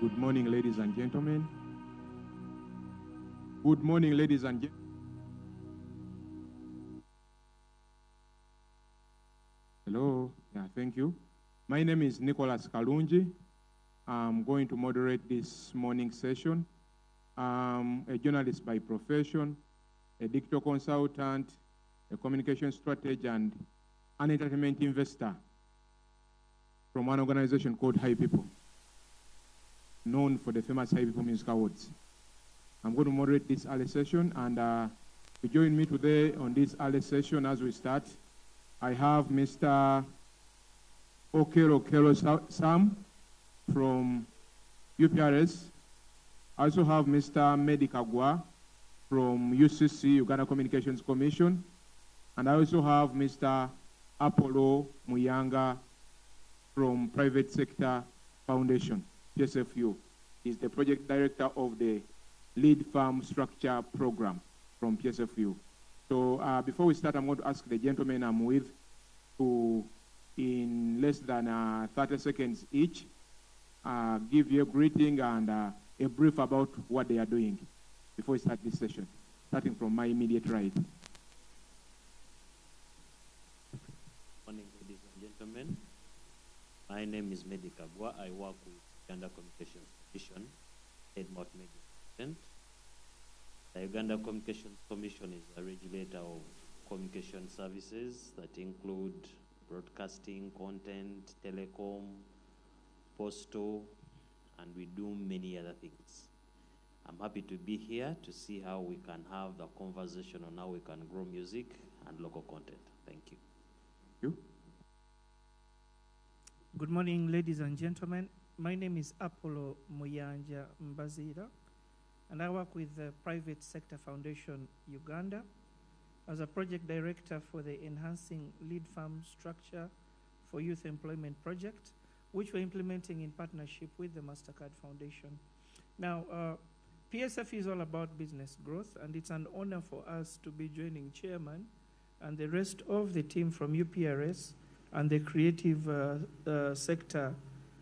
Good morning, ladies and gentlemen. Good morning, ladies and gentlemen. Hello. Yeah, thank you. My name is Nicholas Kalunji. I'm going to moderate this morning session. I'm a journalist by profession, a digital consultant, a communication strategist, and an entertainment investor from an organization called High People, known for the famous High People Music Awards. I'm going to moderate this early session, and to join me today on this early session as we start, I have Mr. Okero Sam from UPRS. I also have Mr. Medi Kagwa from UCC, Uganda Communications Commission. And I also have Mr. Apollo Muyanga from Private Sector Foundation, PSFU. He's the project director of the Lead Farm Structure Program from PSFU. So before we start, I'm going to ask the gentlemen I'm with to, in less than 30 seconds each, give you a greeting and a brief about what they are doing before we start this session, starting from my immediate right. Good morning, ladies and gentlemen. My name is Medi Kagwa. I work with Uganda Communications Commission, Edmont Media President. The Uganda Communications Commission is a regulator of communication services that include broadcasting, content, telecom, postal, and we do many other things. I'm happy to be here to see how we can have the conversation on how we can grow music and local content. Thank you. You? Good morning, ladies and gentlemen. My name is Apollo Muyanga Mbazira, and I work with the Private Sector Foundation Uganda as a project director for the Enhancing Lead Farm Structure for Youth Employment project, which we're implementing in partnership with the MasterCard Foundation. Now, PSF is all about business growth, and it's an honor for us to be joining Chairman and the rest of the team from UPRS and the creative sector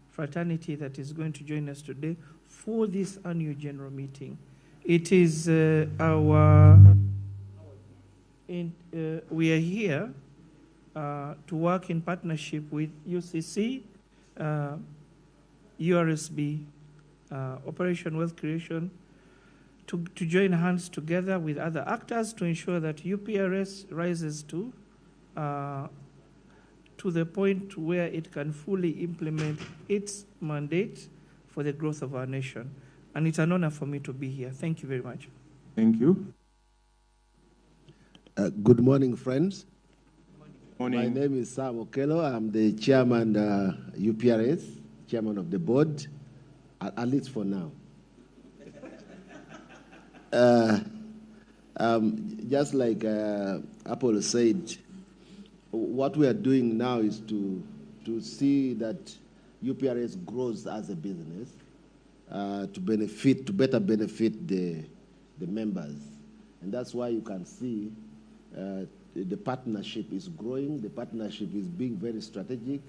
fraternity that is going to join us today for this annual general meeting. It is we are here to work in partnership with UCC, URSB, Operation Wealth Creation, to join hands together with other actors to ensure that UPRS rises to the point where it can fully implement its mandate for the growth of our nation. And it's an honor for me to be here. Thank you very much. Thank you. Good morning, friends. Morning. My name is Sam Okelo. I'm the chairman UPRS, chairman of the board, at least for now. Just like Apollo said, what we are doing now is to see that UPRS grows as a business to better benefit the members. And that's why you can see the partnership is growing. The partnership is being very strategic.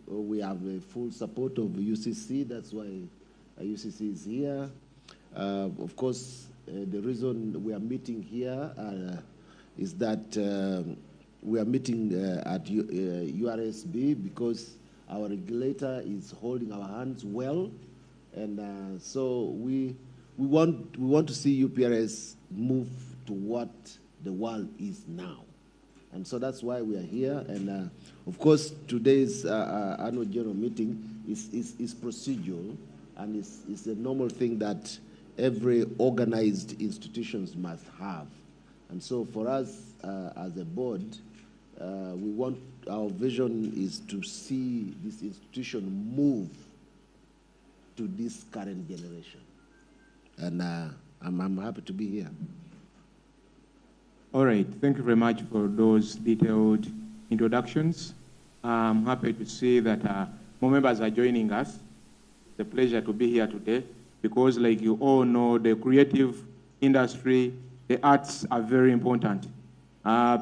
We have a full support of UCC. That's why UCC is here. Of course, the reason we are meeting here is that we are meeting at URSB because our regulator is holding our hands well, and so we want to see UPRS move to what the world is now, and so that's why we are here. And of course, today's annual general meeting is procedural, and it's a normal thing that every organized institutions must have. And so for us as a board, our vision is to see this institution move to this current generation. And I'm happy to be here. All right. Thank you very much for those detailed introductions. I'm happy to see that more members are joining us. It's a pleasure to be here today because, like you all know, the creative industry, the arts are very important.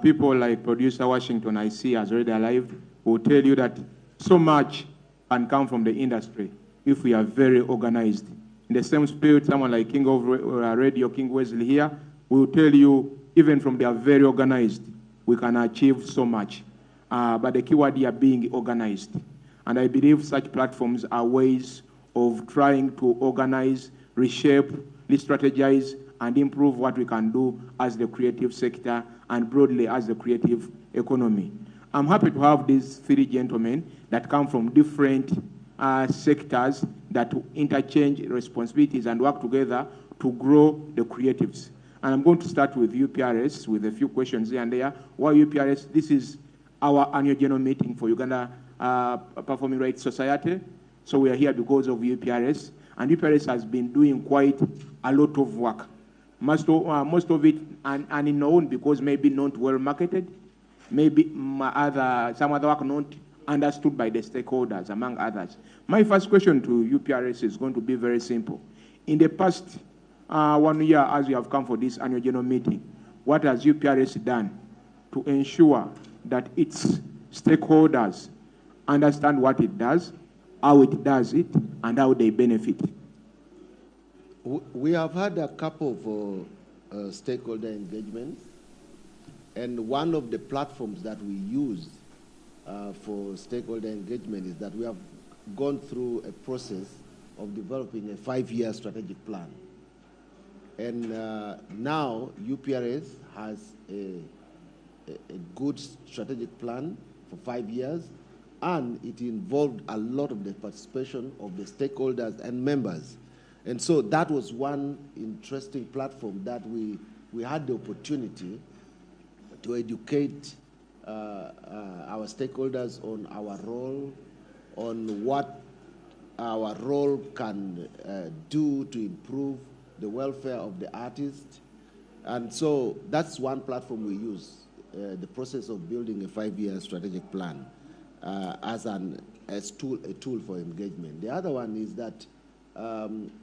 People like producer Washington, I see, has already arrived, will tell you that so much can come from the industry. if we are very organized. In the same spirit, someone like King of Radio, King Wesley here, will tell you, even from they are very organized, we can achieve so much. But the keyword here being organized. And I believe such platforms are ways of trying to organize, reshape, re-strategize, and improve what we can do as the creative sector and broadly as the creative economy. I'm happy to have these three gentlemen that come from different sectors that interchange responsibilities and work together to grow the creatives. And I'm going to start with UPRS with a few questions here and there. Why UPRS? This is our annual general meeting for Uganda Performing Rights Society. So we are here because of UPRS. And UPRS has been doing quite a lot of work. Most of it unknown because maybe not well marketed, maybe some other work not understood by the stakeholders, among others. My first question to UPRS is going to be very simple. In the past 1 year, as we have come for this annual general meeting, what has UPRS done to ensure that its stakeholders understand what it does, how it does it, and how they benefit? We have had a couple of stakeholder engagements, and one of the platforms that we use for stakeholder engagement is that we have gone through a process of developing a 5-year strategic plan. And now UPRS has a good strategic plan for 5 years, and it involved a lot of the participation of the stakeholders and members. And so that was one interesting platform that we had the opportunity to educate our stakeholders on our role, on what our role can do to improve the welfare of the artist. And so that's one platform we use, the process of building a 5-year strategic plan as a tool for engagement. The other one is that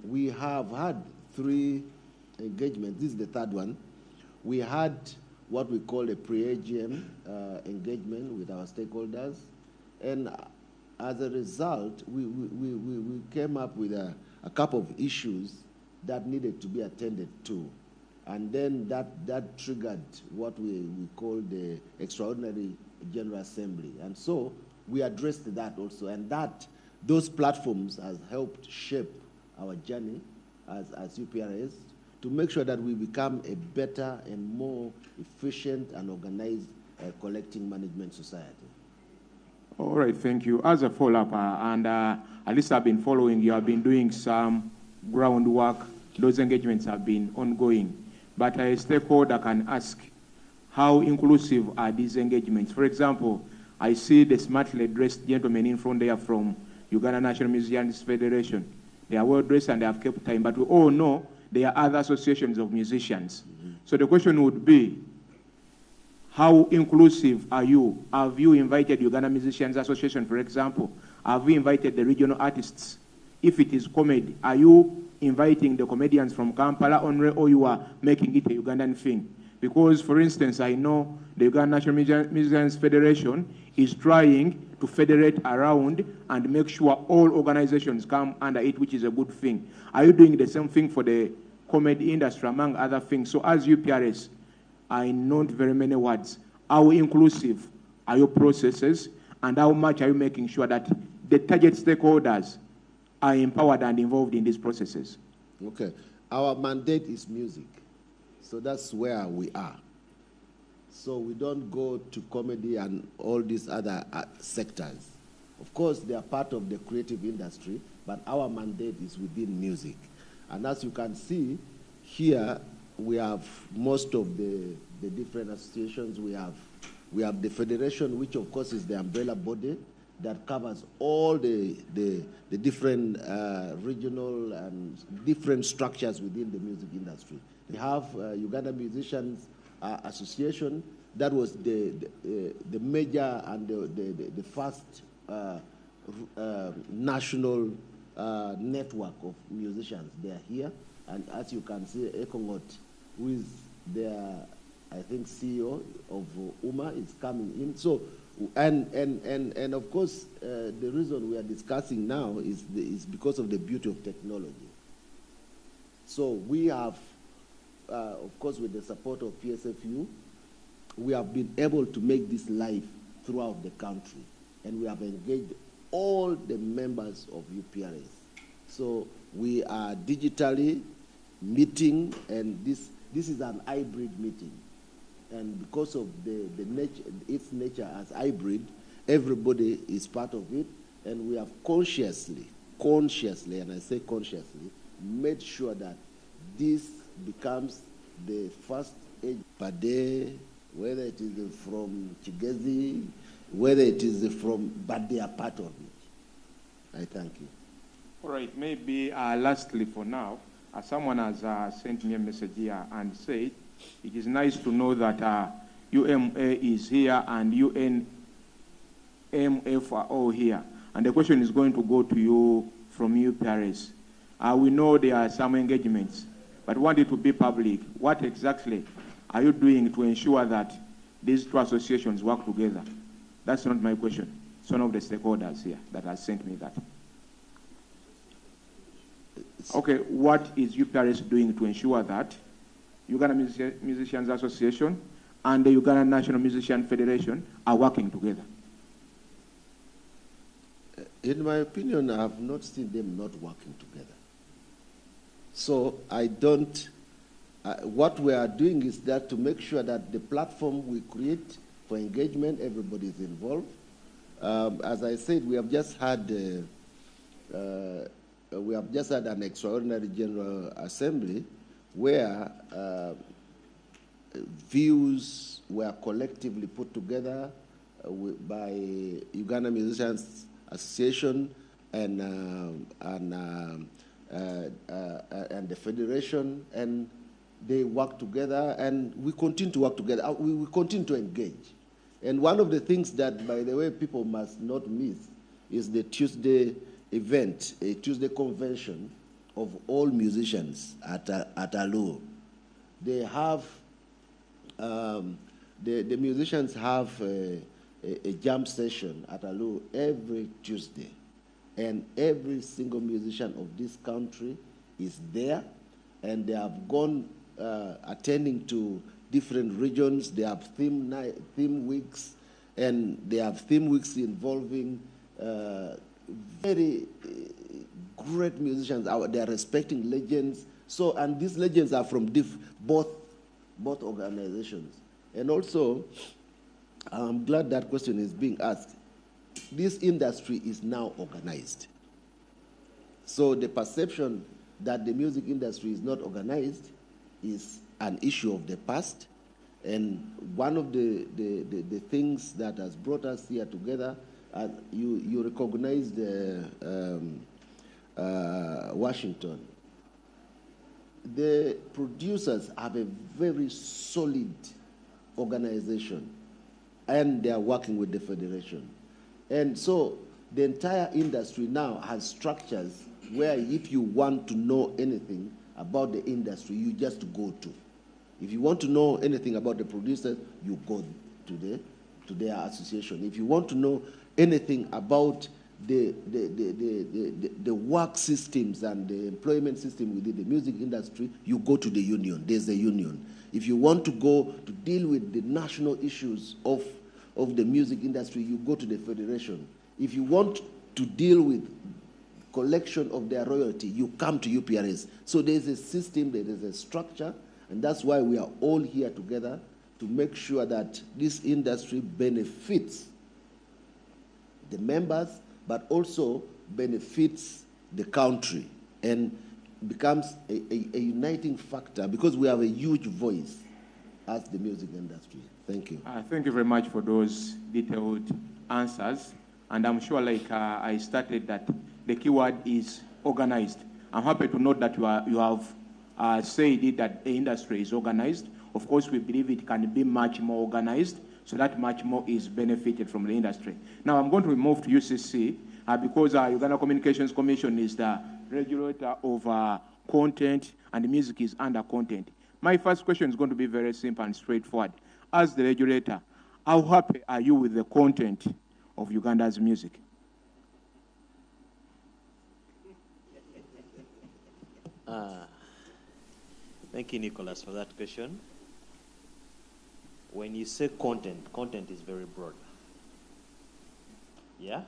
we have had 3 engagements. This is the third one. We had what we call a pre-AGM engagement with our stakeholders. And as a result, we came up with a couple of issues that needed to be attended to. And then that triggered what we call the Extraordinary General Assembly. And so we addressed that also. And those platforms has helped shape our journey as UPRS to make sure that we become a better and more efficient and organized collecting management society. All right, thank you. As a follow-up, and at least I've been following you, I've been doing some groundwork. Those engagements have been ongoing. But a stakeholder can ask, how inclusive are these engagements? For example, I see the smartly dressed gentlemen in front there from Uganda National Musicians Federation. They are well dressed and they have kept time, but we all know there are other associations of musicians. Mm-hmm. So the question would be, how inclusive are you? Have you invited Uganda Musicians Association, for example? Have you invited the regional artists? If it is comedy, are you inviting the comedians from Kampala only, or you are making it a Ugandan thing? Because, for instance, I know the Uganda National Musicians Federation is trying to federate around and make sure all organizations come under it, which is a good thing. Are you doing the same thing for the comedy industry, among other things? So as UPRS, in not very many words, how inclusive are your processes, and how much are you making sure that the target stakeholders are empowered and involved in these processes? Okay. Our mandate is music. So that's where we are. So we don't go to comedy and all these other sectors. Of course, they are part of the creative industry, but our mandate is within music. And as you can see, here we have most of the different associations. We have the federation, which of course is the umbrella body that covers all the different regional and different structures within the music industry. We have Uganda Musicians Association. That was the major and the first national network of musicians. They are here, and as you can see, Ekongot, who is their, I think, CEO of UMA, is coming in. So And of course, the reason we are discussing now is because of the beauty of technology. So we have, of course, with the support of PSFU, we have been able to make this live throughout the country, and we have engaged all the members of UPRS. So we are digitally meeting, and this is an hybrid meeting. And because of its nature as hybrid, everybody is part of it, and we have consciously, and I say consciously, made sure that this becomes the first age per day, whether it is from Chigezi, whether it is from, but they are part of it. I thank you. All right, maybe lastly for now, someone has sent me a message here and said, it is nice to know that UMA is here and UNMF are all here. And the question is going to go to you from UPRS. We know there are some engagements, but want it to be public. What exactly are you doing to ensure that these two associations work together? That's not my question. It's one of the stakeholders here that has sent me that. Okay, what is UPRS doing to ensure that Uganda Musicians Association and the Uganda National Musician Federation are working together? In my opinion, I have not seen them not working together. So I don't, what we are doing is that to make sure that the platform we create for engagement, everybody is involved. As I said, we have just had an extraordinary General Assembly where views were collectively put together by Uganda Musicians Association and the Federation, and they work together, and we continue to work together. We continue to engage. And one of the things that, by the way, people must not miss is the Tuesday event, a Tuesday convention of all musicians at Alu. They have, the musicians have a jam session at Alu every Tuesday. And every single musician of this country is there, and they have gone attending to different regions. They have theme weeks, and they have theme weeks involving very great musicians. They are respecting legends. So, and these legends are from both organizations. And also, I'm glad that question is being asked. This industry is now organized. So the perception that the music industry is not organized is an issue of the past. And one of the things that has brought us here together, you recognized Washington. The producers have a very solid organization, and they are working with the Federation. And so the entire industry now has structures where if you want to know anything about the industry, you just go to. If you want to know anything about the producers, you go to their association. If you want to know anything about the work systems and the employment system within the music industry, you go to the union. There's a union. If you want to go to deal with the national issues of the music industry, you go to the Federation. If you want to deal with collection of their royalty, you come to UPRS. So there's a system, there is a structure, and that's why we are all here together to make sure that this industry benefits the members, but also benefits the country and becomes a uniting factor, because we have a huge voice as the music industry. Thank you. Thank you very much for those detailed answers. And I'm sure, like I started, that the keyword is organized. I'm happy to note that you have said it, that the industry is organized. Of course, we believe it can be much more organized, so that much more is benefited from the industry. Now, I'm going to move to UCC, because Uganda Communications Commission is the regulator of content, and the music is under content. My first question is going to be very simple and straightforward. As the regulator, how happy are you with the content of Uganda's music? Thank you, Nicholas, for that question. When you say content, content is very broad. Yeah?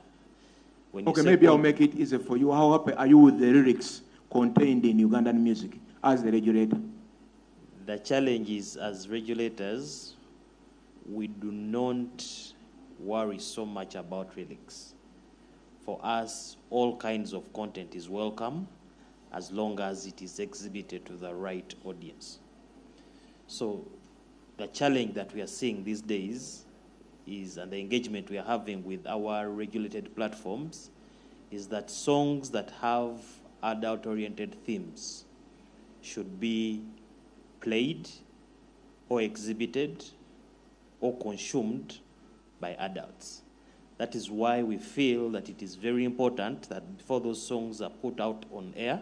When you Okay, say maybe I'll make it easier for you. How happy are you with the lyrics contained in Ugandan music as the regulator? The challenge is, as regulators, we do not worry so much about lyrics. For us, all kinds of content is welcome as long as it is exhibited to the right audience. So the challenge that we are seeing these days is, and the engagement we are having with our regulated platforms, is that songs that have adult-oriented themes should be played or exhibited or consumed by adults. That is why we feel that it is very important that before those songs are put out on air,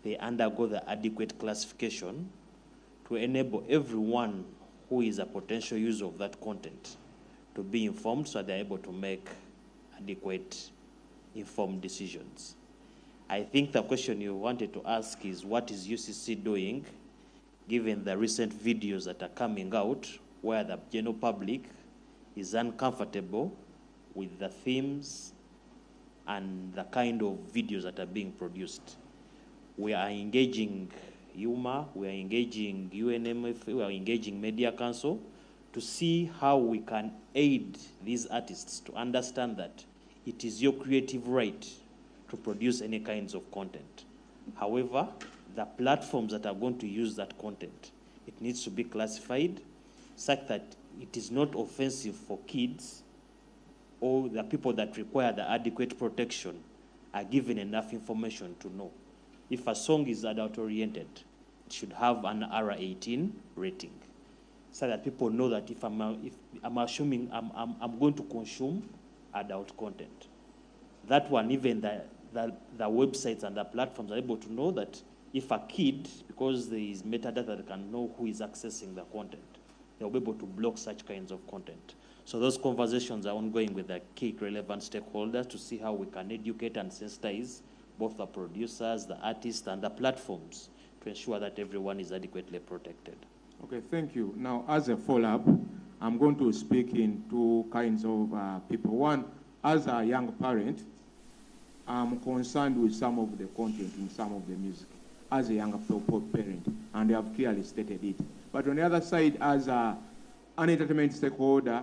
they undergo the adequate classification to enable everyone who is a potential user of that content to be informed so they're able to make adequate, informed decisions. I think the question you wanted to ask is, what is UCC doing given the recent videos that are coming out where the general public is uncomfortable with the themes and the kind of videos that are being produced? We are engaging UMA, we are engaging UNMF, we are engaging Media Council to see how we can aid these artists to understand that it is your creative right to produce any kinds of content. However, the platforms that are going to use that content, it needs to be classified such that it is not offensive for kids, or the people that require the adequate protection are given enough information to know. If a song is adult-oriented, it should have an R18 rating, so that people know that if I'm assuming I'm going to consume adult content. That one, even the websites and the platforms are able to know that if a kid, because there is metadata that can know who is accessing the content, they'll be able to block such kinds of content. So those conversations are ongoing with the key relevant stakeholders to see how we can educate and sensitize both the producers, the artists, and the platforms to ensure that everyone is adequately protected. Okay, thank you. Now, as a follow-up, I'm going to speak in two kinds of people. One, as a young parent, I'm concerned with some of the content in some of the music as a young parent, and they have clearly stated it. But on the other side, as an entertainment stakeholder,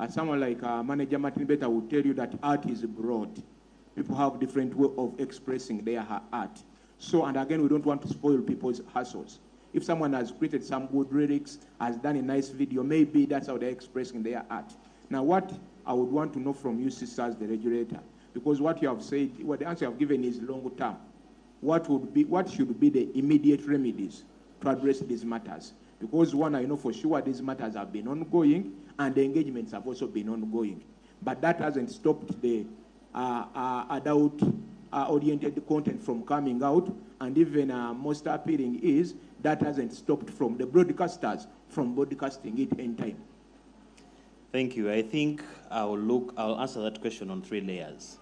someone like Manager Martin Beta will tell you that art is broad. People have different way of expressing their art. So, and again, we don't want to spoil people's hustles. If someone has created some good lyrics, has done a nice video, maybe that's how they're expressing their art. Now, what I would want to know from you, sisters, as the regulator, because what you have said, what the answer you have given is long term. What should be the immediate remedies to address these matters? Because one, I know for sure these matters have been ongoing, and the engagements have also been ongoing. But that hasn't stopped the adult-oriented content from coming out, and even most appealing is that hasn't stopped from the broadcasters from broadcasting it in time. Thank you. I think I'll answer that question on 3 layers.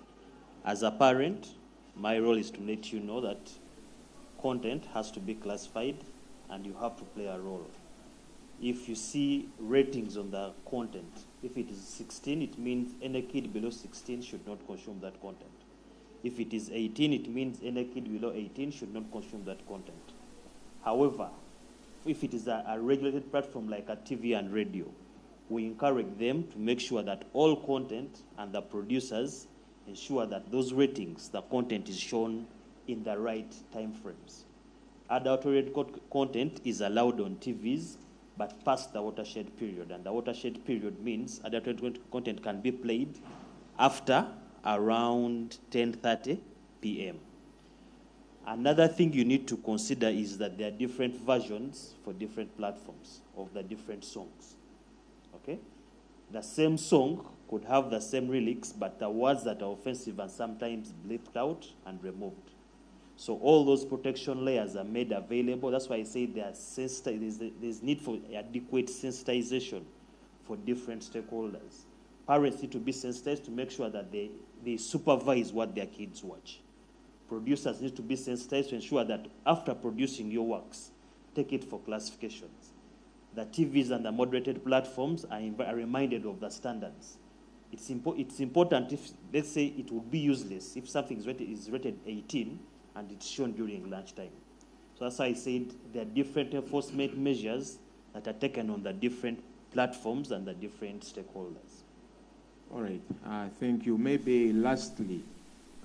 As a parent, my role is to let you know that content has to be classified and you have to play a role. If you see ratings on the content, if it is 16, it means any kid below 16 should not consume that content. If it is 18, it means any kid below 18 should not consume that content. However, if it is a regulated platform like a TV and radio, we encourage them to make sure that all content and the producers ensure that those ratings, the content is shown in the right time frames. Adult-oriented content is allowed on TVs, but past the watershed period. And the watershed period means adult-oriented content can be played after around 10:30 p.m. Another thing you need to consider is that there are different versions for different platforms of the different songs. Okay? The same song could have the same lyrics, but the words that are offensive and sometimes bleeped out and removed. So all those protection layers are made available. That's why I say there's need for adequate sensitization for different stakeholders. Parents need to be sensitized to make sure that they supervise what their kids watch. Producers need to be sensitized to ensure that after producing your works, take it for classifications. The TVs and the moderated platforms are reminded of the standards. It's important if, let's say, it would be useless if something is rated 18 and it's shown during lunchtime. So as I said, there are different enforcement measures that are taken on the different platforms and the different stakeholders. All right, thank you. Maybe lastly,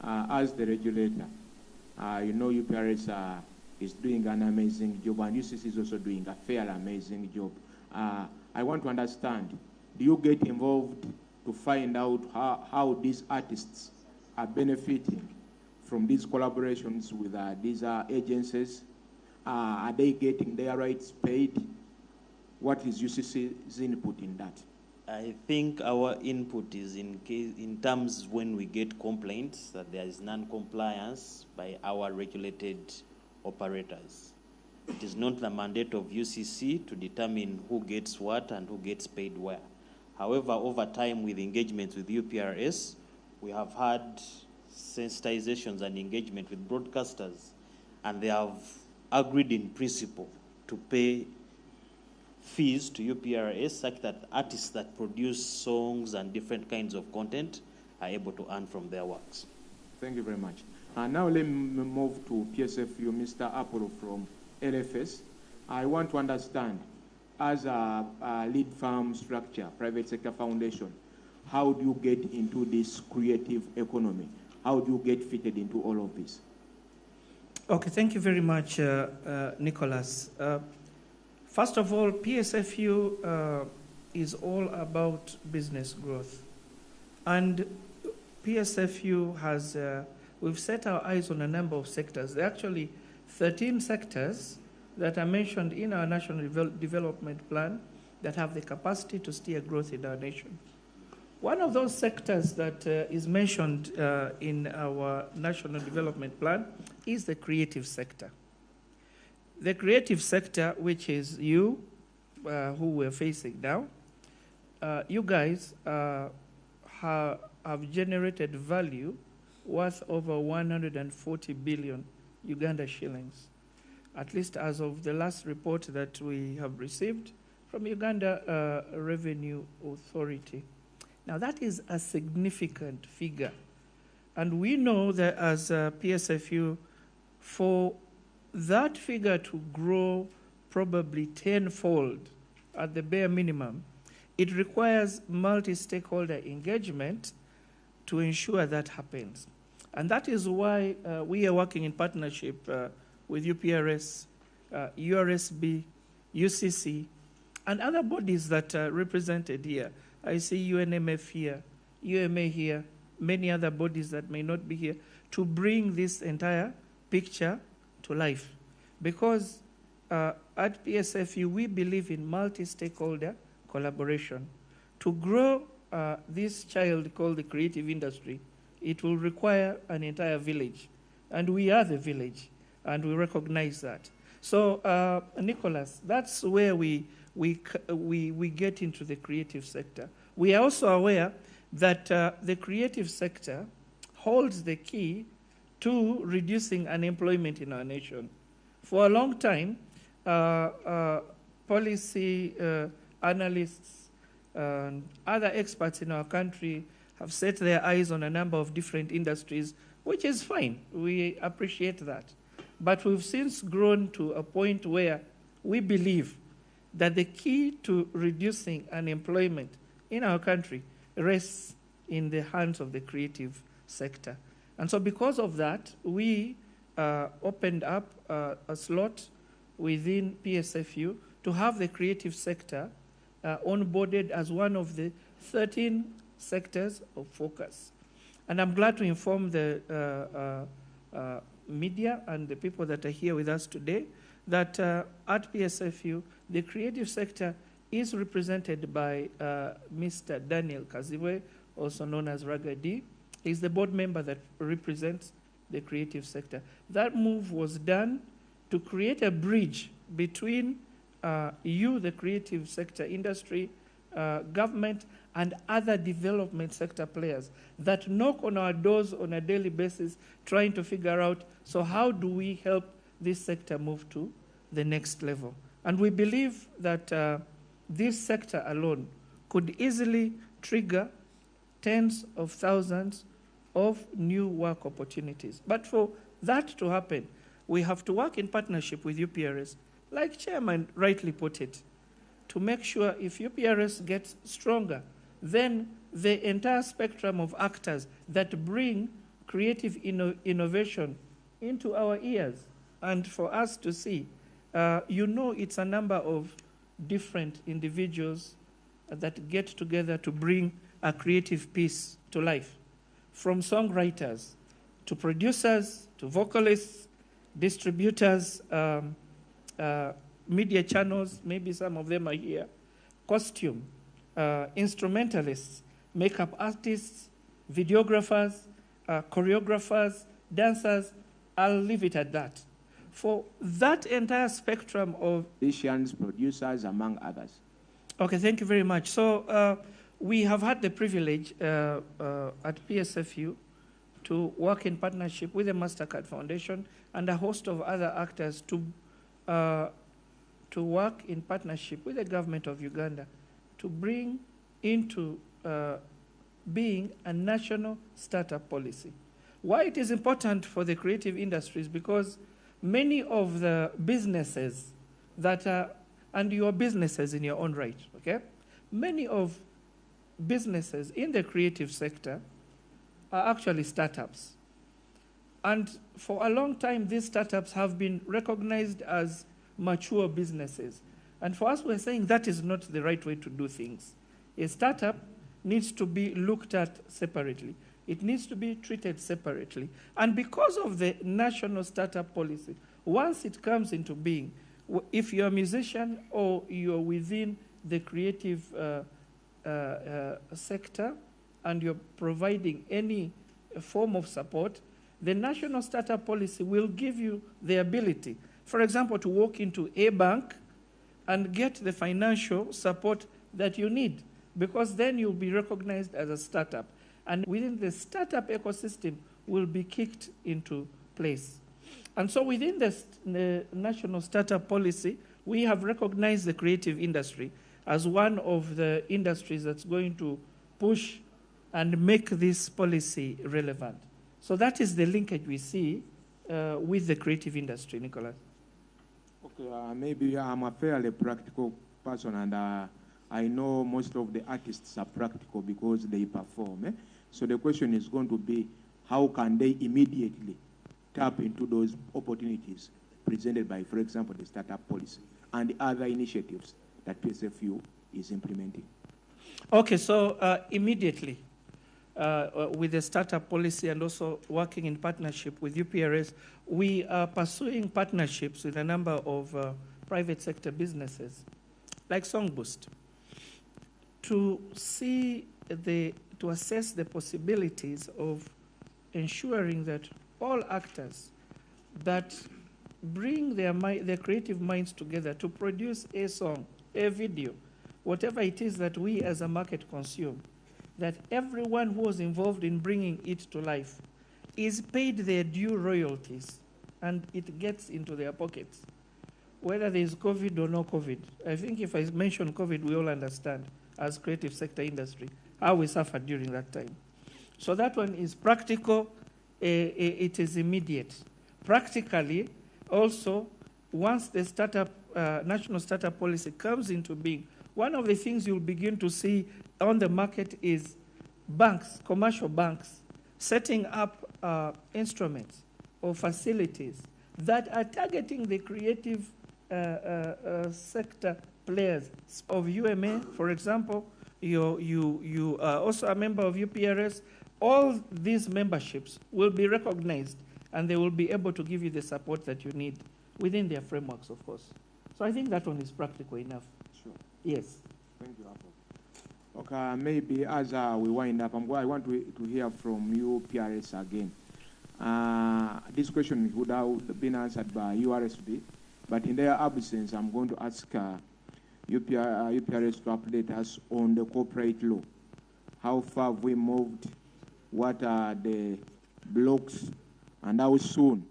as the regulator, UPRS is doing an amazing job, and UCC is also doing a fairly amazing job. I want to understand, do you get involved to find out how these artists are benefiting from these collaborations with these agencies? Are they getting their rights paid? What is UCC's input in that? I think our input is in terms when we get complaints that there is non-compliance by our regulated operators. It is not the mandate of UCC to determine who gets what and who gets paid where. However, over time with engagements with UPRS, we have had sensitizations and engagement with broadcasters, and they have agreed in principle to pay fees to UPRS such that artists that produce songs and different kinds of content are able to earn from their works. Thank you very much. Now let me move to PSFU, Mr. Apollo from LFS. I want to understand, as a lead firm structure, private sector foundation, how do you get into this creative economy? How do you get fitted into all of this? Okay, thank you very much, Nicholas. First of all, PSFU is all about business growth. And PSFU has, we've set our eyes on a number of sectors. There are actually 13 sectors that are mentioned in our National Development Plan that have the capacity to steer growth in our nation. One of those sectors that is mentioned in our National Development Plan is the creative sector. The creative sector, which is you, who we're facing now, you guys have generated value worth over 140 billion Uganda shillings, at least as of the last report that we have received from Uganda Revenue Authority. Now that is a significant figure. And we know that as PSFU, for that figure to grow probably tenfold at the bare minimum, it requires multi-stakeholder engagement to ensure that happens. And that is why we are working in partnership with UPRS, URSB, UCC, and other bodies that are represented here. I see UNMF here, UMA here, many other bodies that may not be here, to bring this entire picture to life. Because at PSFU, we believe in multi-stakeholder collaboration. To grow this child called the creative industry, it will require an entire village. And we are the village, and we recognize that. So, Nicholas, that's where we get into the creative sector. We are also aware that the creative sector holds the key to reducing unemployment in our nation. For a long time, policy analysts and other experts in our country have set their eyes on a number of different industries, which is fine. We appreciate that. But we've since grown to a point where we believe that the key to reducing unemployment in our country rests in the hands of the creative sector. And so because of that, we opened up a slot within PSFU to have the creative sector onboarded as one of the 13 sectors of focus. And I'm glad to inform the media and the people that are here with us today that at PSFU, the creative sector is represented by Mr. Daniel Kaziwe, also known as Ragadi. He's the board member that represents the creative sector. That move was done to create a bridge between you, the creative sector industry, government, and other development sector players that knock on our doors on a daily basis trying to figure out, so how do we help this sector move to the next level? And we believe that this sector alone could easily trigger tens of thousands of new work opportunities. But for that to happen, we have to work in partnership with UPRS, like Chairman rightly put it, to make sure if UPRS gets stronger, then the entire spectrum of actors that bring creative innovation into our ears and for us to see, it's a number of different individuals that get together to bring a creative piece to life, from songwriters to producers to vocalists, distributors, media channels, maybe some of them are here, costume, instrumentalists, makeup artists, videographers, choreographers, dancers. I'll leave it at that. For that entire spectrum of musicians, producers, among others. Okay, thank you very much. So we have had the privilege at PSFU to work in partnership with the MasterCard Foundation and a host of other actors to work in partnership with the government of Uganda to bring into being a national startup policy. Why it is important for the creative industries, because many of the businesses that are, and your businesses in your own right, okay? Many of businesses in the creative sector are actually startups. And for a long time, these startups have been recognized as mature businesses. And for us, we're saying that is not the right way to do things. A startup needs to be looked at separately. It needs to be treated separately. And because of the national startup policy, once it comes into being, if you're a musician or you're within the creative sector and you're providing any form of support, the national startup policy will give you the ability, for example, to walk into a bank and get the financial support that you need, because then you'll be recognized as a startup. And within the startup ecosystem will be kicked into place. And so within the national startup policy, we have recognized the creative industry as one of the industries that's going to push and make this policy relevant. So that is the linkage we see with the creative industry, Nicholas. Okay, maybe I'm a fairly practical person, and I know most of the artists are practical because they perform. Eh? So the question is going to be, how can they immediately tap into those opportunities presented by, for example, the startup policy and the other initiatives that PSFU is implementing? Okay, so immediately, with the startup policy and also working in partnership with UPRS, we are pursuing partnerships with a number of private sector businesses, like Songboost, to assess the possibilities of ensuring that all actors that bring their creative minds together to produce a song, a video, whatever it is that we as a market consume, that everyone who was involved in bringing it to life is paid their due royalties and it gets into their pockets, whether there is COVID or no COVID. I think if I mention COVID, we all understand as creative sector industry how we suffered during that time. So that one is practical, it is immediate. Practically, also, once the national startup policy comes into being, one of the things you'll begin to see on the market is banks, commercial banks, setting up instruments or facilities that are targeting the creative sector players of UMA, for example. You are also a member of UPRS. All these memberships will be recognized and they will be able to give you the support that you need within their frameworks, of course. So I think that one is practical enough. Sure. Yes. Thank you, Apple. Okay, maybe as we wind up, I want to hear from you, PRS, again. This question would have been answered by URSB, but in their absence, I'm going to ask UPRS to update us on the corporate law. How far have we moved? What are the blocks? And how soon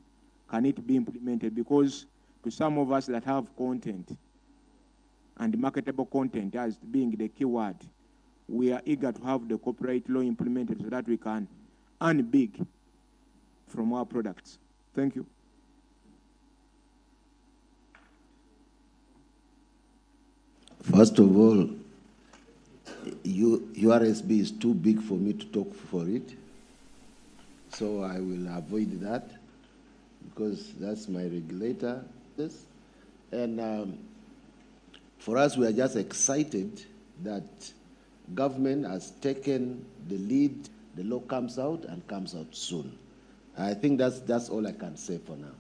can it be implemented? Because to some of us that have content, and marketable content as being the key word, we are eager to have the corporate law implemented so that we can earn big from our products. Thank you. First of all, URSB is too big for me to talk for it, so I will avoid that because that's my regulator. And for us, we are just excited that government has taken the lead. The law comes out and comes out soon. I think that's all I can say for now.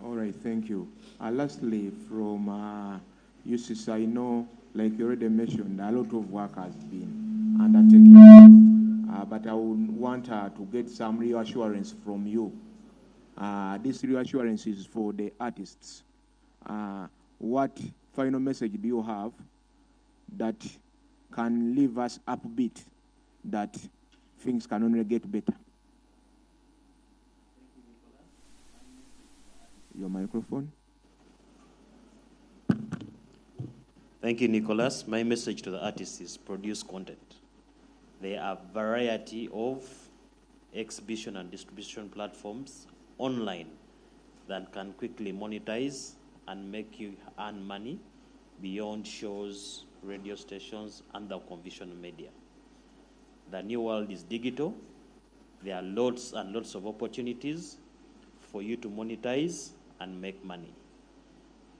All right, thank you. Lastly, from UCC, I know, like you already mentioned, a lot of work has been undertaken, but I would want to get some reassurance from you. This reassurance is for the artists. What final message do you have that can leave us upbeat that things can only get better? Your microphone. Thank you, Nicholas. My message to the artists is produce content. There are a variety of exhibition and distribution platforms online that can quickly monetize and make you earn money beyond shows, radio stations, and the conventional media. The new world is digital. There are lots and lots of opportunities for you to monetize and make money.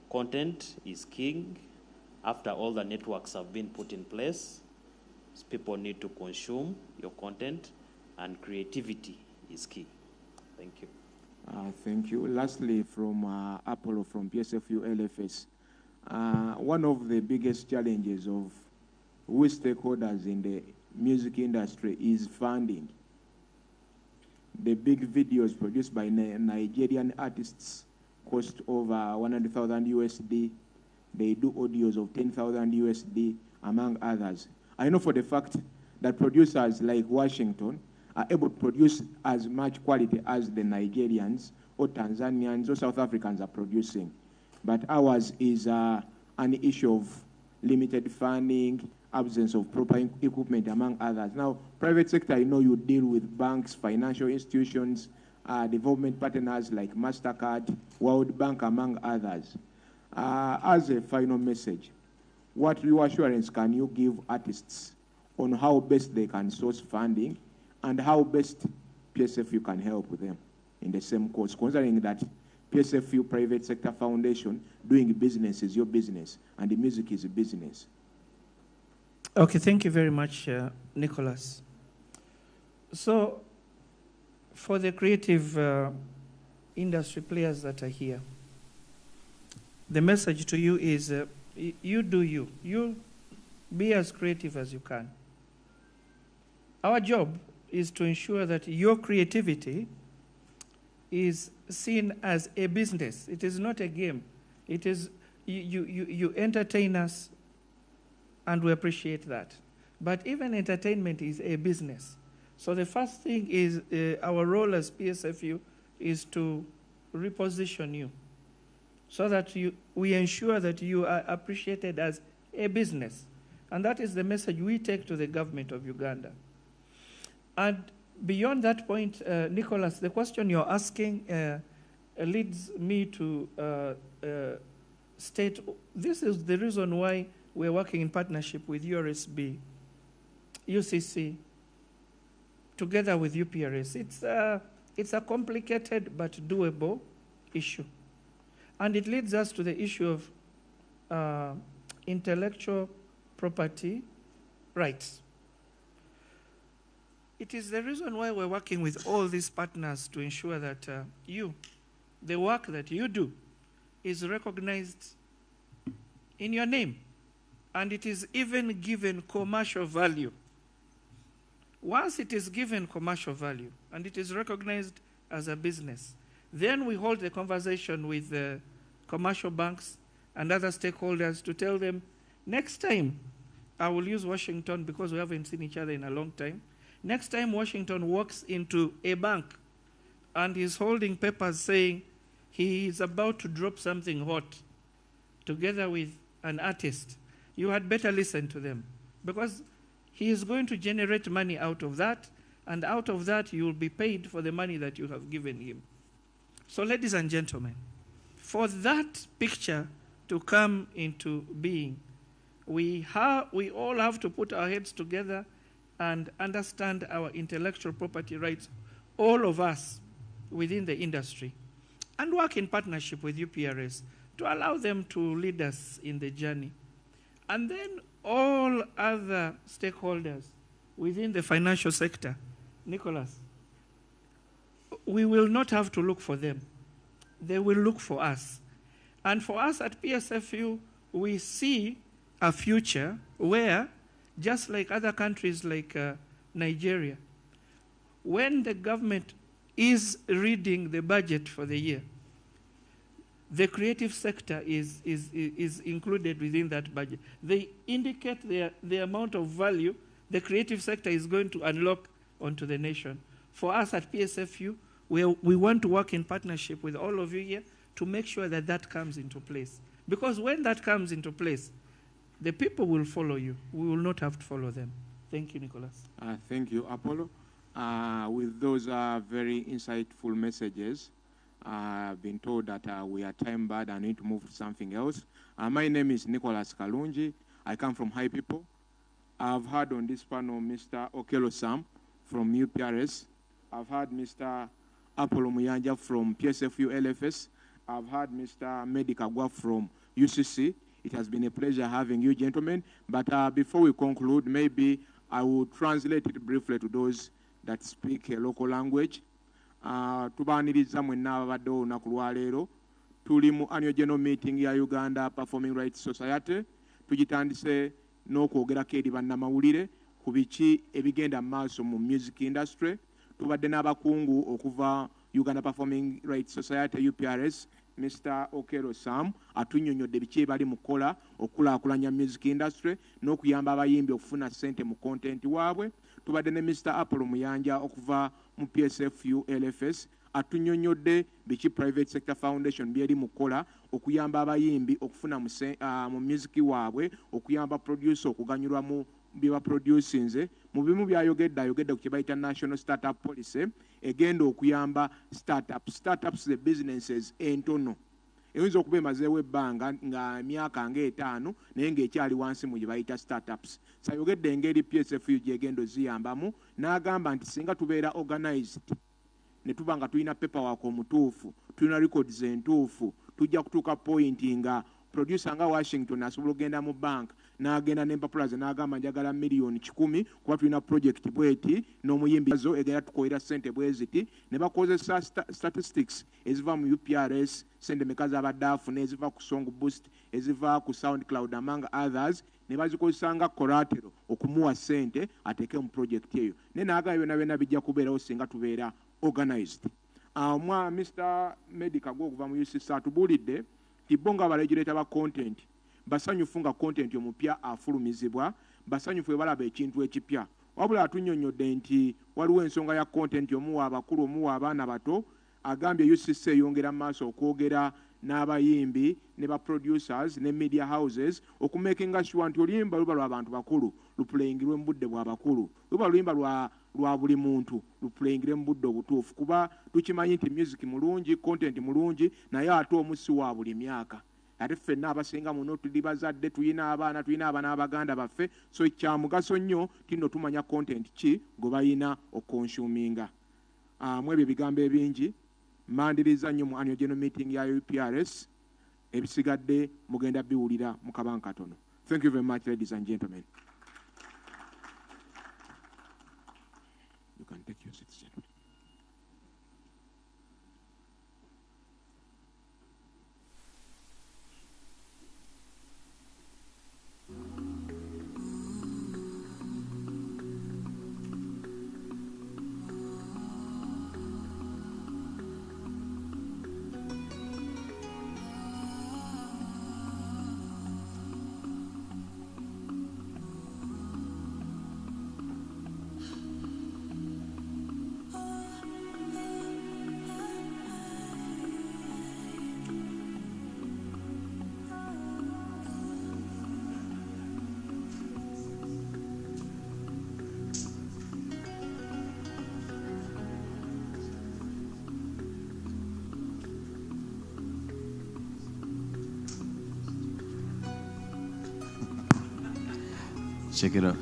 Content is king. After all the networks have been put in place, people need to consume your content, and creativity is key. Thank you. Thank you. Lastly, from Apollo, from PSFU LFS, one of the biggest challenges of we stakeholders in the music industry is funding. The big videos produced by Nigerian artists cost over 100,000 USD. They do audios of 10,000 USD, among others. I know for the fact that producers like Washington are able to produce as much quality as the Nigerians or Tanzanians or South Africans are producing. But ours is an issue of limited funding, absence of proper equipment, among others. Now, private sector, I know you deal with banks, financial institutions, development partners like MasterCard, World Bank, among others. As a final message, what reassurance can you give artists on how best they can source funding and how best PSFU can help them in the same cause, considering that PSFU Private Sector Foundation, doing business is your business and the music is a business? Okay, thank you very much, Nicholas. So, for the creative industry players that are here, the message to you is you do you. You be as creative as you can. Our job is to ensure that your creativity is seen as a business. It is not a game. It is you entertain us, and we appreciate that. But even entertainment is a business. So the first thing is our role as PSFU is to reposition you so that we ensure that you are appreciated as a business. And that is the message we take to the government of Uganda. And beyond that point, Nicholas, the question you're asking leads me to state this is the reason why we're working in partnership with URSB, UCC, together with UPRS. It's a complicated but doable issue. And it leads us to the issue of intellectual property rights. It is the reason why we're working with all these partners to ensure that the work that you do is recognized in your name. And it is even given commercial value. Once it is given commercial value and it is recognized as a business, then we hold a conversation with the commercial banks and other stakeholders to tell them, next time, I will use Washington because we haven't seen each other in a long time. Next time Washington walks into a bank and is holding papers saying he is about to drop something hot together with an artist, you had better listen to them, because he is going to generate money out of that, and out of that you will be paid for the money that you have given him. So ladies and gentlemen, for that picture to come into being, we all have to put our heads together and understand our intellectual property rights, all of us within the industry, and work in partnership with UPRS to allow them to lead us in the journey. And then all other stakeholders within the financial sector, Nicholas, we will not have to look for them. They will look for us. And for us at PSFU, we see a future where, just like other countries like Nigeria, when the government is reading the budget for the year, the creative sector is included within that budget. They indicate the amount of value the creative sector is going to unlock onto the nation. For us at PSFU, we want to work in partnership with all of you here to make sure that that comes into place. Because when that comes into place, the people will follow you. We will not have to follow them. Thank you, Nicholas. Thank you, Apollo. With those very insightful messages, I've been told that we are time bad and need to move to something else. My name is Nicholas Kalunji. I come from High People. I've had on this panel Mr. Okelo Sam from UPRS. I've had Mr. Apollo Muyanja from PSFU LFS. I've had Mr. Medi Kagwa from UCC. It has been a pleasure having you, gentlemen. But before we conclude, maybe I will translate it briefly to those that speak a local language. Tubaaniriza mwenna ababadde olunaku lwa leero. Tuli mu annual general meeting ya Uganda Performing Rights Society. Tugitandise n'okwogerako eri bannamawulire ku biki ebigenda mu maaso mu music industry. Tubadde n'abakungu okuva Uganda Performing Rights Society UPRS, Mr. Okelo Sam atunnyonnyodde biki ebali mu kukola okukulaakulanya music industry n'okuyamba abayimbi okufuna ssente mu content waabwe. Tubadde ne Mr. Apollo Muyanja okuva mu PSFU LFS atunnyonnyodde biki private sector foundation byeri mu kukola okuyamba abayimbi okufuna mu music waabwe, okuyamba producer okuganyulwa mu bye baproducinze. Mu bimu ayogedde ku kye bayita national startup policy egenda okuyamba startups the businesses entono eyinza okuba emazeewo ebbanga nga myaka ng'etaano naye ng'ekyali wansi mu gye bayita startups. Sayogedde engeri PSFU gyegenda oziyambamu, n'agamba nti singa tubeera organized ne tuba nga tulina paperwork omutuufu, tulina records entuufu, tujja kutuuka point nga producer nga Washington asobola okugenda mu bank n'agenda n'empapula ze n'agamba njagala miliyoni 10 kuba tulina project bweti n'omuyimbi zo egenda tukolera ssente bwe ziti, ne bakozesa statistics eziva mu UPRS, ssente meka z'abadde afuna eziva ku Song Boost, eziva ku SoundCloud among others, ne bazikozesa nga collateral okumuwa ssente ateeke mu project eyo. Ne n'agamba byonna bijja kubeerawo singa tubeera organized. Mr. Medi Kagwa okuva mu UCC atubuulidde bo nga abaregulator ba content basanyufu nga content omupya afulumizibwa, basanyufu bwe balaba ekintu ekipya. Wabula atunnyonnyodde nti waliwo ensonga ya content omuwa abakulu, omuwa abaana bato. Agambye UCC eyongera mu maaso okwogera n'abayimbi ne ba producers ne media houses okumakinga sure nti oluyimba luba lw'abantu bakulu lupuleyingirwe mu budde bw'abakulu, luba luyimba lwa buli muntu lupuleyingire mu budde obutuufu, kuba tukimanyi nti music mulungi, content mulungi, naye ate omusi wa buli myaka. Ate ffenna abasinga muno tuli bazadde, tulina abaana abaganda baffe, so kya mugaso nnyo tino tumanya content ki gwe balina okonsuminga. Mu ebyo ebigambo ebingi mandiriza nnyo mu annual general meeting ya UPRS, ebisigadde mugenda biwulira mu kabanga katono. Thank you very much, ladies and gentlemen. You can take your seats, gentlemen. Check it out.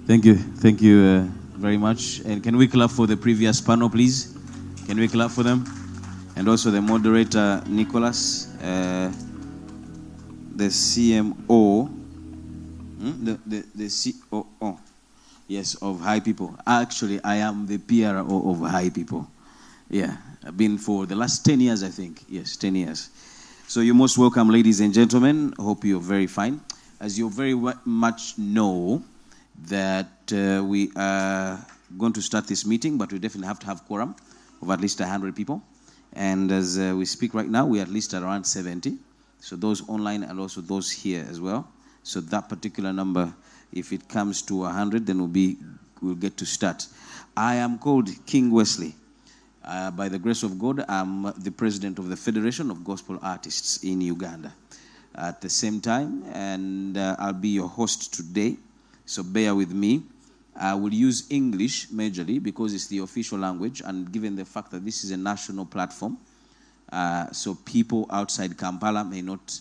Thank you very much. And can we clap for the previous panel, please? Can we clap for them? And also the moderator, Nicholas, the CMO, the COO, yes, of High People. Actually, I am the PRO of High People. Yeah, I've been for the last 10 years, I think. Yes, 10 years. So you're most welcome, ladies and gentlemen. Hope you're very fine. As you very much know, that we are going to start this meeting, but we definitely have to have quorum of at least 100 people. And as we speak right now, we're at least around 70. So those online and also those here as well. So that particular number, if it comes to 100, then we'll get to start. I am called King Wesley. By the grace of God, I'm the president of the Federation of Gospel Artists in Uganda. At the same time, and I'll be your host today, so bear with me. I will use English majorly because it's the official language, and given the fact that this is a national platform, so people outside Kampala may not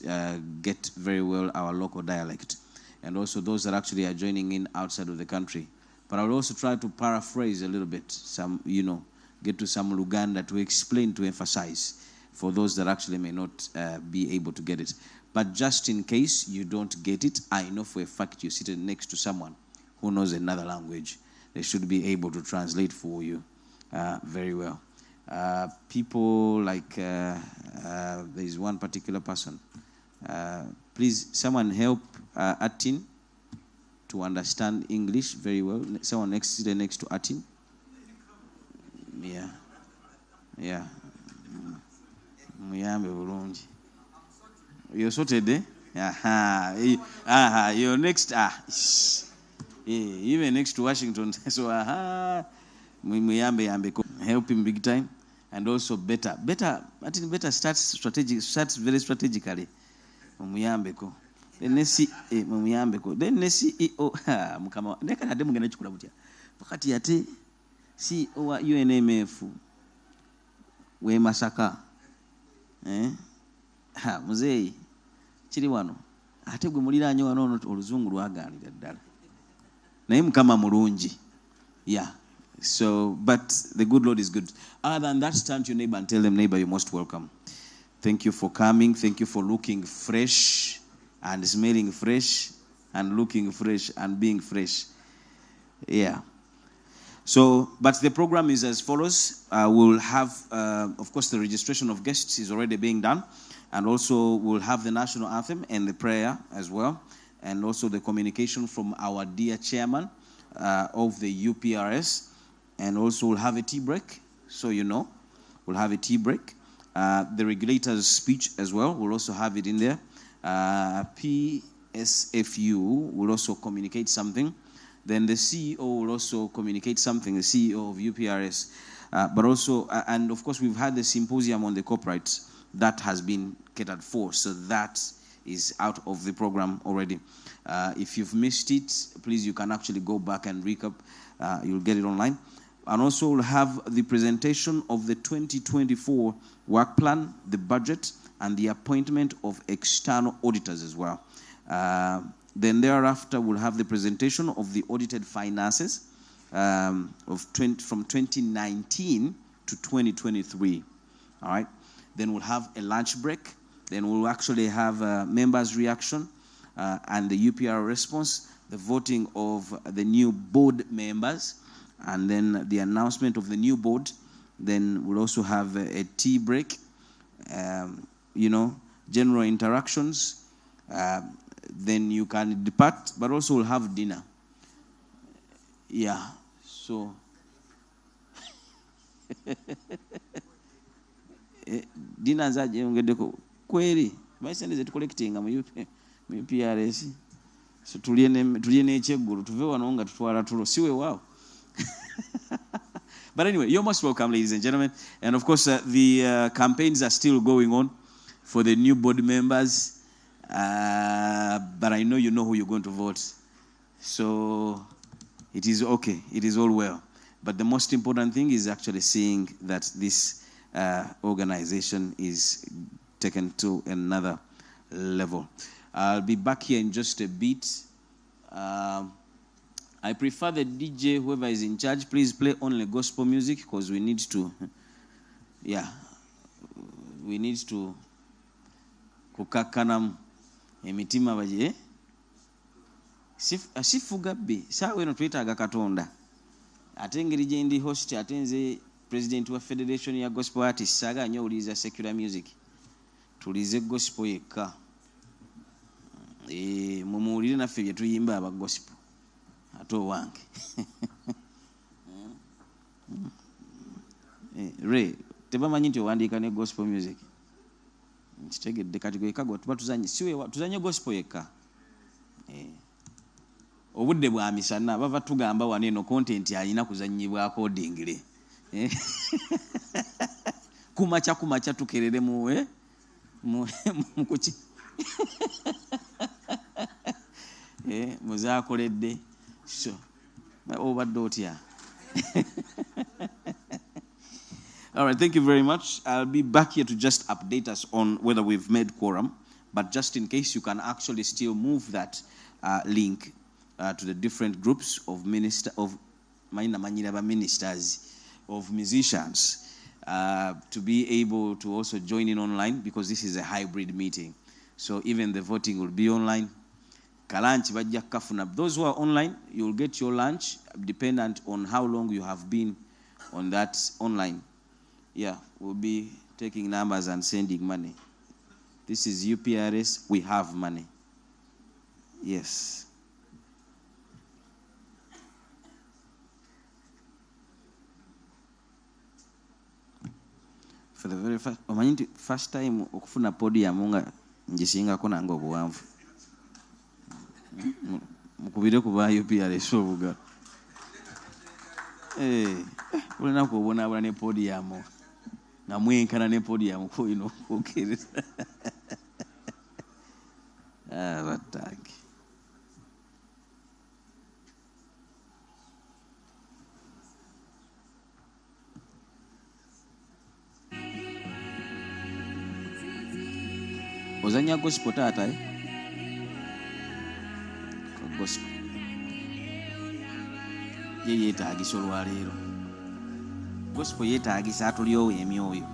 get very well our local dialect, and also those that actually are joining in outside of the country. But I'll also try to paraphrase a little bit, some, get to some Luganda to explain, to emphasize, for those that actually may not be able to get it. But just in case you don't get it, I know for a fact you're sitting next to someone who knows another language. They should be able to translate for you very well. People like, there's one particular person. Please, someone help Atin to understand English very well. Someone next to Atin. Yeah. Muyambe bulungi. You're sorted, eh? You're next. Even next to Washington. So, muyambe. Help him big time. And also better. I think better starts very strategically. Muyambe ko. Then muyambe ko. Then CEO. Mukama. Neka na demu ngene chukula butia. Wakati yate CEO wa UNMF. We Masaka. Muzeyi kiri wano ate gwe muliraanyi wano oluzungu lwaganira ddala naye mukama mulungi. Yeah, so but the good Lord is good. Other than that, stand to your neighbor and tell them, neighbor, you're most welcome. Thank you for coming. Thank you for looking fresh and smelling fresh and looking fresh and being fresh. Yeah. So, but the program is as follows. We'll have, of course, the registration of guests is already being done. And also we'll have the national anthem and the prayer as well. And also the communication from our dear chairman of the UPRS. And also we'll have a tea break. So we'll have a tea break. The regulator's speech as well. We'll also have it in there. PSFU will also communicate something. Then the CEO will also communicate something, the CEO of UPRS. But also, and of course, we've had the symposium on the copyrights that has been catered for. So that is out of the program already. If you've missed it, please, you can actually go back and recap. You'll get it online. And also, we'll have the presentation of the 2024 work plan, the budget, and the appointment of external auditors as well. Then thereafter, we'll have the presentation of the audited finances from 2019 to 2023. All right. Then we'll have a lunch break. Then we'll actually have a members' reaction and the UPR response, the voting of the new board members, and then the announcement of the new board. Then we'll also have a tea break, general interactions. Then you can depart, but also we'll have dinner. Yeah, so. Dinner zaje ongedeko kweri baisende zetu collectinga mu UPRS so tuliye n'ekyeggulo tuve wano nga tutwala tulo siwe wow. But anyway, you're most welcome, ladies and gentlemen. And of course, the campaigns are still going on for the new board members. But I know you know who you're going to vote. So it is okay. It is all well. But the most important thing is actually seeing that this organization is taken to another level. I'll be back here in just a bit. I prefer the DJ, whoever is in charge, please play only gospel music because we need to, we need to kukakana emitima baje. Sifuga be, sawe no twetaaga Katonda. Ate engeri gye ndi host ate nze president wa Federation ya Gospel Artists saga nnyo uliza secular music. Tulize gospel yekka. Mumuwulire naffe bye tuyimba aba gospel. Ate owange. Ray, tebamanyi nti owandiika ne gospel music. Kitegedde kati gwe kagwa tuba tuzanye siwe tuzanye gospel yekka. Obudde bwa misana bava tugamba wano eno content alina kuzanyibwako odingire. Kumacha tukerere muwe mukuki. Muzakoledde so obadde otya. All right, thank you very much. I'll be back here to just update us on whether we've made quorum, but just in case you can actually still move that link to the different groups of ministers, of musicians, to be able to also join in online because this is a hybrid meeting. So even the voting will be online. Those who are online, you'll get your lunch dependent on how long you have been on that online. Yeah, we'll be taking numbers and sending money. This is UPRS, we have money. Yes. For the very first time okufuna podium nga ngisingako nange obuwanvu. Mukubire ku ba UPRS obuga. Ulina kubonaabona ne podium. Na mwenkana ne podium ko ino okukiriza. Batangi. Ozanya gospel tata gospel. Ye yetaagisa olwaleero. Gospel yetaagisa atulyowo emyoyo.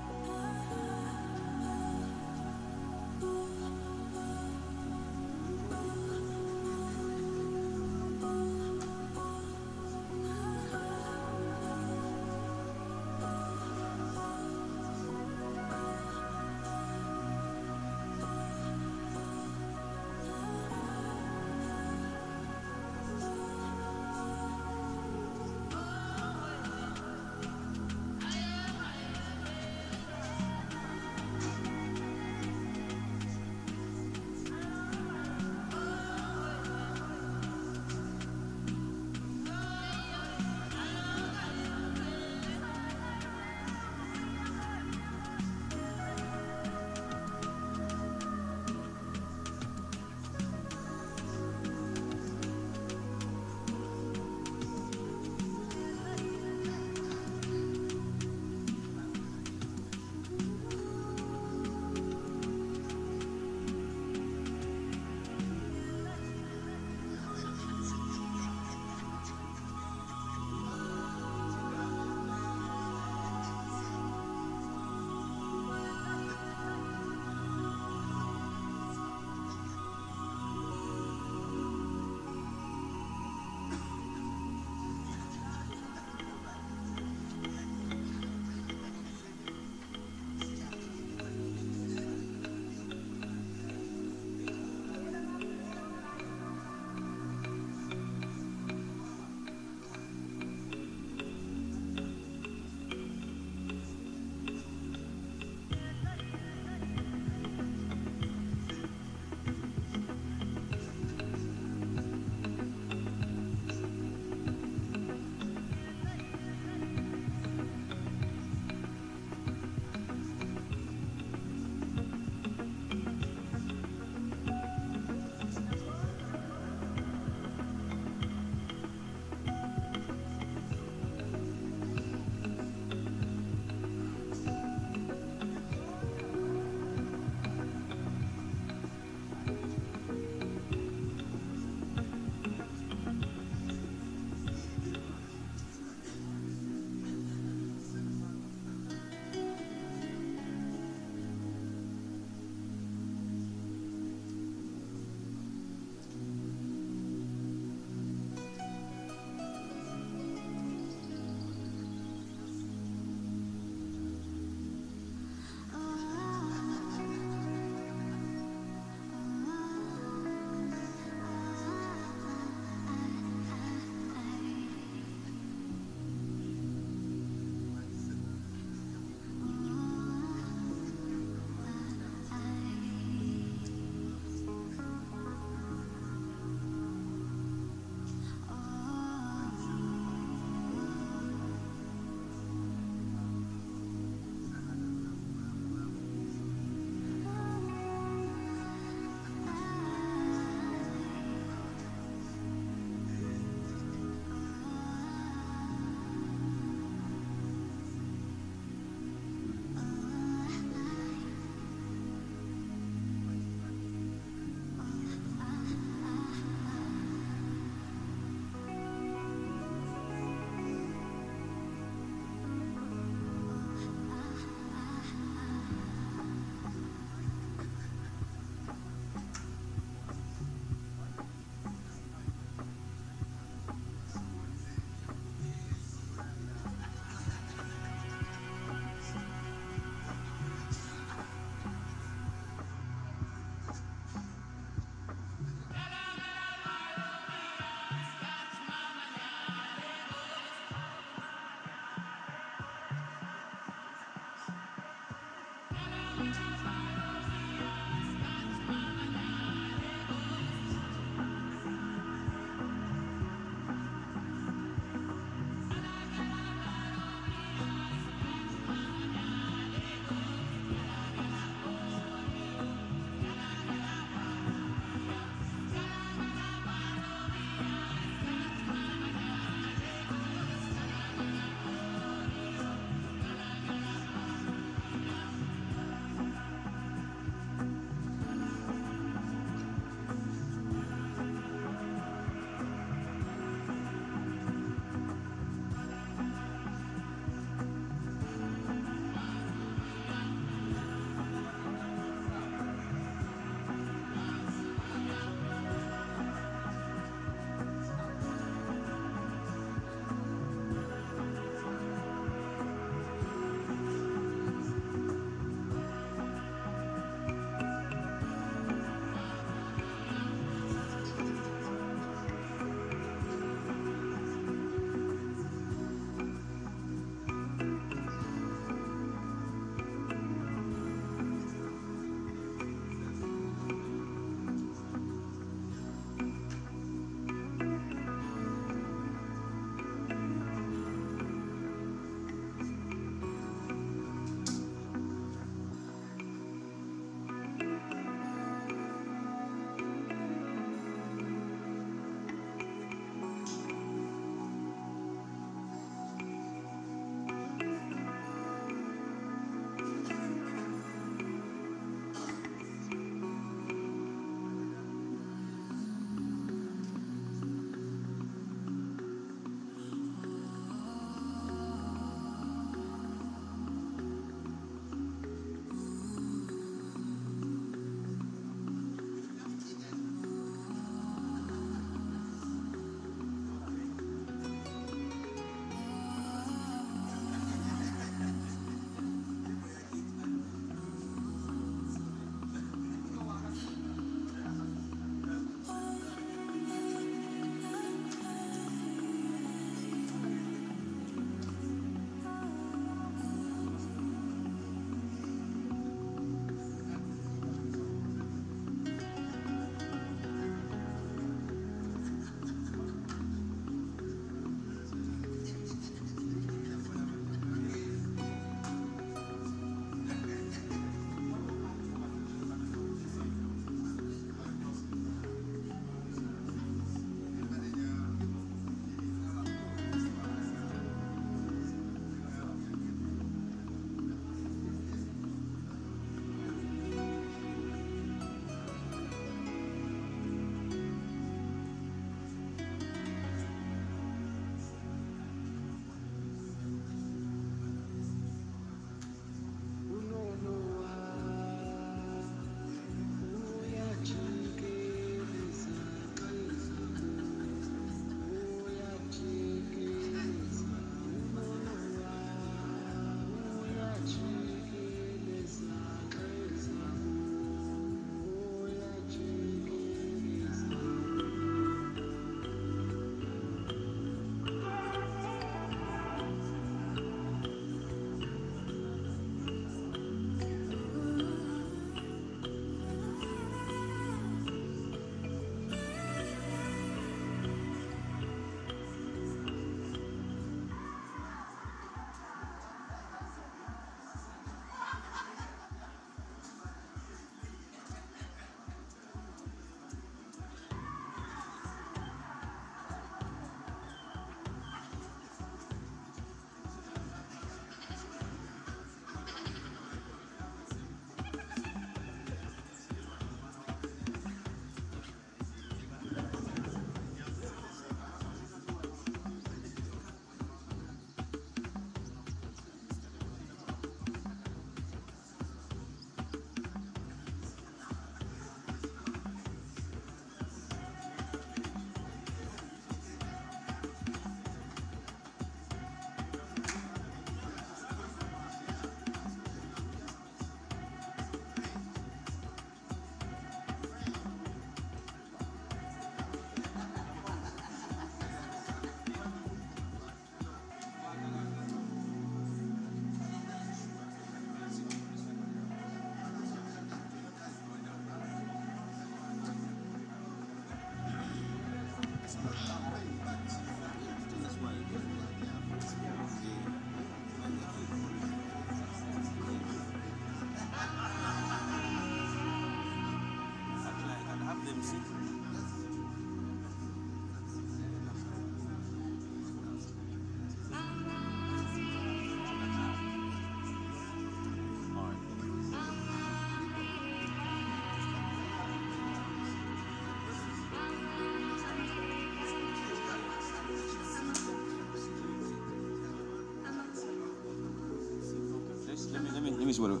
Let me see what.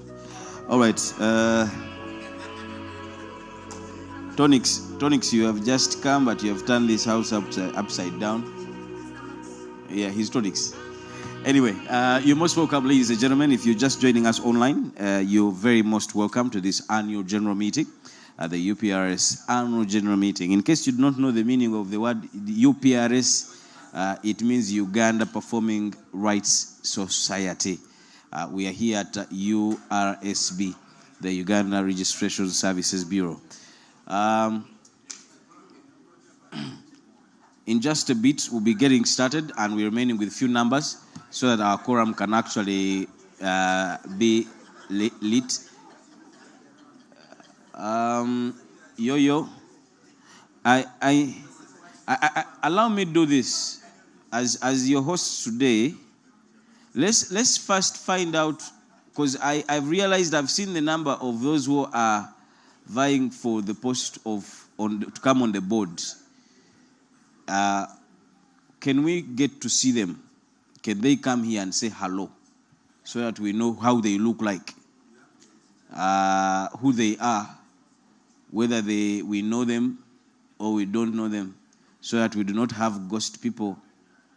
All right. Tonix, you have just come, but you have turned this house upside down. Yeah, he's Tonix. Anyway, you're most welcome, ladies and gentlemen. If you're just joining us online, you're very most welcome to this annual general meeting, the UPRS annual general meeting. In case you do not know the meaning of the word UPRS, it means Uganda Performing Rights Society. We are here at URSB, the Uganda Registration Services Bureau. In just a bit, we'll be getting started, and we're remaining with few numbers so that our quorum can actually be lit. Yo-yo, I allow me to do this as your host today. Let's first find out, because I've realized I've seen the number of those who are vying for the post to come on the board. Can we get to see them? Can they come here and say hello so that we know how they look like, who they are, whether we know them or we don't know them, so that we do not have ghost people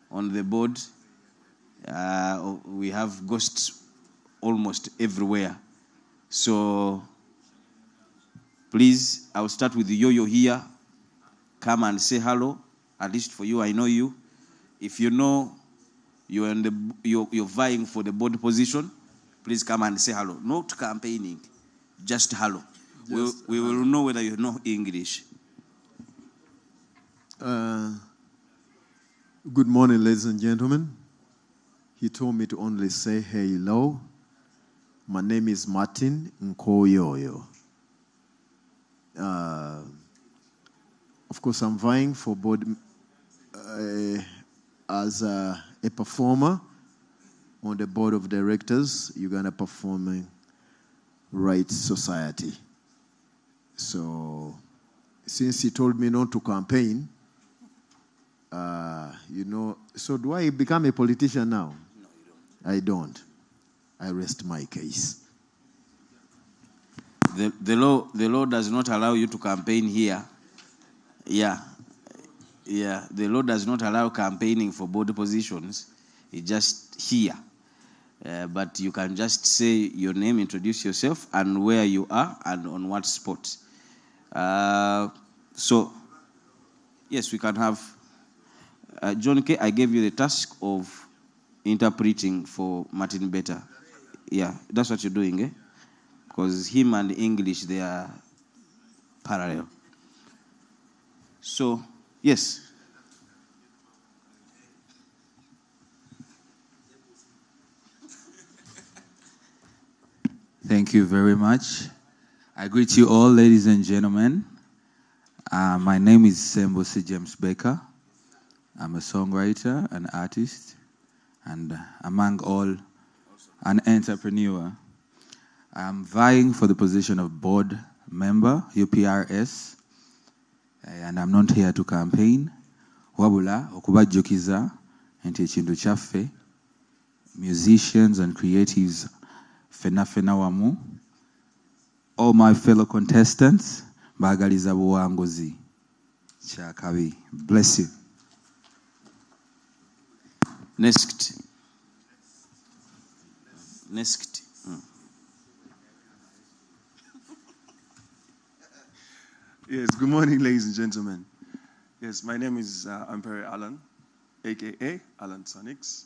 on the board. We have ghosts almost everywhere. So please, I'll start with Yo-Yo here. Come and say hello. At least for you, I know you. If you know you're vying for the board position, please come and say hello. Not campaigning, just hello. We will know whether you know English. Good morning, ladies and gentlemen. He told me to only say hello. My name is Martin Nkoyoyo. Of course, I'm vying for board as a performer on the board of directors, Uganda Performing Rights Society. So, since he told me not to campaign, so do I become a politician now? No, you don't. I don't. I rest my case. The law does not allow you to campaign here. Yeah. The law does not allow campaigning for board positions. It's just here. But you can just say your name, introduce yourself, and where you are, and on what spot. So, yes, we can have... John K., I gave you the task of interpreting for Martin Beta. Yeah, that's what you're doing, eh? Because him and English, they are parallel. So, yes. Thank you very much. I greet you all, ladies and gentlemen. My name is Sembosi James Baker. I'm a songwriter, an artist, and among all, an entrepreneur. I'm vying for the position of board member, UPRS, and I'm not here to campaign. Wabula, okubajjukiza, nti ekintu kyaffe, musicians and creatives, fena wamu. All my fellow contestants, baagaliza buwanguzi. Kyakabi. Bless you. Next. Yes, good morning, ladies and gentlemen. Yes, my name is Emperor Alan, a.k.a. Alan Sonics.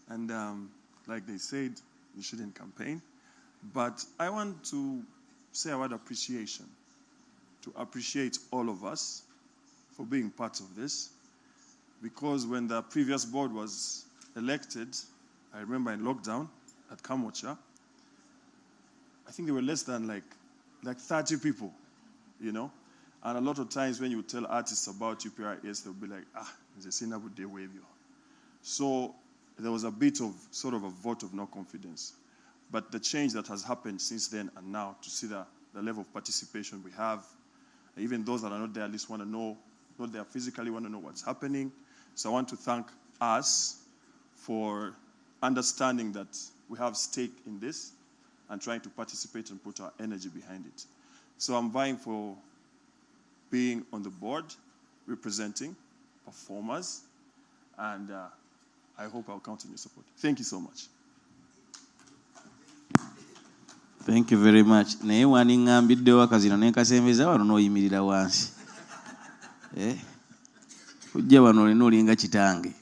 And like they said, you shouldn't campaign. But I want to say a word of appreciation, to appreciate all of us for being part of this. Because when the previous board was elected, I remember in lockdown at Kamocha, I think there were less than like 30 people, you know. And a lot of times when you tell artists about UPRS, they'll be like, it's a sinner would they wave you. So there was a bit of sort of a vote of no confidence. But the change that has happened since then and now, to see the level of participation we have, even those that are not there at least want to know, not there physically, want to know what's happening. So I want to thank us for understanding that we have stake in this and trying to participate and put our energy behind it. So I'm vying for being on the board, representing performers, and I hope I'll count on your support. Thank you so much. Thank you very much. Naye waningambiddewo akazino nenkasembeza wano n'oyimirira wansi. Kujja wano olina olinga kitange.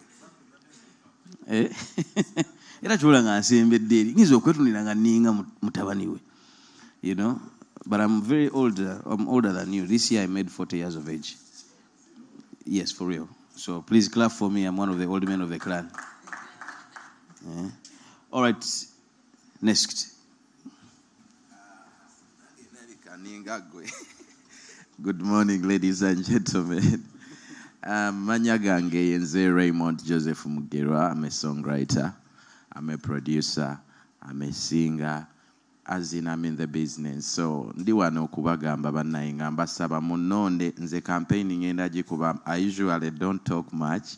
Era kyola nga nsembedde eri. Nyiza okwetunira nga nninga mutabani we. You know, but I'm very old. I'm older than you. This year I made 40 years of age. Yes, for real. So please clap for me. I'm one of the old men of the clan. All right. Next. Good morning, ladies and gentlemen. Manya gange yenze Raymond Joseph Mugerwa. I'm a songwriter. I'm a producer. I'm a singer. As in, I'm in the business. So, ndi wano kubagamba banayi ngamba saba munonde nze campaigning endaji kuba. I usually don't talk much,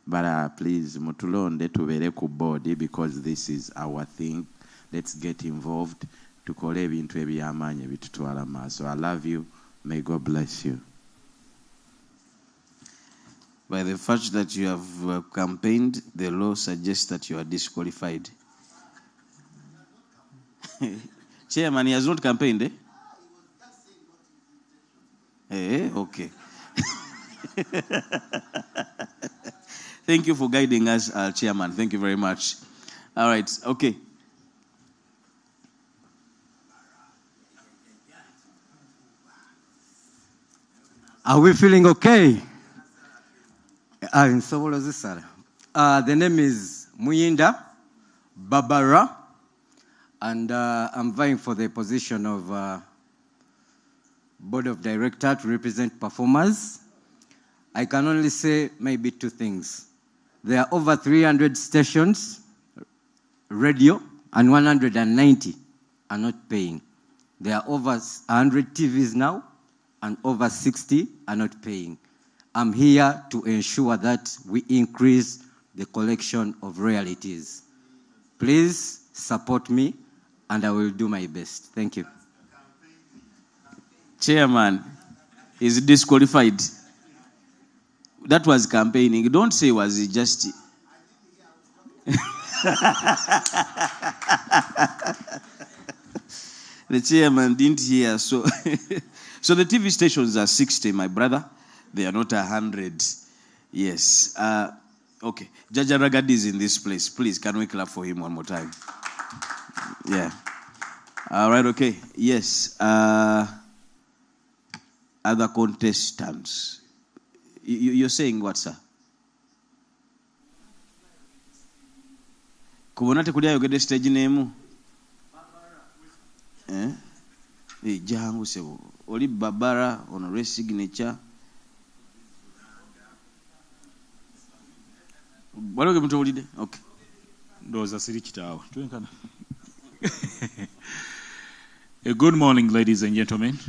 but please mutulonde tubere ku board because this is our thing. Let's get involved. Tukole ebintu eby'amaanyi ebitutwala maaso. I love you. May God bless you. By the fact that you have campaigned, the law suggests that you are disqualified. Chairman, he has not campaigned, eh? Okay. Thank you for guiding us, Chairman. Thank you very much. All right, okay. Are we feeling okay? The name is Muyinda Barbara, and I'm vying for the position of Board of Director to represent performers. I can only say maybe two things. There are over 300 stations, radio, and 190 are not paying. There are over 100 TVs now, and over 60 are not paying. I'm here to ensure that we increase the collection of royalties. Please support me, and I will do my best. Thank you. Chairman is disqualified. That was campaigning. Don't say was it just... The chairman didn't hear. So, so the TV stations are 60, my brother. They are not 100. Yes. Okay. Jaja Ragadi is in this place. Please, can we clap for him one more time? Yeah. All right, okay. Yes. Other contestants. You're saying what, sir? Kubonate kuli ayogedde stage name. Jangu sebo. Oli Barbara on signature. Waloge mtu ulide? Okay. Ndoza siri kitawa. Tuenkana. Good morning, ladies and gentlemen.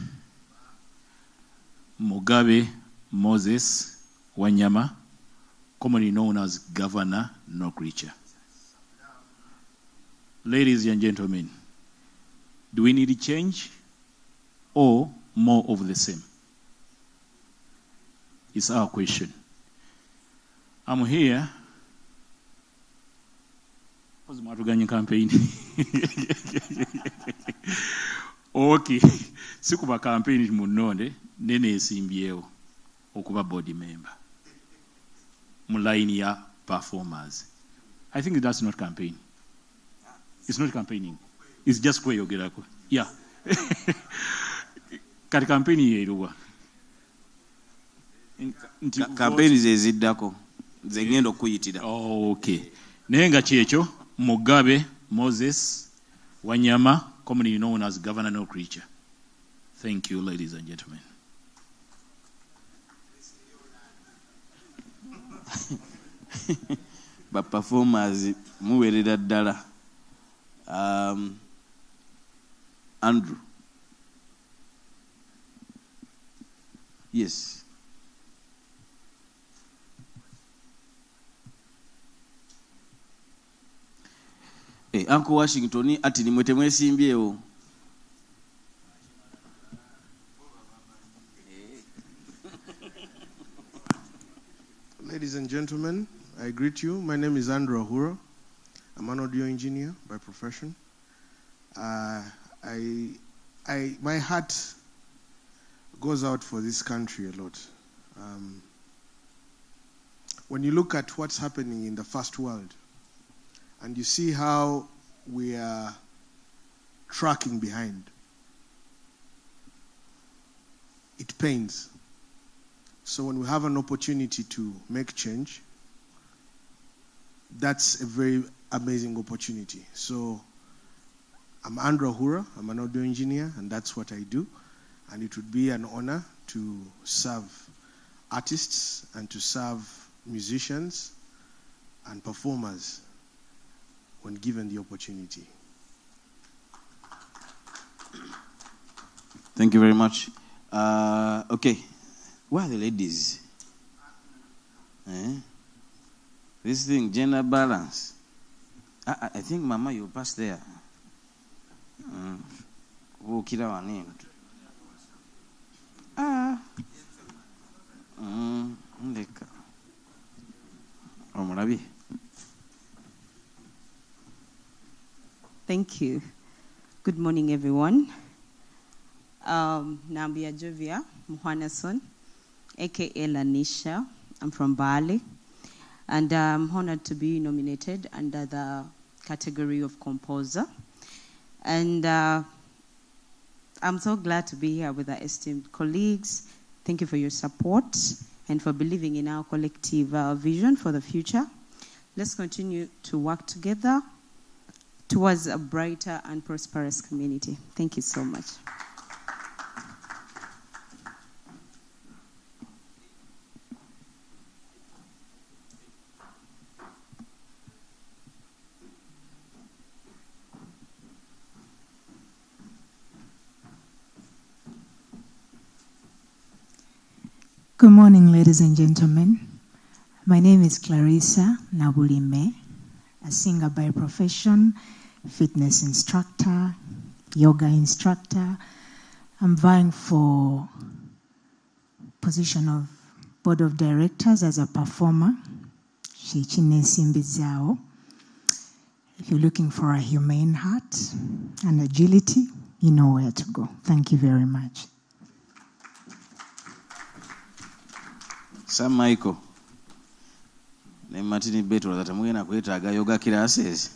Mugabe Moses Wanyama, commonly known as Governor No Creature. Ladies and gentlemen, do we need a change or more of the same? It's our question. I'm here. What's the matter campaign? Okay. Sikuba campaign munonde nene esimbyeo okuba body member. Mulaini ya performers. I think that's not campaign. It's not campaigning. It's just kweyogerako. Yeah. Kati campaign yeruwa. Campaign zeziddako. Zengendo kuyitira. Oh, okay. Nenga checho Mugabe Moses Wanyama, commonly known as Governor No Creature. Thank you, ladies and gentlemen. But performers muwerera ddala. Andrew. Yes. Okay, Uncle Washington ati nimwete mwesimbyewo. Ladies and gentlemen, I greet you. My name is Andrew Ahura. I'm an audio engineer by profession. My heart goes out for this country a lot. When you look at what's happening in the first world, and you see how we are tracking behind, it pains. So when we have an opportunity to make change, that's a very amazing opportunity. So I'm Andrew Ahura, I'm an audio engineer, and that's what I do. And it would be an honor to serve artists and to serve musicians and performers when given the opportunity. Thank you very much. Okay, where are the ladies? This thing, gender balance. I think, Mama, you passed there. Thank you. Good morning, everyone. Nambia Jovia Muhanason, aka Lanisha. I'm from Bali, and I'm honored to be nominated under the category of composer. And I'm so glad to be here with our esteemed colleagues. Thank you for your support and for believing in our collective vision for the future. Let's continue to work together towards a brighter and prosperous community. Thank you so much. Good morning, ladies and gentlemen. My name is Clarissa Nabulime, a singer by profession, fitness instructor, yoga instructor. I'm vying for position of board of directors as a performer. If you're looking for a humane heart and agility, you know where to go. Thank you very much. Sam Michael. Ne Martin Beto that amugena kwetaaga yoga classes.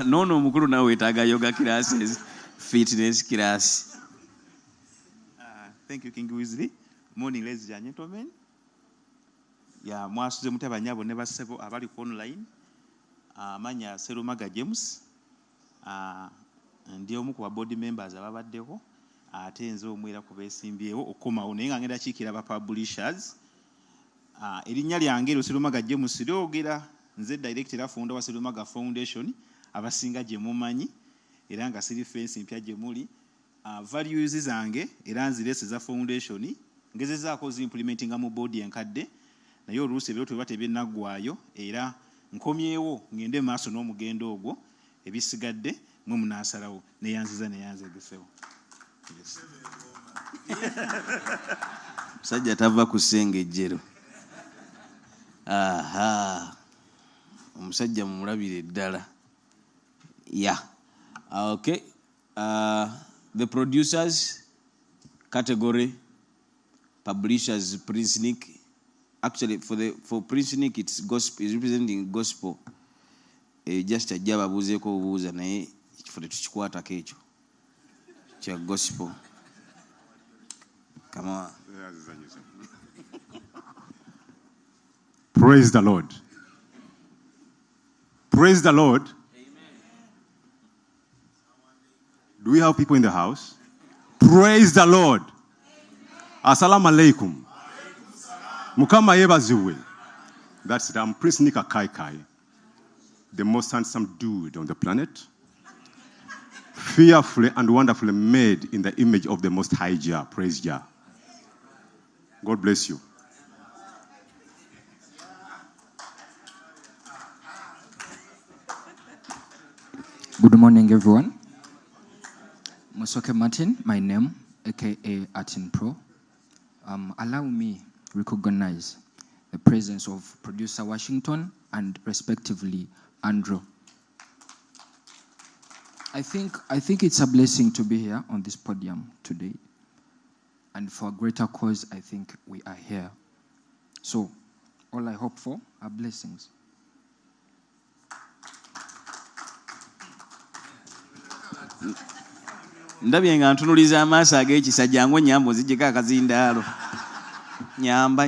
No mukuru na wetaaga yoga classes, fitness class. Thank you, King Weasley. Morning, ladies and gentlemen. Ya mwasuze mutabanyabo ne basebo abali ku online. Manya Serumaga James. Ndi omu ku board members ababaddeko ate nze omwera ku beesimbyewo okomawo naye nga ngenda kiikira ba publishers. Erinnya lyange ero Serumaga James lyogera nze director founder wa Serumaga Foundation abasinga gye mumanyi era nga siri fence mpya gye muli. Values zange era nzirese za foundation ngezezaako zimplementinga mu board enkadde naye oluusi ebiro twe bate byennaggwaayo era nkomyewo ngende maaso n'omugendo ogwo ebisigadde mwe munaasalawo neyanziza neyanzegesewo. Yes. Musajja tava ku ssengejjero. Aha. Omusajja mumulabire ddala. Yeah. Okay. The producers category, publishers, Prince Nick. Actually, for Prince Nick, it's gospel. It's representing gospel. Just a jaba buzeko buza naye for the tuchikwata kecho. Cha gospel. Come on. Praise the Lord. Praise the Lord. Amen. Do we have people in the house? Praise the Lord. Assalamu alaikum. Mukama yebaziwe. That's it. I'm Prince Nika Kai Kai, the most handsome dude on the planet. fearfully and wonderfully made in the image of the Most High Jah. Praise Jah. God bless you. Good morning, everyone. Mosoke Martin, my name, aka Atin Pro. Allow me recognize the presence of producer Washington and respectively Andrew. I think it's a blessing to be here on this podium today. And for a greater cause, I think we are here. So all I hope for are blessings. Ndabye nga ntunuliza amaaso ag'ekisa jangu nyamba oziggyeko akazindaalo. Nyamba.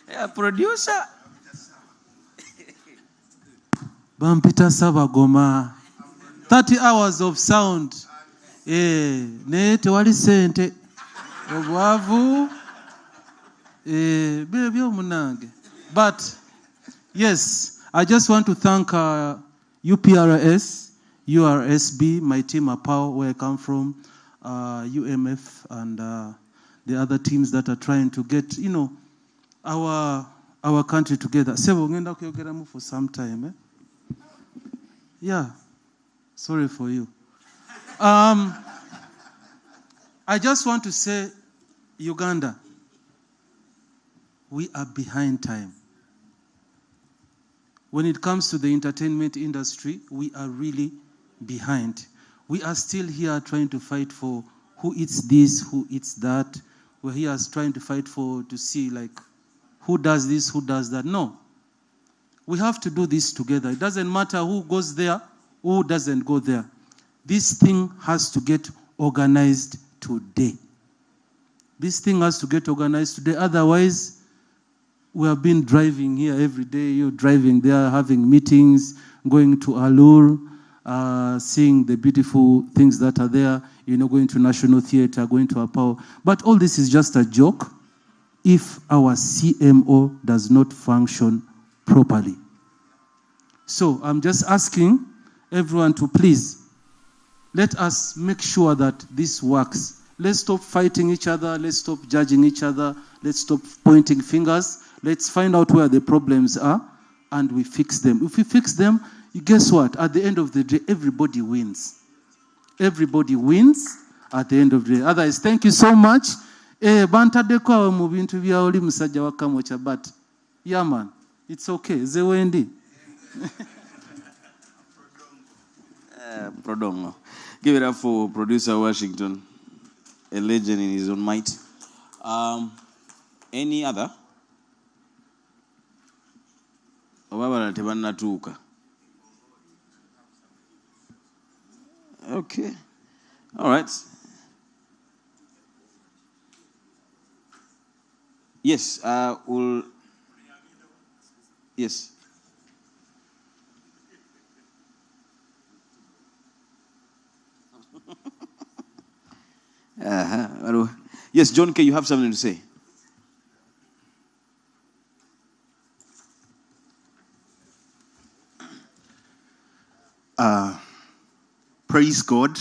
Yeah, producer. Bampita Sabagoma. 30 hours of sound. Ne tewali sente. Obwavu. Bebyo munange. But yes, I just want to thank UPRS, URSB, my team APAO, where I come from, UMF, and the other teams that are trying to get, our country together. Sebo ngenda kuyogeramu for some time. Yeah, sorry for you. I just want to say, Uganda, we are behind time. When it comes to the entertainment industry, we are really behind. We are still here trying to fight for who eats this, who eats that. We're here trying to fight to see like who does this, who does that. No. We have to do this together. It doesn't matter who goes there, who doesn't go there. This thing has to get organized today. This thing has to get organized today. Otherwise, we have been driving here every day. You're driving there, having meetings, going to Alur, seeing the beautiful things that are there, going to National Theatre, going to APAO. But all this is just a joke if our CMO does not function properly. So I'm just asking everyone to please let us make sure that this works. Let's stop fighting each other. Let's stop judging each other. Let's stop pointing fingers. Let's find out where the problems are and we fix them. If we fix them, guess what? At the end of the day, everybody wins. Everybody wins at the end of the day. Otherwise, thank you so much. Bantadeko awo mu bintu bya oli musajja wa Kamocha, but yeah man, it's okay. Zewendi. Prodongo. Give it up for producer Washington, a legend in his own might. Any other? Okay. All right. Yes, yes. Yes, John K., you have something to say. Praise God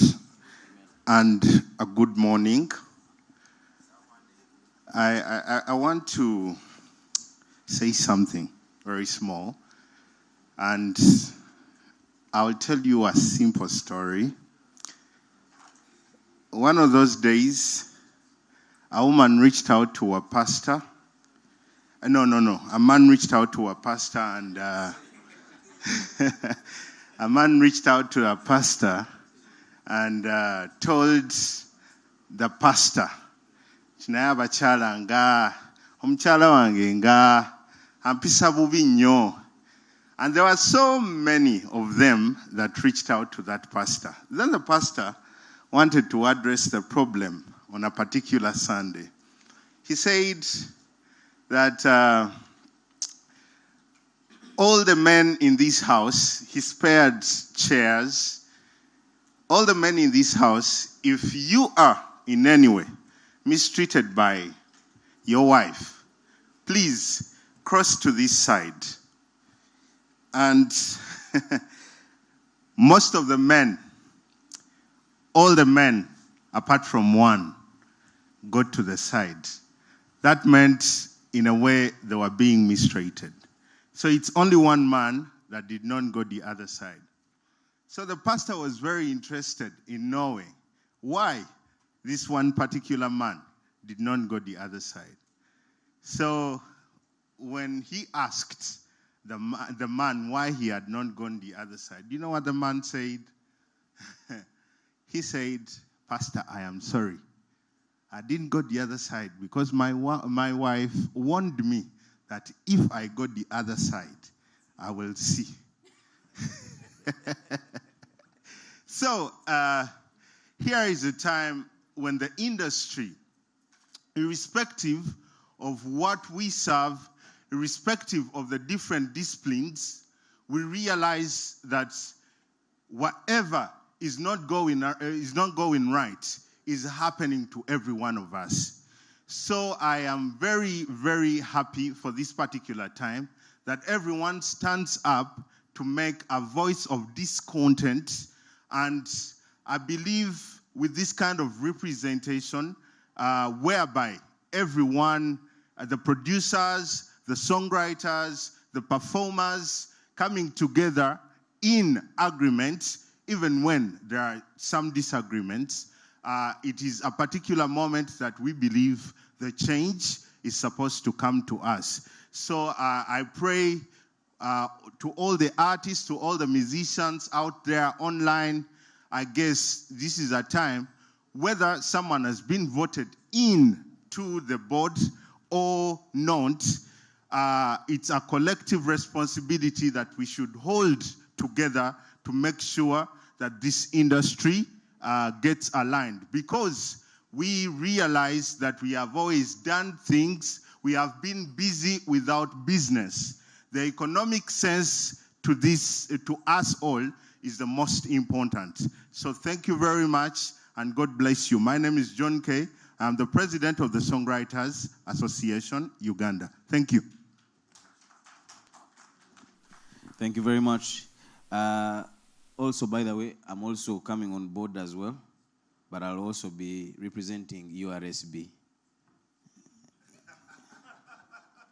and a good morning. I want to say something very small, and I'll tell you a simple story. One of those days, a woman reached out to a pastor. A man reached out to a pastor, and a man reached out to a pastor and told the pastor, "Kinaye abakyala nga omukyala wange nga ampisa bubi nnyo." And there were so many of them that reached out to that pastor. Then the pastor wanted to address the problem on a particular Sunday. He said that all the men in this house, he spared chairs, all the men in this house, if you are in any way mistreated by your wife, please cross to this side. And most of the men, all the men, apart from one, got to the side. That meant, in a way, they were being mistreated. So it's only one man that did not go the other side. So the pastor was very interested in knowing why this one particular man did not go the other side. So when he asked the man why he had not gone the other side, you know what the man said? He said, "Pastor, I am sorry. I didn't go the other side because my wife warned me that if I go the other side, I will see." So here is a time when the industry, irrespective of what we serve, irrespective of the different disciplines, we realize that whatever is not going right is happening to every one of us. So I am very, very happy for this particular time that everyone stands up to make a voice of discontent. And I believe with this kind of representation, whereby everyone, the producers, the songwriters, the performers, coming together in agreement, even when there are some disagreements, it is a particular moment that we believe the change is supposed to come to us. So I pray to all the artists, to all the musicians out there online, I guess this is a time, whether someone has been voted in to the board or not, it's a collective responsibility that we should hold together to make sure that this industry gets aligned. Because we realize that we have always done things, we have been busy without business. The economic sense to this, to us all, is the most important. So thank you very much, and God bless you. My name is John Kay. I'm the president of the Songwriters Association, Uganda. Thank you. Thank you very much. Also, by the way, I'm also coming on board as well, but I'll also be representing URSB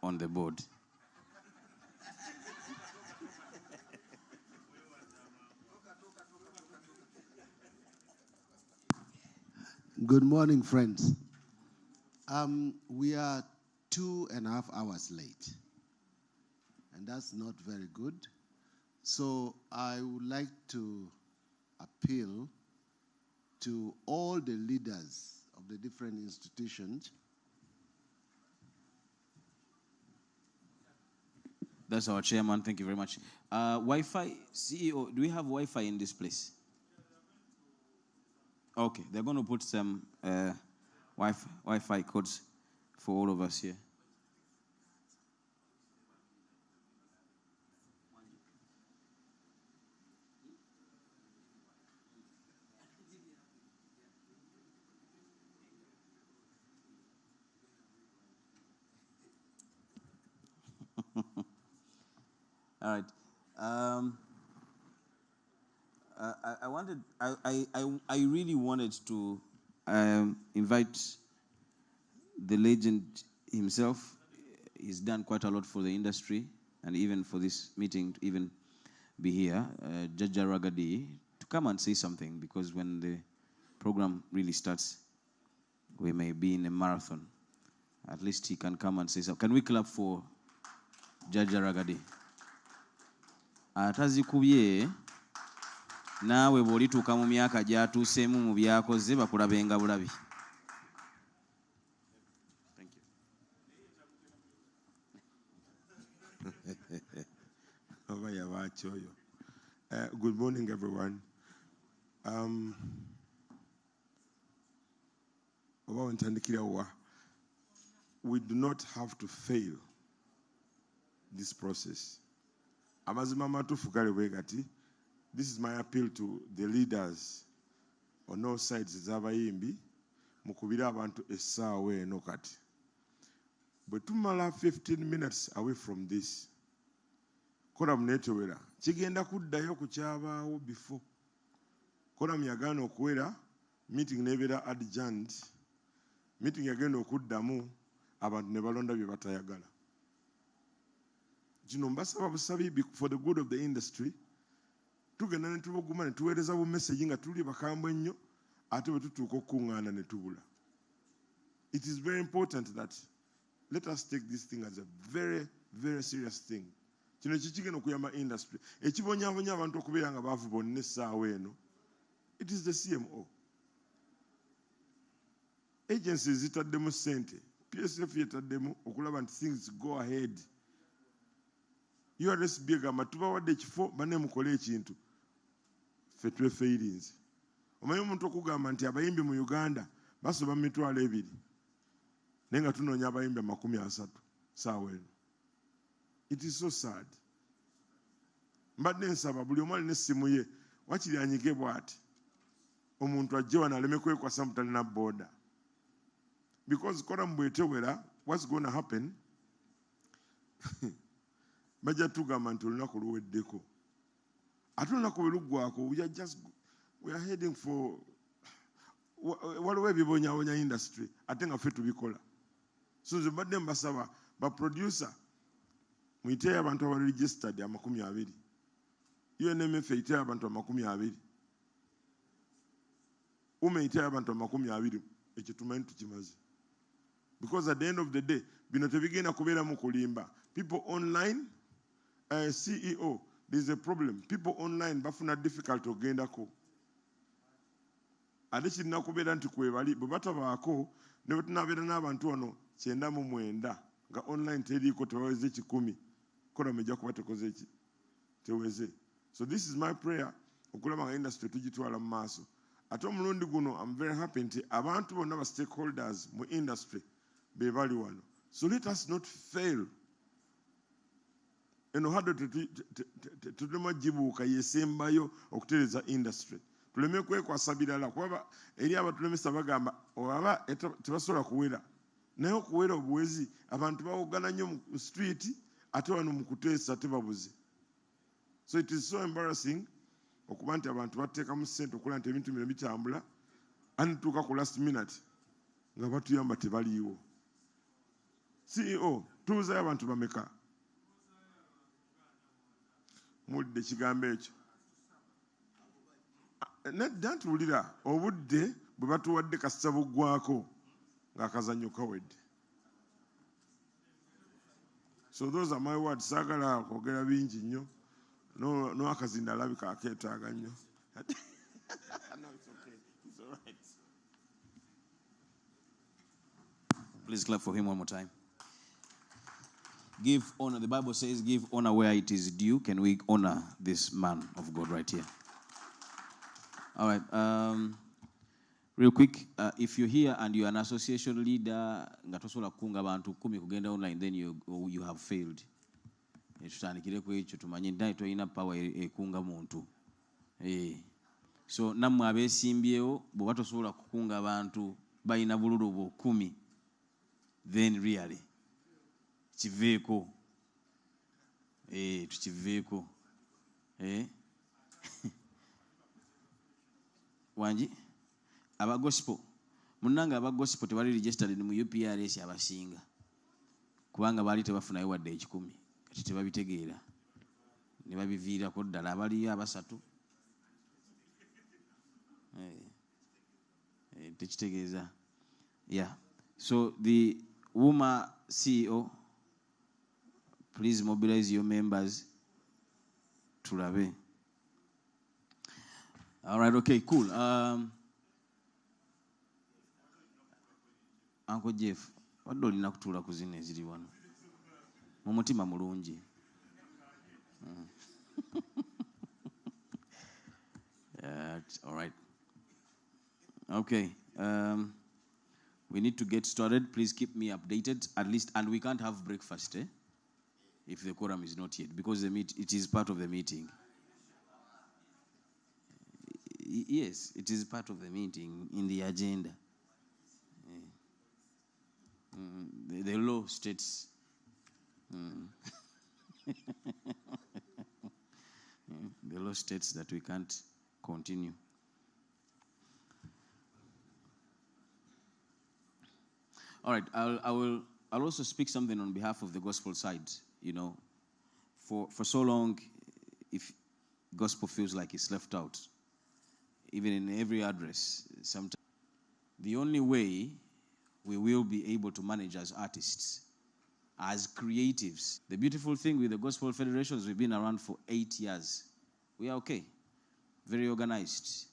on the board. Good morning, friends. We are 2.5 hours late, and that's not very good. So I would like to appeal to all the leaders of the different institutions. That's our chairman. Thank you very much. Wi-Fi, CEO, do we have Wi-Fi in this place? Okay, they're going to put some Wi-Fi codes for all of us here. All right. I really wanted to invite the legend himself. He's done quite a lot for the industry and even for this meeting to even be here, Jaja Ragadi, to come and say something, because when the program really starts, we may be in a marathon. At least he can come and say something. Can we clap for Jaja Ragadi? Atazikubye naawe bw'olituuka mu myaka gy'atuuseemu mu byakoze bakulabenga bulabi. Good morning, everyone. We do not have to fail this process. This is my appeal to the leaders on all sides. Z'abayimbi mukubira abantu essaawa eno kati. Bwe tumala 15 minutes away from this, koramu netewera kigenda kuddayo ku kyabaawo before. Koramu yagaana okuwera, meeting nebeera adjourned, meeting yagenda okuddamu, abantu ne balonda bye batayagala. Kino mbasaba busabi for the good of the industry. Tugenda ne tubuguma ne tuweereza bu message nga tuli bakambwe ennyo ate bwe tutuuka okukuŋŋaana ne tubula. It is very important that let us take this thing as a very, very serious thing. Kino kikigenda okuyamba industry. Ekibonyaabonya abantu okubeera nga baavu bonna essaawa eno, it is the CMO. Agencies zitaddemu ssente, PSF yetaddemu okulaba nti things go ahead. URSB egamba tubawadde ekifo banne mukole ekintu. Ffe twefeerinze. Omanyi omuntu okugamba nti abayimbi mu Uganda basoba mu 200 naye nga tunoonya abayimbi 30 ssaawa eno. It is so sad. Mbadde nsaba buli omu alina essimu ye wakiri anyige bw'ati omuntu ajje wano aleme kwekwasa mu talina booda. Because koramu bw'etewera, what's going to happen? Bajja tugamba nti olunaku luweddeko. Ate olunaku bwe luggwako, we are heading for waliwo ebibonyaabonya industry ate nga ffe tubikola. So nze mbadde mbasaba baproducer muyiteyo abantu aba registered 20. UNMF eyiteyo abantu 20. Eyiteyo abantu 20. Ekyo tumanyi tukimaze. Because at the end of the day, bino tebigenda kubeera mu kulimba. People online, CEO, there's a problem. People online bafuna difficult ogendako. Ate kirina kubeera nti kwebali bwe batabaako ne bwe tunaabeera n'abantu wano 99 nga online teriiko tebaweze 10 kola mejja kuba tekoze eki teweze. So this is my prayer okulaba nga industry tugitwala mu maaso. Ate omulundi guno I'm very happy nti abantu bonna ba stakeholders mu industry be bali wano. So let us not fail. Eno hado tutema jibuuka yesembayo okutereza industry. Tuleme kwekwasa birala kuba eri abatulemesa bagamba oba tebasobola kuwera. Naye okuwera obuwezi abantu bawogana nnyo mu street ate wano mu kuteesa tebabuze. So it is so embarrassing okuba nti abantu bateekamu ssente okulaba nti ebintu bino bitambula anituuka ku last minute nga batuyamba tebaliiwo. CEO tuuzayo abantu bameka? Mulidde ekigambo ekyo. Nedda ntuwulira obudde bwe batuwadde kasita buggwako ng'akazannyo kawedde. So those are my words. Saagala kwogera bingi nnyo. N'akazinda alabika akeetaaga nnyo. No, it's okay. It's all right. Please clap for him one more time. Give honor. The Bible says, give honor where it is due. Can we honor this man of God right here? All right. Real quick, if you're here and you're an association leader, ngatosola kunga abantu 10 kugenda online, then you have failed. Tutandikire ku ekyo tumanye nti toyina power ekunga muntu. So nammwe abeesimbyewo bwe batosobola kukunga abantu balina bululu 10, then really kiveeko. Tukiveeko. Wanji aba gospel munanga aba gospel tebali registered mu UPRS abasinga kubanga bali tebafunayo wadde 10 kati tebabitegeera ne babiviirako ddala abaliyo abasatu tekitegeeza. Yeah, so the WUMA CEO, please mobilize your members tulabe. All right, okay, cool. Uncle Jeff, wadde olina kutuula ku zino eziri wano mu mutima mulungi. All right. Okay. We need to get started. Please keep me updated at least, and we can't have breakfast if the quorum is not yet, because it is part of the meeting. Yes, it is part of the meeting in the agenda. The law states. the law states that we can't continue. All right, I'll also speak something on behalf of the gospel side. You know, for so long, if gospel feels like it's left out, even in every address, sometimes the only way we will be able to manage as artists, as creatives. The beautiful thing with the Gospel Federation is we've been around for 8 years. We are okay, very organized.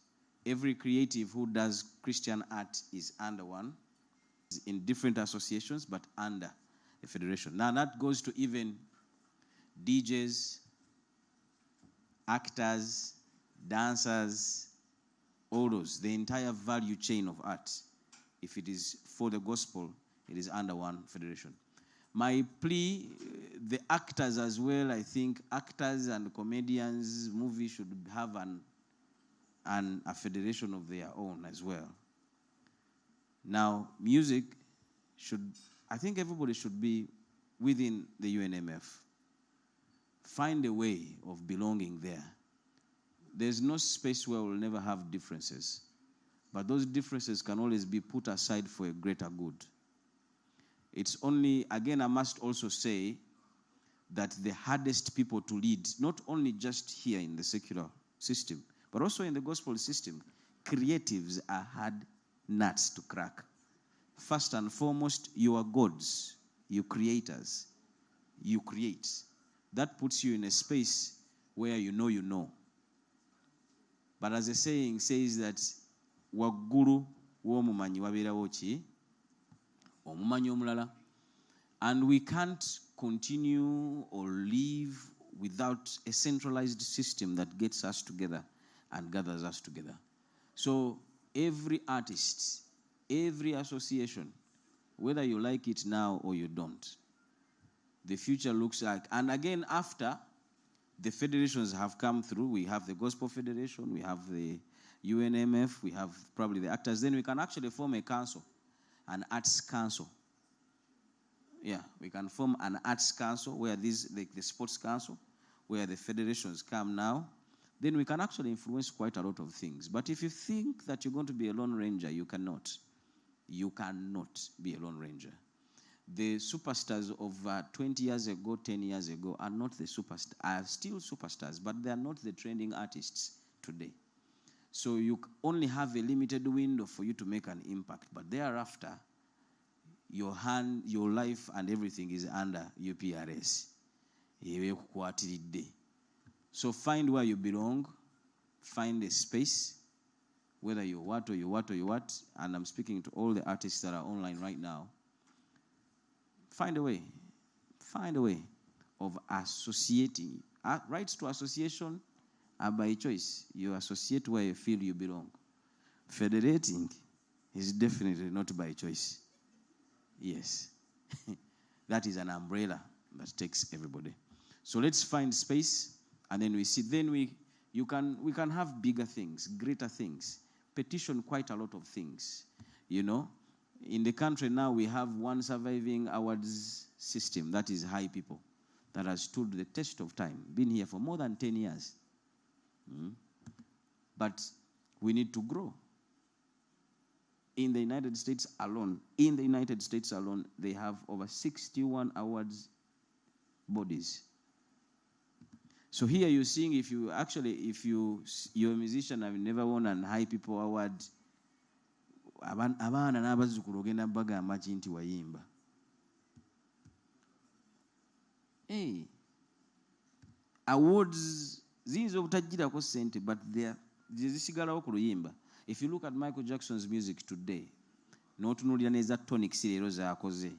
Every creative who does Christian art is under one, in different associations, but under a federation. Now that goes to even DJs, actors, dancers, all those, the entire value chain of art. If it is for the gospel, it is under one federation. My plea, the actors as well, I think actors and comedians, movies should have a federation of their own as well. Now, music should, I think everybody should be within the UNMF. Find a way of belonging there. There's no space where we'll never have differences, but those differences can always be put aside for a greater good. It's only, again, I must also say that the hardest people to lead, not only just here in the secular system, but also in the gospel system, creatives are hard nuts to crack. First and foremost, you are gods, you creators, you create. That puts you in a space where you know. But as the saying says that, waggulu w'omumanyi wabeerawo ki? Omumanyi omulala. And we can't continue or live without a centralized system that gets us together and gathers us together. So every artist, every association, whether you like it now or you don't, the future looks like, and again, after the federations have come through, we have the Gospel Federation, we have the UNMF, we have probably the actors, then we can actually form a council, an arts council. Yeah, we can form an arts council where these, like the sports council, where the federations come now, then we can actually influence quite a lot of things. But if you think that you're going to be a lone ranger, you cannot. You cannot be a lone ranger. The superstars of 20 years ago, 10 years ago, are not the superstars, are still superstars, but they are not the trending artists today. So you only have a limited window for you to make an impact, but thereafter, your hand, your life, and everything is under UPRS. So find where you belong, find a space, whether you're what or you what or you what, and I'm speaking to all the artists that are online right now. Find a way of associating. Rights to association are by choice. You associate where you feel you belong. Federating is definitely not by choice. Yes. That is an umbrella that takes everybody. So let's find space, and then we see. Then we can have bigger things, greater things. Petition quite a lot of things. You know, in the country now we have one surviving awards system, that is High People, that has stood the test of time, been here for more than 10 years. But we need to grow. In the United States alone, they have over 61 awards bodies. So here you're seeing, if you're a musician and never won an High People award, abaana n'abazzukulu ogenda bagamba ki nti wayimba. Awards ziyinza obutajjirako ssente, but zisigalawo ku luyimba. If you look at Michael Jackson's music today, n'otunuulira n'eza tonics leero z'akoze,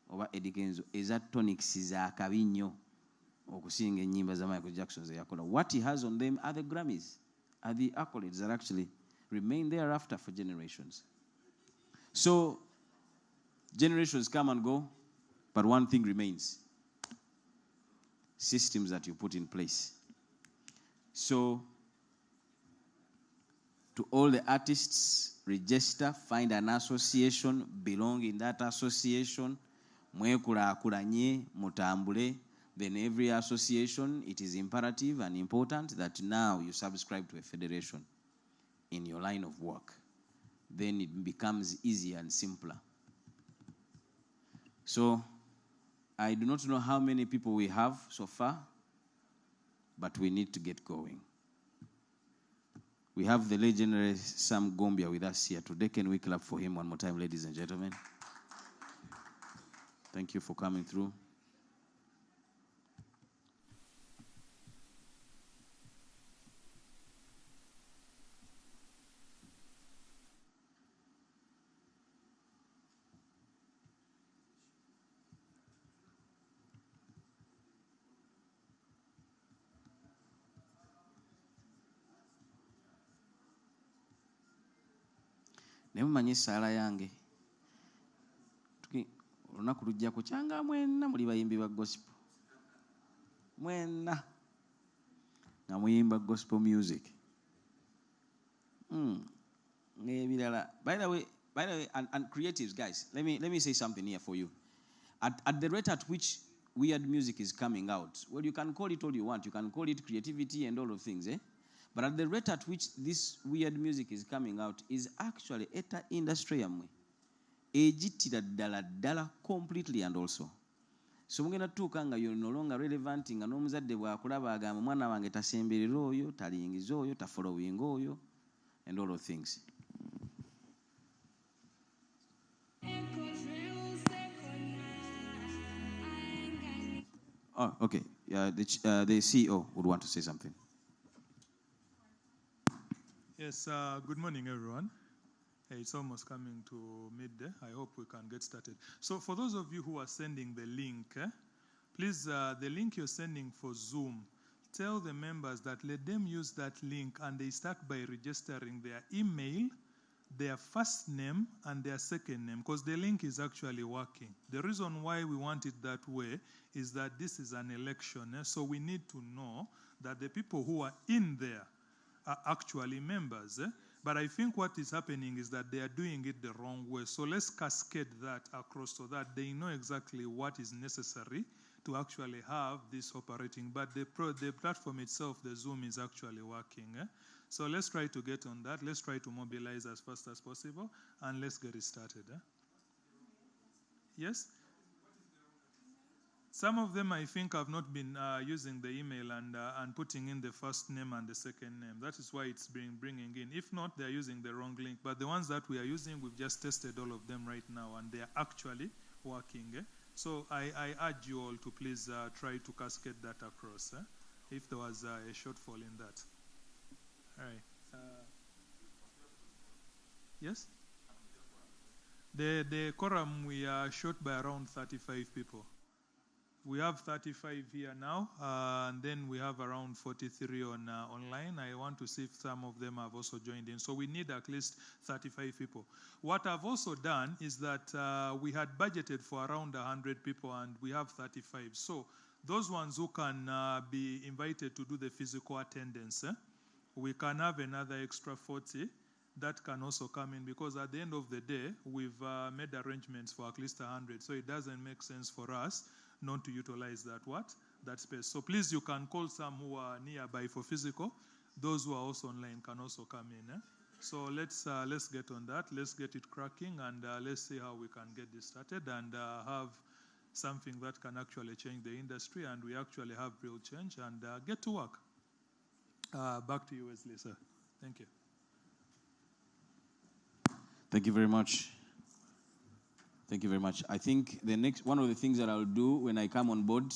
oba Eddie Kenzo, eza tonics za kabi nnyo okusinga ennyimba za Michael Jackson ze yakola. What he has on them are the Grammys, are the accolades that actually remain thereafter for generations. So, generations come and go, but one thing remains: systems that you put in place. So, to all the artists, register, find an association, belong in that association, mwekulaakulanye, mutambule, then every association, it is imperative and important that now you subscribe to a federation in your line of work. Then it becomes easier and simpler. So I do not know how many people we have so far, but we need to get going. We have the legendary Sam Gombia with us here today. Can we clap for him one more time, ladies and gentlemen? Thank you for coming through. Ne mumanyi essaala yange olunaku lujja kukyanga mwenna muli bayimbi ba gospel, mwenna nga muyimba gospel music. N'ebirala. By the way, and creatives, guys, let me say something here for you. At the rate at which weird music is coming out, well, you can call it all you want. You can call it creativity and all of things, eh? But at the rate at which this weird music is coming out is actually etta industry yamwe ejitira ddala completely and also. So mugenda tuuka nga you're no longer relevant nga n'omuzadde bw'akulaba agamba mwana wange tasemberera oyo, talingiza oyo, tafollowing oyo, and all of things. Oh, okay. The CEO would want to say something. Yes, good morning, everyone. It's almost coming to midday. I hope we can get started. So for those of you who are sending the link, please, the link you're sending for Zoom, tell the members that let them use that link and they start by registering their email, their first name, and their second name, because the link is actually working. The reason why we want it that way is that this is an election, so we need to know that the people who are in there are actually members. But I think what is happening is that they are doing it the wrong way. So let's cascade that across so that they know exactly what is necessary to actually have this operating. But the platform itself, the Zoom, is actually working. So let's try to get on that. Let's try to mobilize as fast as possible, and let's get it started. Yes? Some of them, I think, have not been using the email and putting in the first name and the second name. That is why it's bringing in. If not, they're using the wrong link. But the ones that we are using, we've just tested all of them right now, and they are actually working. So I urge you all to please try to cascade that across, if there was a shortfall in that. All right. Yes? The quorum, we are short by around 35 people. We have 35 here now, and then we have around 43 online. I want to see if some of them have also joined in. So we need at least 35 people. What I've also done is that we had budgeted for around 100 people, and we have 35. So those ones who can be invited to do the physical attendance, we can have another extra 40 that can also come in, because at the end of the day, we've made arrangements for at least 100. So it doesn't make sense for us not to utilize that space. So please, you can call some who are nearby for physical. Those who are also online can also come in. So let's get on that. Let's get it cracking, and let's see how we can get this started and have something that can actually change the industry, and we actually have real change, and get to work. Back to you, Wesley, sir. Thank you. Thank you very much. Thank you very much. I think one of the things that I'll do when I come on board,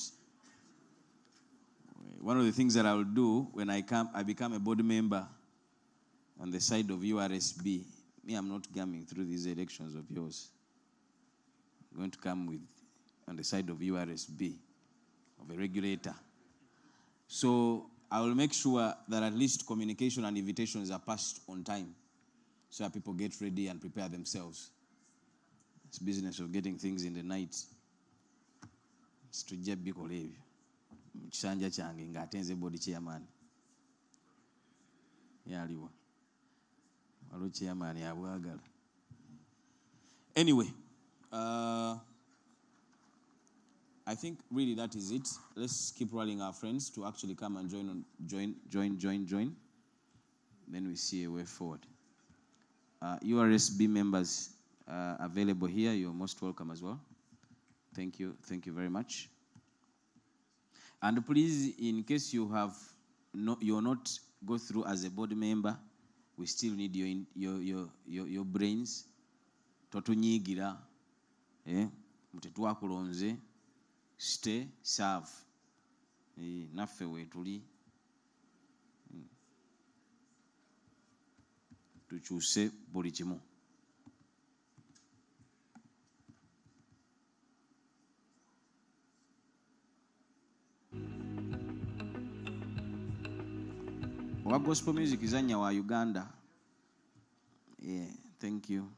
I become a board member on the side of URSB. Me, I'm not coming through these elections of yours. I'm going to come on the side of URSB, of a regulator. So I will make sure that at least communication and invitations are passed on time, so that people get ready and prepare themselves. It's business of getting things in the night. It's to just be bikola Chanja change ngatenze body chairman. Yaliwa. Walo chairman yabwagala. Anyway, I think really that is it. Let's keep rallying our friends to actually come and join. Then we see a way forward. URSB members available here. You're most welcome as well. Thank you very much. And please, in case you're not go through as a board member, we still need your brains. Totunyigira, mutetwakulonze, stay, serve. Naffe wetuli. Tukyuse buli kimu. Owa gospel music izanya wa Uganda. Yeah, thank you.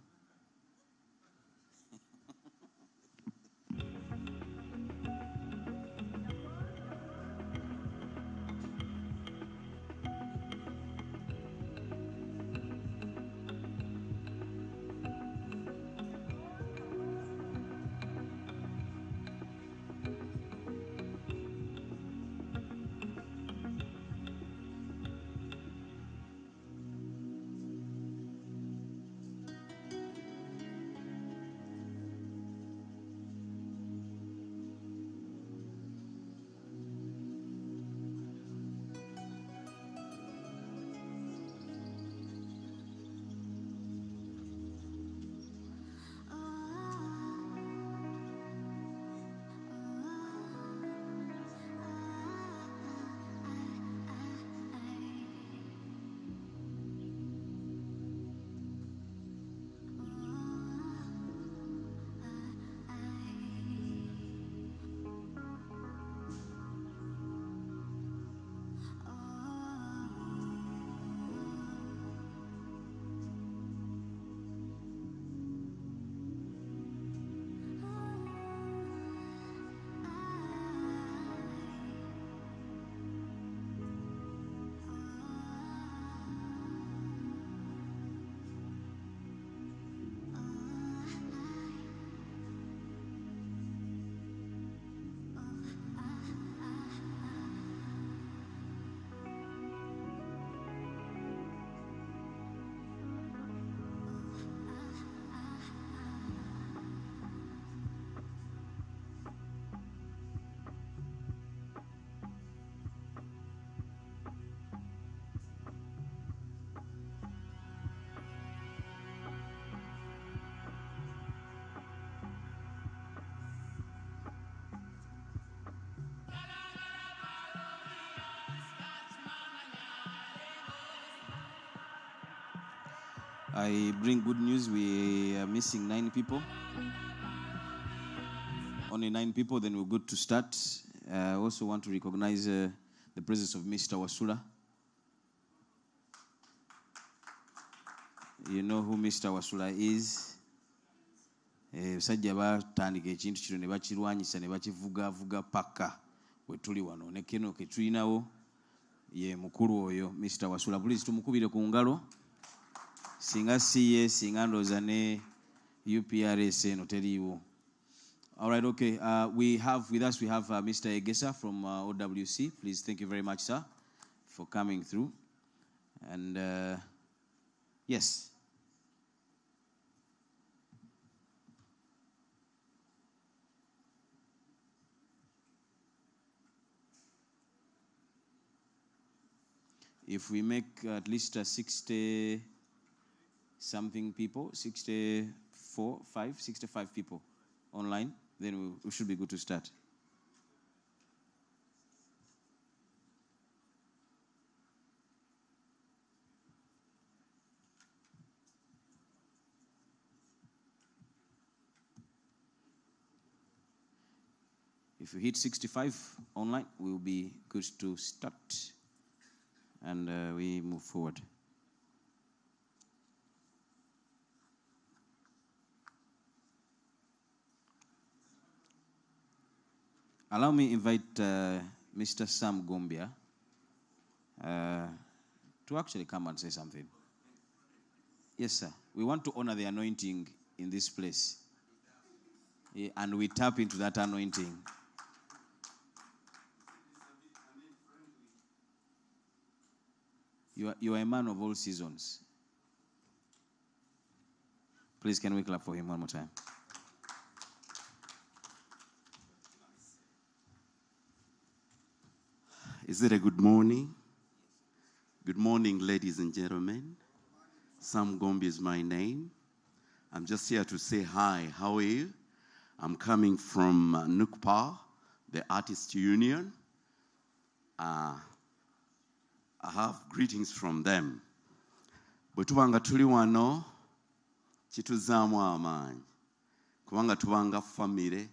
I bring good news. We are missing 9 people. Only 9 people, then we're good to start. I also want to recognize the presence of Mr. Wasula. You know who Mr. Wasula is. Sajja batandika ekintu kino ne bakirwanyisa ne bakivugavuga paka we tuli wano ne kino ke tulinawo ye mukulu oyo Mr. Wasula. Please tumukubire ku ngalo. Singa siye singa ndoza ne UPRS eno teriiwo. All right, okay. We have with us Mr. Egesa from OWC. Please, thank you very much, sir, for coming through. And yes. If we make at least 60 something people, 65 people online, then we should be good to start. If you hit 65 online, we'll be good to start. And we move forward. Allow me to invite Mr. Sam Gombia to actually come and say something. Yes, sir. We want to honor the anointing in this place. Yeah, and we tap into that anointing. You are a man of all seasons. Please, can we clap for him one more time? Is it a good morning? Good morning, ladies and gentlemen. Sam Gombi is my name. I'm just here to say hi. How are you? I'm coming from NUCPA, the Artists Union. I have greetings from them. Bwe tubanga tuli wano kituzaamu amaanyi kubanga tubanga famire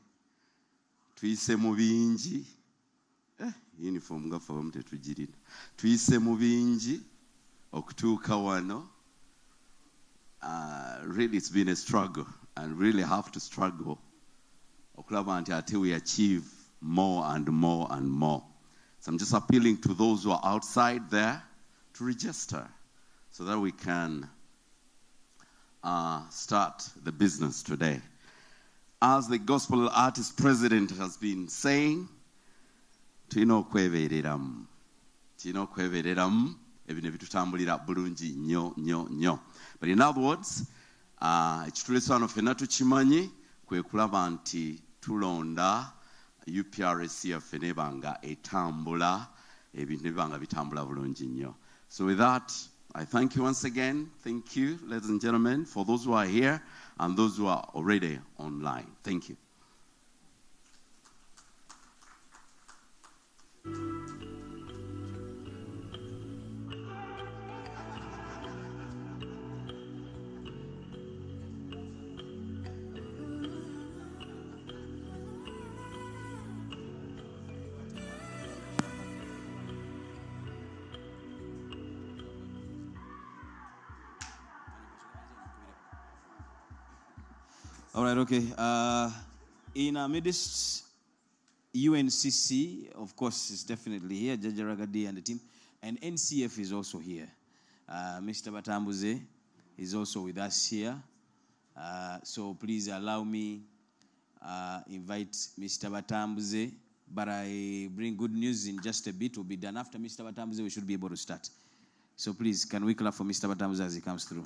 tuyise mu bingi uniform gaffe abamu tetugirina tuyise mu bingi okutuuka wano. Really it's been a struggle and really have to struggle okulaba nti ate we achieve more and more and more. So I'm just appealing to those who are outside there to register so that we can start the business today. As the Gospel Artist President has been saying, tulina okwebereramu ebyo ne bitutambulira bulungi nnyo. But in other words, ekitulese wano ffenna tukimanyi kwe kulaba nti tulonda UPRS yaffe nebanga etambula ebintu nebanga bitambula bulungi nnyo. So with that, I thank you once again. Thank you, ladies and gentlemen, for those who are here and those who are already online. Thank you. All right, okay. In our midst, UNCC, of course, is definitely here, Jaja Ragadi and the team, and NCF is also here. Mr. Batambuze is also with us here. So please allow me invite Mr. Batambuze, but I bring good news in just a bit. Will be done after Mr. Batambuze. We should be able to start. So please, can we clap for Mr. Batambuze as he comes through?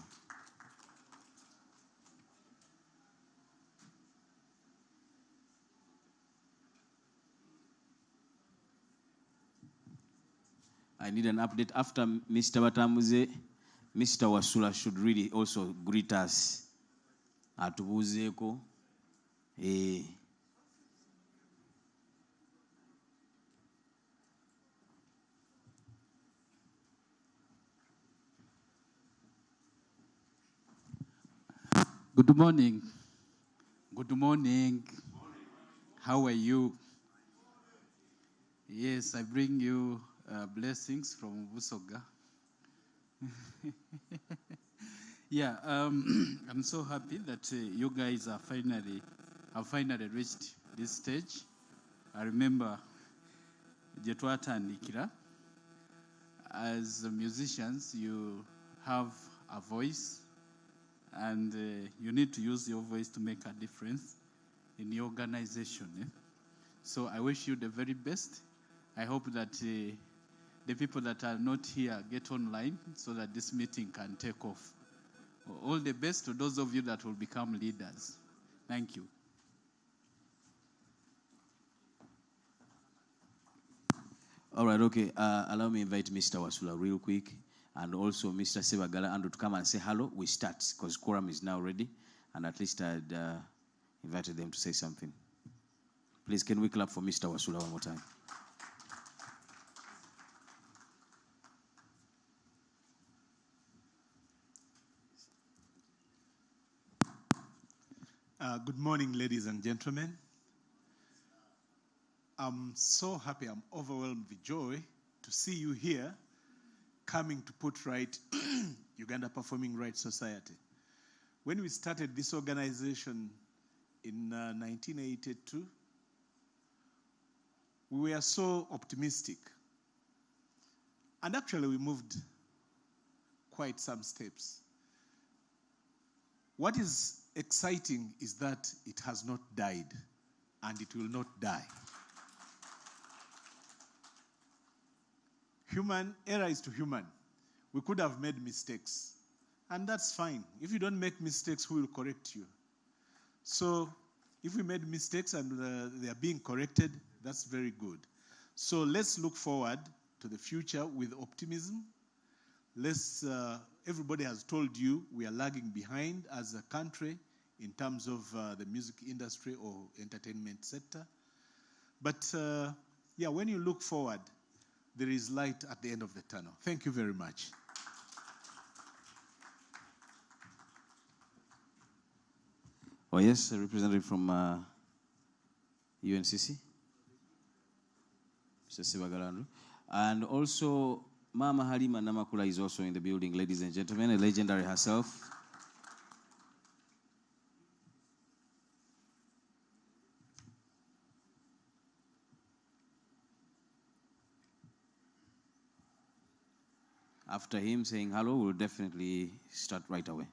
I need an update. After Mr. Batambuze, Mr. Wasula should really also greet us. Atubuzeko. Good morning. Good morning. How are you? Yes, I bring you blessings from Busoga. Yeah, I'm so happy that you guys have finally reached this stage. I remember Jetwata and Nikira. As musicians, you have a voice, and you need to use your voice to make a difference in your organization. So I wish you the very best. I hope that the people that are not here get online so that this meeting can take off. All the best to those of you that will become leaders. Thank you. All right, okay. Allow me to invite Mr. Wasula real quick, and also Mr. Sebagala Andrew to come and say hello. We start because quorum is now ready, and at least I'd invited them to say something. Please, can we clap for Mr. Wasula one more time? Good morning, ladies and gentlemen. I'm so happy, I'm overwhelmed with joy to see you here coming to put right Uganda Performing Rights Society. When we started this organization in 1982, we were so optimistic. And actually, we moved quite some steps. What is exciting is that it has not died, and it will not die. Human error is to human. We could have made mistakes. And that's fine. If you don't make mistakes, who will correct you? So if we made mistakes and they are being corrected, that's very good. So let's look forward to the future with optimism. Everybody has told you we are lagging behind as a country in terms of the music industry or entertainment sector. But when you look forward, there is light at the end of the tunnel. Thank you very much. Oh yes, a representative from UNCC, Mr. Sibagalandu. And also, Mama Halima Namakula is also in the building, ladies and gentlemen, a legendary herself. After him saying hello, we'll definitely start right away.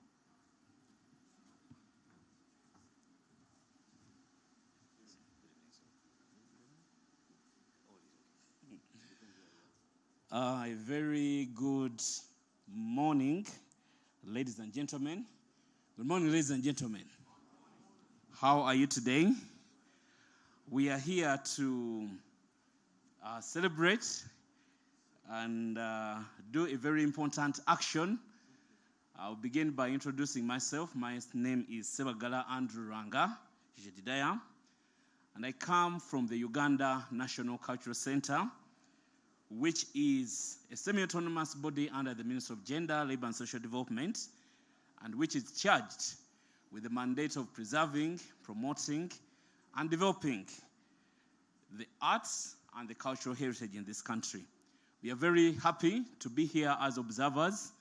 A very good morning, ladies and gentlemen. Good morning, ladies and gentlemen. How are you today? We are here to celebrate and do a very important action. I'll begin by introducing myself. My name is Sebagala Andrew Ranga Jedidaya, and I come from the Uganda National Cultural Center, which is a semi-autonomous body under the Ministry of Gender, Labor and Social Development, and which is charged with the mandate of preserving, promoting, and developing the arts and the cultural heritage in this country. We are very happy to be here as observers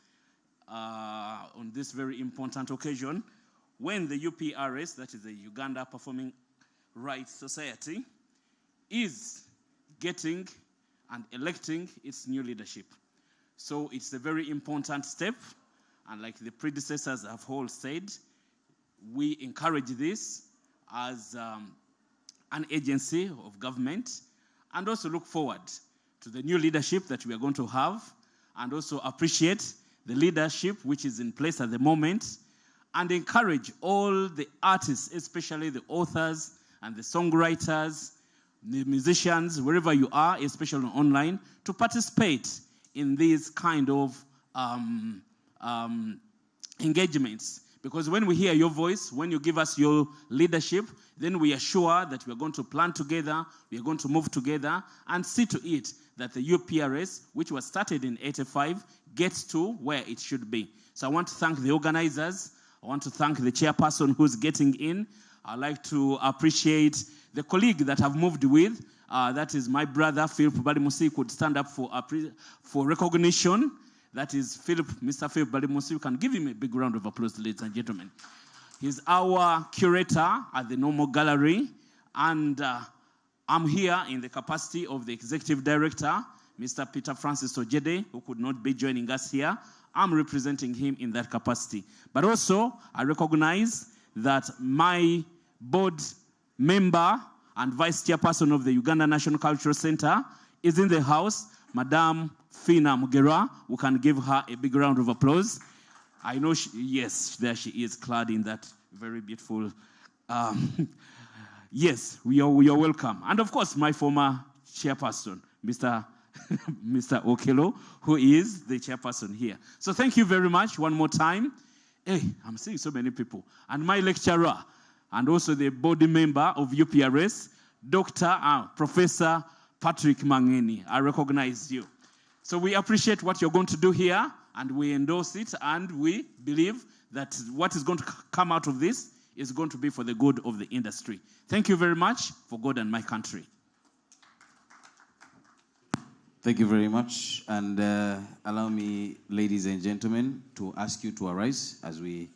on this very important occasion when the UPRS, that is the Uganda Performing Rights Society, is getting and electing its new leadership. So it's a very important step, and like the predecessors have all said, we encourage this as an agency of government, and also look forward to the new leadership that we are going to have, and also appreciate the leadership which is in place at the moment, and encourage all the artists, especially the authors and the songwriters, the musicians, wherever you are, especially online, to participate in these kind of engagements. Because when we hear your voice, when you give us your leadership, then we are sure that we are going to plan together, we are going to move together, and see to it that the UPRS, which was started in '85, gets to where it should be. So I want to thank the organizers. I want to thank the chairperson who's getting in. I'd like to appreciate the colleague that I've moved with. That is my brother, Philip Balimusi, could stand up for recognition. That is Mr. Philip Balimusi. You can give him a big round of applause, ladies and gentlemen. He's our curator at the Normal Gallery. And I'm here in the capacity of the executive director, Mr. Peter Francis Ojede, who could not be joining us here. I'm representing him in that capacity. But also, I recognize that my board member and vice chairperson of the Uganda National Cultural Center is in the house, Madame Fina Mugera. We can give her a big round of applause. I know, yes, there she is, clad in that very beautiful. Yes, we are welcome. And of course, my former chairperson, Mr. Okelo, who is the chairperson here. So thank you very much one more time. Hey, I'm seeing so many people. And my lecturer, and also the body member of UPRS, Professor Patrick Mangeni. I recognize you. So we appreciate what you're going to do here, and we endorse it, and we believe that what is going to come out of this is going to be for the good of the industry. Thank you very much for God and my country. Thank you very much. And allow me, ladies and gentlemen, to ask you to arise as we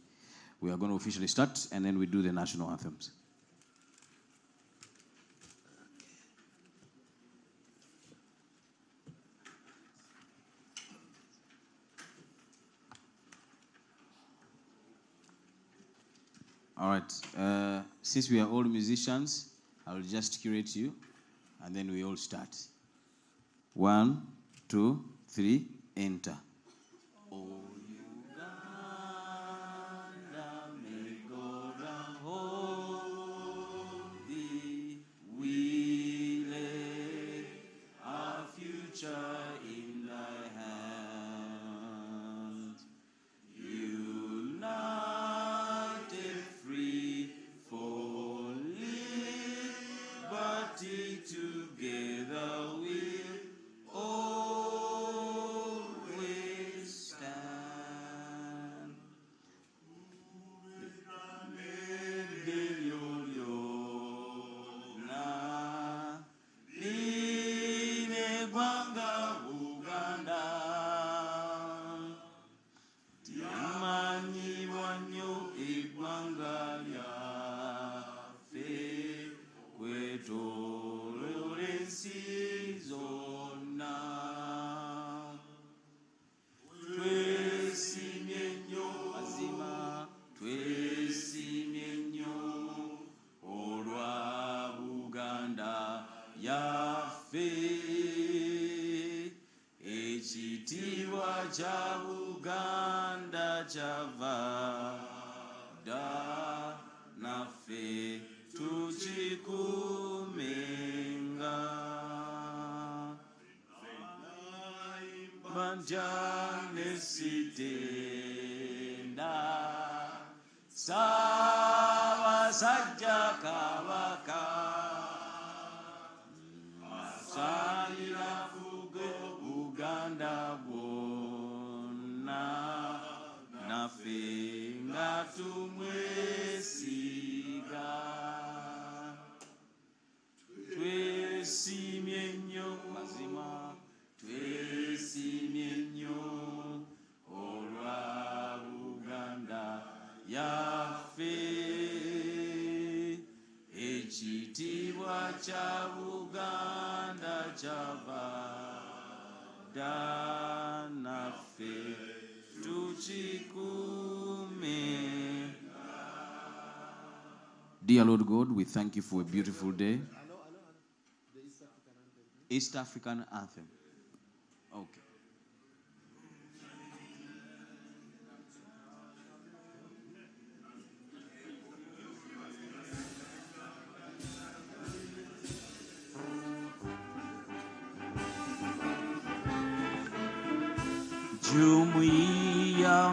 are going to officially start, and then we do the national anthems. All right. Since we are all musicians, I'll just curate you, and then we all start. 1, 2, 3, enter. Uganda Javada nafe tuchikumenga Banjane sitenda Sawa sajja kabaka Masanira fugo Uganda bwonna Nafe nga tumwesiga Twesimye nnyo mazima Twesimye nnyo olwa Uganda yaffe ekitiibwa kya Buganda kyavada naffe tukikume. Dear Lord God, we thank you for a beautiful day. East African anthem. Okay. Jumuiya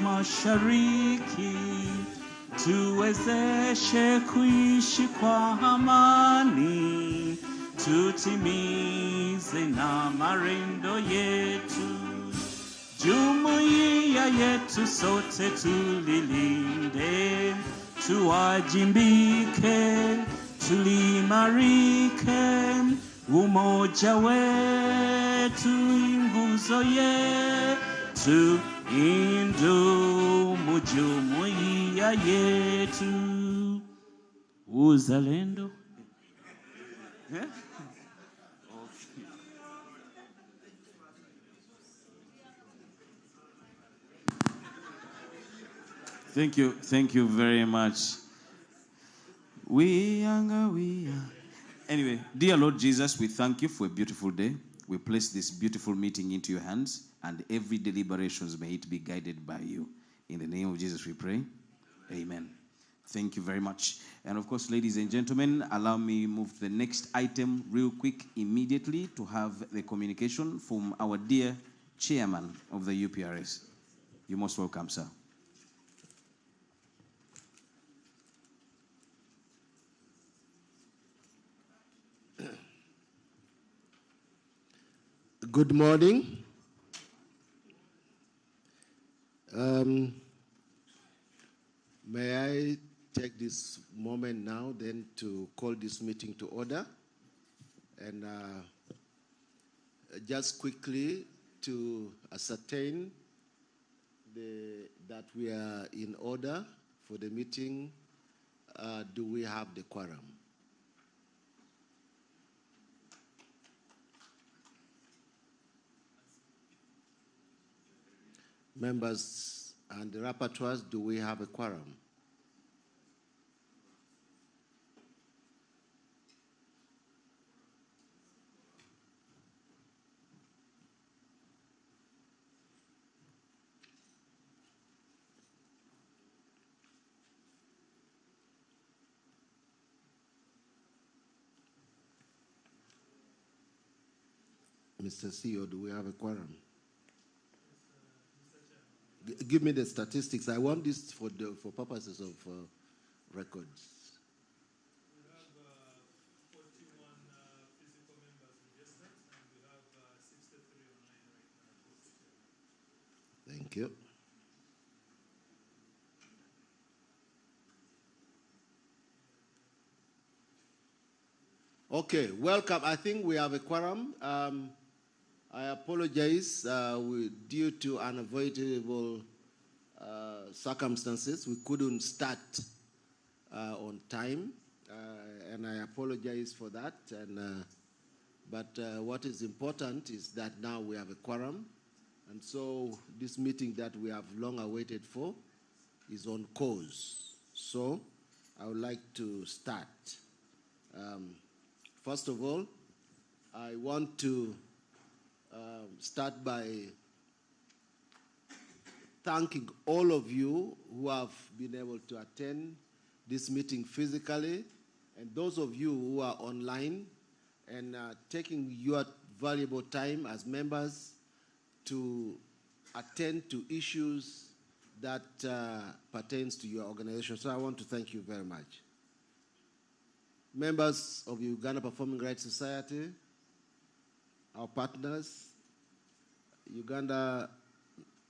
Mashariki tuwezeshe kuishi kwa amani, tutimize na marendo yetu. Jumuiya yetu sote tulilinde, tuwajibike, tulimarike, umoja wetu nguzo yetu, indumu jumuiya yetu. Uzalendo. Thank you very much. We are. Anyway, dear Lord Jesus, we thank you for a beautiful day. We place this beautiful meeting into your hands, and every deliberations may it be guided by you. In the name of Jesus we pray. Amen. Thank you very much. And of course, ladies and gentlemen, allow me move to the next item real quick immediately to have the communication from our dear chairman of the UPRS. You're most welcome, sir. Good morning. May I take this moment now then to call this meeting to order, and just quickly to ascertain that we are in order for the meeting. Do we have the quorum? Members and the rapporteurs, do we have a quorum? Mr. CEO, do we have a quorum? Give me the statistics. I want this for purposes of records. We have 41 physical members registered, and we have 63 online right now. Thank you. Okay, welcome. I think we have a quorum. I apologize. Due to unavoidable circumstances, we couldn't start on time, and I apologize for that. But what is important is that now we have a quorum, and so this meeting that we have long awaited for is on course. So I would like to start. First of all, I want to start by thanking all of you who have been able to attend this meeting physically, and those of you who are online and taking your valuable time as members to attend to issues that pertains to your organization. So I want to thank you very much. Members of Uganda Performing Rights Society, our partners, Uganda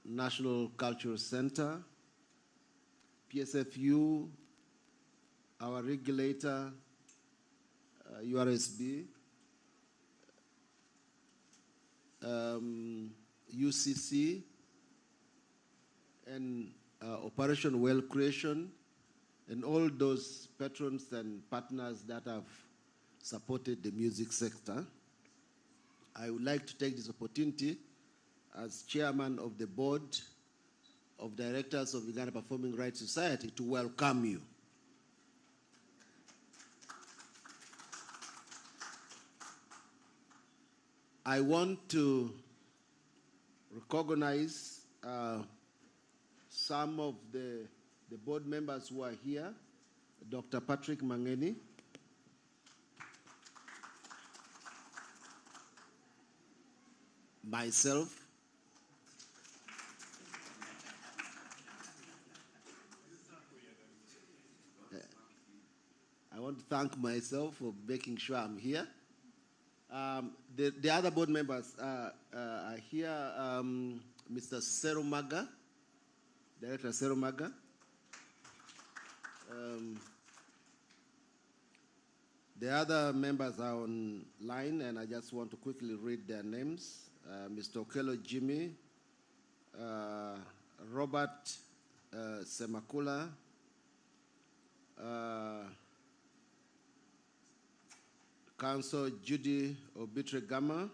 National Cultural Center, PSFU, our regulator, URSB, UCC, and Operation Well Creation, and all those patrons and partners that have supported the music sector. I would like to take this opportunity as chairman of the board of directors of Uganda Performing Rights Society to welcome you. I want to recognize some of the board members who are here. Dr. Patrick Mangeni, myself, I want to thank myself for making sure I'm here. The other board members are here. Mr. Serumaga, Director Serumaga. The other members are online, and I just want to quickly read their names. Mr. Okello Jimmy, Robert Semakula, Council Judy Obitre Gama,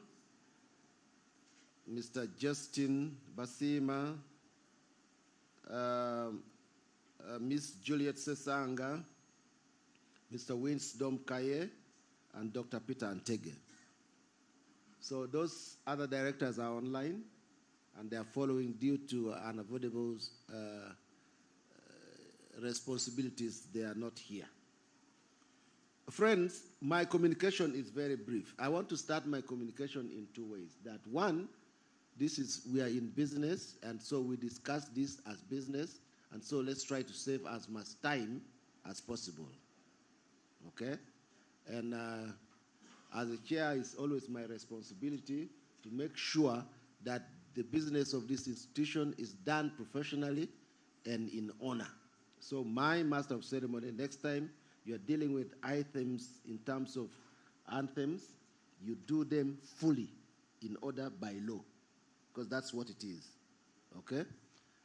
Mr. Justin Basima, Miss Juliet Sesanga, Mr. Winsdom Kaye, and Dr. Peter Antege. So those other directors are online, and they are following due to unavoidable responsibilities. They are not here. Friends, my communication is very brief. I want to start my communication in two ways. That one, we are in business, and so we discuss this as business, and so let's try to save as much time as possible. Okay? And as a chair, it's always my responsibility to make sure that the business of this institution is done professionally and in honor. So my master of ceremony, next time you're dealing with items in terms of anthems, you do them fully in order by law, because that's what it is, okay?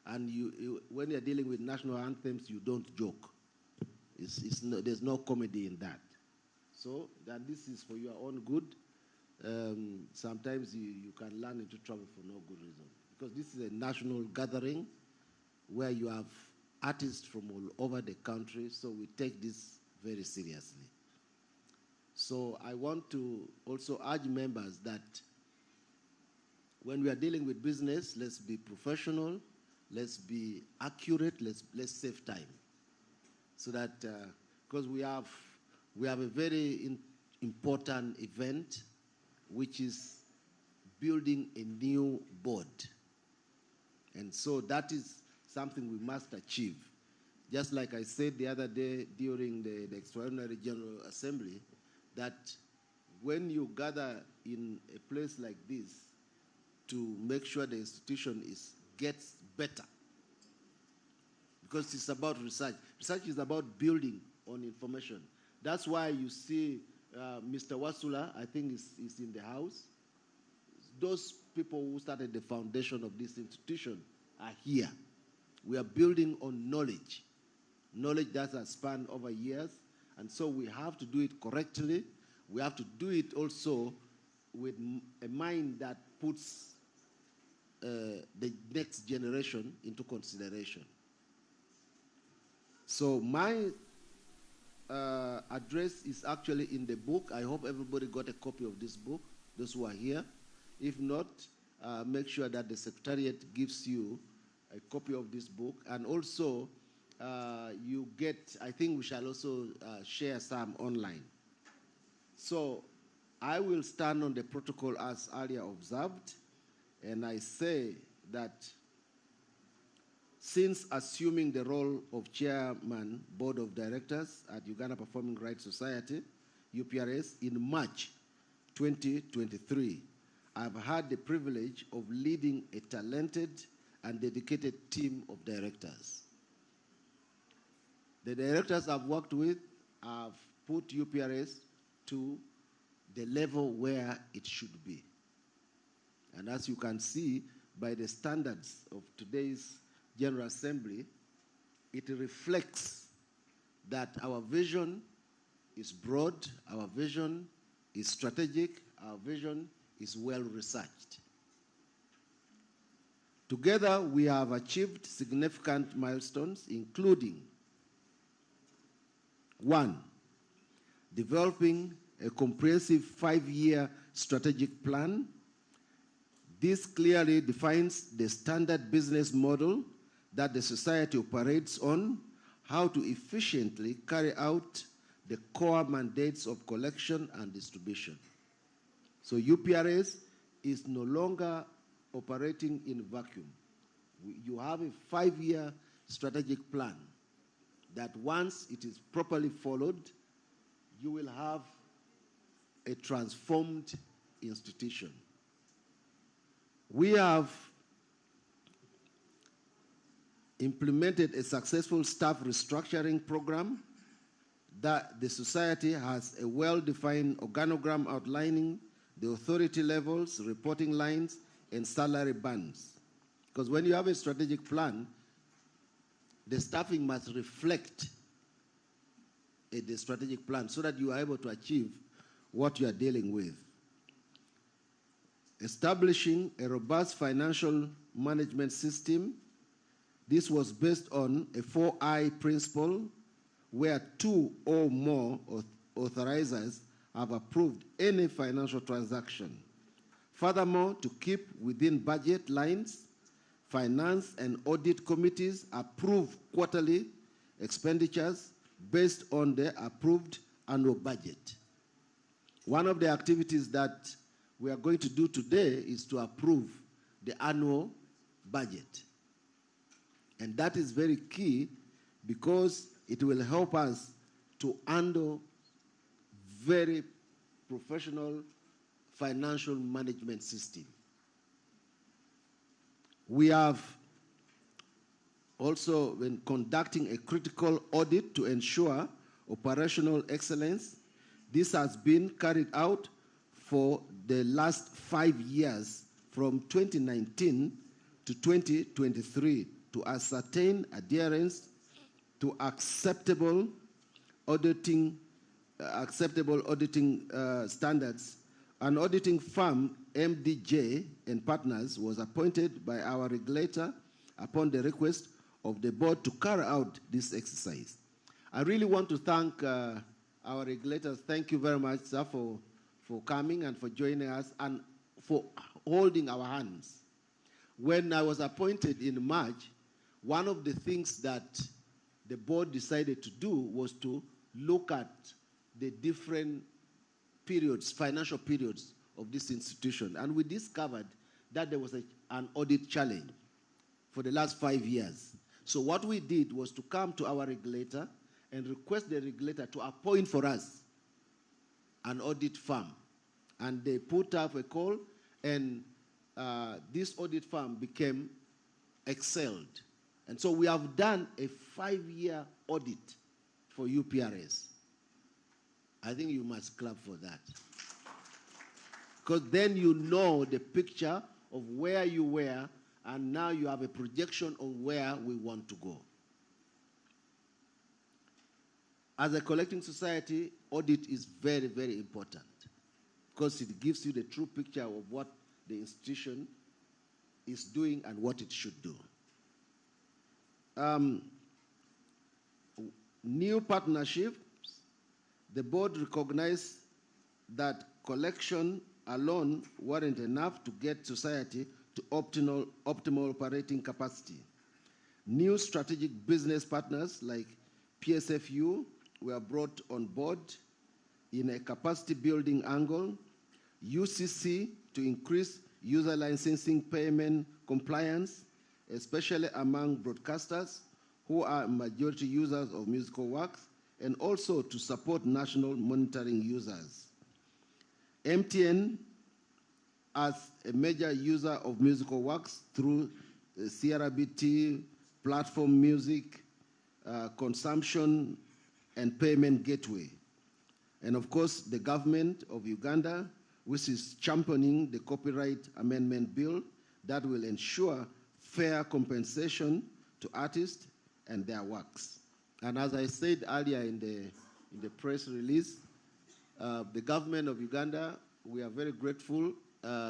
And when you're dealing with national anthems, you don't joke. There's no comedy in that. So that this is for your own good. Sometimes you can run into trouble for no good reason, because this is a national gathering where you have artists from all over the country, so we take this very seriously. So I want to also urge members that when we are dealing with business, let's be professional, let's be accurate, let's save time. So that, because we have a very important event, which is building a new board. And so that is something we must achieve. Just like I said the other day during the Extraordinary General Assembly, that when you gather in a place like this to make sure the institution gets better, because it's about research. Research is about building on information. That's why you see Mr. Wasula, I think is in the house. Those people who started the foundation of this institution are here. We are building on knowledge that has spanned over years, and so we have to do it correctly. We have to do it also with a mind that puts the next generation into consideration. So my address is actually in the book. I hope everybody got a copy of this book, those who are here. If not, make sure that the Secretariat gives you a copy of this book. And also, you get, I think we shall also share some online. So I will stand on the protocol as earlier observed, and I say that since assuming the role of Chairman, Board of Directors at Uganda Performing Rights Society, UPRS, in March 2023, I've had the privilege of leading a talented and dedicated team of directors. The directors I've worked with have put UPRS to the level where it should be. And as you can see by the standards of today's General Assembly, it reflects that our vision is broad, our vision is strategic, our vision is well researched. Together, we have achieved significant milestones, including 1, developing a comprehensive 5-year strategic plan. This clearly defines the standard business model that the society operates on, how to efficiently carry out the core mandates of collection and distribution. So UPRS is no longer operating in a vacuum. You have a 5-year strategic plan that once it is properly followed, you will have a transformed institution. We have implemented a successful staff restructuring program that the society has a well-defined organogram outlining the authority levels, reporting lines, and salary bands. Because when you have a strategic plan, the staffing must reflect the strategic plan so that you are able to achieve what you are dealing with. Establishing a robust financial management system. This was based on a 4I principle where 2 or more authorizers have approved any financial transaction. Furthermore, to keep within budget lines, finance and audit committees approve quarterly expenditures based on the approved annual budget. One of the activities that we are going to do today is to approve the annual budget. And that is very key because it will help us to handle very professional financial management system. We have also been conducting a critical audit to ensure operational excellence. This has been carried out for the last 5 years from 2019 to 2023 to ascertain adherence to acceptable auditing standards. An auditing firm, MDJ and Partners, was appointed by our regulator upon the request of the board to carry out this exercise. I really want to thank our regulators. Thank you very much, sir, for coming and for joining us and for holding our hands. When I was appointed in March, one of the things that the board decided to do was to look at the different periods, financial periods of this institution. And we discovered that there was an audit challenge for the last 5 years. So what we did was to come to our regulator and request the regulator to appoint for us an audit firm. And they put up a call, and this audit firm became excelled. And so we have done a 5-year audit for UPRS. I think you must clap for that. Because then you know the picture of where you were, and now you have a projection on where we want to go. As a collecting society, audit is very, very important because it gives you the true picture of what the institution is doing and what it should do. New partnerships, the board recognized that collection alone weren't enough to get society to optimal operating capacity. New strategic business partners like PSFU were brought on board in a capacity building angle, UCC to increase user licensing payment compliance, especially among broadcasters who are majority users of musical works, and also to support national monitoring users. MTN, as a major user of musical works through CRBT, platform music, consumption, and payment gateway. And of course, the government of Uganda, which is championing the copyright amendment bill that will ensure fair compensation to artists and their works. And as I said earlier in the press release, the government of Uganda, we are very grateful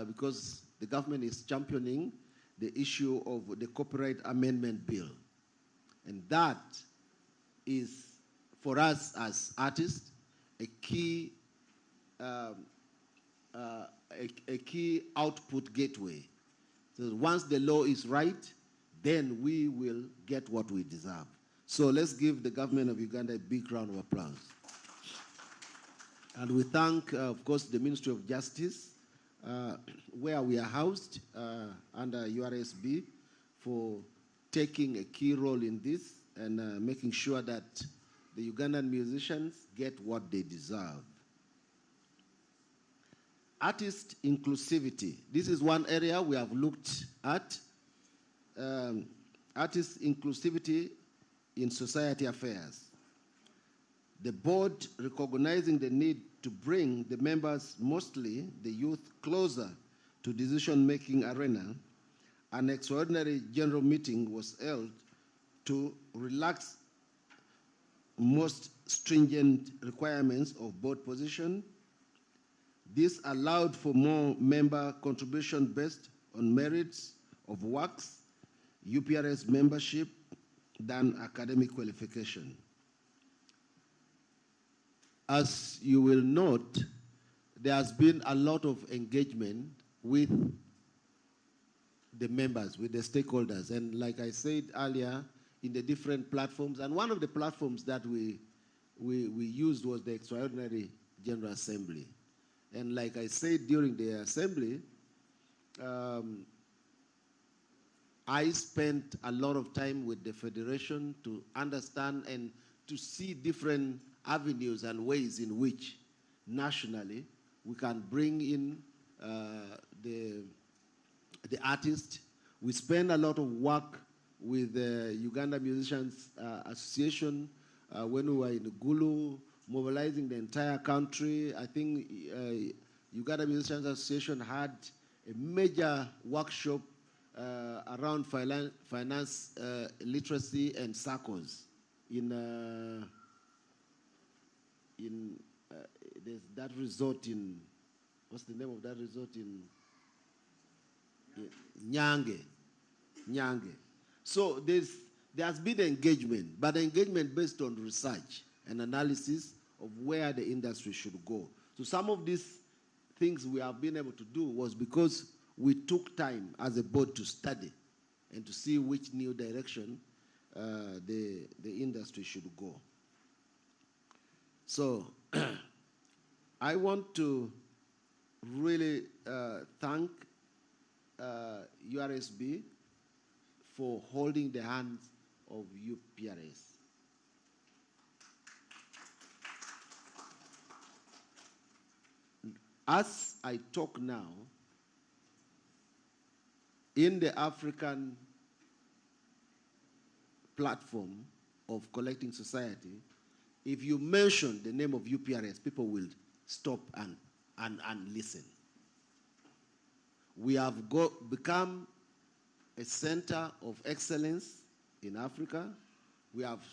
because the government is championing the issue of the copyright amendment bill. And that is, for us as artists, a key output gateway. So once the law is right, then we will get what we deserve. So let's give the government of Uganda a big round of applause. And we thank, of course, the Ministry of Justice, where we are housed under URSB, for taking a key role in this and making sure that the Ugandan musicians get what they deserve. Artist inclusivity. This is one area we have looked at. Artist inclusivity in society affairs. The board, recognizing the need to bring the members, mostly the youth, closer to decision-making arena, an extraordinary general meeting was held to relax most stringent requirements of board position. This allowed for more member contribution based on merits of works, UPRS membership, than academic qualification. As you will note, there has been a lot of engagement with the members, with the stakeholders. And like I said earlier, in the different platforms, and one of the platforms that we used was the Extraordinary General Assembly. And like I said during the assembly, I spent a lot of time with the Federation to understand and to see different avenues and ways in which nationally we can bring in the artists. We spend a lot of work with the Uganda Musicians Association when we were in Gulu, mobilizing the entire country. I think Uganda Musicians Association had a major workshop around finance literacy and circles in there's that resort in, what's the name of that resort in Nyange. So there has been engagement, but engagement based on research and analysis of where the industry should go. So some of these things we have been able to do was because we took time as a board to study and to see which new direction the industry should go. So I want to really thank URSB for holding the hands of UPRS. As I talk now, in the African platform of collecting society, if you mention the name of UPRS, people will stop and listen. We have become a center of excellence in Africa. We have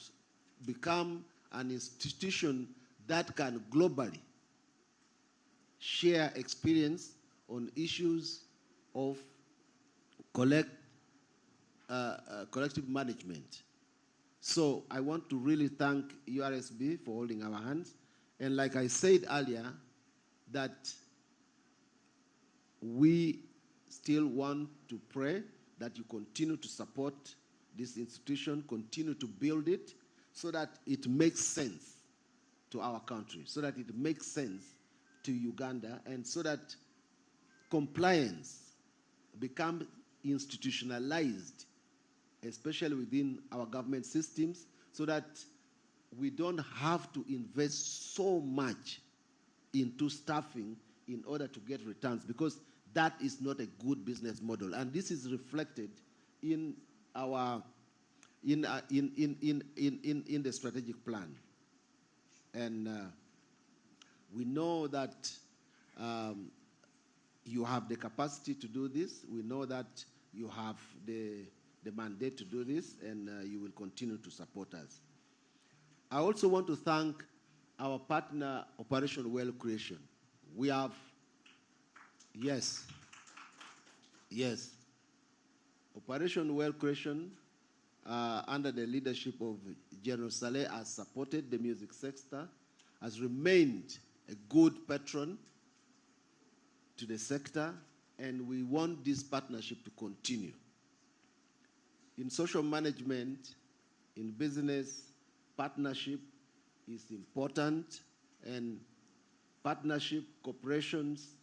become an institution that can globally share experience on issues of collective management. So I want to really thank URSB for holding our hands. And like I said earlier, that we still want to pray that you continue to support this institution, continue to build it so that it makes sense to our country, so that it makes sense to Uganda, and so that compliance becomes institutionalized, especially within our government systems, so that we don't have to invest so much into staffing in order to get returns, because that is not a good business model. And this is reflected in our in the strategic plan. And we know that you have the capacity to do this. We know that you have the mandate to do this, and you will continue to support us. I also want to thank our partner, Operation Well Creation. We have, yes, Operation Well Creation, under the leadership of General Saleh, has supported the music sector, has remained a good patron to the sector, and we want this partnership to continue. In social management, in business, partnership is important, and partnership, corporations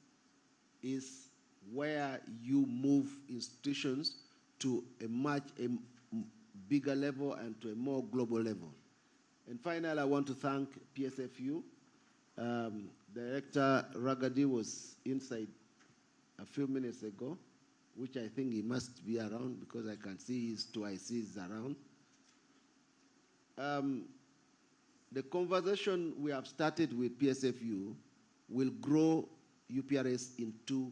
is where you move institutions to a much bigger level and to a more global level. And finally, I want to thank PSFU. Director Ragadi was inside a few minutes ago, which I think he must be around because I can see his two ICs around. The conversation we have started with PSFU will grow UPRS into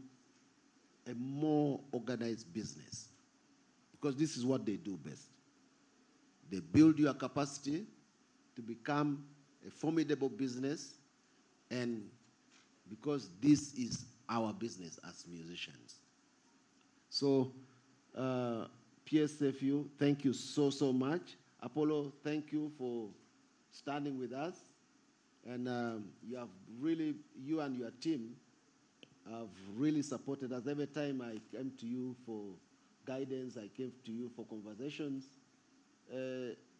a more organized business, because this is what they do best. They build your capacity to become a formidable business, and because this is our business as musicians. So, PSFU, thank you so much. Apollo, thank you for standing with us. And you have really, you and your team have really supported us. Every time I came to you for guidance, I came to you for conversations,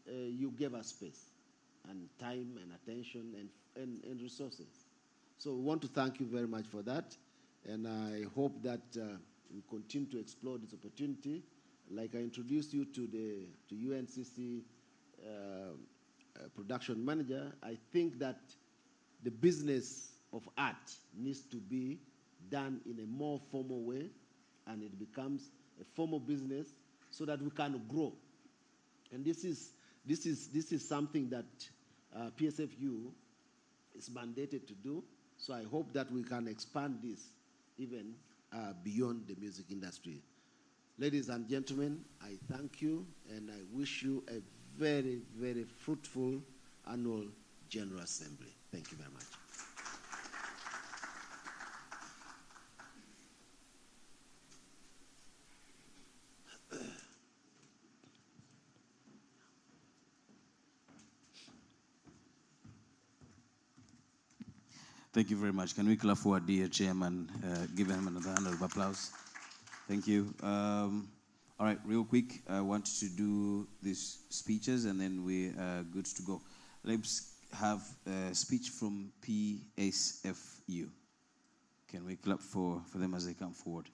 you gave us space and time and attention and resources. So we want to thank you very much for that. And I hope that we continue to explore this opportunity. Like I introduced you to the UNCC production manager, I think that the business of art needs to be done in a more formal way, and it becomes a formal business so that we can grow. And this is something that PSFU is mandated to do. So I hope that we can expand this even beyond the music industry. Ladies and gentlemen, I thank you, and I wish you a very, very fruitful annual General Assembly. Thank you very much. Thank you very much. Can we clap for our dear chairman? Give him another round of applause. Thank you. All right, real quick, I want to do these speeches and then we're good to go. Let's have a speech from PSFU. Can we clap for them as they come forward?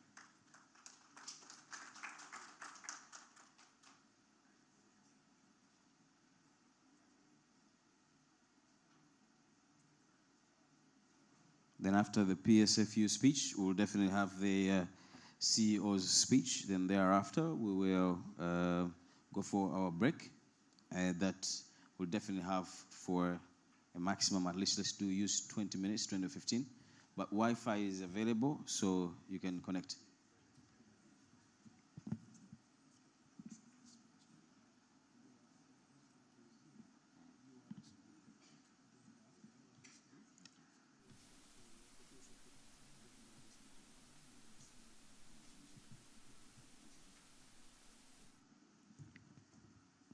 Then after the PSFU speech, we'll definitely have the CEO's speech. Then thereafter, we will go for our break. That we'll definitely have for a maximum, at least let's use 20 minutes, 20 or 15. But Wi-Fi is available, so you can connect.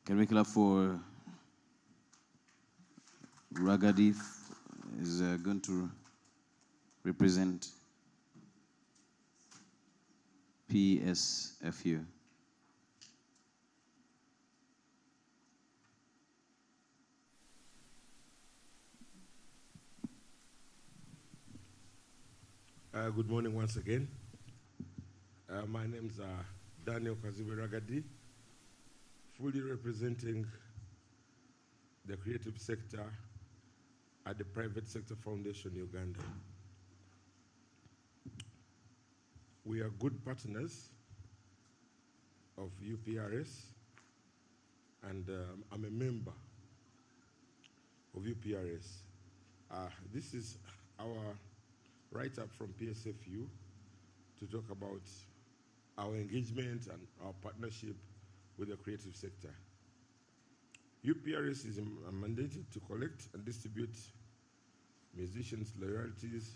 Can we clap for Ragadi is going to represent PSFU. Good morning once again. My name is Daniel Kaziwe Ragadi, fully representing the creative sector at the Private Sector Foundation, Uganda. We are good partners of UPRS, and I'm a member of UPRS. This is our write-up from PSFU to talk about our engagement and our partnership with the creative sector. UPRS is mandated to collect and distribute musicians' royalties,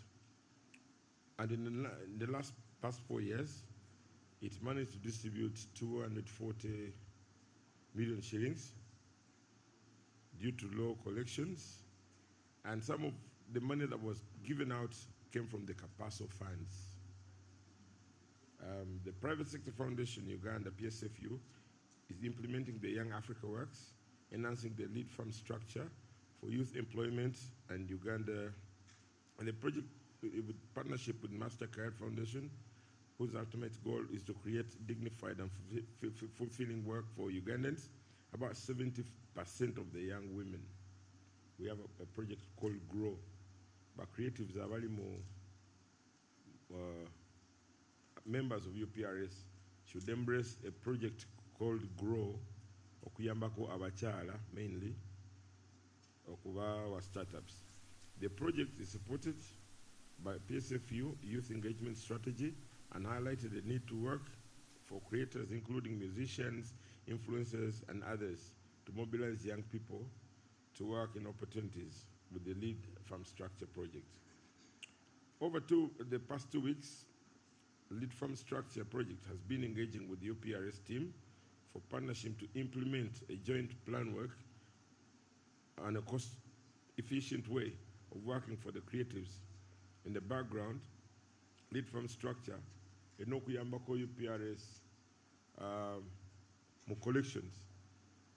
and in the past 4 years, it managed to distribute 240 million shillings due to low collections, and some of the money that was given out came from the Capasso funds. The Private Sector Foundation Uganda, PSFU, is implementing the Young Africa Works, enhancing the lead fund structure for youth employment and Uganda, and the project with partnership with MasterCard Foundation, whose ultimate goal is to create dignified and fulfilling work for Ugandans, about 70% of the young women. We have a project called GROW, but creatives are very more members of UPRS should embrace a project called GROW, okuyambako abachala mainly, okuba our startups. The project is supported by PSFU Youth Engagement Strategy and highlighted the need to work for creators, including musicians, influencers, and others, to mobilize young people to work in opportunities with the Lead Farm Structure project. Over the past 2 weeks, Lead Farm Structure project has been engaging with the UPRS team for partnership to implement a joint plan work and a cost-efficient way of working for the creatives. In the background, Lead Farm Structure, enokuyambako UPRS collections.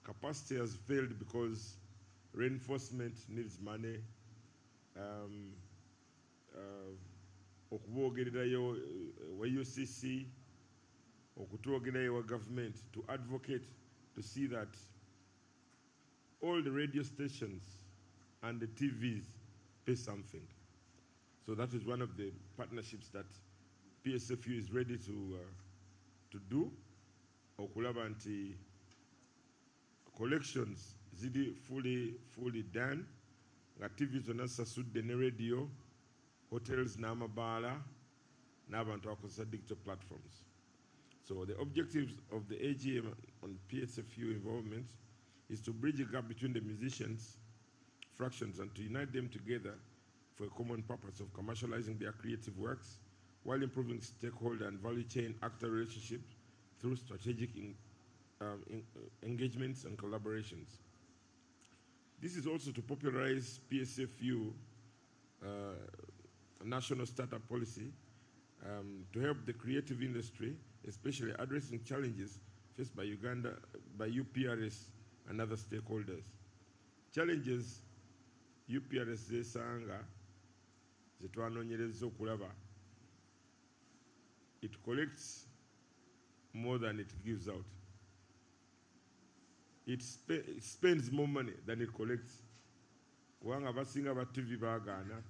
Capacity has failed because reinforcement needs money. Okubogererayo wa UCC, okutwogerayo wa government to advocate to see that all the radio stations and the TVs pay something. So that is one of the partnerships that PSFU is ready to do. Okulaba nti collections zidi fully done. Nga TV zonna sasudde ne radio, hotels n'amabaala, n'abantu akozesa digital platforms. So the objectives of the AGM on PSFU involvement is to bridge a gap between the musicians, fractions, and to unite them together for a common purpose of commercializing their creative works while improving stakeholder and value chain actor relationships through strategic engagements and collaborations. This is also to popularize PSFU national startup policy to help the creative industry, especially addressing challenges faced by Uganda, by UPRS and other stakeholders. Challenges UPRS zesanga zetwanonyereza okulaba. It collects more than it gives out. It spends more money than it collects. Kubanga abasinga ba TV baagaana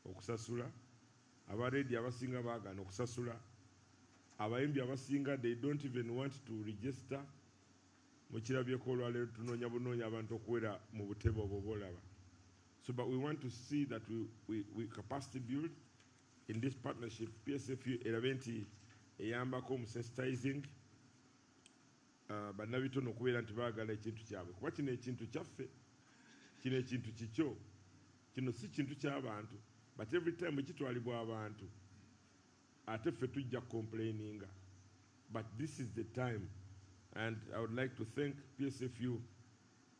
okusasula, abareedi abasinga baagaana okusasula, abayimbi abasinga they don't even want to register. Mukirabyeko olwaleero tunoonya bunoonya abantu okuwera mu butebe obwo bw'olaba. So but we want to see that we capacity build in this partnership. PSFU erabe nti eyambako mu sensitizing bannabitono okubeera nti baagala ekintu kyabwe, kuba kino ekintu kyaffe, kino ekintu kikyo, kino si kintu ky'abantu, but every time ekitwalibwa abantu ate ffe tujja complaininga, but this is the time. And I would like to thank PSFU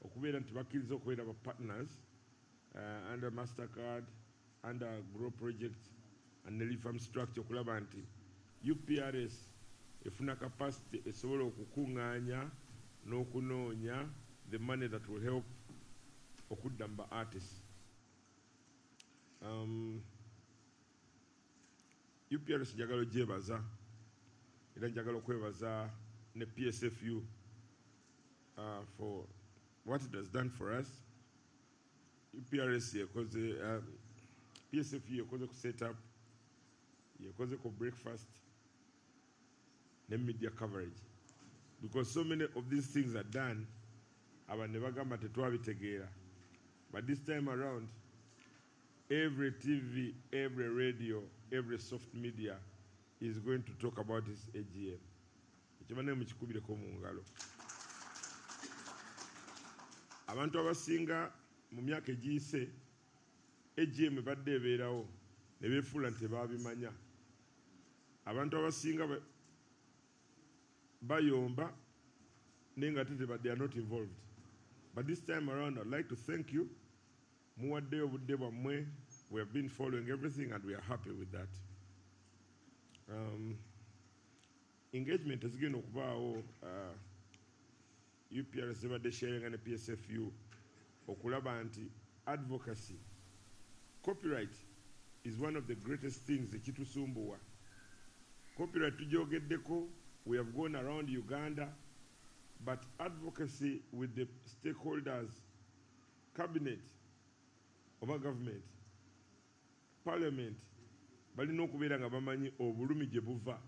okubeera nti bakkiriza okubeera ba partners under MasterCard, under GROW project and the Lead Farm Structure okulaba nti UPRS efuna capacity esobola okukungaanya n'okunoonya the money that will help okudda mu ba artists. UPRS njagala ogyebaza era njagala okwebaza ne PSFU for what it has done for us. UPRS yekoze PSFU yekoze ku set up, yekoze ku breakfast ne media coverage, because so many of these things are done abantu ne bagamba tetwabitegeera, but this time around every TV, every radio, every soft media is going to talk about this AGM. Ekimane mukikubireko mu ngalo. Abantu abasinga mu myaka egiyise AGM badde ebeerawo ne beefuula nti tebaabimanya. Abantu abasinga bayomba naye nga they are not involved. But this time around, I'd like to thank you. Muwadde obudde bwammwe. We have been following everything and we are happy with that. Engagement is going to okubaawo UPRS ebadde sharing ne PSFU okulaba nti advocacy, copyright is one of the greatest things ekitusumbuwa. Copyright tugyogeddeko, we have gone around Uganda, but advocacy with the stakeholders, cabinet, oba government, parliament, balina okubeera nga bamanyi obulumi gye buva.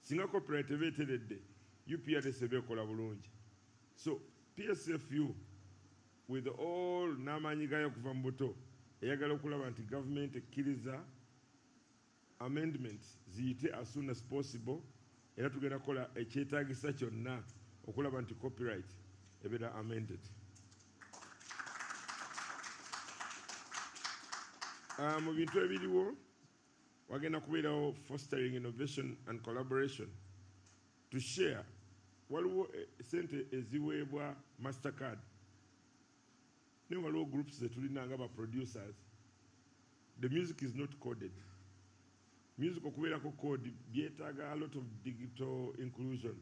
Singa copyright ebeeteredde, UPRS ebeekola bulungi. So PSFU with all n'amaanyi gaayo okuva mu buto eyagala okulaba nti government ekkiriza amendments ziyite as soon as possible, era tugenda kukola ekyetaagisa kyonna okulaba nti copyright ebeera amended. Mu bintu ebiriwo wagenda kubeerawo fostering innovation and collaboration to share. Waliwo sente eziweebwa Mastercard ne waliwo groups zetulina nga ba producers. The music is not coded. Music okubeerako code byetaaga a lot of digital inclusion.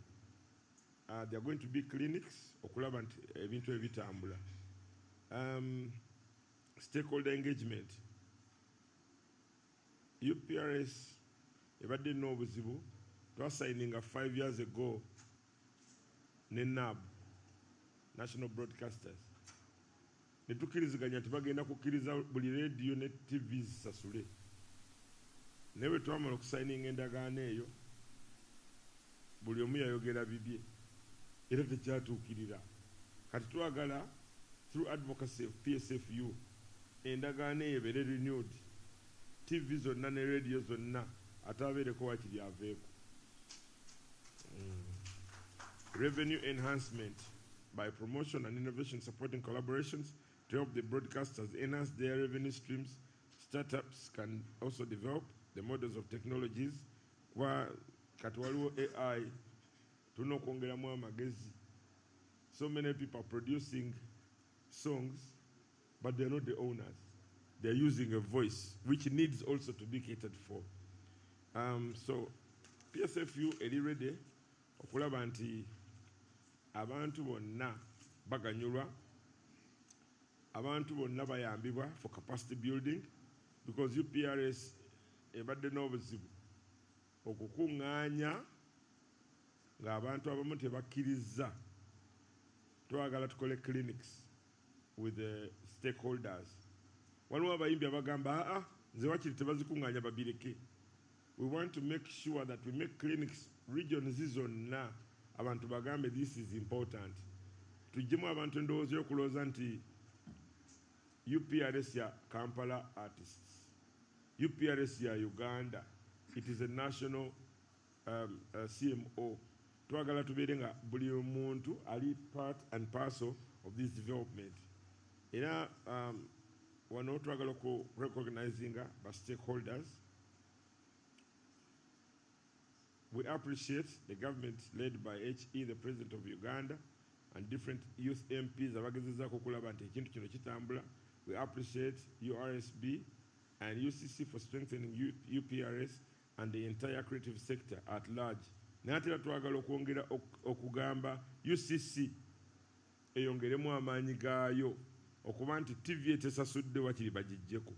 There are going to be clinics okulaba nti ebintu ebitambula. Stakeholder engagement. UPRS ebadde nno obuzibu twasigninga 5 years ago ne NAB, National Broadcasters, ne tukkiriziganya nti bagenda kukkiriza buli radio ne TV zisasule. Naye bwe twamala okusigninga endagaano eyo buli omu yayogera bibye era tekyatuukirira. Kati twagala through advocacy of PSFU endagaano eyo ebeere renewed, TV zonna ne radio zonna ate abeereko wakiri aveeko. Revenue enhancement by promotion and innovation supporting collaborations to help the broadcasters enhance their revenue streams. Startups can also develop the models of technologies. Kati waliwo AI tulina okwongeramu amagezi. So many people are producing songs but they are not the owners. They are using a voice which needs also to be catered for. So PSFU eri ready okulaba nti abantu bonna baganyulwa, abantu bonna bayambibwa for capacity building, because UPRS ebadde n'obuzibu okukuŋŋaanya ng'abantu abamu tebakkiriza. Twagala tukole clinics with the stakeholders. Waliwo abayimbi abagamba nze wakiri tebazikuŋŋaanya babireke. We want to make sure that we make clinics regions zonna abantu bagambe this is important. Tujjemu abantu endowooza y'okulowooza nti UPRS ya Kampala artists, UPRS ya Uganda, it is a national CMO. Twagala tubeere nga buli muntu ali part and parcel of this development. Era wano twagala ku recognizing by stakeholders. We appreciate the government led by HE, the President of Uganda, and different youth MPs abagezezaako okulaba nti ekintu kino kitambula. We appreciate URSB and UCC for strengthening UPRS and the entire creative sector at large. Naye ate twagala okwongera okugamba UCC eyongeremu amaanyi gaayo okuba nti TV etesasudde wakiri bagijjeko.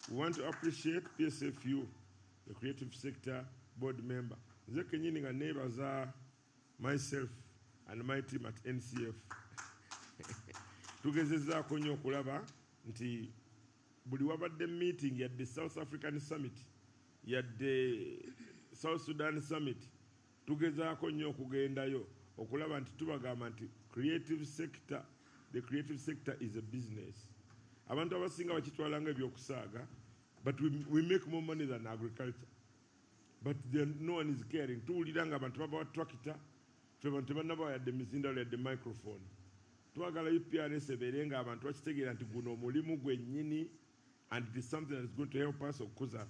We want to appreciate PSFU, the creative sector board member. Nze kenyini nga nebaza myself and my team at NCF. Tugezezaako nnyo okulaba nti buli wabadde meeting yadde South African Summit, yadde South Sudan Summit, tugezaako nnyo okugendayo okulaba nti tubagamba nti creative sector, the creative sector is a business. Abantu abasinga bakitwala nga ebyokusaaga, but we make more money than agriculture. But no one is caring. Tuwulira nga abantu babawa tractor, ffe bantu tebannaba yadde mizindalo yadde microphone. Twagala UPRS ebeere nga abantu bakitegeera nti guno omulimu gwennyini, and it is something that is going to help us okuza.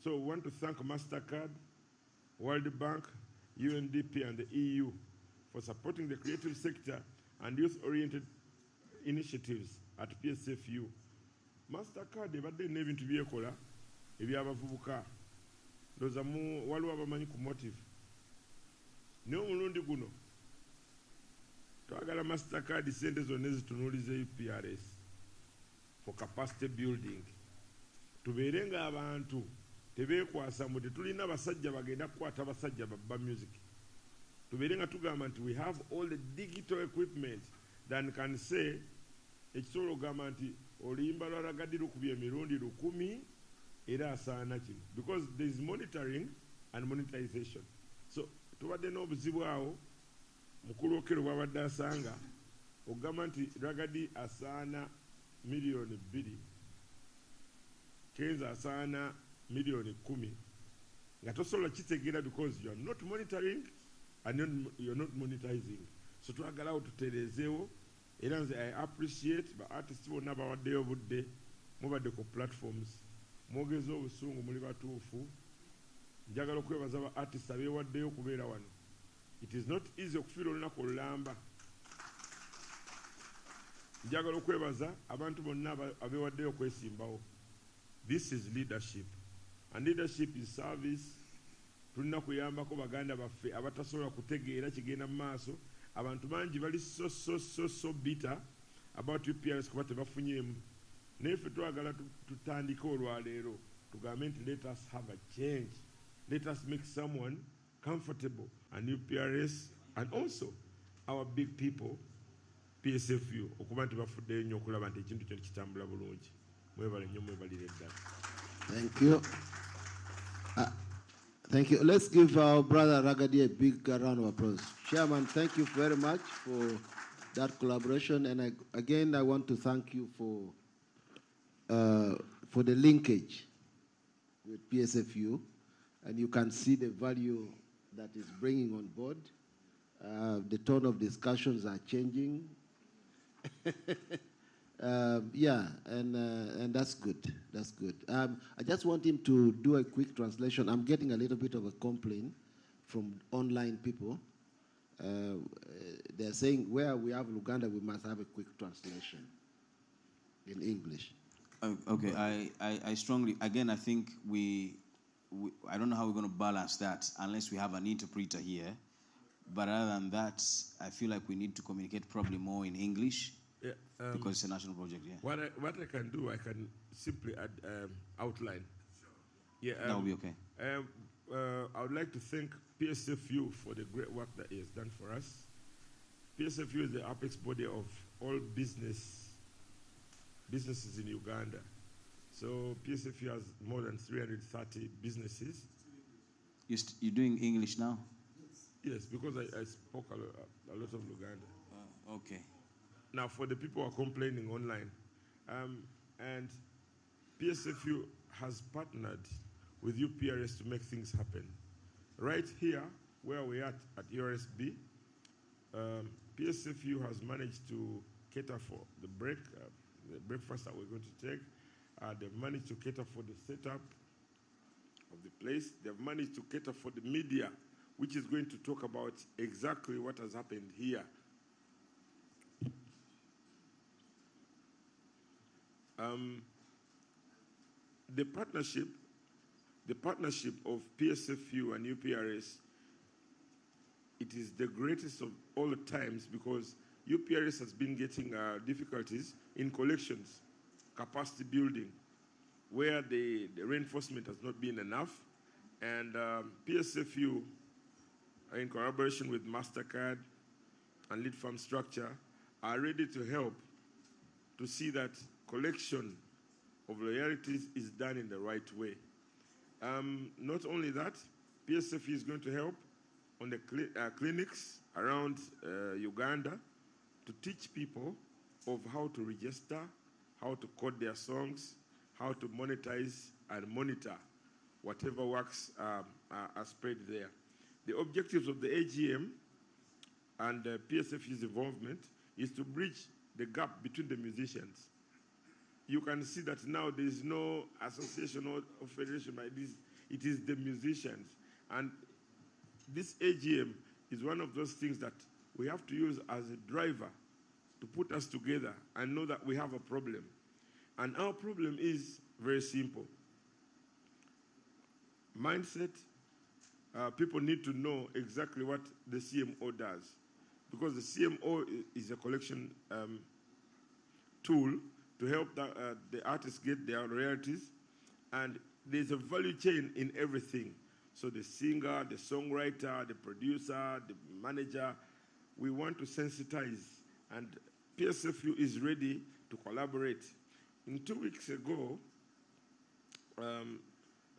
So we want to thank MasterCard, World Bank, UNDP and the EU for supporting the creative sector and youth-oriented initiatives at PSFU. MasterCard ebadde n'ebintu byekola ebyabavubuka. Ndowooza waliwo abamanyi ku motive. Naye omulundi guno twagala MasterCard sente zonna ezitunuuliza UPRS for capacity building. Tubeere nga abantu tebeekwasa mu tetulina abasajja bagenda kukwata abasajja babba music. Tubeere nga tugamba nti we have all the digital equipment that can say ekisobola ogamba nti oluyimba lwa Ragadi lukubye emirundi 10 era asaana kino, because there is monitoring and monetization. So tubadde n'obuzibu awo mukulu Okero bwabadde asanga ogamba nti Ragadi asaana miliyoni 2, Kenza asaana miliyoni 10, nga tosobola kitegeera because you are not monitoring and you are not monetizing. So twagalawo tutereezeewo, era nze I appreciate ba artists bonna bawaddeyo obudde, mubadde ku platforms, mwogeza obusungu, muli batuufu. Njagala okwebaza ba artists abeewaddeyo okubeera wano. It is not easy okufiira olunaku olulamba. Njagala okwebaza abantu bonna abeewaddeyo okwesimbawo. This is leadership. And leadership is service. Tulina kuyambako baganda baffe abatasobola kutegeera kigenda mu maaso. Abantu bangi bali so bitter about UPRS kuba tebafunyeemu. Naye ffe twagala tutandike olwaleero tugambe nti let us have a change. Let us make someone comfortable and UPRS and also our big people PSFU okuba nti bafuddeyo nnyo okulaba nti ekintu kyo kitambula bulungi. Mwebale nnyo, mwebalire ddala. Thank you. Thank you. Let's give our brother Ragadi a big round of applause. Chairman, thank you very much for that collaboration. And again, I want to thank you for the linkage with PSFU. And you can see the value that is bringing on board. The tone of discussions are changing. And that's good. That's good. I just want him to do a quick translation. I'm getting a little bit of a complaint from online people. They're saying where we have Luganda, we must have a quick translation in English. Okay, I strongly, again, I think I don't know how we're going to balance that unless we have an interpreter here. But other than that, I feel like we need to communicate probably more in English. Yeah, because it's a national project, yeah. What I can do, I can simply add outline. Yeah, that will be okay. I would like to thank PSFU for the great work that he has done for us. PSFU is the apex body of all businesses in Uganda. So PSFU has more than 330 businesses. You're doing English now? Yes, because I spoke a lot of Luganda. Okay. Now, for the people who are complaining online, and PSFU has partnered with UPRS to make things happen. Right here, where we are at URSB, PSFU has managed to cater for the breakfast that we're going to take. They've managed to cater for the setup of the place. They've managed to cater for the media, which is going to talk about exactly what has happened here. The partnership of PSFU and UPRS, it is the greatest of all the times because UPRS has been getting difficulties in collections, capacity building. where the reinforcement has not been enough. And PSFU, in collaboration with MasterCard and Lead Farm Structure, are ready to help to see that collection of royalties is done in the right way. Not only that, PSFU is going to help on the clinics around Uganda to teach people of how to register, how to code their songs, how to monetize and monitor whatever works are spread there. The objectives of the AGM and PSFU's involvement is to bridge the gap between the musicians. You can see that now there is no association or federation by this. It is the musicians. And this AGM is one of those things that we have to use as a driver to put us together and know that we have a problem. And our problem is very simple. Mindset. People need to know exactly what the CMO does, because the CMO is a collection tool to help the artists get their royalties, and there's a value chain in everything. So the singer, the songwriter, the producer, the manager, we want to sensitize, and PSFU is ready to collaborate. 2 weeks ago,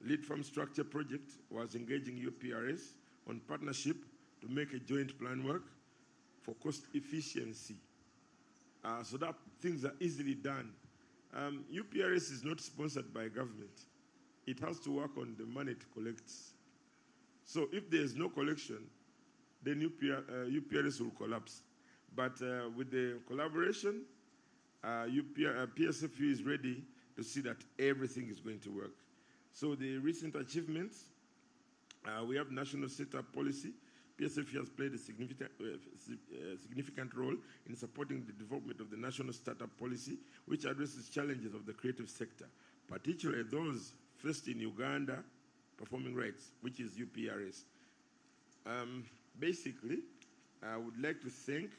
Lead Farm Structure Project was engaging UPRS on partnership to make a joint plan work for cost efficiency, so that things are easily done. UPRS is not sponsored by government. It has to work on the money it collects. So if there is no collection, then UPRS will collapse. But with the collaboration, PSFU is ready to see that everything is going to work. So the recent achievements, we have national setup policy. PSFU has played a significant role in supporting the development of the national startup policy, which addresses challenges of the creative sector, particularly those first in Uganda, performing rights, which is UPRS. Basically, I would like to thank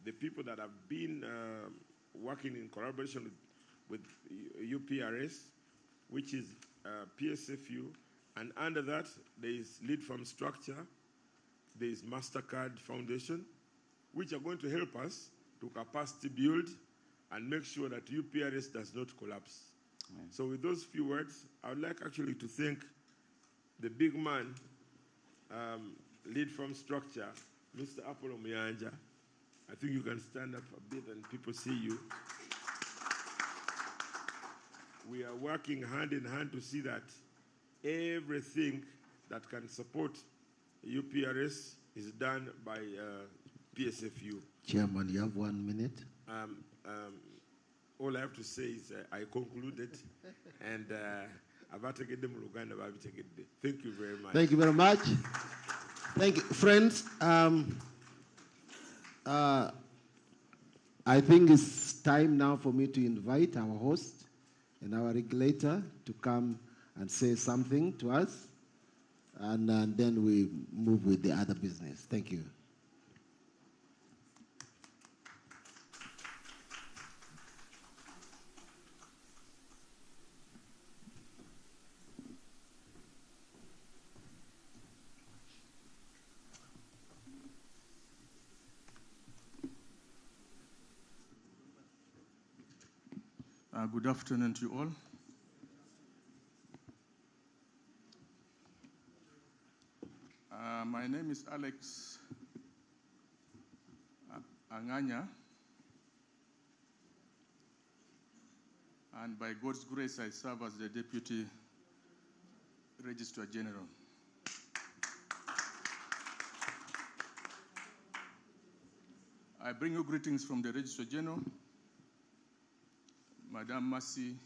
the people that have been working in collaboration with UPRS, which is PSFU, and under that, there is Lead Farm Structure, there is MasterCard Foundation, which are going to help us to capacity build and make sure that UPRS does not collapse. Right. So with those few words, I would like actually to thank the big man, Lead Farm Structure, Mr. Apollo Muyanja. I think you can stand up a bit and people see you. We are working hand in hand to see that everything that can support UPRS is done by PSFU. Chairman, you have 1 minute. All I have to say is I concluded, and thank you very much. Thank you very much. Thank you, friends. I think it's time now for me to invite our host and our regulator to come and say something to us, and then we move with the other business. Thank you. Good afternoon to you all. My name is Alex Anganya, and by God's grace, I serve as the Deputy Registrar General. I bring you greetings from the Registrar General, Madam Mercy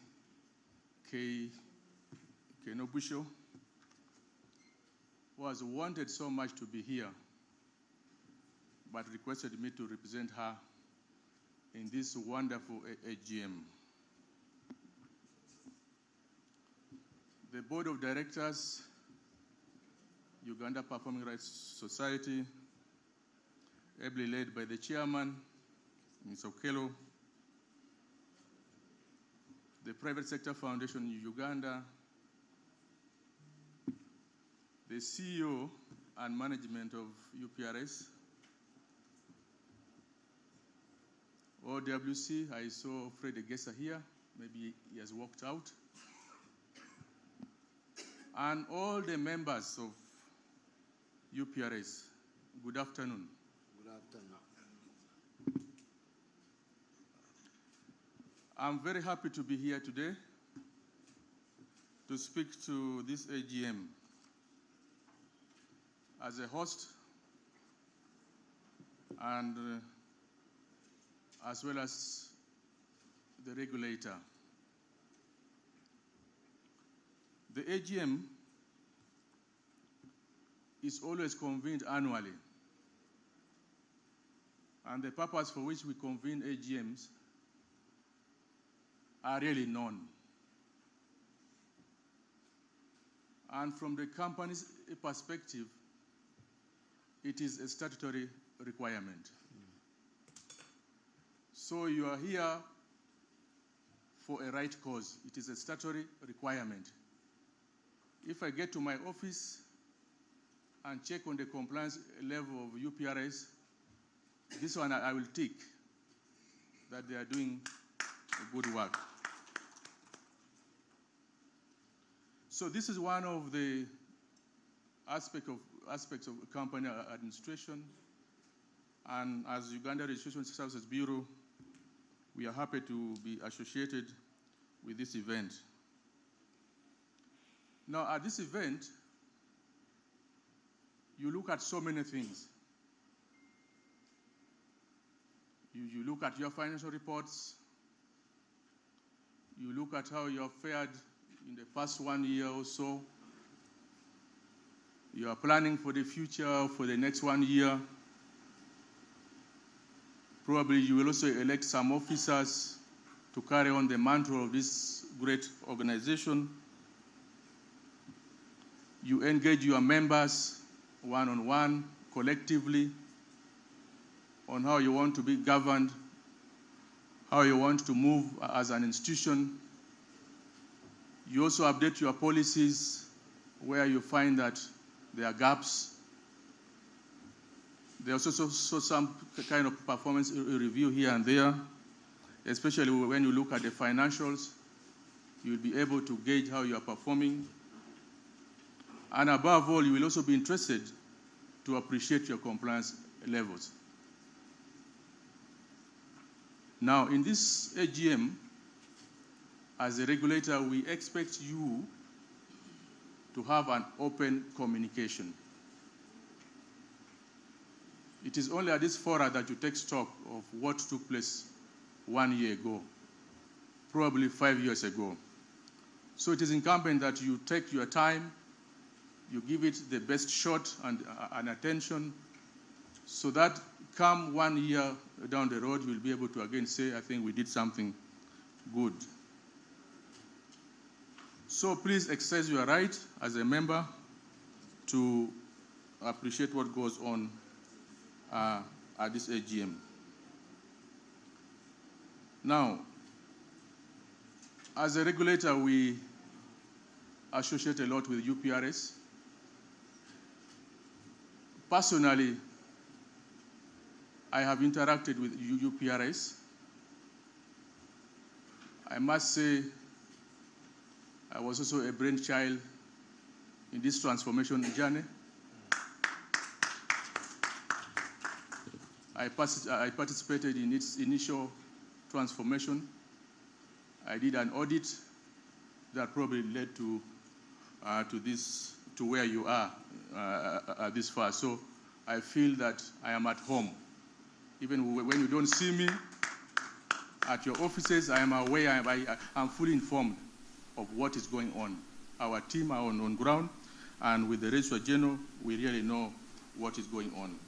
K. Kenobusho, who has wanted so much to be here, but requested me to represent her in this wonderful AGM. The Board of Directors, Uganda Performing Rights Society, ably led by the Chairman, Ms. Okello, the Private Sector Foundation in Uganda, the CEO and management of UPRS, OWC, I saw Fred Egesa here, maybe he has walked out, and all the members of UPRS, good afternoon. Good afternoon. I'm very happy to be here today to speak to this AGM as a host and as well as the regulator. The AGM is always convened annually, and the purpose for which we convene AGMs are really known. And from the company's perspective, it is a statutory requirement. So you are here for a right cause. It is a statutory requirement. If I get to my office and check on the compliance level of UPRS, this one I will tick that they are doing good work. So this is one of the aspects of company administration, and as Uganda Registration Services Bureau, we are happy to be associated with this event. Now, at this event, you look at so many things. You look at your financial reports. You look at how you have fared in the past 1 year or so. You are planning for the future, for the next 1 year. Probably you will also elect some officers to carry on the mantle of this great organization. You engage your members one-on-one, collectively, on how you want to be governed, how you want to move as an institution. You also update your policies where you find that there are gaps. There's also some kind of performance review here and there, especially when you look at the financials. You'll be able to gauge how you are performing. And above all, you will also be interested to appreciate your compliance levels. Now, in this AGM, as a regulator, we expect you to have an open communication. It is only at this forum that you take stock of what took place 1 year ago, probably 5 years ago. So it is incumbent that you take your time, you give it the best shot and attention, so that come 1 year down the road, you'll be able to again say, I think we did something good. So please exercise your right as a member to appreciate what goes on at this AGM. Now, as a regulator, we associate a lot with UPRS. Personally, I have interacted with UPRS. I must say, I was also a brainchild in this transformation journey. I participated in its initial transformation. I did an audit that probably led to where you are this far. So I feel that I am at home. Even when you don't see me at your offices, I am aware, I'm fully informed of what is going on. Our team are on ground, and with the Registrar General, we really know what is going on.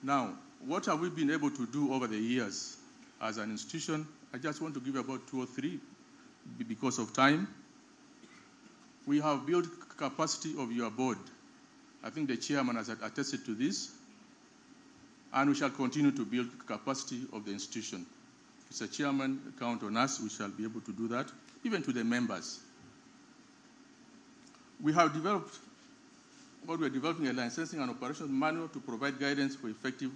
Now, what have we been able to do over the years as an institution? I just want to give about 2 or 3 because of time. We have built capacity of your board. I think the chairman has attested to this. And we shall continue to build capacity of the institution. Mr. Chairman, count on us. We shall be able to do that, even to the members. We are developing a licensing and operations manual to provide guidance for effective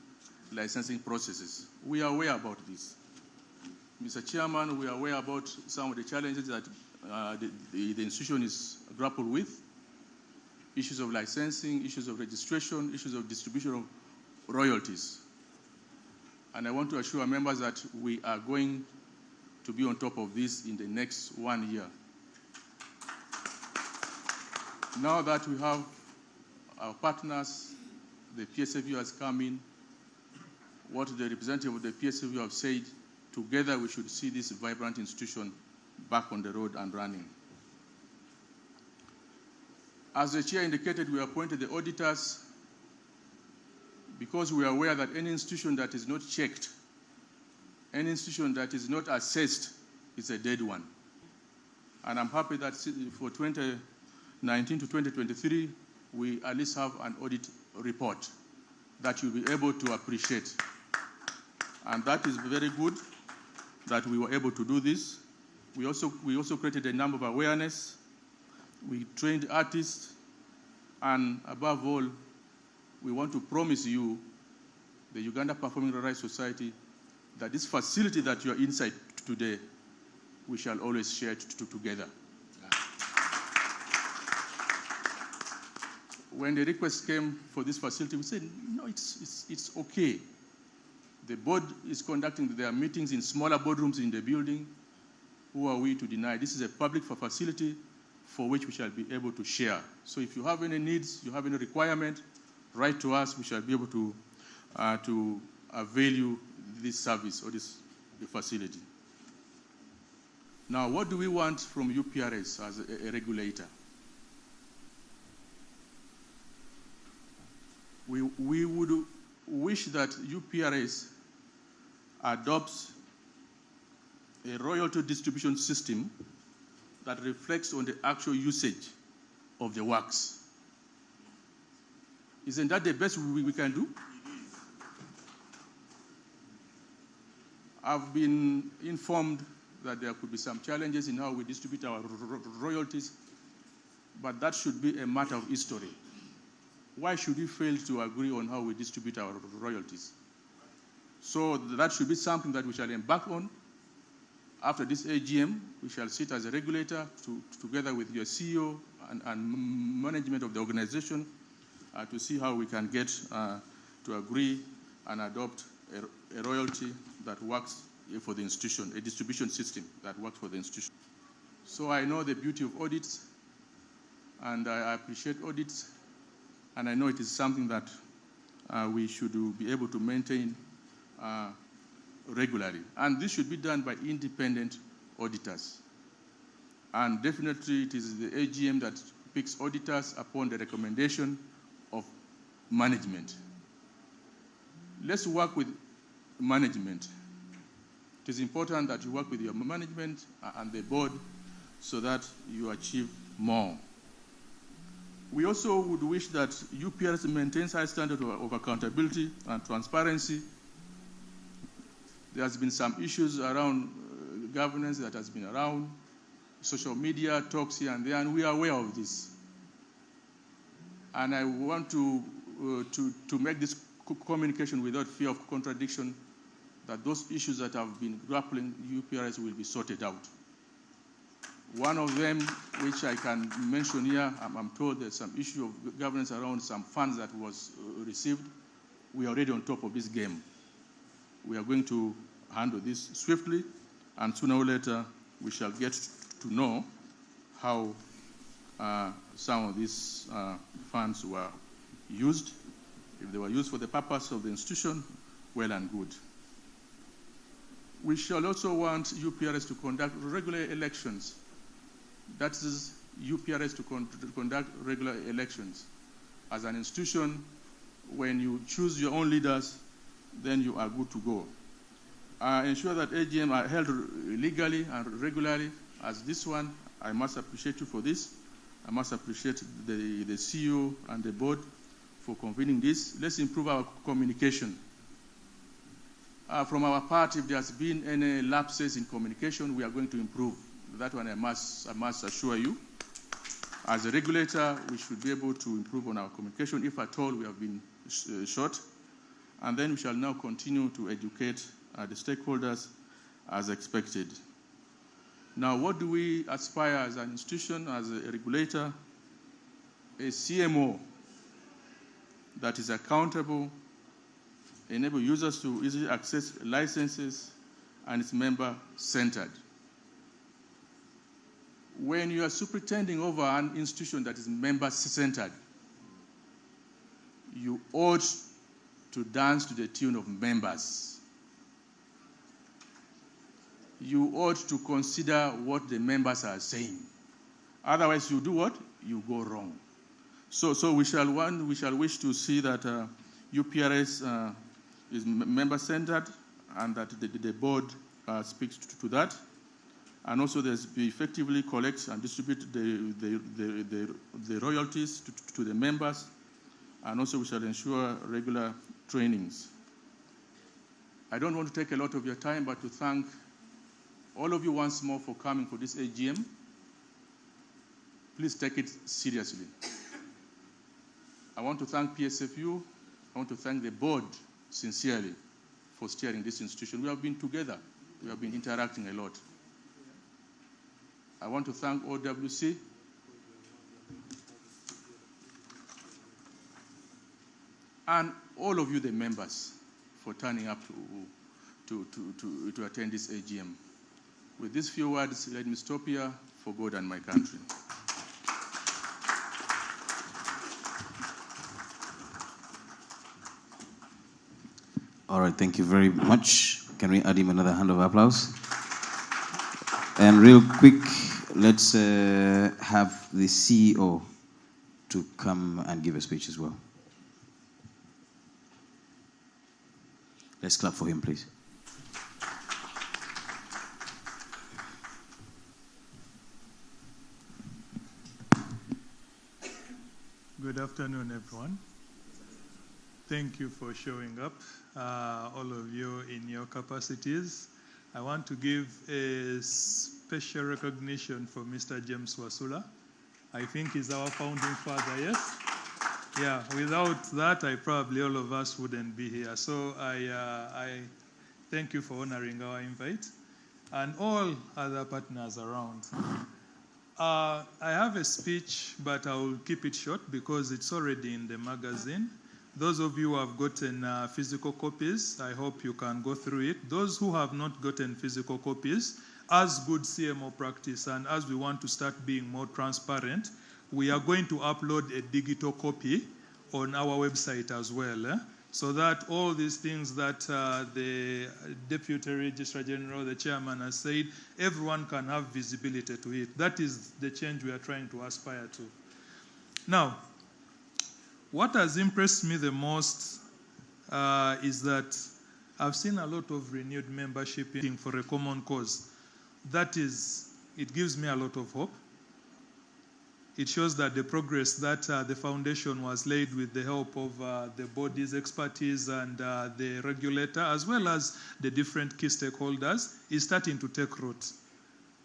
licensing processes. We are aware about this. Mr. Chairman, we are aware about some of the challenges that the institution is grappled with. Issues of licensing, issues of registration, issues of distribution of royalties. And I want to assure members that we are going to be on top of this in the next 1 year. Now that we have our partners, the PSFU has come in, what the representative of the PSFU have said, together we should see this vibrant institution back on the road and running. As the chair indicated, we appointed the auditors because we are aware that any institution that is not checked, any institution that is not assessed is a dead one. And I'm happy that for 2019 to 2023, we at least have an audit report that you'll be able to appreciate. And that is very good that we were able to do this. We also created a number of awareness. We trained artists, and above all, we want to promise you, the Uganda Performing Rights Society, that this facility that you are inside today, we shall always share it together. When the request came for this facility, we said, no, it's okay. The board is conducting their meetings in smaller boardrooms in the building. Who are we to deny? This is a public facility for which we shall be able to share. So if you have any needs, you have any requirement, write to us. We shall be able to avail you this service or this facility. Now, what do we want from UPRS as a regulator? We would wish that UPRS adopts a royalty distribution system that reflects on the actual usage of the works. Isn't that the best we can do? I've been informed that there could be some challenges in how we distribute our royalties, but that should be a matter of history. Why should we fail to agree on how we distribute our royalties? So that should be something that we shall embark on. After this AGM, we shall sit as a regulator together with your CEO and management of the organization to see how we can get to agree and adopt a royalty that works for the institution, a distribution system that works for the institution. So I know the beauty of audits, and I appreciate audits, and I know it is something that we should be able to maintain regularly. And this should be done by independent auditors. And definitely it is the AGM that picks auditors upon the recommendation of management. Let's work with management. It is important that you work with your management and the board so that you achieve more. We also would wish that UPRS maintains high standards of accountability and transparency. There has been some issues around governance that has been around, social media talks here and there, and we are aware of this. And I want to make this communication without fear of contradiction, that those issues that have been grappling UPRS will be sorted out. One of them, which I can mention here, I'm told there's some issue of governance around some funds that was received. We are already on top of this game. We are going to handle this swiftly, and sooner or later we shall get to know how some of these funds were used. If they were used for the purpose of the institution, well and good. We shall also want UPRS to conduct regular elections. That is UPRS to conduct regular elections. As an institution, when you choose your own leaders, then you are good to go. Ensure that AGM are held legally and regularly, as this one. I must appreciate you for this. I must appreciate the CEO and the board for convening this. Let's improve our communication. From our part, if there's been any lapses in communication, we are going to improve. That one I must assure you. As a regulator, we should be able to improve on our communication if at all we have been short. And then we shall now continue to educate the stakeholders as expected. Now, what do we aspire as an institution, as a regulator? A CMO that is accountable, enable users to easily access licenses, and is member-centered. When you are superintending over an institution that is member-centered, you ought to dance to the tune of members. You ought to consider what the members are saying. Otherwise, you do what? You go wrong. So we shall wish to see that UPRS is member-centered, and that the board speaks to that, and also there's be effectively collect and distribute the royalties to the members, and also we shall ensure regular trainings. I don't want to take a lot of your time, but to thank all of you once more for coming for this AGM. Please take it seriously. I want to thank PSFU. I want to thank the board sincerely for steering this institution. We have been together. We have been interacting a lot. I want to thank OWC. And all of you, the members, for turning up to attend this AGM. With these few words, let me stop here for God and my country. All right, thank you very much. Can we add him another hand of applause? And real quick, let's have the CEO to come and give a speech as well. Let's clap for him, please. Good afternoon, everyone. Thank you for showing up, all of you in your capacities. I want to give a special recognition for Mr. James Wasula. I think he's our founding father, yes? Yeah, without that, probably all of us wouldn't be here. So I thank you for honoring our invite, and all other partners around. I have a speech, but I will keep it short because it's already in the magazine. Those of you who have gotten physical copies, I hope you can go through it. Those who have not gotten physical copies, as good CMO practice and as we want to start being more transparent, we are going to upload a digital copy on our website as well, so that all these things that the Deputy Registrar General, the Chairman, has said, everyone can have visibility to it. That is the change we are trying to aspire to. Now, what has impressed me the most is that I've seen a lot of renewed membership for a common cause. That is, it gives me a lot of hope. It shows that the progress that the foundation was laid with the help of the body's expertise and the regulator, as well as the different key stakeholders, is starting to take root.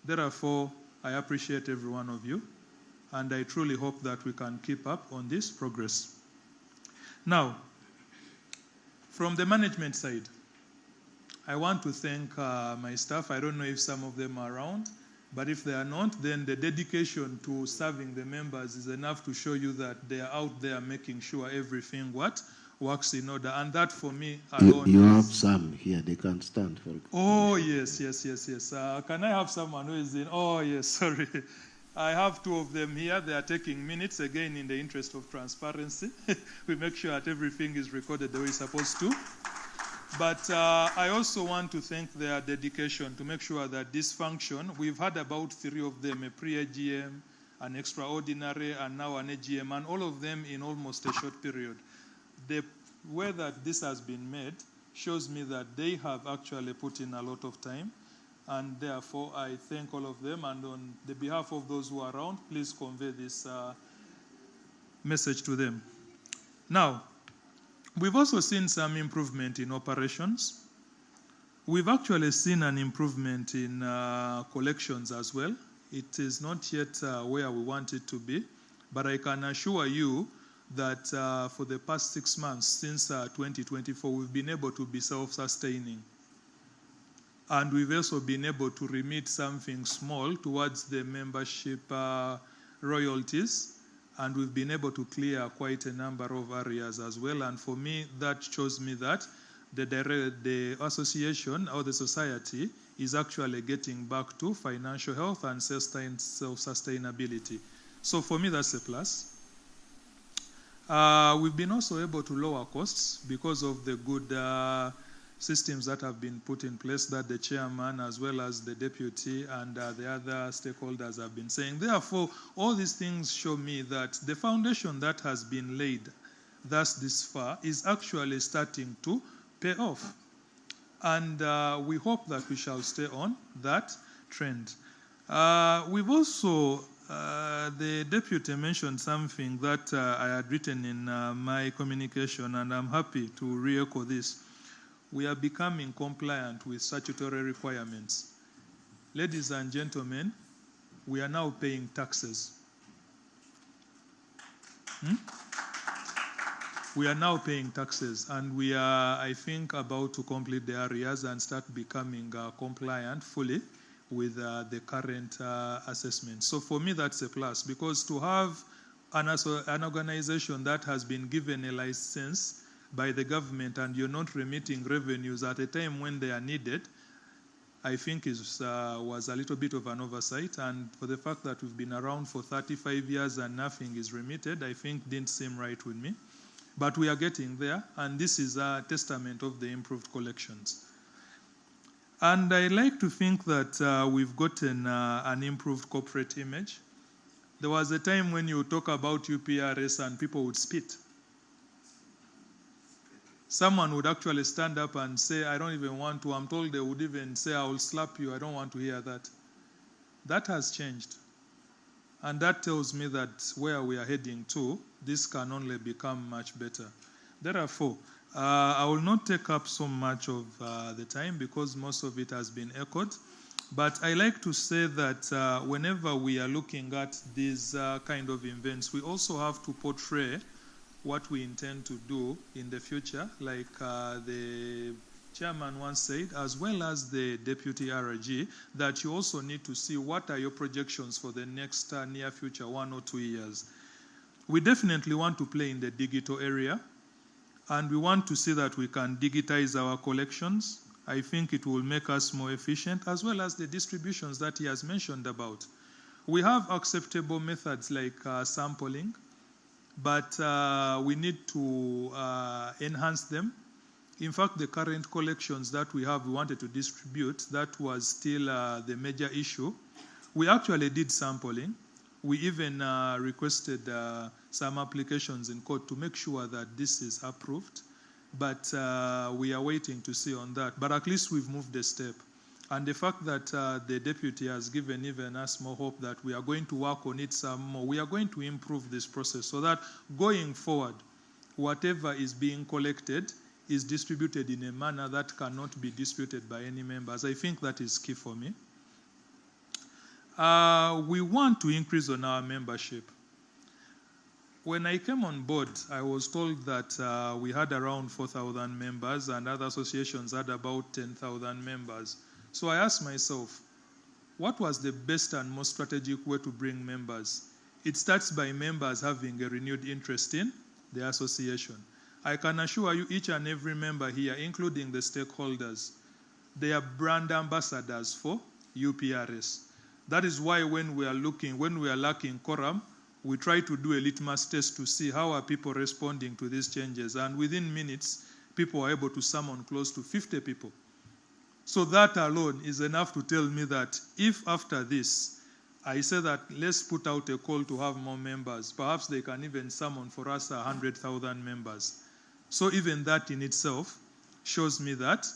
Therefore, I appreciate every one of you, and I truly hope that we can keep up on this progress. Now, from the management side, I want to thank my staff. I don't know if some of them are around, but if they are not, then the dedication to serving the members is enough to show you that they are out there making sure everything works in order. And that for me alone. You have some here, they can stand for it. Oh, yes. Can I have someone who is in? Oh, yes, sorry. I have two of them here. They are taking minutes, again, in the interest of transparency. We make sure that everything is recorded the way it's supposed to. But I also want to thank their dedication to make sure that this function, we've had about 3 of them, a pre-AGM, an extraordinary, and now an AGM, and all of them in almost a short period. The way that this has been made shows me that they have actually put in a lot of time, and therefore I thank all of them, and on the behalf of those who are around, please convey this message to them. Now, we've also seen some improvement in operations. We've actually seen an improvement in collections as well. It is not yet where we want it to be, but I can assure you that for the past 6 months, since 2024, we've been able to be self-sustaining. And we've also been able to remit something small towards the membership royalties, and we've been able to clear quite a number of areas as well. And for me, that shows me that the association or the society is actually getting back to financial health and self-sustainability. So for me, that's a plus. We've been also able to lower costs because of the good systems that have been put in place that the chairman as well as the deputy and the other stakeholders have been saying. Therefore, all these things show me that the foundation that has been laid thus this far is actually starting to pay off. And we hope that we shall stay on that trend. We've also, the deputy mentioned something that I had written in my communication, and I'm happy to re-echo this. We are becoming compliant with statutory requirements. Ladies and gentlemen, we are now paying taxes. We are now paying taxes, and we are, I think, about to complete the areas and start becoming compliant fully with the current assessment. So for me, that's a plus, because to have an organization that has been given a license by the government and you're not remitting revenues at a time when they are needed, I think was a little bit of an oversight. And for the fact that we've been around for 35 years and nothing is remitted, I think didn't seem right with me. But we are getting there, and this is a testament of the improved collections. And I like to think that we've gotten an improved corporate image. There was a time when you talk about UPRS and people would spit. Someone would actually stand up and say, I don't even want to. I'm told they would even say, I will slap you. I don't want to hear that. That has changed. And that tells me that where we are heading to, this can only become much better. Therefore, I will not take up so much of the time because most of it has been echoed. But I like to say that whenever we are looking at these kind of events, we also have to portray what we intend to do in the future, like the chairman once said, as well as the deputy RG, that you also need to see what are your projections for the next near future 1 or 2 years. We definitely want to play in the digital area, and we want to see that we can digitize our collections. I think it will make us more efficient, as well as the distributions that he has mentioned about. We have acceptable methods like sampling, but we need to enhance them. In fact, the current collections that we have, we wanted to distribute, that was still the major issue. We actually did sampling. We even requested some applications in court to make sure that this is approved, but we are waiting to see on that. But at least we've moved a step. And the fact that the deputy has given even us more hope that we are going to work on it some more, we are going to improve this process so that going forward, whatever is being collected is distributed in a manner that cannot be disputed by any members. I think that is key for me. We want to increase on our membership. When I came on board, I was told that we had around 4,000 members and other associations had about 10,000 members. So I asked myself, what was the best and most strategic way to bring members? It starts by members having a renewed interest in the association. I can assure you each and every member here, including the stakeholders, they are brand ambassadors for UPRS. That is why when we are lacking quorum, we try to do a litmus test to see how are people responding to these changes. And within minutes, people are able to summon close to 50 people. So that alone is enough to tell me that if after this, I say that let's put out a call to have more members, perhaps they can even summon for us 100,000 members. So even that in itself shows me that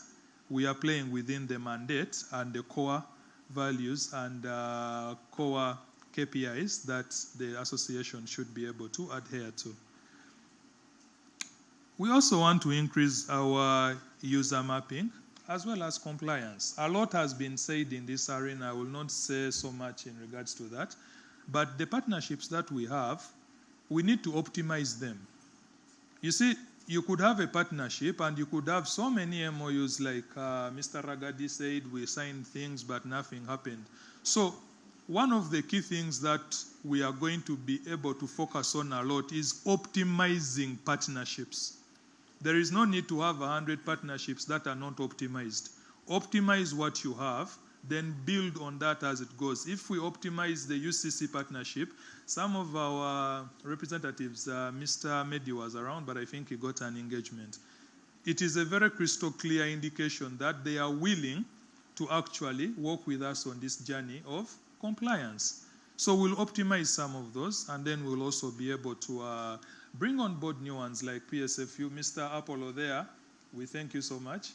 we are playing within the mandate and the core values and core KPIs that the association should be able to adhere to. We also want to increase our user mapping. as well as compliance. A lot has been said in this arena. I will not say so much in regards to that. But the partnerships that we have, we need to optimize them. You see, you could have a partnership and you could have so many MOUs like Mr. Ragadi said, we signed things but nothing happened. So one of the key things that we are going to be able to focus on a lot is optimizing partnerships. There is no need to have 100 partnerships that are not optimized. Optimize what you have, then build on that as it goes. If we optimize the UCC partnership, some of our representatives, Mr. Mehdi was around, but I think he got an engagement. It is a very crystal clear indication that they are willing to actually work with us on this journey of compliance. So we'll optimize some of those, and then we'll also be able to bring on board new ones like PSFU. Mr. Apollo there, we thank you so much.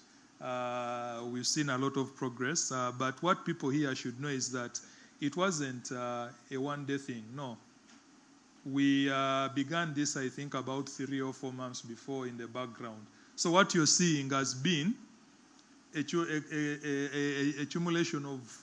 We've seen a lot of progress, but what people here should know is that it wasn't a one-day thing, no. We began this, I think, about 3 or 4 months before in the background. So what you're seeing has been a accumulation of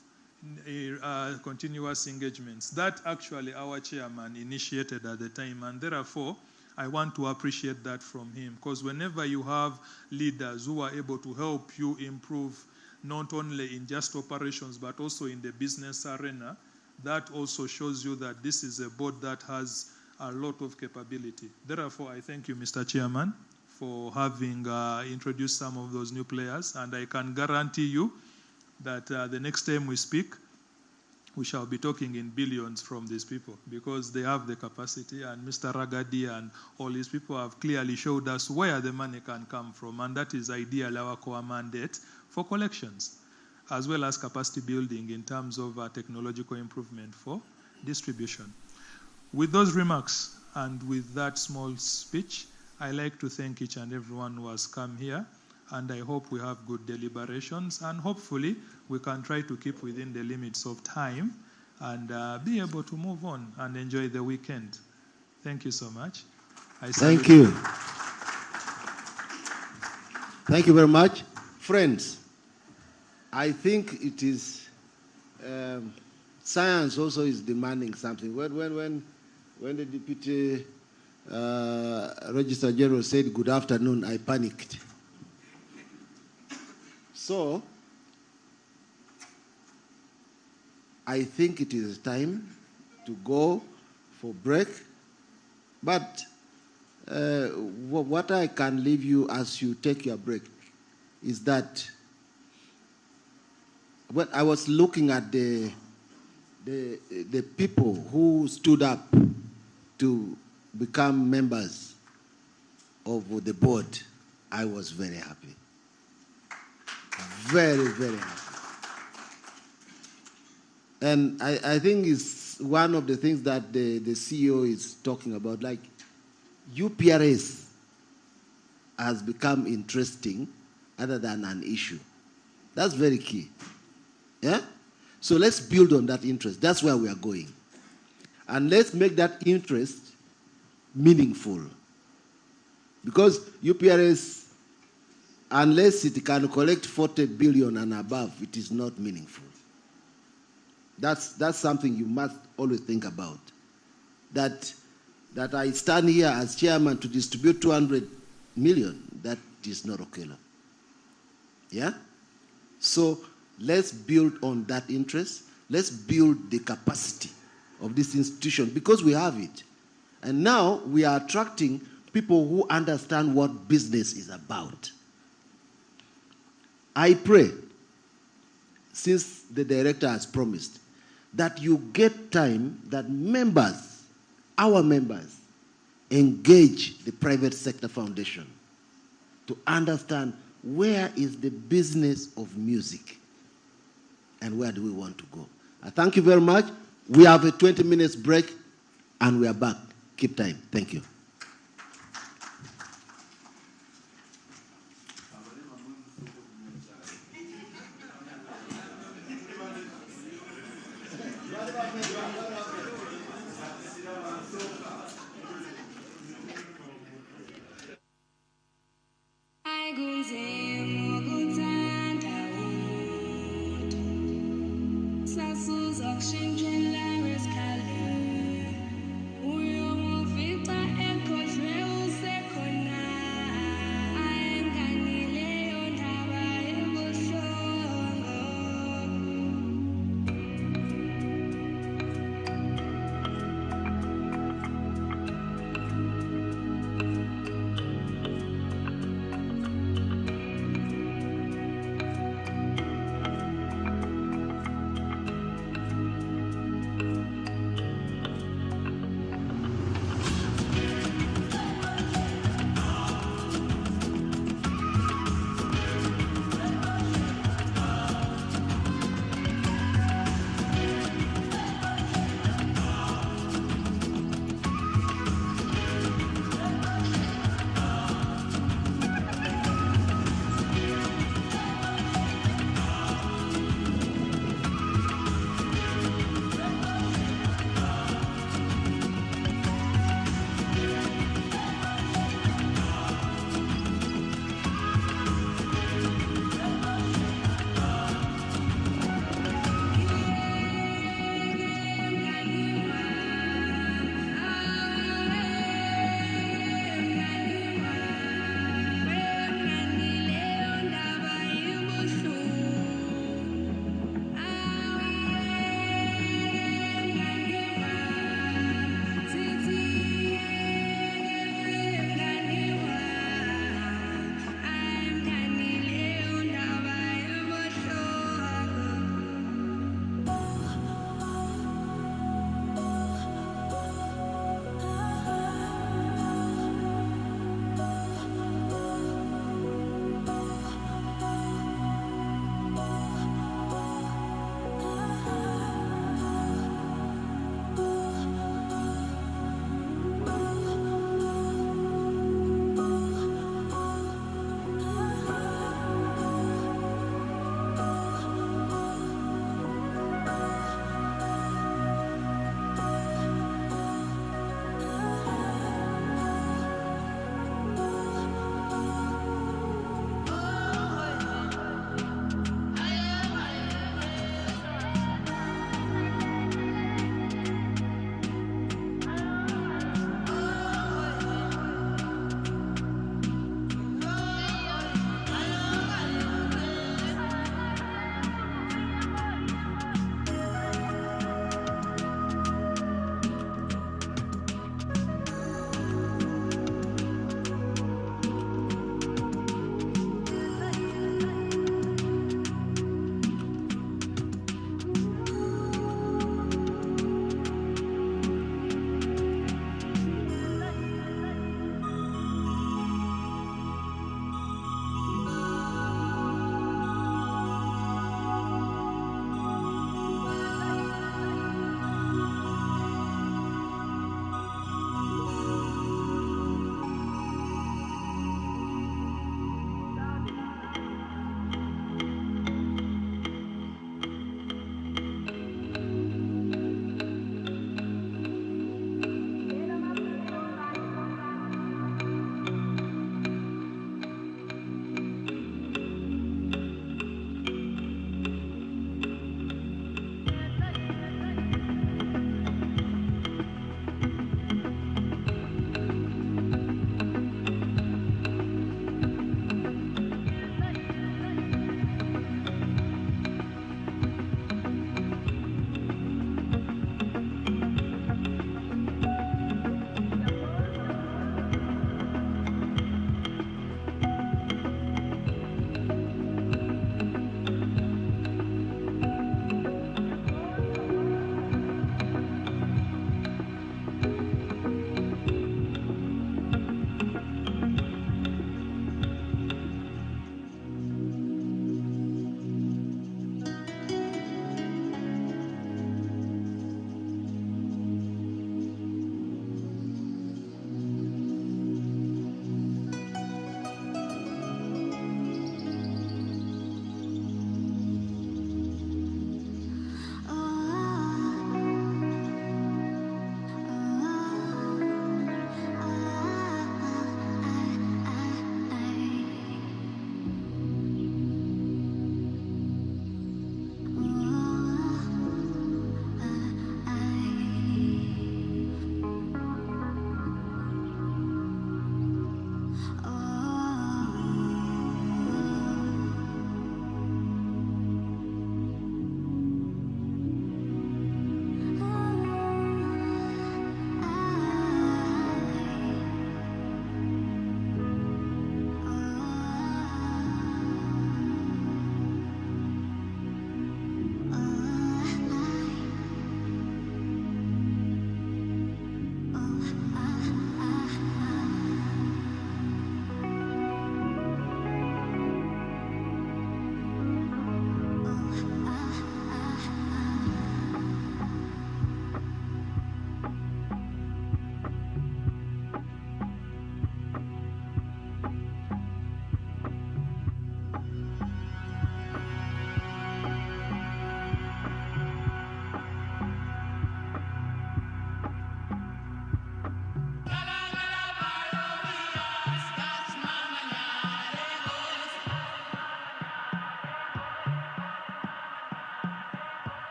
continuous engagements that actually our chairman initiated at the time, and therefore I want to appreciate that from him, because whenever you have leaders who are able to help you improve not only in just operations but also in the business arena, that also shows you that this is a board that has a lot of capability. Therefore, I thank you, Mr. Chairman, for having introduced some of those new players, and I can guarantee you that the next time we speak, we shall be talking in billions from these people because they have the capacity, and Mr. Ragadi and all these people have clearly showed us where the money can come from, and that is ideally our core mandate for collections, as well as capacity building in terms of technological improvement for distribution. With those remarks and with that small speech, I like to thank each and everyone who has come here, and I hope we have good deliberations, and hopefully we can try to keep within the limits of time and be able to move on and enjoy the weekend. Thank you so much. Thank you. Thank you very much. Friends, I think it is, science also is demanding something. When the Deputy Registrar General said good afternoon, I panicked. So, I think it is time to go for break. But what I can leave you as you take your break is that when I was looking at the people who stood up to become members of the board, I was very happy. Very, very happy. And I think it's one of the things that the CEO is talking about, like UPRS has become interesting other than an issue. That's very key. Yeah? So let's build on that interest. That's where we are going. And let's make that interest meaningful. Because UPRS, unless it can collect 40 billion and above, it is not meaningful. That's something you must always think about. That I stand here as chairman to distribute 200 million, that is not okay. Yeah? So let's build on that interest. Let's build the capacity of this institution because we have it. And now we are attracting people who understand what business is about. I pray, since the director has promised, that you get time that members, our members, engage the private sector foundation to understand where is the business of music and where do we want to go. I thank you very much. We have a 20 minutes break and we are back. Keep time. Thank you. I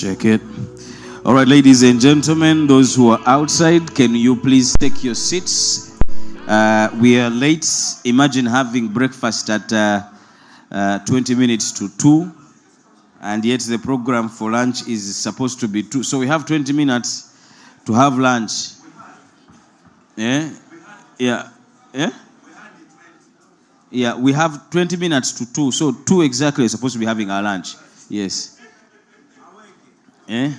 Check it. All right, ladies and gentlemen, those who are outside, can you please take your seats? We are late. Imagine having breakfast at 20 minutes to 2, and yet the program for lunch is supposed to be 2. So we have 20 minutes to have lunch. Yeah? Yeah. Yeah? Yeah, we have 20 minutes to 2. So 2 exactly is supposed to be having our lunch. Yes. Eh?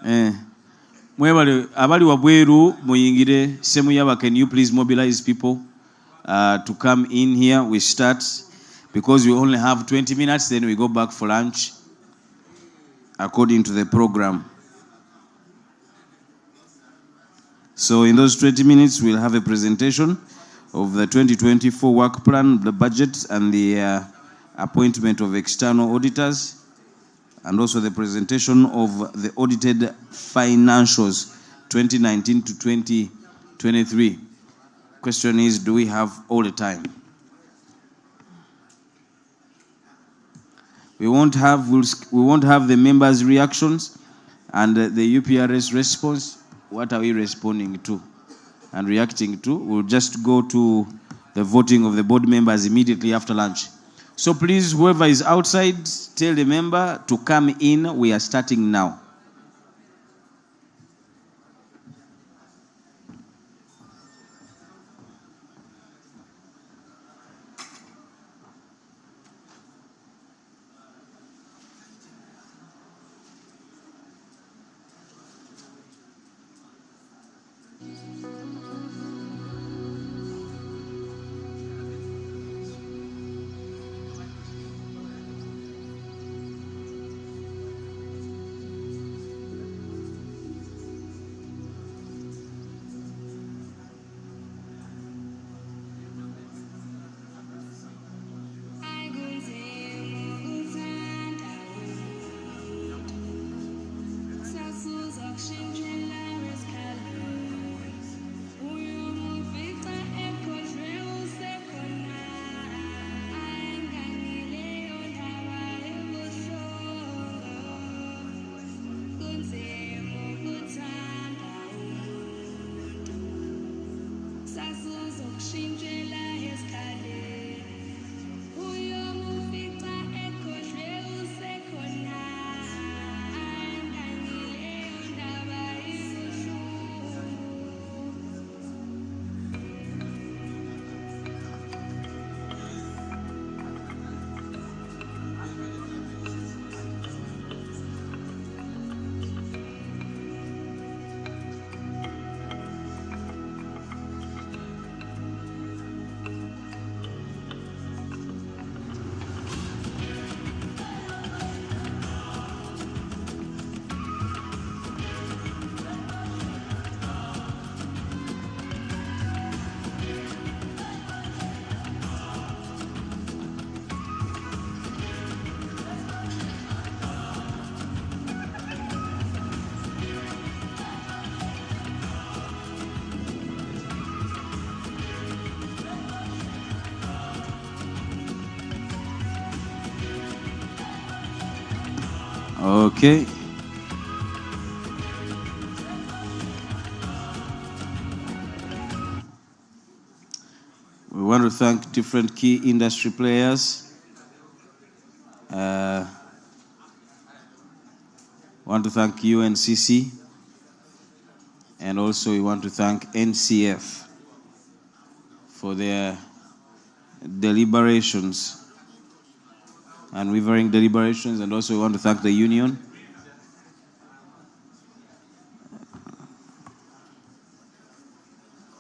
Eh. Mwebale abali wabweru muyingire semuyaba, can you please mobilize people to come in here? We start because we only have 20 minutes, then we go back for lunch according to the program. So in those 20 minutes, we'll have a presentation of the 2024 work plan, the budget, and the appointment of external auditors, and also the presentation of the audited financials 2019 to 2023. Question is, do we have all the time? We won't have the members' reactions and the UPRS response. What are we responding to and reacting to? We'll just go to the voting of the board members immediately after lunch. So please, whoever is outside, tell the member to come in. We are starting now. Okay. We want to thank different key industry players. Want to thank UNCC, and also we want to thank NCF for their deliberations, unwavering deliberations, and also we want to thank the union.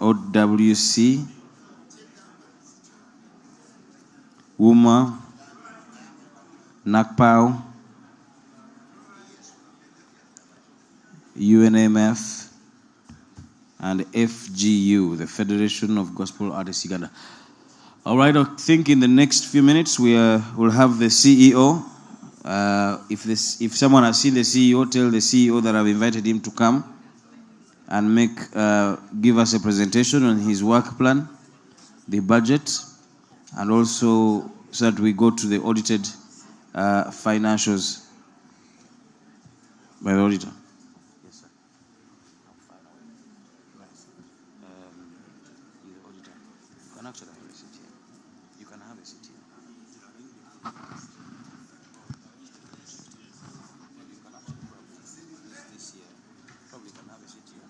OWC, WUMA, NACPAO, UNMF, and FGU, the Federation of Gospel Artists Uganda. All right, I think in the next few minutes we'll have the CEO. If someone has seen the CEO, tell the CEO that I've invited him to come and give us a presentation on his work plan, the budget, and also so that we go to the audited financials. by the auditor. Yes, sir. The auditor. You can actually have a seat here. You can have a seat here. This year. Probably can have a seat here.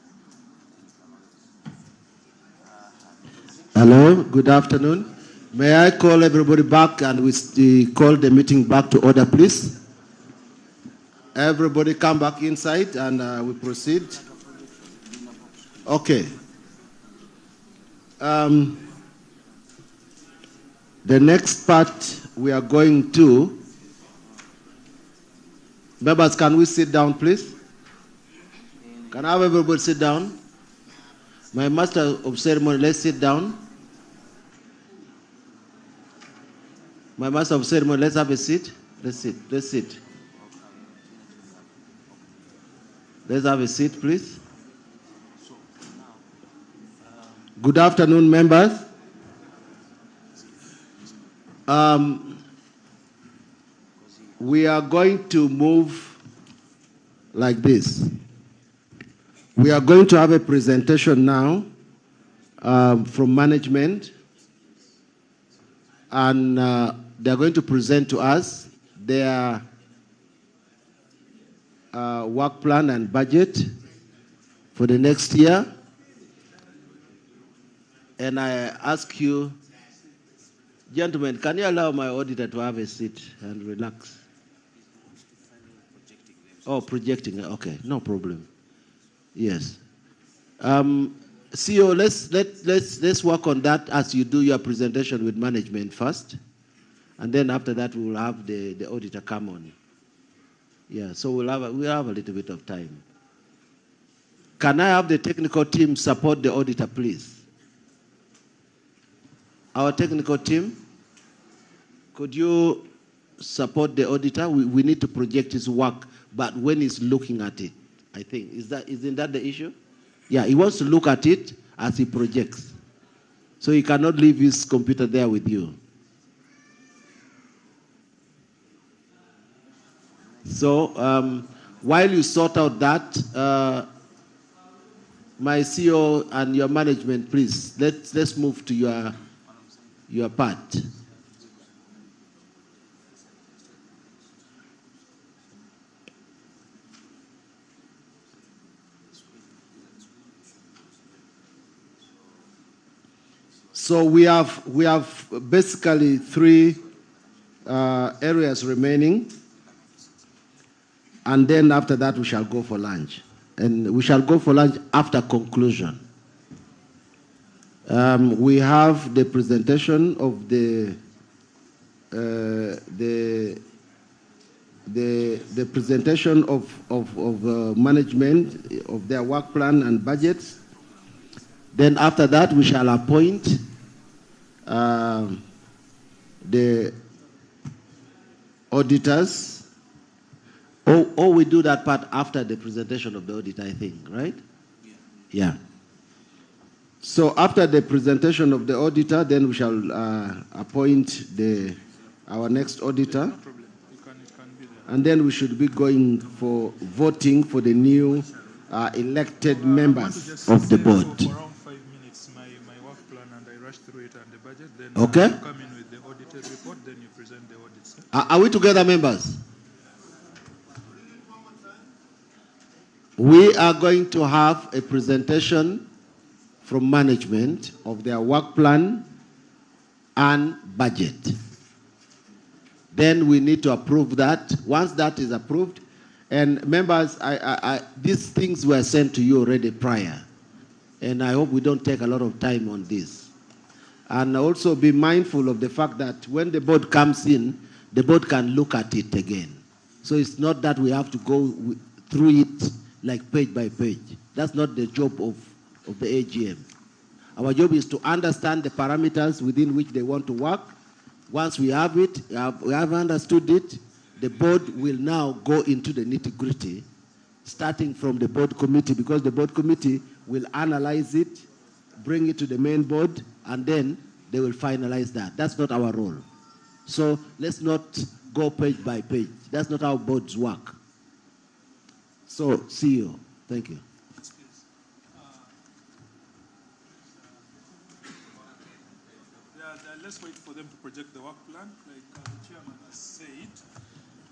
Hello, good afternoon. May I call everybody back and we call the meeting back to order, please? Everybody come back inside and we proceed. Okay. The next part we are going to, members, can we sit down, please? Can I have everybody sit down? My master of ceremony, let's sit down. My master of ceremony, let's have a seat. Let's sit. Let's sit. Let's have a seat, please. Good afternoon, members. We are going to move like this. We are going to have a presentation now from management, and they're going to present to us their work plan and budget for the next year. And I ask you, gentlemen, can you allow my auditor to have a seat and relax? Oh, projecting, okay, no problem. Yes. CEO, let's work on that as you do your presentation with management first. And then after that, we will have the auditor come on. Yeah, so we'll have a little bit of time. Can I have the technical team support the auditor, please? Our technical team, could you support the auditor? We need to project his work, but when he's looking at it, I think, isn't that the issue? Yeah, he wants to look at it as he projects. So he cannot leave his computer there with you. So while you sort out that, my CEO and your management, please, let's move to your part. So we have basically three areas remaining, and then after that we shall go for lunch, and we shall go for lunch after conclusion. We have the presentation of the presentation of management of their work plan and budgets. Then after that we shall appoint the auditors. Or we do that part after the presentation of the auditor, I think, right? Yeah. So after the presentation of the auditor, then we shall appoint our next auditor. And then we should be going for voting for the new elected members of the board. Around 5 minutes, my work plan, and I rush through it and the budget. Then okay. You come in with the audited report, then you present the audits. Are we together, members? We are going to have a presentation from management of their work plan and budget. Then we need to approve that. Once that is approved, and members, these things were sent to you already prior, and I hope we don't take a lot of time on this. And also be mindful of the fact that when the board comes in, the board can look at it again. So it's not that we have to go through it like page by page. That's not the job of the AGM. Our job is to understand the parameters within which they want to work. Once we have it, we have understood it, the board will now go into the nitty-gritty, starting from the board committee, because the board committee will analyze it, bring it to the main board, and then they will finalize that. That's not our role. So let's not go page by page. That's not how boards work. So, see you. Thank you. Let's wait for them to project the work plan. Like the chairman has said,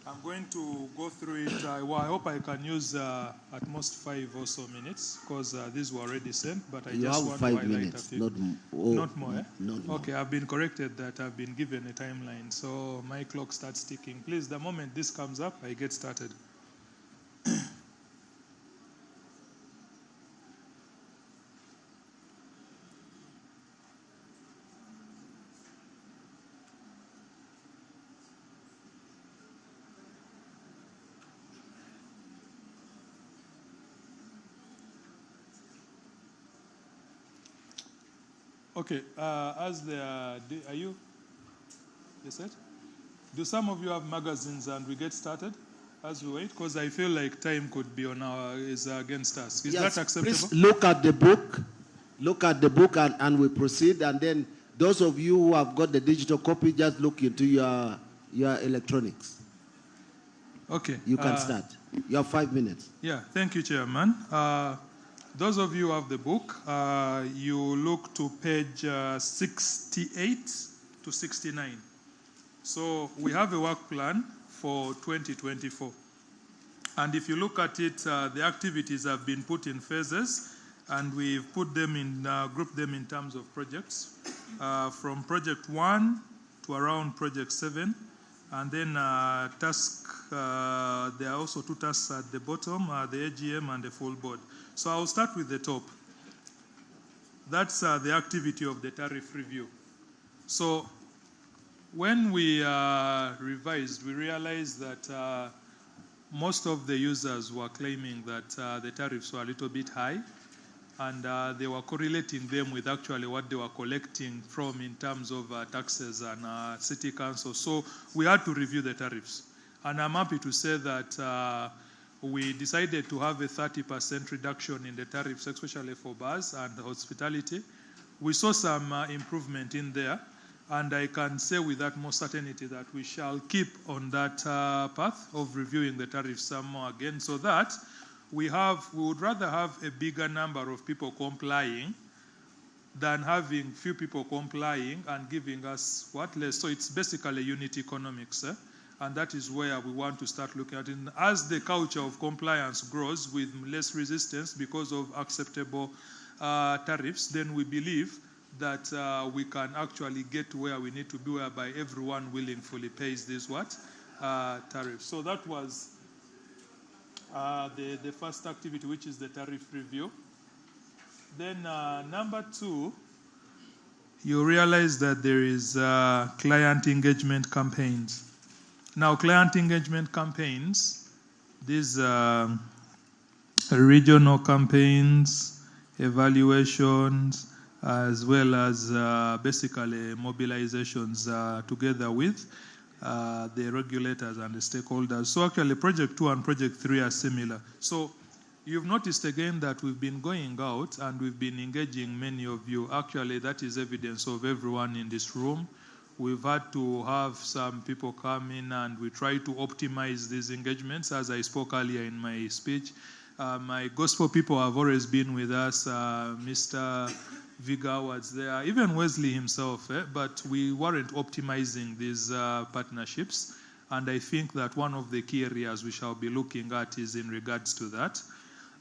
I'm going to go through it. I hope I can use at most 5 or so minutes, because these were already sent, but I You just have want 5 to highlight minutes, a few. not more, eh? Not more. Okay, I've been corrected that I've been given a timeline, so my clock starts ticking. Please, the moment this comes up, I get started. Okay, as they are you set? Do some of you have magazines and we get started as we wait? Because I feel like time could be is against us. Is Yes, that acceptable? please look at the book. Look at the book and we proceed. And then those of you who have got the digital copy, just look into your electronics. Okay. You can start. You have 5 minutes. Yeah, thank you, Chairman. Those of you who have the book, you look to page 68 to 69. So we have a work plan for 2024. And if you look at it, the activities have been put in phases, and we've put them in, grouped them in terms of projects, from project 1 to around project 7. And then there are also 2 tasks at the bottom, the AGM and the full board. So I'll start with the top. That's the activity of the tariff review. So when we revised, we realized that most of the users were claiming that the tariffs were a little bit high, and they were correlating them with actually what they were collecting from in terms of taxes and city council. So we had to review the tariffs. And I'm happy to say that we decided to have a 30% reduction in the tariffs, especially for bars and hospitality. We saw some improvement in there, and I can say with utmost certainty that we shall keep on that path of reviewing the tariffs some more again, so that we would rather have a bigger number of people complying than having few people complying and giving us what less. So it's basically unit economics. And that is where we want to start looking at it. And as the culture of compliance grows with less resistance because of acceptable tariffs, then we believe that we can actually get to where we need to be, whereby everyone willingly pays this tariff. So that was the first activity, which is the tariff review. Then number 2, you realize that there is client engagement campaigns. Now, client engagement campaigns, these regional campaigns, evaluations, as well as basically mobilizations together with the regulators and the stakeholders. So actually, Project 2 and Project 3 are similar. So you've noticed again that we've been going out and we've been engaging many of you. Actually, that is evidence of everyone in this room. We've had to have some people come in, and we try to optimize these engagements, as I spoke earlier in my speech. My gospel people have always been with us. Mr. Viga was there, even Wesley himself, but we weren't optimizing these partnerships. And I think that one of the key areas we shall be looking at is in regards to that.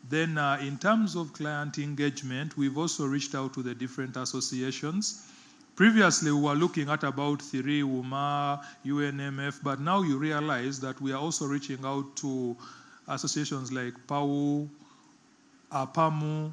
Then in terms of client engagement, we've also reached out to the different associations. Previously, we were looking at about 3, UMA, UNMF, but now you realize that we are also reaching out to associations like PAU, APAMU,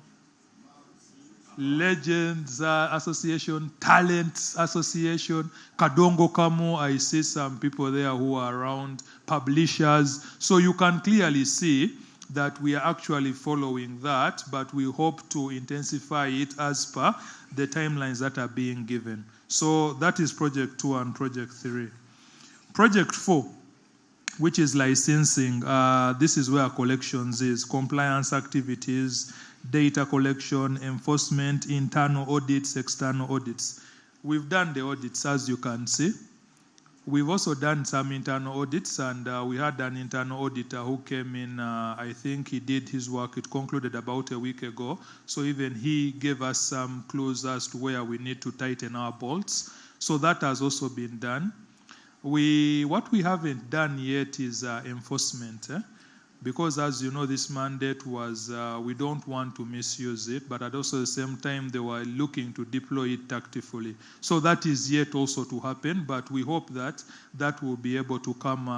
Legends Association, Talent Association, Kadongo Kamu. I see some people there who are around, publishers. So you can clearly see that we are actually following that, but we hope to intensify it as per the timelines that are being given. So that is Project 2 and Project 3. Project 4, which is licensing, this is where collections is, compliance activities, data collection, enforcement, internal audits, external audits. We've done the audits, as you can see. We've also done some internal audits, and we had an internal auditor who came in, I think he did his work, it concluded about a week ago. So even he gave us some clues as to where we need to tighten our bolts. So that has also been done. What we haven't done yet is enforcement. Because as you know, this mandate was, we don't want to misuse it, but at also the same time, they were looking to deploy it tactfully. So that is yet also to happen, but we hope that that will be able to come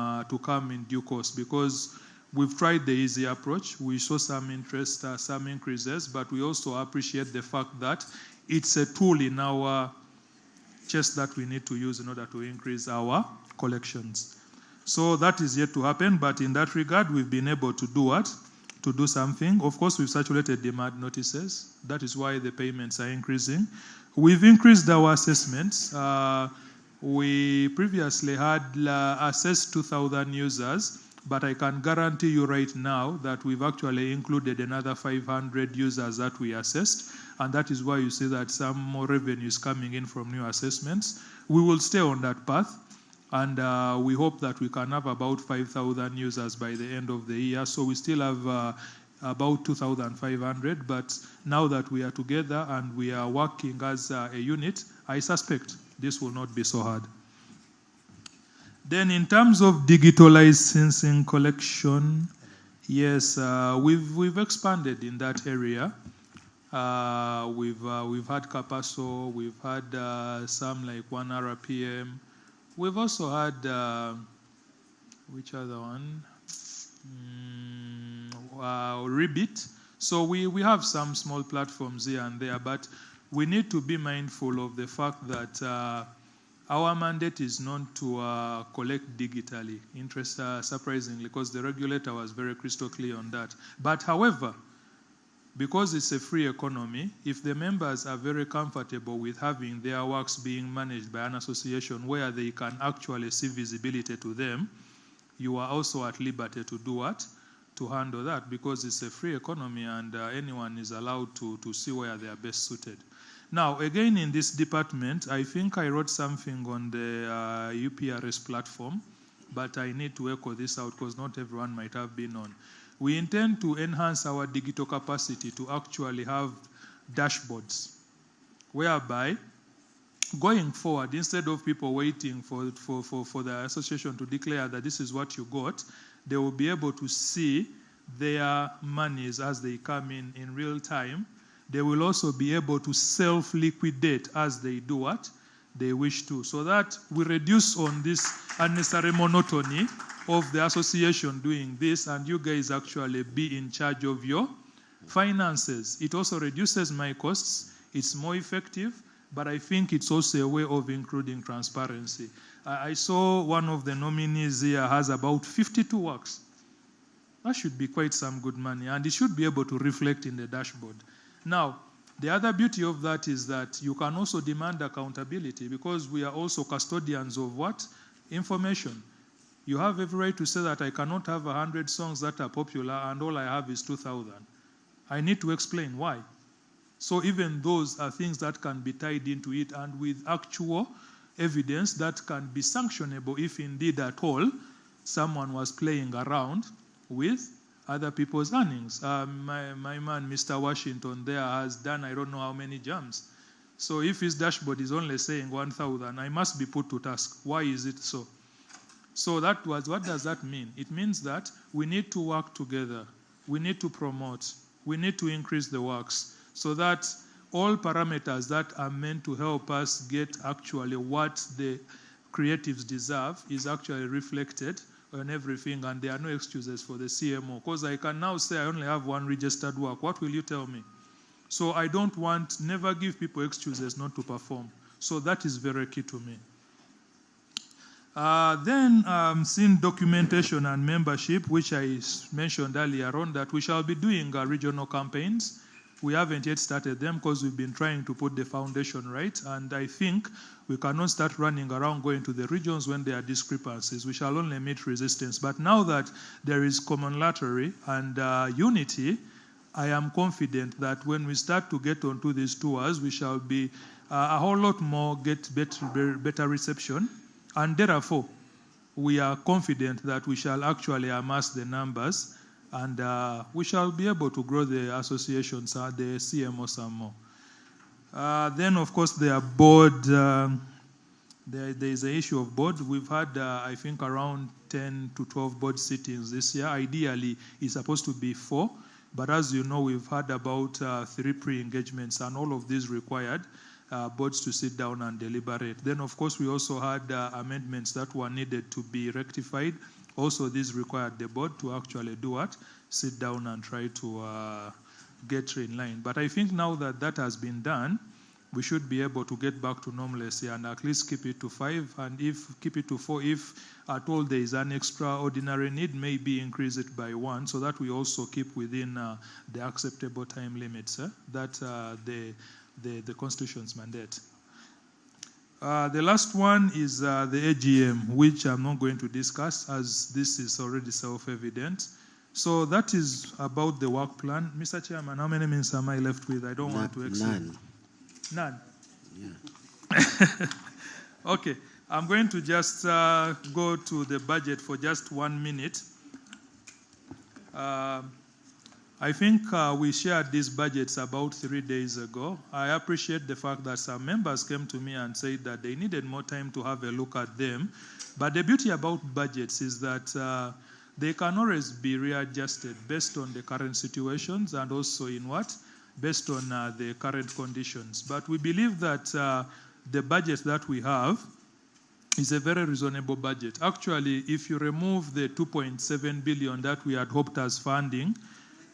in due course, because we've tried the easy approach. We saw some interest, some increases, but we also appreciate the fact that it's a tool in our chest that we need to use in order to increase our collections. So that is yet to happen, but in that regard, we've been able to do what? To do something. Of course, we've saturated demand notices. That is why the payments are increasing. We've increased our assessments. We previously had assessed 2,000 users, but I can guarantee you right now that we've actually included another 500 users that we assessed, and that is why you see that some more revenue is coming in from new assessments. We will stay on that path. And we hope that we can have about 5,000 users by the end of the year. So we still have about 2,500. But now that we are together and we are working as a unit, I suspect this will not be so hard. Then in terms of digital licensing collection, yes, we've expanded in that area. We've had Capasso, we've had some like 1 RPM. We've also had, which other one? Rebit. So we have some small platforms here and there, but we need to be mindful of the fact that our mandate is not to collect digitally, surprisingly, because the regulator was very crystal clear on that. But however, because it's a free economy, if the members are very comfortable with having their works being managed by an association where they can actually see visibility to them, you are also at liberty to do what? To handle that, because it's a free economy and anyone is allowed to see where they are best suited. Now, again, in this department, I think I wrote something on the UPRS platform, but I need to echo this out because not everyone might have been on. We intend to enhance our digital capacity to actually have dashboards, whereby going forward, instead of people waiting for the association to declare that this is what you got, they will be able to see their monies as they come in real time. They will also be able to self-liquidate as they do what they wish to, so that we reduce on this unnecessary monotony of the association doing this, and you guys actually be in charge of your finances. It also reduces my costs. It's more effective, but I think it's also a way of including transparency. I saw one of the nominees here has about 52 works. That should be quite some good money, and it should be able to reflect in the dashboard. Now, the other beauty of that is that you can also demand accountability, because we are also custodians of what? Information. You have every right to say that I cannot have 100 songs that are popular and all I have is 2,000. I need to explain why. So even those are things that can be tied into it, and with actual evidence that can be sanctionable if indeed at all someone was playing around with other people's earnings. My man, Mr. Washington, there has done I don't know how many jams. So if his dashboard is only saying 1,000, I must be put to task. Why is it so? So that was, what does that mean? It means that we need to work together. We need to promote. We need to increase the works so that all parameters that are meant to help us get actually what the creatives deserve is actually reflected on everything, and there are no excuses for the CMO. Because I can now say I only have one registered work. What will you tell me? So I don't want, never give people excuses not to perform. So that is very key to me. Then seeing documentation and membership, which I mentioned earlier on, that we shall be doing regional campaigns. We haven't yet started them because we've been trying to put the foundation right, and I think we cannot start running around going to the regions when there are discrepancies. We shall only meet resistance. But now that there is commonality and unity, I am confident that when we start to get onto these tours, we shall be a whole lot more get better reception, And therefore, we are confident that we shall actually amass the numbers, and we shall be able to grow the associations, the CMO some more. Then, of course, their board, there is an issue of board. We've had, I think, around 10 to 12 board sittings this year. Ideally, it's supposed to be 4, but as you know, we've had about 3 pre-engagements, and all of these required boards to sit down and deliberate. Then, of course, we also had amendments that were needed to be rectified. Also, this required the board to actually do what? Sit down and try to get in line. But I think now that that has been done, we should be able to get back to normalcy and at least keep it to 5, and keep it to 4. If at all there is an extraordinary need, maybe increase it by 1, so that we also keep within the acceptable time limits that the Constitution's mandate. The last one is the AGM, which I'm not going to discuss as this is already self-evident. So that is about the work plan. Mr. Chairman, how many minutes am I left with? I don't want to exceed. None. Yeah. Okay. I'm going to just go to the budget for just 1 minute. I think we shared these budgets about 3 days ago. I appreciate the fact that some members came to me and said that they needed more time to have a look at them. But the beauty about budgets is that they can always be readjusted based on the current situations and also in what? Based on the current conditions. But we believe that the budget that we have is a very reasonable budget. Actually, if you remove the 2.7 billion that we had hoped as funding,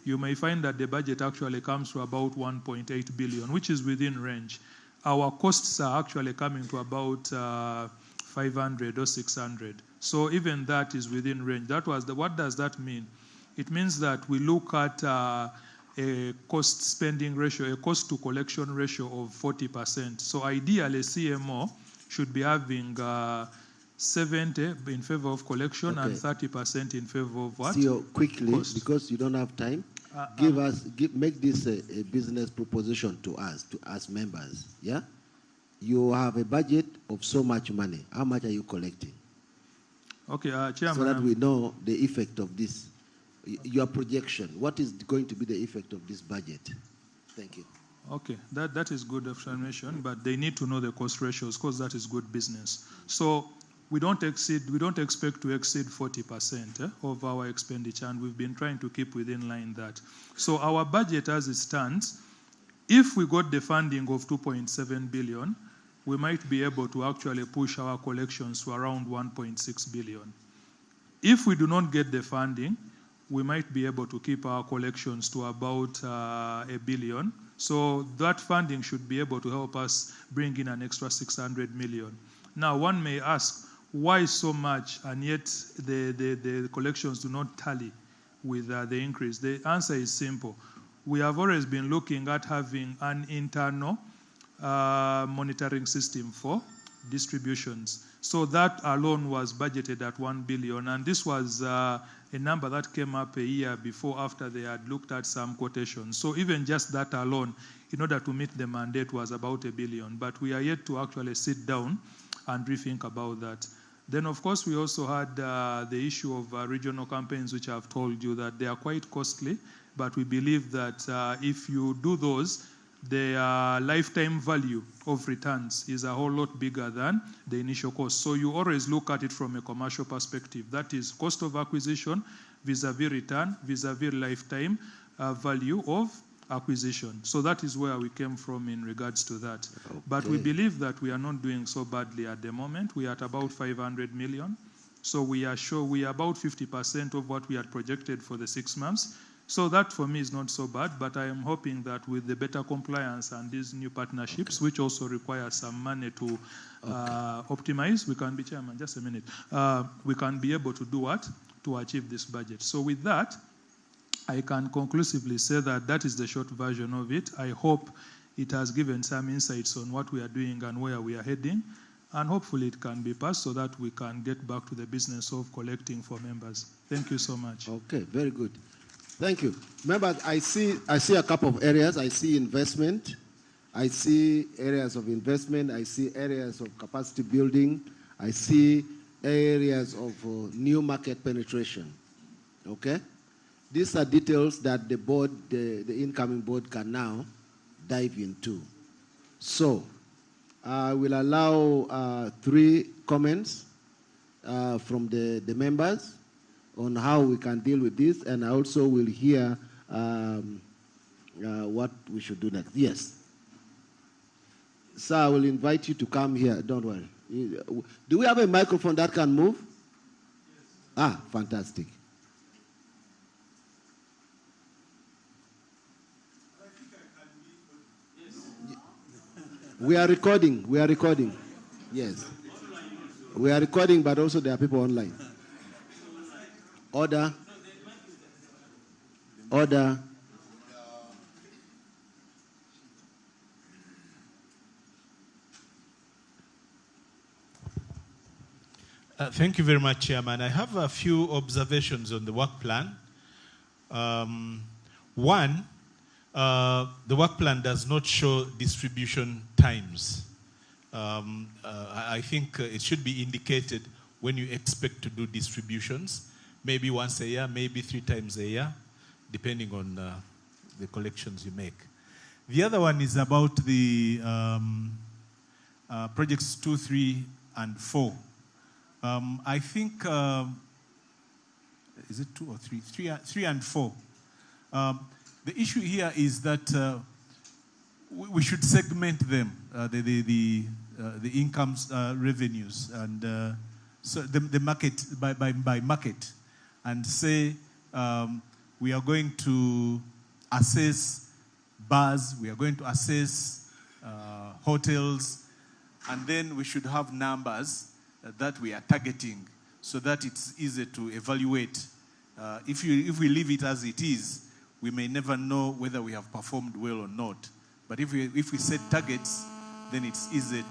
you may find that the budget actually comes to about 1.8 billion, which is within range. Our costs are actually coming to about 500 or 600. So even that is within range. What does that mean? It means that we look at a cost spending ratio, a cost to collection ratio of 40%. So ideally, CMO should be having 70 in favor of collection and 30% in favor of what? CEO, quickly, cost. Because you don't have time, make this a business proposition to us members. Yeah, you have a budget of so much money. How much are you collecting? Okay, Chairman. So that we know the effect of this. Your projection. What is going to be the effect of this budget? Thank you. Okay, that is good explanation, but they need to know the cost ratios because that is good business. So we don't expect to exceed 40% of our expenditure, and we've been trying to keep within line that. So our budget as it stands, if we got the funding of 2.7 billion, we might be able to actually push our collections to around 1.6 billion. If we do not get the funding, we might be able to keep our collections to about 1 billion. So that funding should be able to help us bring in an extra 600 million. Now, one may ask, why so much, and yet the collections do not tally with the increase? The answer is simple. We have always been looking at having an internal monitoring system for distributions. So that alone was budgeted at 1 billion, and this was a number that came up a year before after they had looked at some quotations. So even just that alone, in order to meet the mandate, was about 1 billion. But we are yet to actually sit down and rethink about that. Then, of course, we also had the issue of regional campaigns, which I've told you that they are quite costly, but we believe that if you do those, the lifetime value of returns is a whole lot bigger than the initial cost. So you always look at it from a commercial perspective. That is cost of acquisition vis-a-vis return, vis-a-vis lifetime value of acquisition. So that is where we came from in regards to that. Okay. But we believe that we are not doing so badly at the moment. We are at about 500 million. So we are sure we are about 50% of what we had projected for the 6 months. So that for me is not so bad, but I am hoping that with the better compliance and these new partnerships, which also require some money to optimize, we can be, Chairman, just a minute, we can be able to do what? To achieve this budget. So with that, I can conclusively say that that is the short version of it. I hope it has given some insights on what we are doing and where we are heading, and hopefully it can be passed so that we can get back to the business of collecting for members. Thank you so much. Okay, very good. Thank you. Members, I see a couple of areas. I see investment. I see areas of investment. I see areas of capacity building. I see areas of new market penetration. Okay? These are details that the board, the incoming board can now dive into. So, I will allow 3 comments from the members on how we can deal with this, and I also will hear what we should do next. Yes. Sir, I will invite you to come here. Don't worry. Do we have a microphone that can move? Ah, fantastic. We are recording. We are recording. Yes. We are recording, but also there are people online. Order. Order. Thank you very much, Chairman. I have a few observations on the work plan. One, the work plan does not show distribution times. I think it should be indicated when you expect to do distributions, maybe once a year, maybe 3 times a year, depending on the collections you make. The other one is about the projects 2, 3, and 4. I think, is it 2 or 3? 3 and 4. The issue here is that we should segment them, the incomes, revenues, and so the market by market, and say we are going to assess bars, we are going to assess hotels, and then we should have numbers that we are targeting so that it's easy to evaluate. If we leave it as it is, we may never know whether we have performed well or not. But if we set targets, then it's easy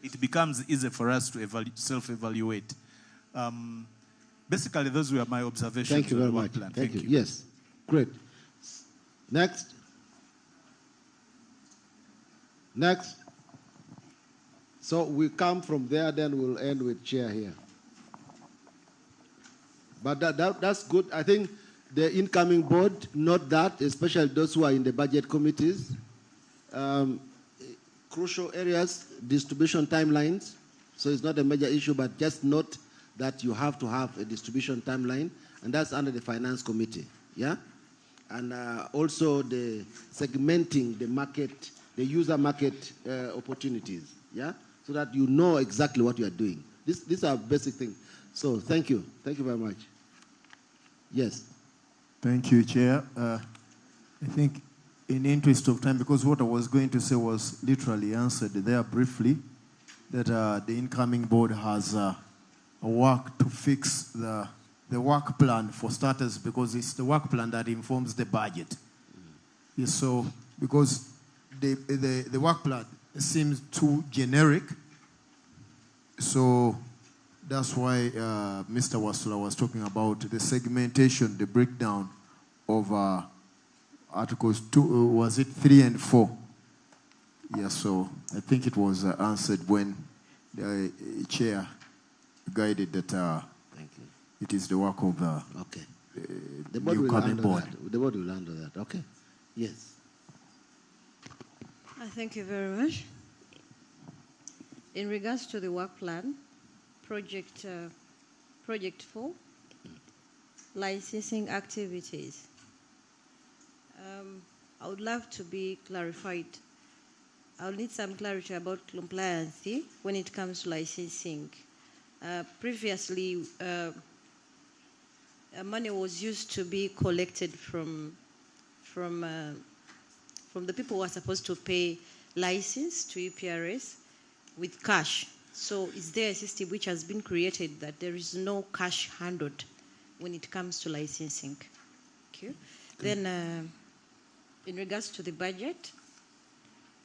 it becomes easy for us to self-evaluate. Basically, those were my observations. Thank you very on the much. work plan. Thank you. Yes, great. Next. Next. So we come from there, then we'll end with chair here. But that's good. I think the incoming board, note that, especially those who are in the budget committees, crucial areas, distribution timelines. So it's not a major issue, but just note that you have to have a distribution timeline, and that's under the finance committee. Yeah? And also the segmenting the market, the user market opportunities, yeah, so that you know exactly what you are doing. These are basic things. So thank you very much. Yes. Thank you, Chair. I think, in the interest of time, because what I was going to say was literally answered there briefly, that the incoming board has work to fix the work plan for starters, because it's the work plan that informs the budget. Yes, so because the work plan seems too generic, so that's why Mr. Wasula was talking about the segmentation, the breakdown of Articles 2, was it 3 and 4? Yeah, so I think it was answered when the chair guided that it is the work of the board new will coming handle board. that. The board will handle that. Okay. Yes. Thank you very much. In regards to the work plan, project 4, licensing activities. I would love to be clarified. I'll need some clarity about compliance when it comes to licensing. Previously, money was used to be collected from the people who are supposed to pay license to Uprs with cash. So is there a system which has been created that there is no cash handled when it comes to licensing? Thank you. Then in regards to the budget,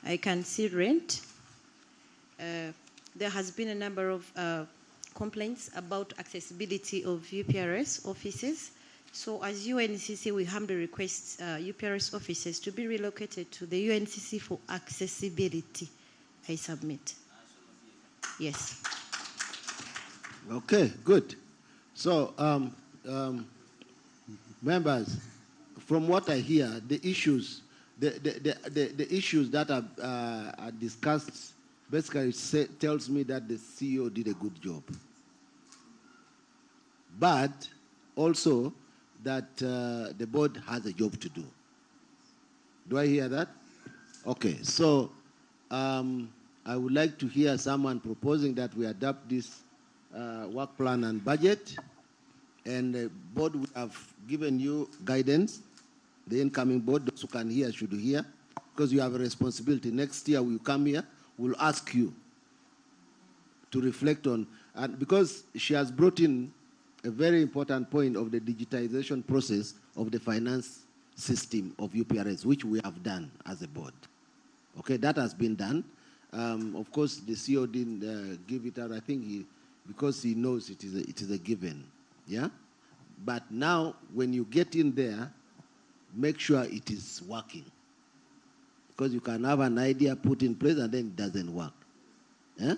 I can see rent. There has been a number of complaints about accessibility of UPRS offices, So as UNCC, we humbly request UPRS offices to be relocated to the UNCC for accessibility. I submit. Yes. Okay, good. So, members, from what I hear, the issues, the issues that are discussed basically tells me that the CEO did a good job. But also that the board has a job to do. Do I hear that? Okay, so I would like to hear someone proposing that we adopt this work plan and budget, and the board will have given you guidance. The incoming board, those who can hear should hear, because you have a responsibility. Next year we'll come here, we'll ask you to reflect on, and because she has brought in a very important point of the digitization process of the finance system of UPRS, which we have done as a board. Okay, that has been done. Of course, the CEO didn't give it out. I think because he knows it is a given. Yeah? But now, when you get in there, make sure it is working. Because you can have an idea put in place and then it doesn't work. Yeah?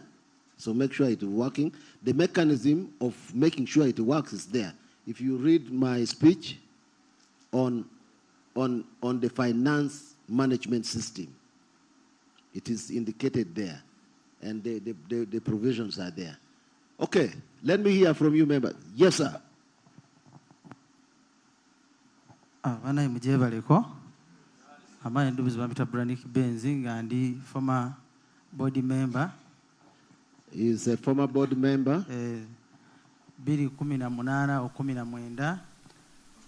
So make sure it is working. The mechanism of making sure it works is there. If you read my speech on the finance management system, it is indicated there, and the provisions are there. Okay, let me hear from you, members. Yes, sir. Vana imujebaliko. Ambaye ndugu zibamita Branik Benzi and former board member. He is a former board member. Bili 18 o 19.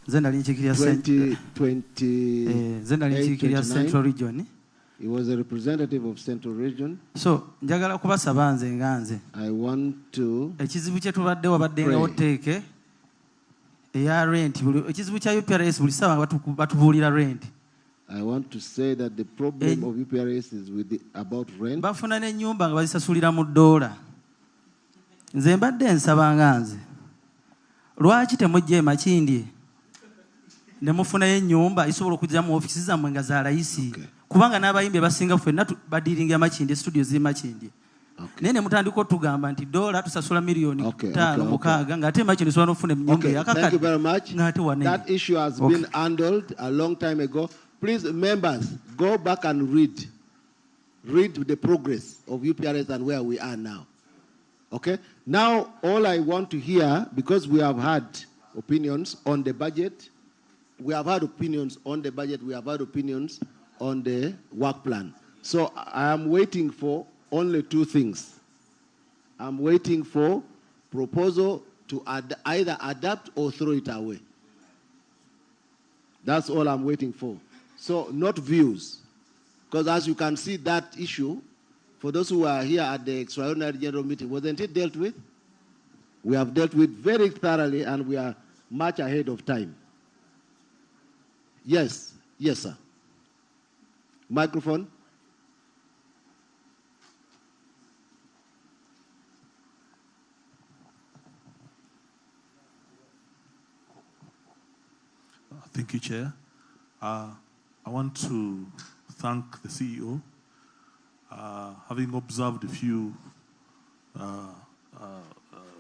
Zenda linchikiria 20, Central Region. He was a representative of Central Region. So, njagala kubasaba nze nganze. I want to ekizibu kye tubaddewo baddenga oteeke eya rent. Ekizibu kya UPRS buli ssaawa batubuulira rent. I want to say that the problem of UPRS is about rent. Bafuna n'ennyumba nga bazisasulira mu ddoola. Nze mbadde nsaba nganze. Lwaki temujja e Makindye ne mufunayo ennyumba isobola okujja mu ofiisi zammwe nga za layisi? Kubanga n'abayimbi basinga ffenna badiringa Makindye, studio ziri Makindye. Naye ne mutandika otugamba nti ddoola tusasula miliyoni 5-6 ng'ate Makindye osobola n'okufuna ennyumba eyakakadde. Thank you very much. That issue has been handled a long time ago. Please, members, go back and read the progress of UPRS and where we are now. Okay? Now, all I want to hear, because we have had opinions on the budget, we have had opinions on the budget, we have had opinions on the work plan. So I am waiting for only two things. I'm waiting for proposal to either adapt or throw it away. That's all I'm waiting for. So not views. Because as you can see, that issue, for those who are here at the extraordinary general meeting, wasn't it dealt with? We have dealt with very thoroughly and we are much ahead of time. Yes, yes, sir. Microphone. Thank you, Chair. I want to thank the CEO. Having observed a few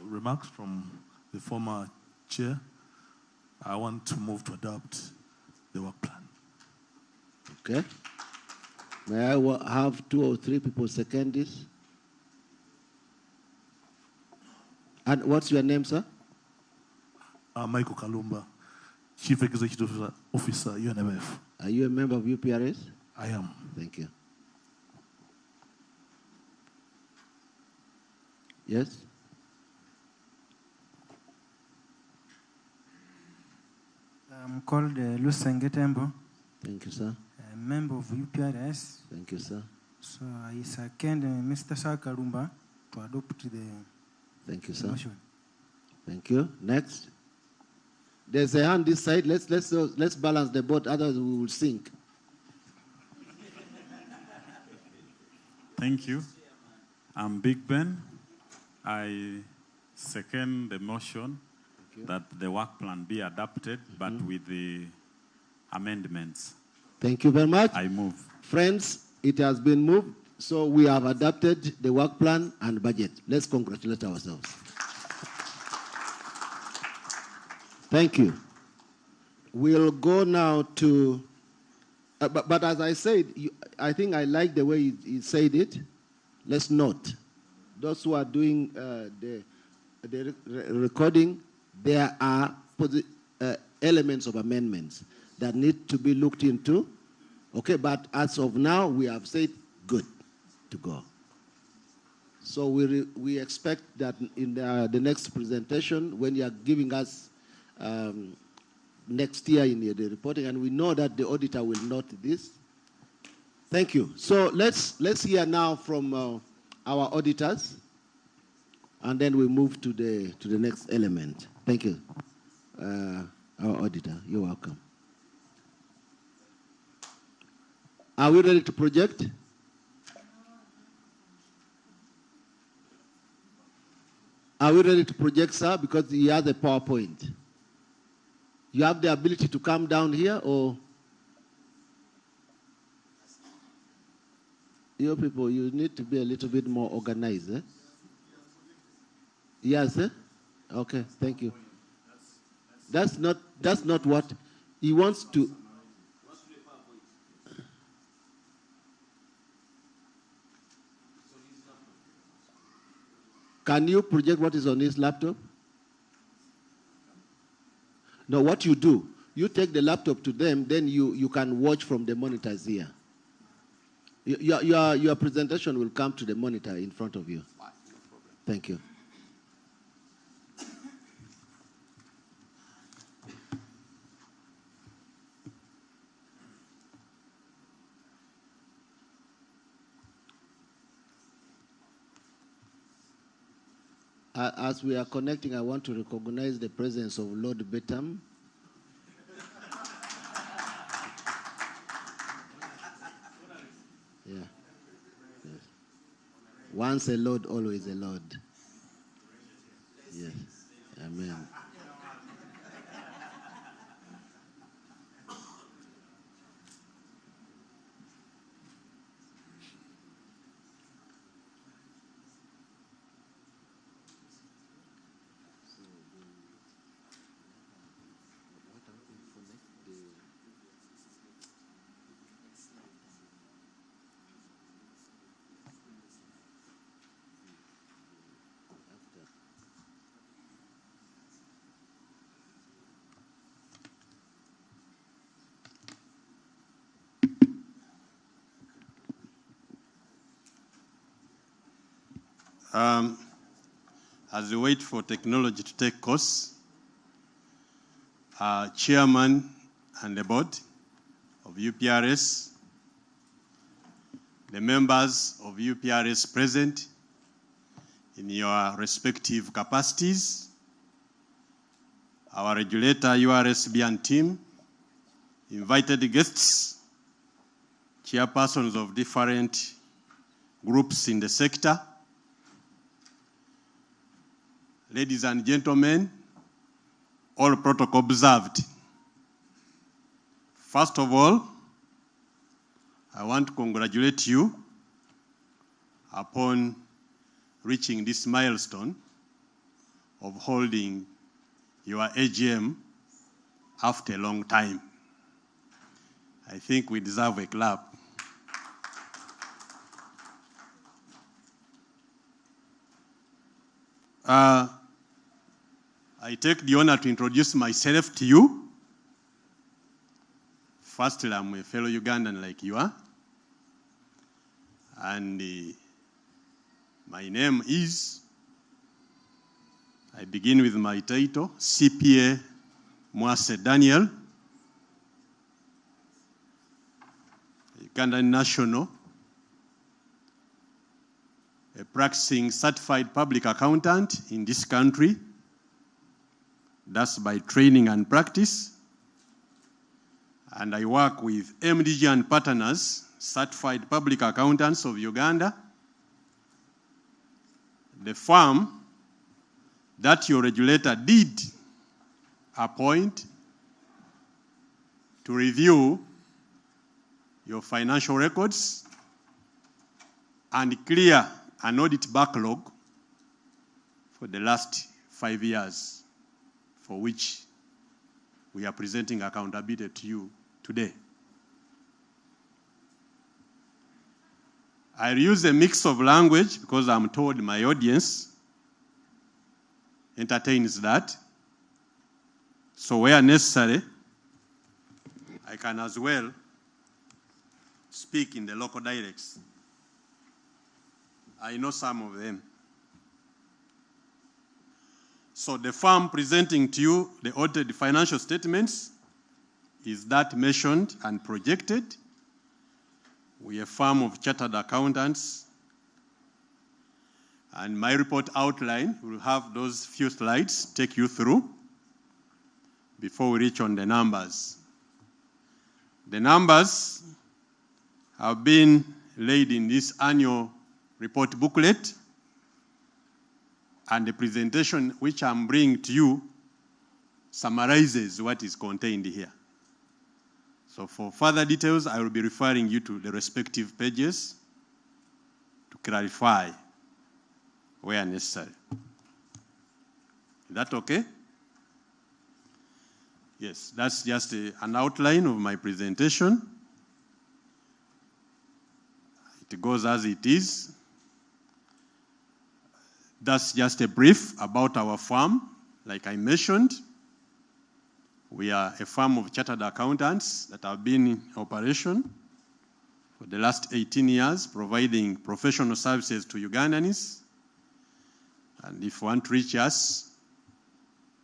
remarks from the former chair, I want to move to adopt the work plan. Okay. May I have 2 or 3 people second this? And what's your name, sir? Michael Kalumba, Chief Executive Officer, UNMF. Are you a member of UPRS? I am. Thank you. Yes? I'm called Lusenge Tembo. Thank you, sir. A member of UPRS. Thank you, sir. So I second Mr. Sakalumba to adopt the Thank you, sir. motion. Thank you. Next. There's a hand this side. Let's balance the boat, otherwise we will sink. Thank you. I'm Big Ben. I second the motion that the work plan be adopted, but with the amendments. Thank you very much. I move. Friends, it has been moved, so we have adopted the work plan and budget. Let's congratulate ourselves. Thank you. We'll go now to, but as I said, I think I like the way he said it. Let's note, those who are doing the recording, there are elements of amendments that need to be looked into. Okay, but as of now, we have said good to go. So we expect that in the next presentation, when you are giving us next year in the reporting, and we know that the auditor will note this. Thank you. So let's hear now from our auditors, and then we move to the next element. Thank you, our auditor. You're welcome. Are we ready to project? Are we ready to project, sir? Because he has a PowerPoint. You have the ability to come down here, or you people, you need to be a little bit more organized. Eh? Yes, eh? Okay, thank you. That's not what he wants to. Can you project what is on his laptop? No, what you do, you take the laptop to them, then you can watch from the monitors here. Your presentation will come to the monitor in front of you. Thank you. As we are connecting, I want to recognize the presence of Lord Betham. Yeah. Yes. Once a Lord, always a Lord. Yes. Amen. As we wait for technology to take course, chairman and the board of UPRS, the members of UPRS present in your respective capacities, our regulator, URSB and team, invited guests, chairpersons of different groups in the sector, ladies and gentlemen, all protocol observed. First of all, I want to congratulate you upon reaching this milestone of holding your AGM after a long time. I think we deserve a clap. I take the honor to introduce myself to you. Firstly, I'm a fellow Ugandan like you are. And my name is, I begin with my title, CPA Mwase Daniel, Ugandan national, a practicing certified public accountant in this country. That's by training and practice. And I work with MDG and Partners, certified public accountants of Uganda. The firm that your regulator did appoint to review your financial records and clear an audit backlog for the last 5 years, for which we are presenting accountability to you today. I'll use a mix of language because I'm told my audience entertains that. So where necessary, I can as well speak in the local dialects. I know some of them. So the firm presenting to you the audited financial statements is that mentioned and projected. We are a firm of chartered accountants. And my report outline will have those few slides take you through before we reach on the numbers. The numbers have been laid in this annual report booklet, and the presentation which I'm bringing to you summarizes what is contained here. So for further details, I will be referring you to the respective pages to clarify where necessary. Is that okay? Yes, that's just an outline of my presentation. It goes as it is. That's just a brief about our firm. Like I mentioned, we are a firm of chartered accountants that have been in operation for the last 18 years, providing professional services to Ugandans. And if you want to reach us,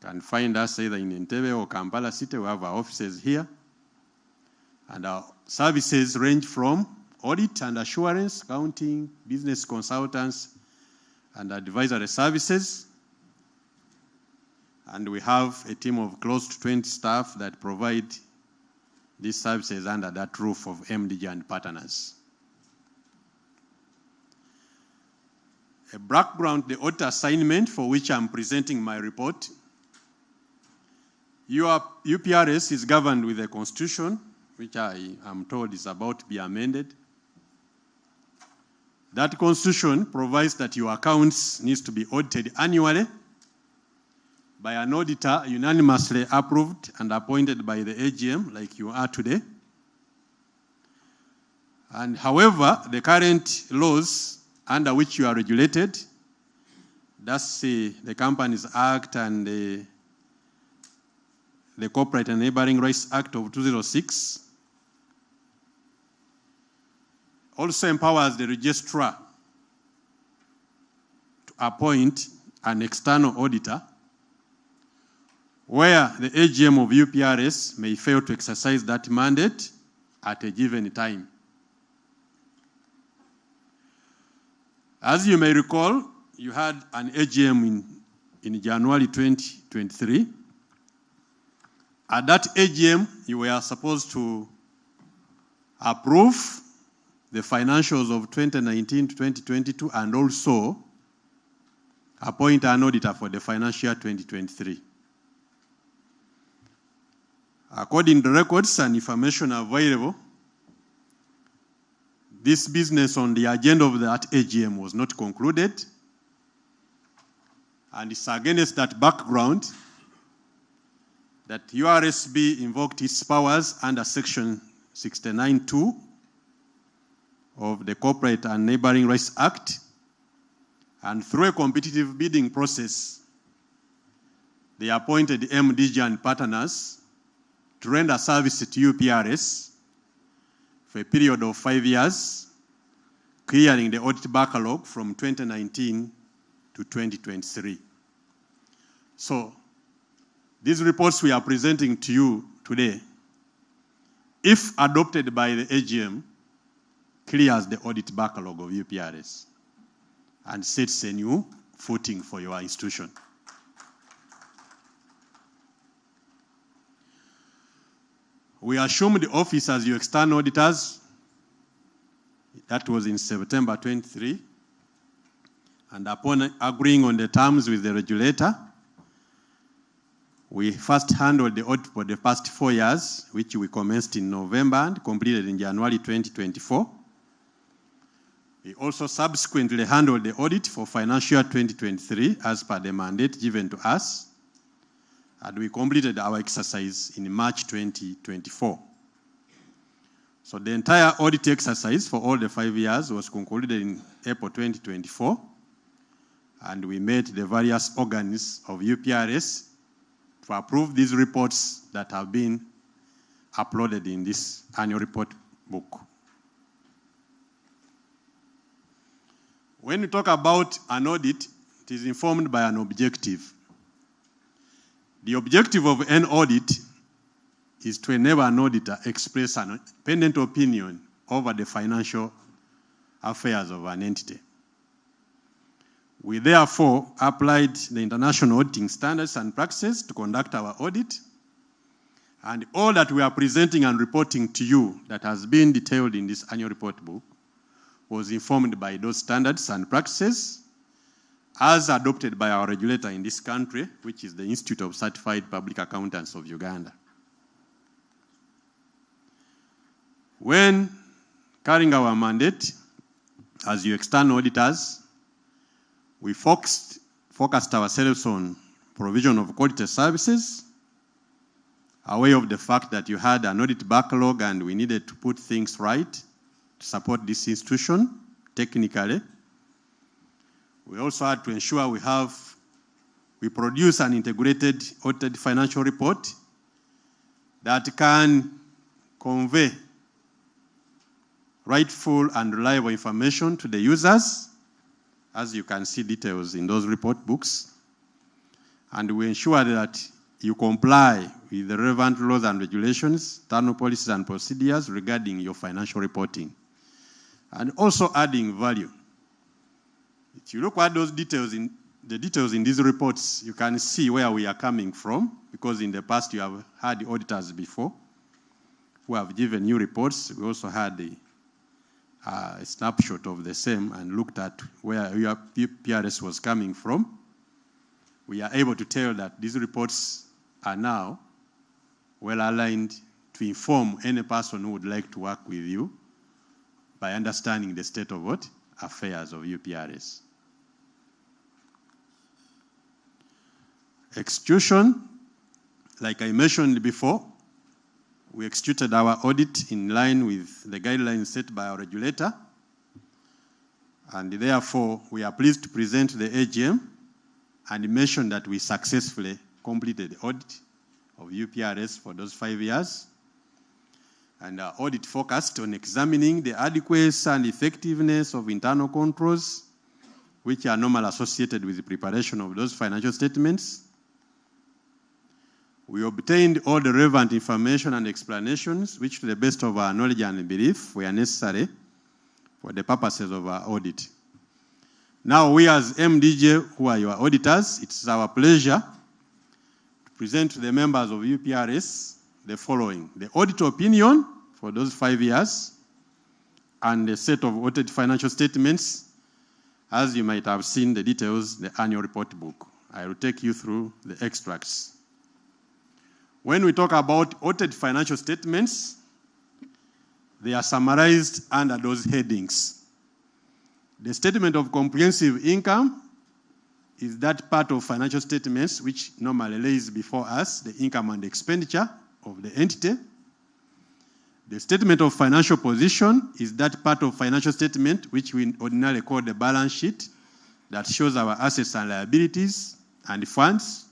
you can find us either in Entebbe or Kampala City. We have our offices here. And our services range from audit and assurance, accounting, business consultants, and advisory services. And we have a team of close to 20 staff that provide these services under that roof of MDG and partners. A background, the audit assignment for which I'm presenting my report. UPRS is governed with a constitution, which I am told is about to be amended. That constitution provides that your accounts needs to be audited annually by an auditor unanimously approved and appointed by the AGM, like you are today. And however, the current laws under which you are regulated, that's the Companies Act and the Corporate and Neighboring Rights Act of 2006, also empowers the registrar to appoint an external auditor where the AGM of UPRS may fail to exercise that mandate at a given time. As you may recall, you had an AGM in January 2023. At that AGM, you were supposed to approve the financials of 2019 to 2022 and also appoint an auditor for the financial year 2023. According to records and information available, this business on the agenda of that AGM was not concluded, and it's against that background that URSB invoked its powers under Section 69(2) of the Corporate and Neighboring Rights Act, and through a competitive bidding process, they appointed MDG and partners to render service to UPRS for a period of 5 years, clearing the audit backlog from 2019 to 2023. So, these reports we are presenting to you today, if adopted by the AGM, clears the audit backlog of UPRS and sets a new footing for your institution. We assumed the office as your external auditors. That was in September 23. And upon agreeing on the terms with the regulator, We first handled the audit for the past 4 years, which we commenced in November and completed in January 2024. We also subsequently handled the audit for financial year 2023 as per the mandate given to us, and we completed our exercise in March 2024. So the entire audit exercise for all the 5 years was concluded in April 2024, and we met the various organs of UPRS to approve these reports that have been uploaded in this annual report book. When we talk about an audit, it is informed by an objective. The objective of an audit is to enable an auditor express an independent opinion over the financial affairs of an entity. We therefore applied the international auditing standards and practices to conduct our audit, and all that we are presenting and reporting to you that has been detailed in this annual report book was informed by those standards and practices as adopted by our regulator in this country, which is the Institute of Certified Public Accountants of Uganda. When carrying our mandate as your external auditors, we focused ourselves on provision of quality services, aware of the fact that you had an audit backlog and we needed to put things right to support this institution technically. We also had to ensure we produce an integrated audited financial report that can convey rightful and reliable information to the users, as you can see details in those report books. And we ensure that you comply with the relevant laws and regulations, internal policies and procedures regarding your financial reporting, and also adding value. If you look at those details in these reports, you can see where we are coming from, because in the past you have had auditors before who have given you reports. We also had a snapshot of the same and looked at where your PRS was coming from. We are able to tell that these reports are now well aligned to inform any person who would like to work with you by understanding the state of what? Affairs of UPRS. Execution, like I mentioned before, we executed our audit in line with the guidelines set by our regulator, and therefore we are pleased to present the AGM and mention that we successfully completed the audit of UPRS for those 5 years. And our audit focused on examining the adequacy and effectiveness of internal controls, which are normally associated with the preparation of those financial statements. We obtained all the relevant information and explanations, which to the best of our knowledge and belief were necessary for the purposes of our audit. Now, we as MDJ, who are your auditors, it's our pleasure to present to the members of UPRS the following: the audit opinion for those 5 years and a set of audited financial statements. As you might have seen the details, the annual report book. I will take you through the extracts. When we talk about audited financial statements, they are summarized under those headings. The statement of comprehensive income is that part of financial statements which normally lays before us the income and expenditure of the entity. The statement of financial position is that part of financial statement which we ordinarily call the balance sheet, that shows our assets and liabilities and funds.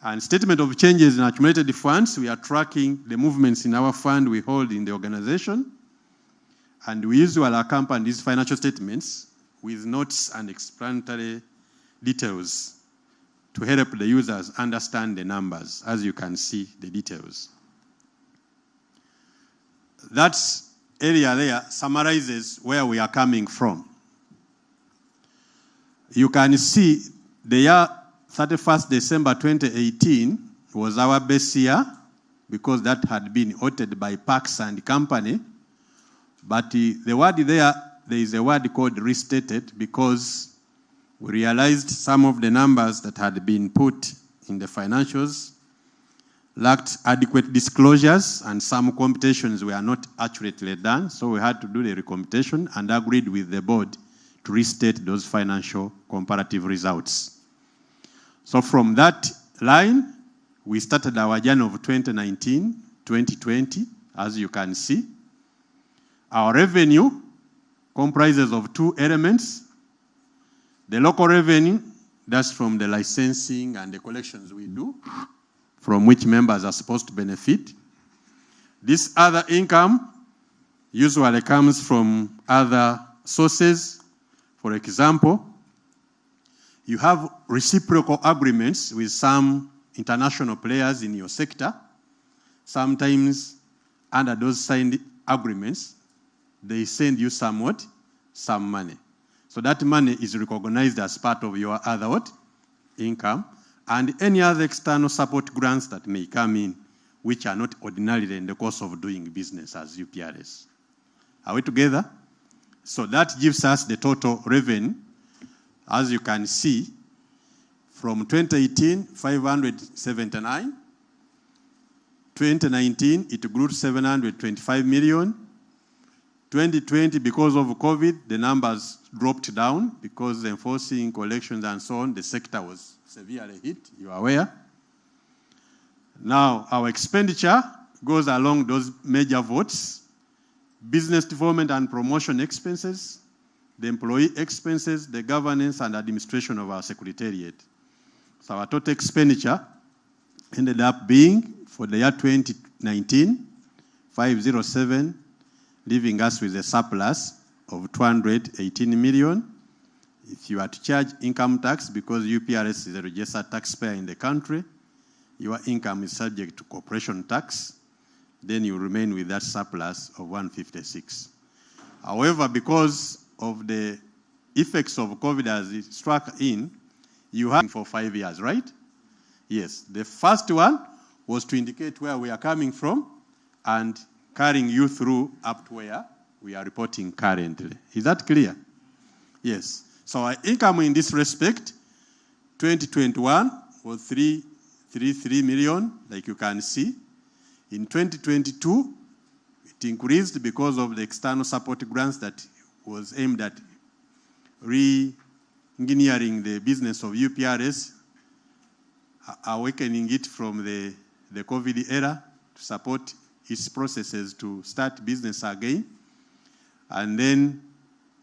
And statement of changes in accumulated funds, we are tracking the movements in our fund we hold in the organization. And we usually accompany these financial statements with notes and explanatory details to help the users understand the numbers, as you can see the details. That area there summarizes where we are coming from. You can see the year 31st December 2018 was our best year because that had been audited by Parks and Company. But the word there is a word called restated because we realized some of the numbers that had been put in the financials, lacked adequate disclosures, and some computations were not accurately done. So we had to do the recomputation and agreed with the board to restate those financial comparative results. So from that line, we started our journey of 2019-2020, as you can see. Our revenue comprises of two elements. The local revenue, that's from the licensing and the collections we do, from which members are supposed to benefit. This other income usually comes from other sources. For example, you have reciprocal agreements with some international players in your sector. Sometimes under those signed agreements, they send you some money. So that money is recognized as part of your other income, and any other external support grants that may come in, which are not ordinarily in the course of doing business as UPRS. Are we together? So that gives us the total revenue. As you can see, from 2018, 579. 2019, it grew to 725 million. 2020, because of COVID, the numbers dropped down because enforcing collections and so on, the sector was severely hit, you are aware. Now, our expenditure goes along those major votes: business development and promotion expenses, the employee expenses, the governance and administration of our secretariat. So our total expenditure ended up being, for the year 2019, 507, leaving us with a surplus of 218 million. If you are to charge income tax, because UPRS is a registered taxpayer in the country, your income is subject to corporation tax, then you remain with that surplus of 156. However, because of the effects of COVID as it struck in, you have for 5 years, right? Yes. The first one was to indicate where we are coming from and carrying you through up to where we are reporting currently. Is that clear? Yes. So our income in this respect, 2021 was 333 million, like you can see. In 2022, it increased because of the external support grants that was aimed at re-engineering the business of UPRS, awakening it from the COVID era to support its processes to start business again. And then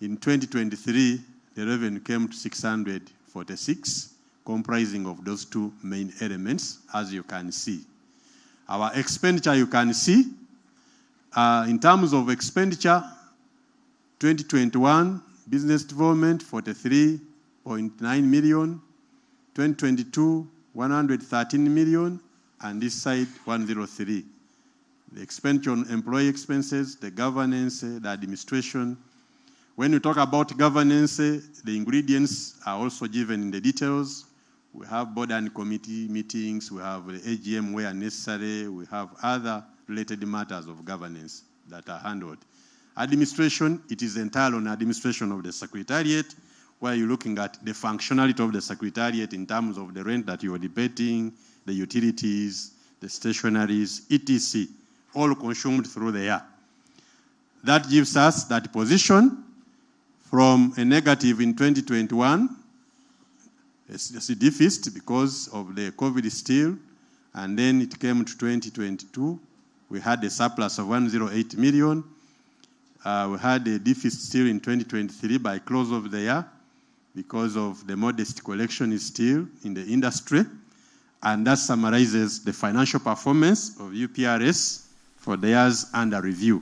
in 2023, the revenue came to 646, comprising of those two main elements, as you can see. Our expenditure, you can see, in terms of expenditure, 2021, business development, 43.9 million, 2022, 113 million, and this side, 103. The expenditure on employee expenses, the governance, the administration. When you talk about governance, the ingredients are also given in the details. We have board and committee meetings, we have the AGM where necessary, we have other related matters of governance that are handled. Administration, it is entirely on administration of the Secretariat, where you're looking at the functionality of the Secretariat in terms of the rent that you are debating, the utilities, the stationaries, etc., all consumed through the year. That gives us that position from a negative in 2021, it's a deficit because of the COVID still, and then it came to 2022. We had a surplus of 108 million. We had a deficit still in 2023 by close of the year because of the modest collection is still in the industry. And that summarizes the financial performance of UPRS for the years under review.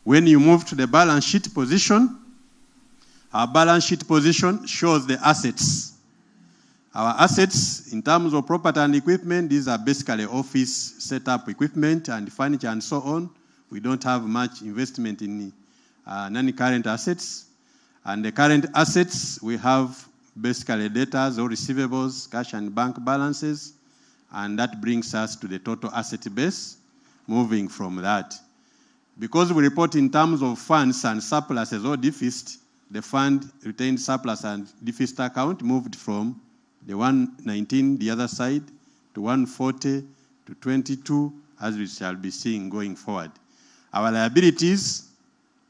When you move to the balance sheet position, our balance sheet position shows the assets. Our assets, in terms of property and equipment, these are basically office setup equipment and furniture and so on. We don't have much investment in non-current assets. And the current assets, we have basically debtors or receivables, cash and bank balances, and that brings us to the total asset base, moving from that. Because we report in terms of funds and surpluses or deficit, the fund retained surplus and deficit account moved from the 119, the other side, to 140 to 22, as we shall be seeing going forward. Our liabilities,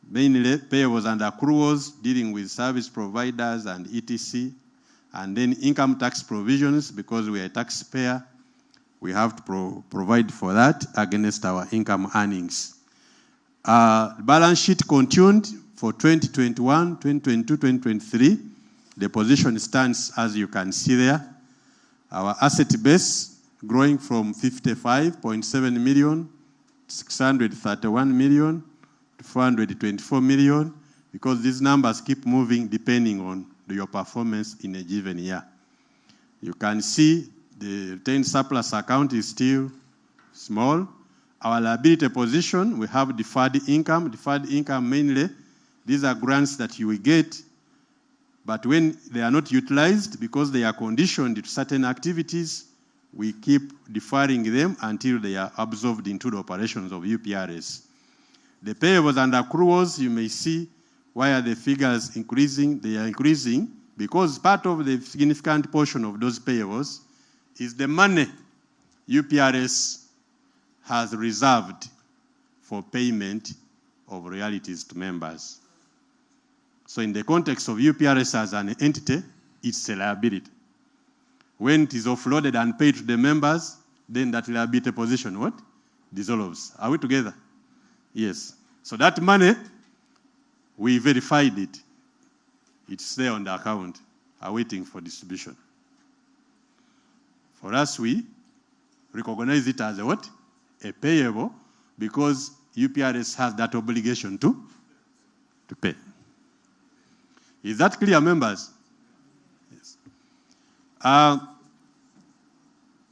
mainly payables and accruals, dealing with service providers and etc. And then income tax provisions, because we are a taxpayer, we have to provide for that against our income earnings. Balance sheet continued for 2021, 2022, 2023. The position stands as you can see there. Our asset base growing from 55.7 million, 631 million, to 424 million, because these numbers keep moving depending on your performance in a given year. You can see the retained surplus account is still small. Our liability position, we have deferred income. Deferred income mainly, these are grants that you will get, but when they are not utilized because they are conditioned to certain activities, we keep deferring them until they are absorbed into the operations of UPRS. The payables and accruals, you may see why are the figures increasing. They are increasing because part of the significant portion of those payables is the money UPRS has reserved for payment of royalties to members. So in the context of UPRS as an entity, it's a liability. When it is offloaded and paid to the members, then that liability position, what? Dissolves. Are we together? Yes. So that money, we verified it. It's there on the account, awaiting for distribution. For us, we recognize it as a what? A payable, because UPRS has that obligation to pay. Is that clear, members? Yes.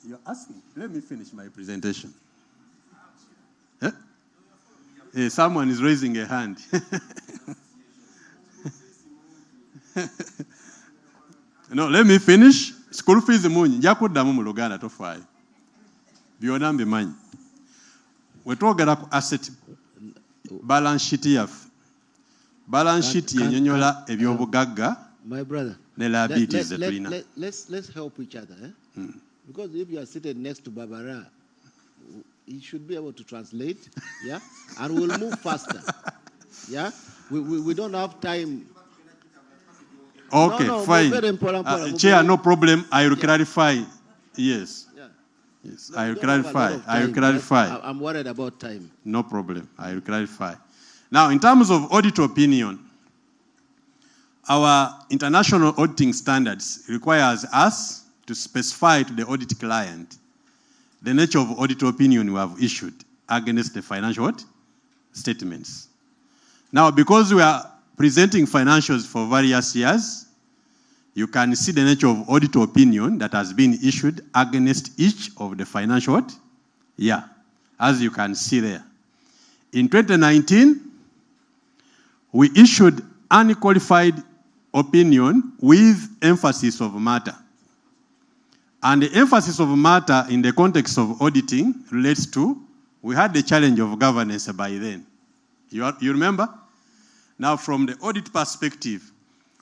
You're asking. Let me finish my presentation. Someone is raising a hand. No, let me finish. School fees munyi njakuddamu mu Luganda tofaayo. Byonna mbimanyi. We twogera ku asset balance sheet yaffe. Balance sheet yenyonyola ebyobugagga. My brother, ne liabilities zetulina. Let's help each other. Because if you are seated next to Barbara, he should be able to translate, yeah? And we'll move faster, yeah? We don't have time. Okay, no, fine. Very important. Chair, no problem. I will clarify. Yes. Yeah. Yes, I will clarify. I will clarify. I'm worried about time. No problem. I will clarify. Now, in terms of audit opinion, our international auditing standards requires us to specify to the audit client the nature of audit opinion we have issued against the financial statements. Now, because we are presenting financials for various years, you can see the nature of audit opinion that has been issued against each of the financial year, as you can see there. In 2019, we issued unqualified opinion with emphasis of matter. And the emphasis of matter in the context of auditing relates to, we had the challenge of governance by then. You remember? Now, from the audit perspective,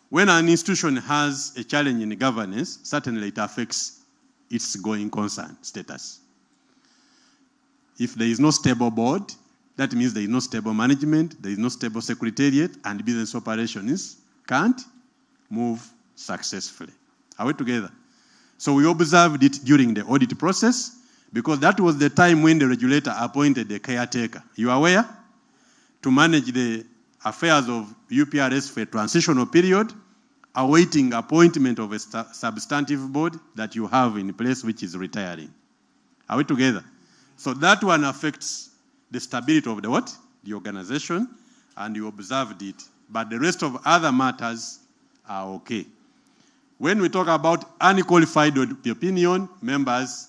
when an institution has a challenge in governance, certainly it affects its going concern status. If there is no stable board, that means there is no stable management, there is no stable secretariat, and business operations can't move successfully. Are we together? So we observed it during the audit process, because that was the time when the regulator appointed the caretaker. You are aware? To manage the affairs of UPRS for a transitional period, awaiting appointment of a substantive board that you have in place, which is retiring. Are we together? So that one affects the stability of the organization, and you observed it. But the rest of other matters are okay. When we talk about unqualified opinion, members,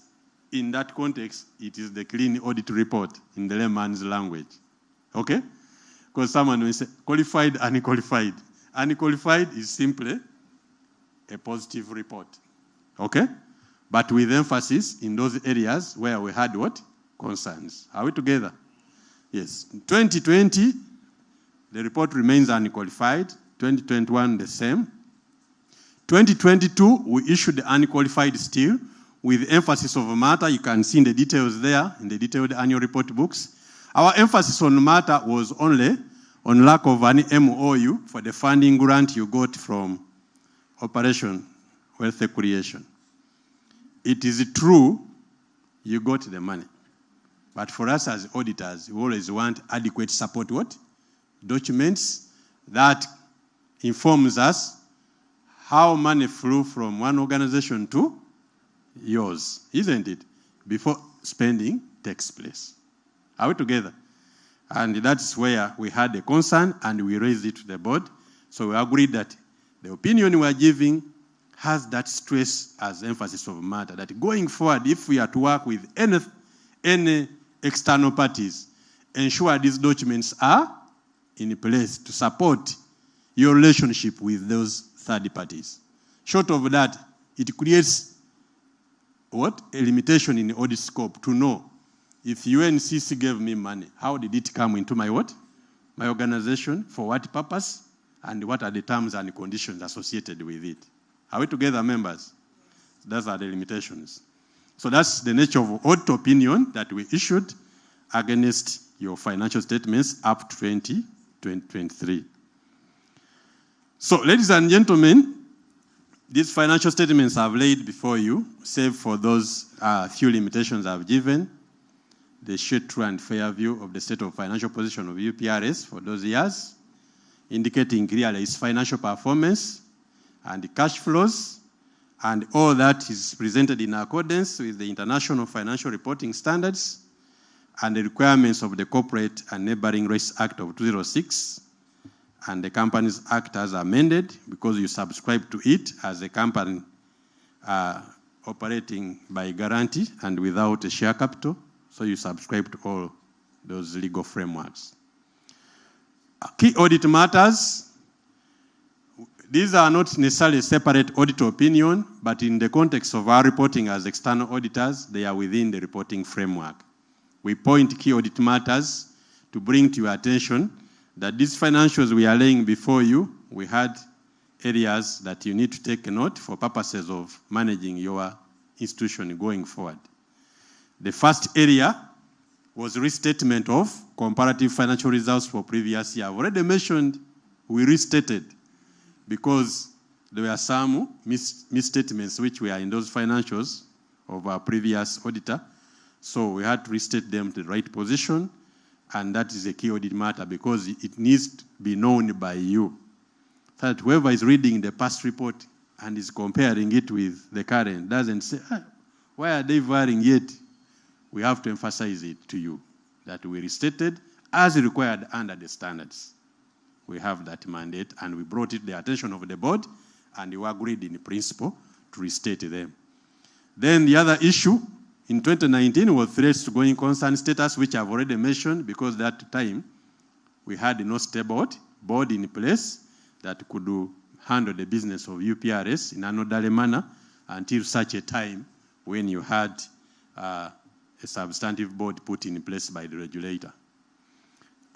in that context, it is the clean audit report in the layman's language. Okay? Because someone will say, qualified, unqualified. Unqualified is simply a positive report. Okay? But with emphasis in those areas where we had concerns. Are we together? Yes. 2020, the report remains unqualified. 2021, the same. 2022, we issued the unqualified still with emphasis of matter. You can see in the details there, in the detailed annual report books. Our emphasis on matter was only on lack of an MOU for the funding grant you got from Operation Wealth Creation. It is true you got the money. But for us as auditors, we always want adequate support documents that informs us how money flew from one organization to yours, isn't it? Before spending takes place. Are we together? And that's where we had a concern and we raised it to the board. So we agreed that the opinion we are giving has that stress as emphasis of matter, that going forward, if we are to work with any external parties, ensure these documents are in place to support your relationship with those third parties. Short of that, it creates what? A limitation in the audit scope to know if UNCC gave me money, how did it come into my what? My organization, for what purpose, and what are the terms and conditions associated with it. Are we together, members? Those are the limitations. So that's the nature of audit opinion that we issued against your financial statements up to 2023. So, ladies and gentlemen, these financial statements I've laid before you, save for those few limitations I've given. They show true and fair view of the state of financial position of UPRS for those years, indicating clearly its financial performance and the cash flows, and all that is presented in accordance with the International Financial Reporting Standards and the requirements of the Corporate and Neighboring Rates Act of 2006 and the Companies Act as amended, because you subscribe to it as a company operating by guarantee and without a share capital. So you subscribe to all those legal frameworks. Key audit matters. These are not necessarily separate audit opinion, but in the context of our reporting as external auditors, they are within the reporting framework. We point key audit matters to bring to your attention that these financials we are laying before you, we had areas that you need to take a note for purposes of managing your institution going forward. The first area was restatement of comparative financial results for previous year. I've already mentioned we restated because there were some misstatements which were in those financials of our previous auditor. So we had to restate them to the right position, and that is a key audit matter because it needs to be known by you. That whoever is reading the past report and is comparing it with the current doesn't say, why are they varying yet? We have to emphasize it to you that we restated as required under the standards. We have that mandate, and we brought it to the attention of the board, and you agreed in principle to restate them. Then the other issue in 2019 was threats to going concern status, which I've already mentioned, because that time we had no stable board in place that could handle the business of UPRS in an orderly manner until such a time when you had a substantive board put in place by the regulator.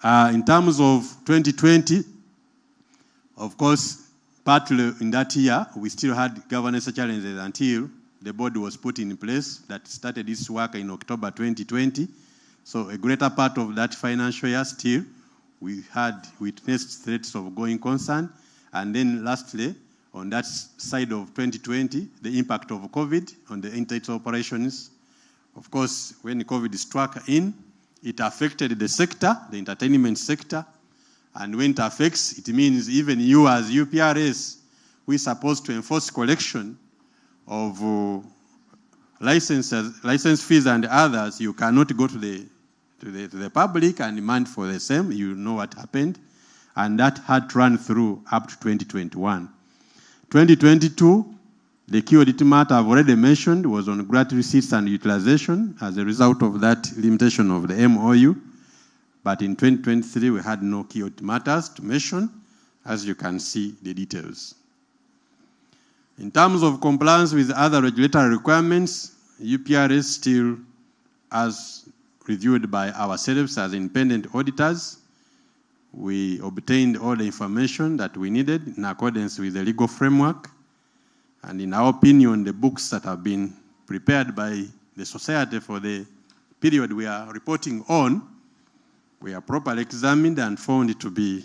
In terms of 2020, of course, partly in that year, we still had governance challenges until the board was put in place that started its work in October 2020. So a greater part of that financial year still, we had witnessed threats of going concern. And then lastly, on that side of 2020, the impact of COVID on the entity operations. Of course, when COVID struck in, it affected the sector, the entertainment sector. And when it affects, it means even you as UPRS, we're supposed to enforce collection of license fees and others. You cannot go to the public and demand for the same. You know what happened. And that had to run through up to 2021. 2022, the key audit matter I've already mentioned was on grant receipts and utilization as a result of that limitation of the MOU. But in 2023, we had no key audit matters to mention, as you can see the details. In terms of compliance with other regulatory requirements, UPRS still, as reviewed by ourselves as independent auditors, we obtained all the information that we needed in accordance with the legal framework. And in our opinion, the books that have been prepared by the society for the period we are reporting on were properly examined and found to be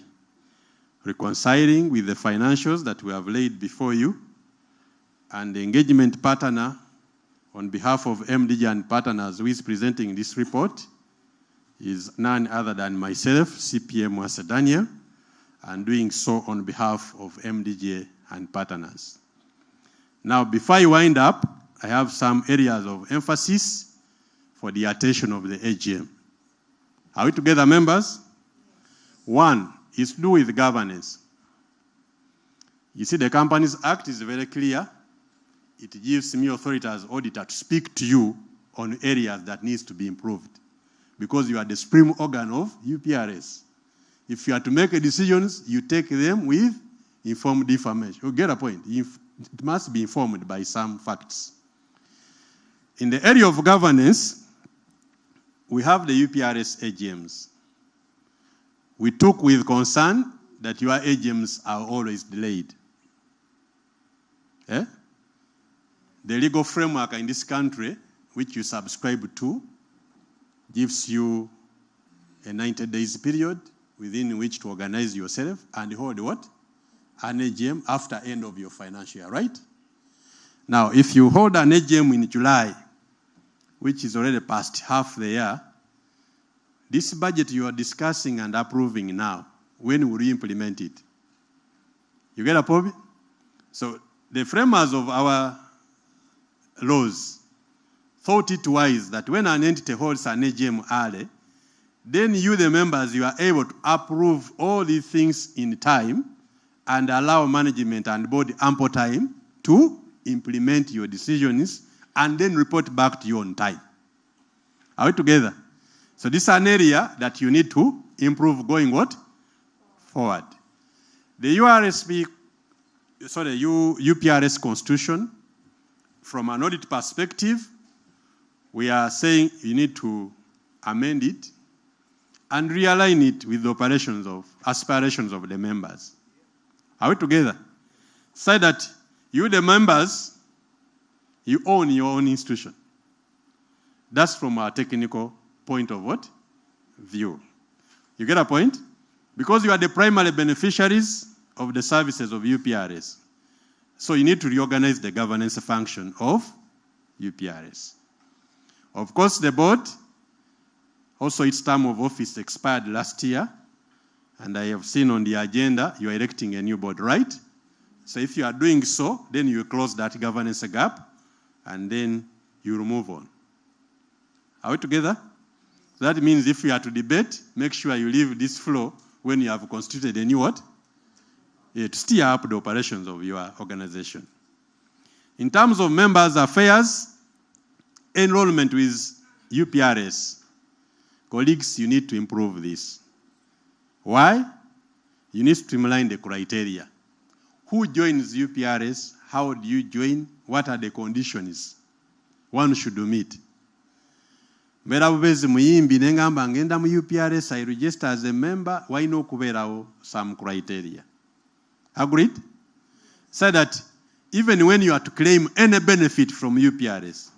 reconciling with the financials that we have laid before you, and the engagement partner on behalf of MDG and partners who is presenting this report is none other than myself, CPM Wasedania, and doing so on behalf of MDG and partners. Now, before I wind up, I have some areas of emphasis for the attention of the AGM. Are we together, members? One is to do with governance. You see, the Companies Act is very clear. It gives me authority as auditor to speak to you on areas that needs to be improved, because you are the supreme organ of UPRS. If you are to make decisions, you take them with informed information. You get a point. It must be informed by some facts. In the area of governance, we have the UPRS AGMs. We took with concern that your AGMs are always delayed. Eh? The legal framework in this country, which you subscribe to, gives you a 90 days period within which to organize yourself and hold what? An AGM after end of your financial year, right? Now, if you hold an AGM in July, which is already past half the year, this budget you are discussing and approving now, when will you implement it? You get a point? So the framers of our laws thought it wise that when an entity holds an AGM early, then you, the members, you are able to approve all these things in time and allow management and board ample time to implement your decisions and then report back to you on time. Are we together? So this is an area that you need to improve going what? Forward. The UPRS Constitution, from an audit perspective, we are saying you need to amend it and realign it with the aspirations of the members. Are we together? Say that you, the members, you own your own institution. That's from our technical point of what? View. You get a point? Because you are the primary beneficiaries of the services of UPRS. So you need to reorganize the governance function of UPRS. Of course, the board, also its term of office expired last year, and I have seen on the agenda you are electing a new board, right? So if you are doing so, then you close that governance gap, and then you move on. Are we together? That means if you are to debate, make sure you leave this floor when you have constituted a new what? To steer up the operations of your organization. In terms of members' affairs, enrollment with UPRS, colleagues, you need to improve this. Why? You need to streamline the criteria. Who joins UPRS? How do you join? What are the conditions one should meet? Mbera bubezi muyimbi nengamba ngenda mu UPRS, I register as a member, why no kuberawo some criteria? Agreed? So that even when you are to claim any benefit from UPRS,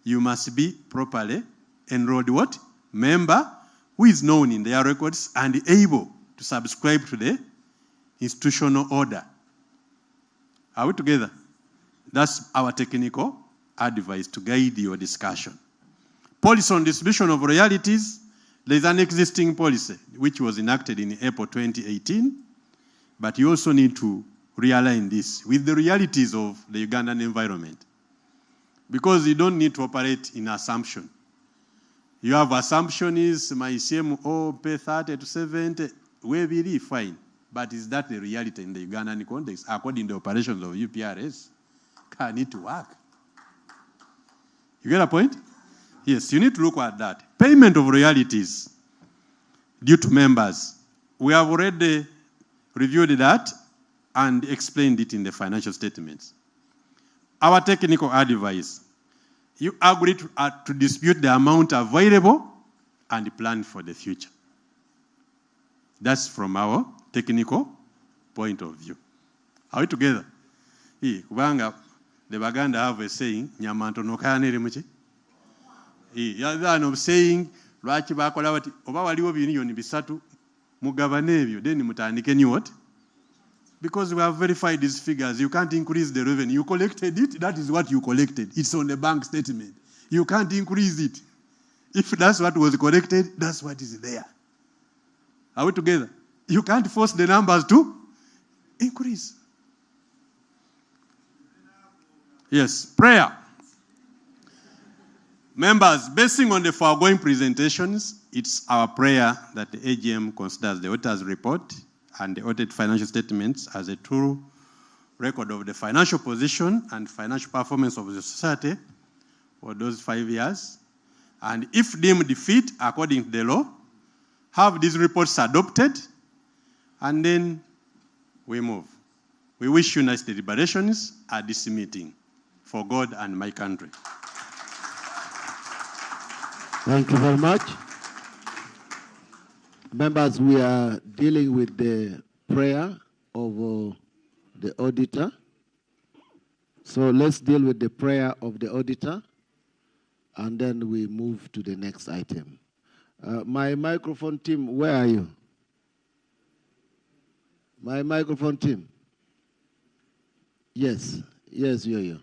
you must be properly enrolled what? Member who is known in their records and able to subscribe to the institutional order. Are we together? That's our technical advice to guide your discussion. Policy on distribution of royalties, there is an existing policy which was enacted in April 2018, but you also need to realign this with the realities of the Ugandan environment, because you don't need to operate in assumption. You have assumption is my CMO pay 30 to 70, we really fine, but is that the reality in the Ugandan context according to the operations of UPRS? Can it work? You get a point? Yes, you need to look at that. Payment of royalties due to members. We have already reviewed that and explained it in the financial statements. Our technical advice, you agree to dispute the amount available and plan for the future. That's from our technical point of view. Are we together? Kubanga The Baganda have a saying, Nyamantono kanere muchi. Than of saying, Lwaki bakola bati, oba waliwo bilioni bisatu, mugabane ebyo, then mutandike ni what? Because we have verified these figures, you can't increase the revenue. You collected it, that is what you collected. It's on the bank statement. You can't increase it. If that's what was collected, that's what is there. Are we together? You can't force the numbers to increase. Yes, prayer. Members, basing on the foregoing presentations, it's our prayer that the AGM considers the auditor's report and the audited financial statements as a true record of the financial position and financial performance of the society for those 5 years. And if deemed defeat according to the law, have these reports adopted, and then we move. We wish you nice deliberations at this meeting for God and my country. Thank you very much. Members, we are dealing with the prayer of the auditor. So let's deal with the prayer of the auditor, and then we move to the next item. My microphone team, where are you? My microphone team. Yes, yes, you.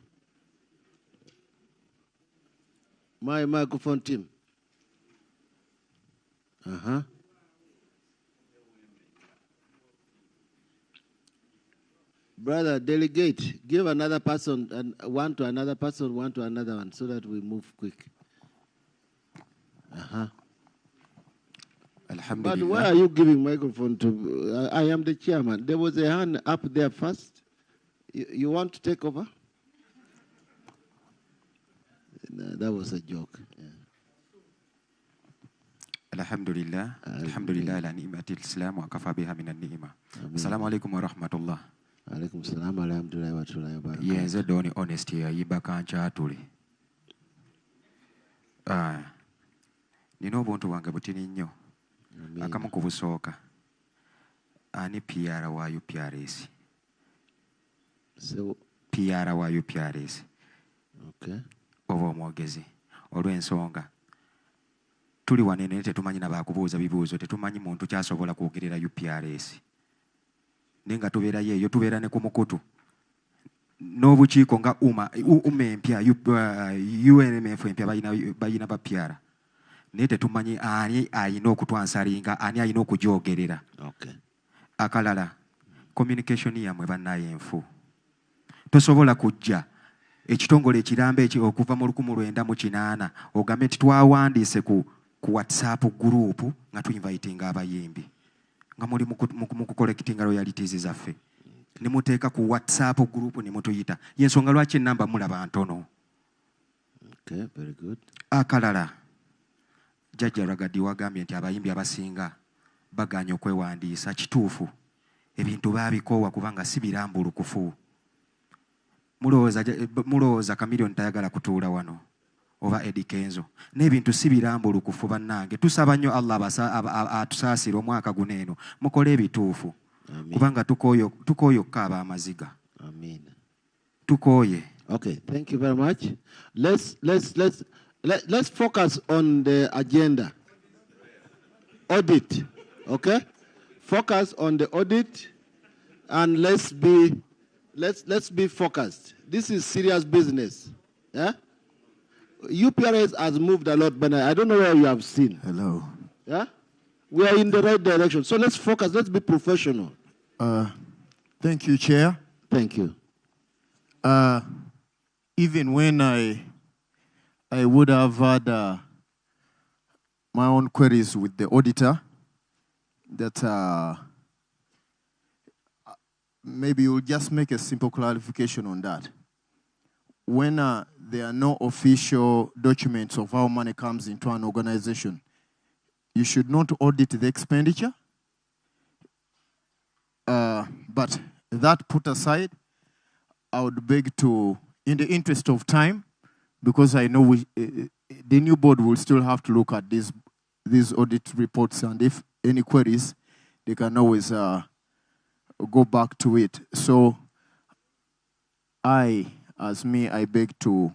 My microphone team. Brother, delegate, give another person, and one to another person, one to another one, so that we move quick. But why are you giving microphone to? I am the chairman. There was a hand up there first. You want to take over? No, that was a joke. Yeah. Alhamdulillah, alhamdulillah ala ni'matil islam wa kafa biha minan ni'ma. Assalamu alaikum wa rahmatullah. Alaikum salam wa rahmatullahi wa barakatuh. Yenze doni honesty yayiba kancha atuli. Nino obuntu bwange butini nnyo. Akamu ku busooka. Ani PR wa UPRS? So PR wa UPRS. Okay. Oba omwogezi olw'ensonga tuli wanene tetumanyi nabakubuuza bibuuzo tetumanyi muntu kyasobola kwogerera UPRS nenga tubeerayo eyo tubeera ne ku mukutu n'obukiiko nga empya UNMF empya bayina ba PR naye tetumanyi ani ayina okutwansalinga ani ayina okugyogerera. Akalala communication yammwe bannaye enfu tosobola kujja ekitongole ekiramba okuva mu 1998 ogambe nti twawandiise ku WhatsApp group nga tuinvitinga abayimbi nga muli mu kucollectinga royalties zaffe ne muteeka ku WhatsApp group ne mutuyita yensonga lwaki enamba mulaba ntono. Okay, very good. Akalala Jajja Ragadi wagambye nti abayimbi abasinga baganya okwewandiisa kituufu ebintu baabikoowa kubanga si birambulukufu. Mulowooza Chameleone tayagala kutuula wano oba Eddie Kenzo n'ebintu si birambulukufu bannange tusaba nnyo Allah atusaasire omwaka guno eno mukole ebituufu kubanga tukooye okukaaba amaziga. Tukooye. Okay, thank you very much. Let's focus on the agenda. Audit, okay? Focus on the audit, and let's be focused. This is serious business. Yeah? UPRS has moved a lot, but I don't know where you have seen. Hello. Yeah? We are in the right direction. So let's focus. Let's be professional. Thank you, Chair. Thank you. Even when I would have had my own queries with the auditor, that maybe you'll just make a simple clarification on that. When there are no official documents of how money comes into an organization, you should not audit the expenditure. But that put aside, I would beg to, in the interest of time, because I know the new board will still have to look at these audit reports, and if any queries, they can always go back to it. So I As me, I beg to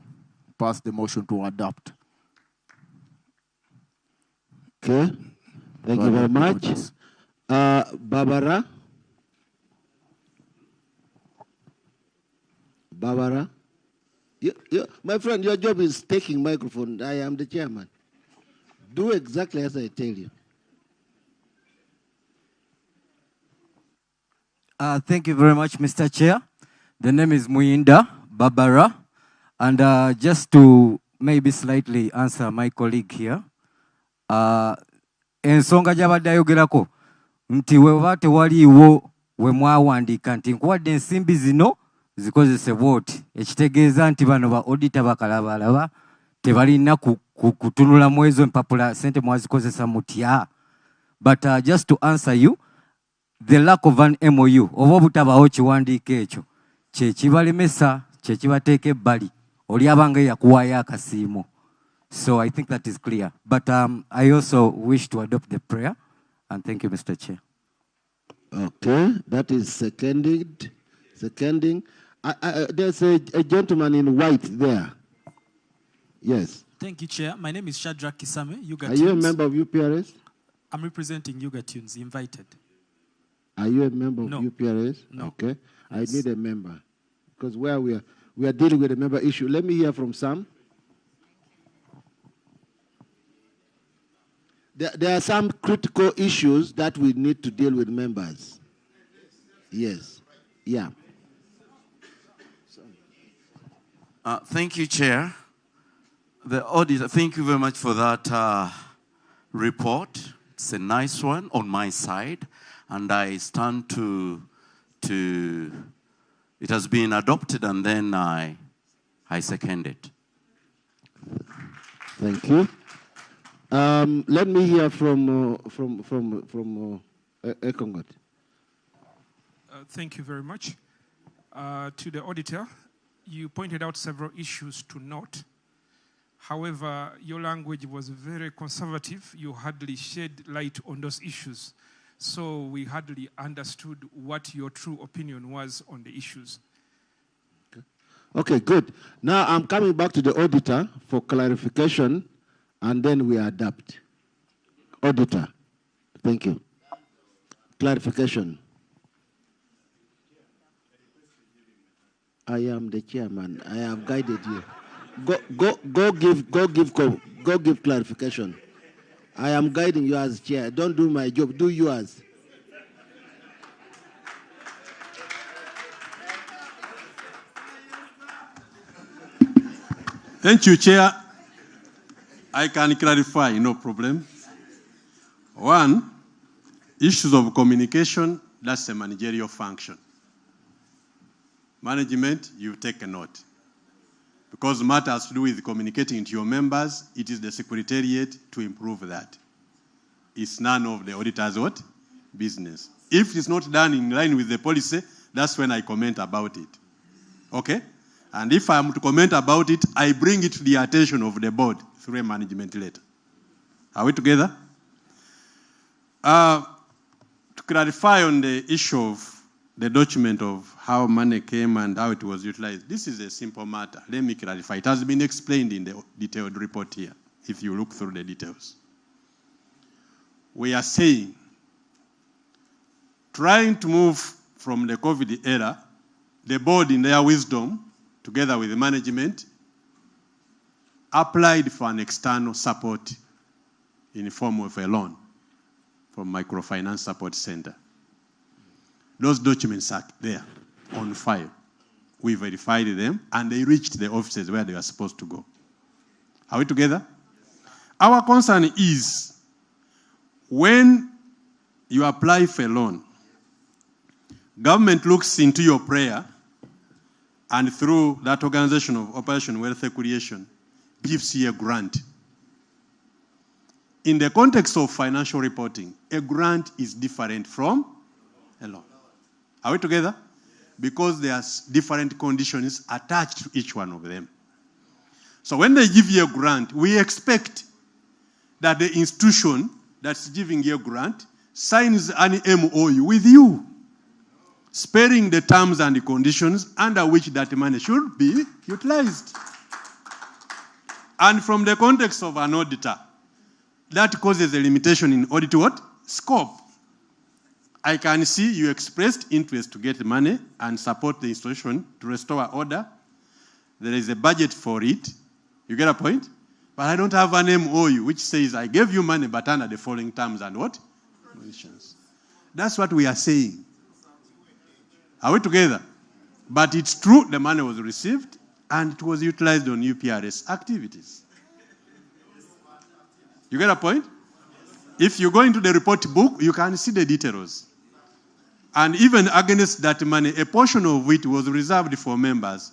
pass the motion to adopt. Okay. Thank you very much. Barbara? Barbara? My friend, your job is taking microphone. I am the chairman. Do exactly as I tell you. Thank you very much, Mr. Chair. The name is Muyinda Barbara. And just to maybe slightly answer my colleague here, ensonga gy'abadde ayogerako nti weba tewaliiwo we mwawandiika nti nkuwadde ensimbi zino zikozesebwa oti, ekitegeeza nti bano ba auditor bakalabalaba tebalina kutunula mu ezo empapula sente mwazikozesa mutya. But just to answer you, the lack of an MOU oba obutabaawo kiwandiiko ekyo kye kibalemesa, kye kibateeka ebbali oli abanga yakuwaayo akasiimo. So I think that is clear. But I also wish to adopt the prayer. And thank you, Mr. Chair. Okay, that is seconding. There's a gentleman in white there. Yes. Thank you, Chair. My name is Shadrach Kisame, Yuga Are Tunes. you a member of UPRS? I'm representing Yuga Tunes, invited. Are you a member of No. UPRS? No. Okay. Yes. I need a member. Because where we are dealing with a member issue. Let me hear from Sam. There are some critical issues that we need to deal with members. Yes. Yeah. Thank you, Chair. The auditor, thank you very much for that report. It's a nice one on my side, and I stand to it has been adopted, and then I second it. Thank you. Let me hear from Ekongot. Thank you very much. To the auditor, you pointed out several issues to note. However, your language was very conservative. You hardly shed light on those issues. So we hardly understood what your true opinion was on the issues. Okay, good. Now I'm coming back to the auditor for clarification, and then we adapt. Auditor, thank you. Clarification. I am the chairman. I have guided you. Go give clarification. I am guiding you as chair. Don't do my job. Do yours. Thank you, Chair. I can clarify, no problem. One, issues of communication, that's a managerial function. Management, you take a note. Because matters to do with communicating to your members, it is the Secretariat to improve that. It's none of the auditor's what? Business. If it's not done in line with the policy, that's when I comment about it. Okay? And if I am to comment about it, I bring it to the attention of the board through a management letter. Are we together? To clarify on the issue of the document of how money came and how it was utilized, this is a simple matter. Let me clarify. It has been explained in the detailed report here, if you look through the details. We are saying, trying to move from the COVID era, the board in their wisdom, together with the management, applied for an external support in the form of a loan from Microfinance Support Center. Those documents are there on file. We verified them, and they reached the offices where they were supposed to go. Are we together? Our concern is when you apply for a loan, government looks into your prayer, and through that organization of Operation Welfare Creation, gives you a grant. In the context of financial reporting, a grant is different from a loan. Are we together? Because there's different conditions attached to each one of them. So when they give you a grant, we expect that the institution that's giving you a grant signs an MOU with you. spelling the terms and conditions under which that money should be utilized. And from the context of an auditor, that causes a limitation in audit what? Scope. I can see you expressed interest to get money and support the institution to restore order. There is a budget for it. You get a point? But I don't have an MOU which says I gave you money but under the following terms and what? Conditions. That's what we are saying. Are we together? But it's true the money was received and it was utilized on UPRS activities. You get a point? If you go into the report book, you can see the details. And even against that money, a portion of it was reserved for members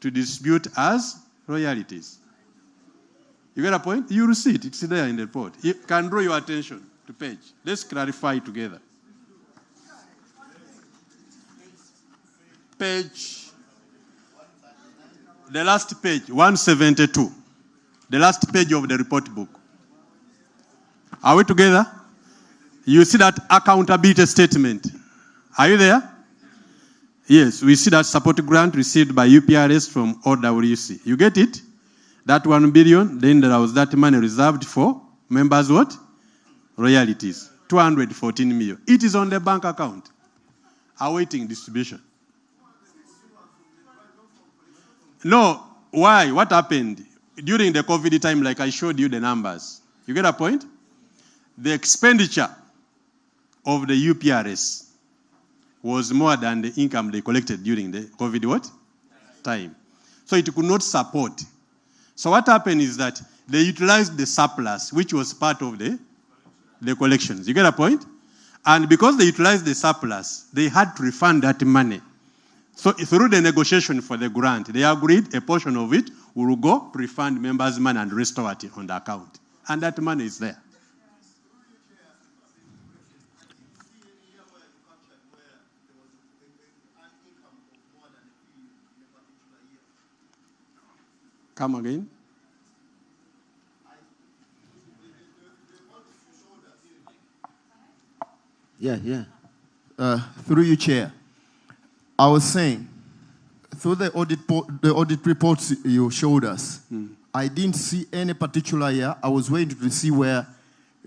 to distribute as royalties. You get a point? You will see it. It's there in the report. It can draw your attention to page. Let's clarify together. Page, the last page, 172. The last page of the report book. Are we together? You see that accountability statement. Are you there? Yes, we see that support grant received by UPRS from OWC. You get it? That 1 billion, then there was that money reserved for members what? Royalties. 214 million. It is on the bank account. Awaiting distribution. No, why? What happened? During the COVID time, like I showed you the numbers. You get a point? The expenditure of the UPRS was more than the income they collected during the COVID what? Time. So it could not support. So what happened is that they utilized the surplus, which was part of the collections. You get a point? And because they utilized the surplus, they had to refund that money. So through the negotiation for the grant, they agreed a portion of it will go to refund members' money and restore it on the account. And that money is there. Come again. Yeah. Through you, Chair. I was saying, through the audit reports you showed us, I didn't see any particular year. I was waiting to see where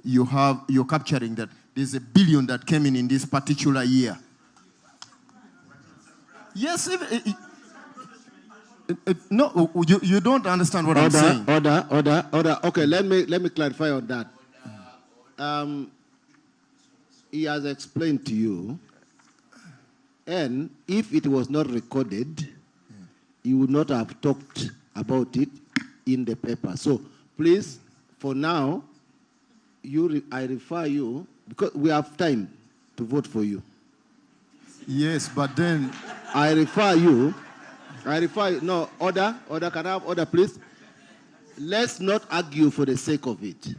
you're capturing that there's $1 billion that came in this particular year. Yes, no, you don't understand what I'm saying. Order. Okay, let me clarify on that. He has explained to you, and if it was not recorded, he would not have talked about it in the paper. So please, for now, I refer you, because we have time to vote for you. Yes, but then I refer you. No, order. Can I have order, please? Let's not argue for the sake of it.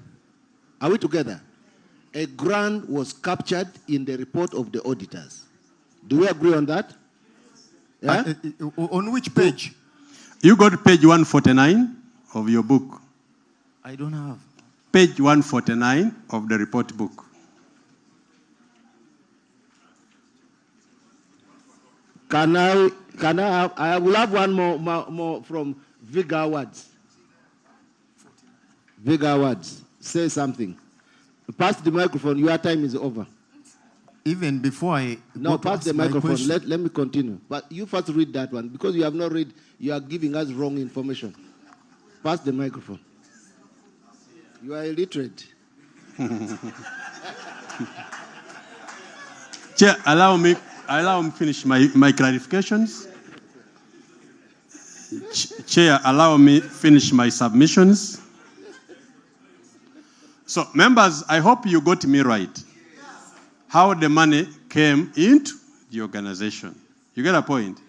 Are we together? A grant was captured in the report of the auditors. Do we agree on that? Yeah? On which page? You got page 149 of your book. I don't have. Page 149 of the report book. Can I have, I will have one more from Vigor Words. Vigor Words, say something. Pass the microphone, your time is over. Even before I... No, pass the microphone, let me continue. But you first read that one, because you have not read, you are giving us wrong information. Pass the microphone. You are illiterate. Chair, allow me finish my clarifications. Chair, allow me finish my submissions. So, members, I hope you got me right. How the money came into the organization. You get a point?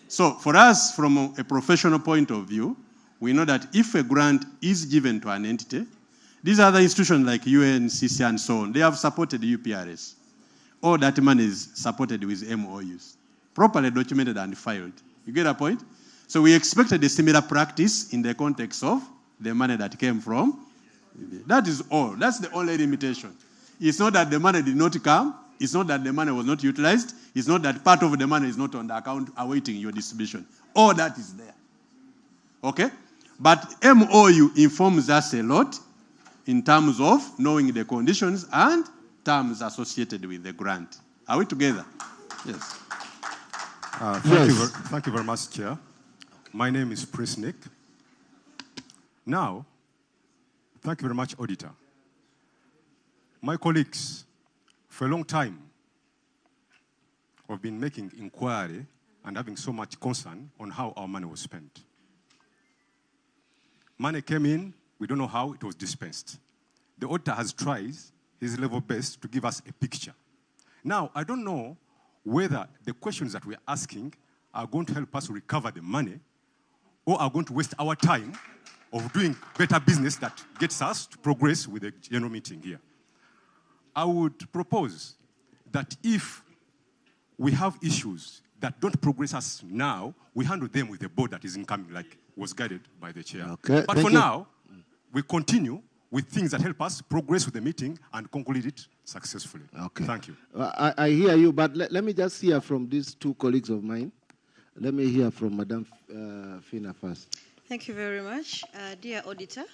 So, for us, from a professional point of view, we know that if a grant is given to an entity, these other institutions like UNCC and so on, they have supported UPRS. All that money is supported with MOUs, properly documented and filed. You get a point? So we expected a similar practice in the context of the money that came from. That is all. That's the only limitation. It's not that the money did not come It's not that the money was not utilized. It's not that part of the money is not on the account awaiting your distribution. All that is there. Okay? But MOU informs us a lot in terms of knowing the conditions and terms associated with the grant. Are we together? Yes. Thank you very much, Chair. My name is Prince Nick. Now, thank you very much, Auditor. My colleagues, for a long time, have been making inquiry and having so much concern on how our money was spent. Money came in, we don't know how it was dispensed. The auditor has tried his level best to give us a picture. Now, I don't know whether the questions that we're asking are going to help us recover the money or are going to waste our time of doing better business that gets us to progress with the general meeting here. I would propose that if we have issues that don't progress us now, we handle them with the board that is incoming, like was guided by the chair. Okay, but for now, we continue with things that help us progress with the meeting and conclude it successfully. Okay. Thank you. I hear you, but let me just hear from these two colleagues of mine. Let me hear from Madam Fina first. Thank you very much. Dear Auditor,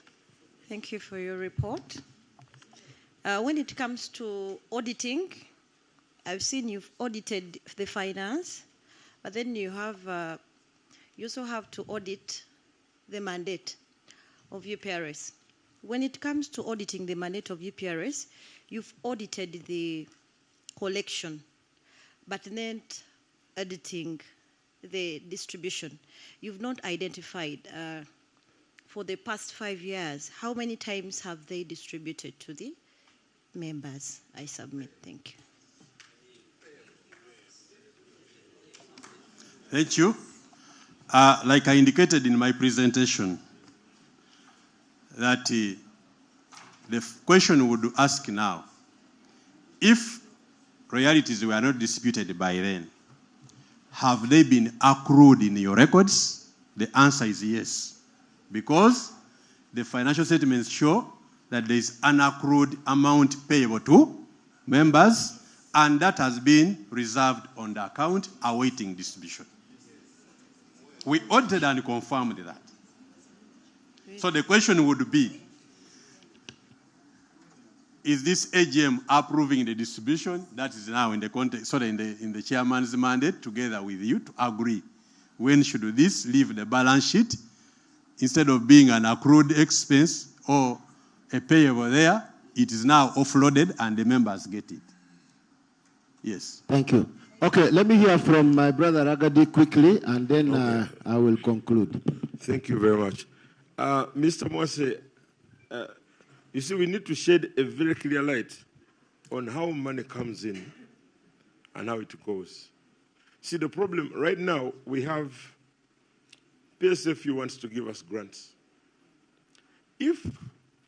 thank you for your report. When it comes to auditing, I've seen you've audited the finance, but then you also have to audit the mandate of UPRS. When it comes to auditing the mandate of UPRS, you've audited the collection, but then auditing the distribution. You've not identified for the past 5 years, how many times have they distributed to the members? I submit. Thank you. Thank you. Like I indicated in my presentation, that the question we would ask now, if royalties were not disputed by then, have they been accrued in your records? The answer is yes, because the financial statements show that there is an accrued amount payable to members, and that has been reserved on the account awaiting distribution. We audited and confirmed that. So the question would be, is this AGM approving the distribution? That is now in the context, sorry, in the chairman's mandate, together with you to agree. When should this leave the balance sheet? Instead of being an accrued expense or a payable there, it is now offloaded and the members get it. Yes. Thank you. Okay, let me hear from my brother Agadi quickly, and then I will conclude. Thank you very much. Mr. Mwase, you see, we need to shed a very clear light on how money comes in and how it goes. See, the problem right now, we have PSFU wants to give us grants. If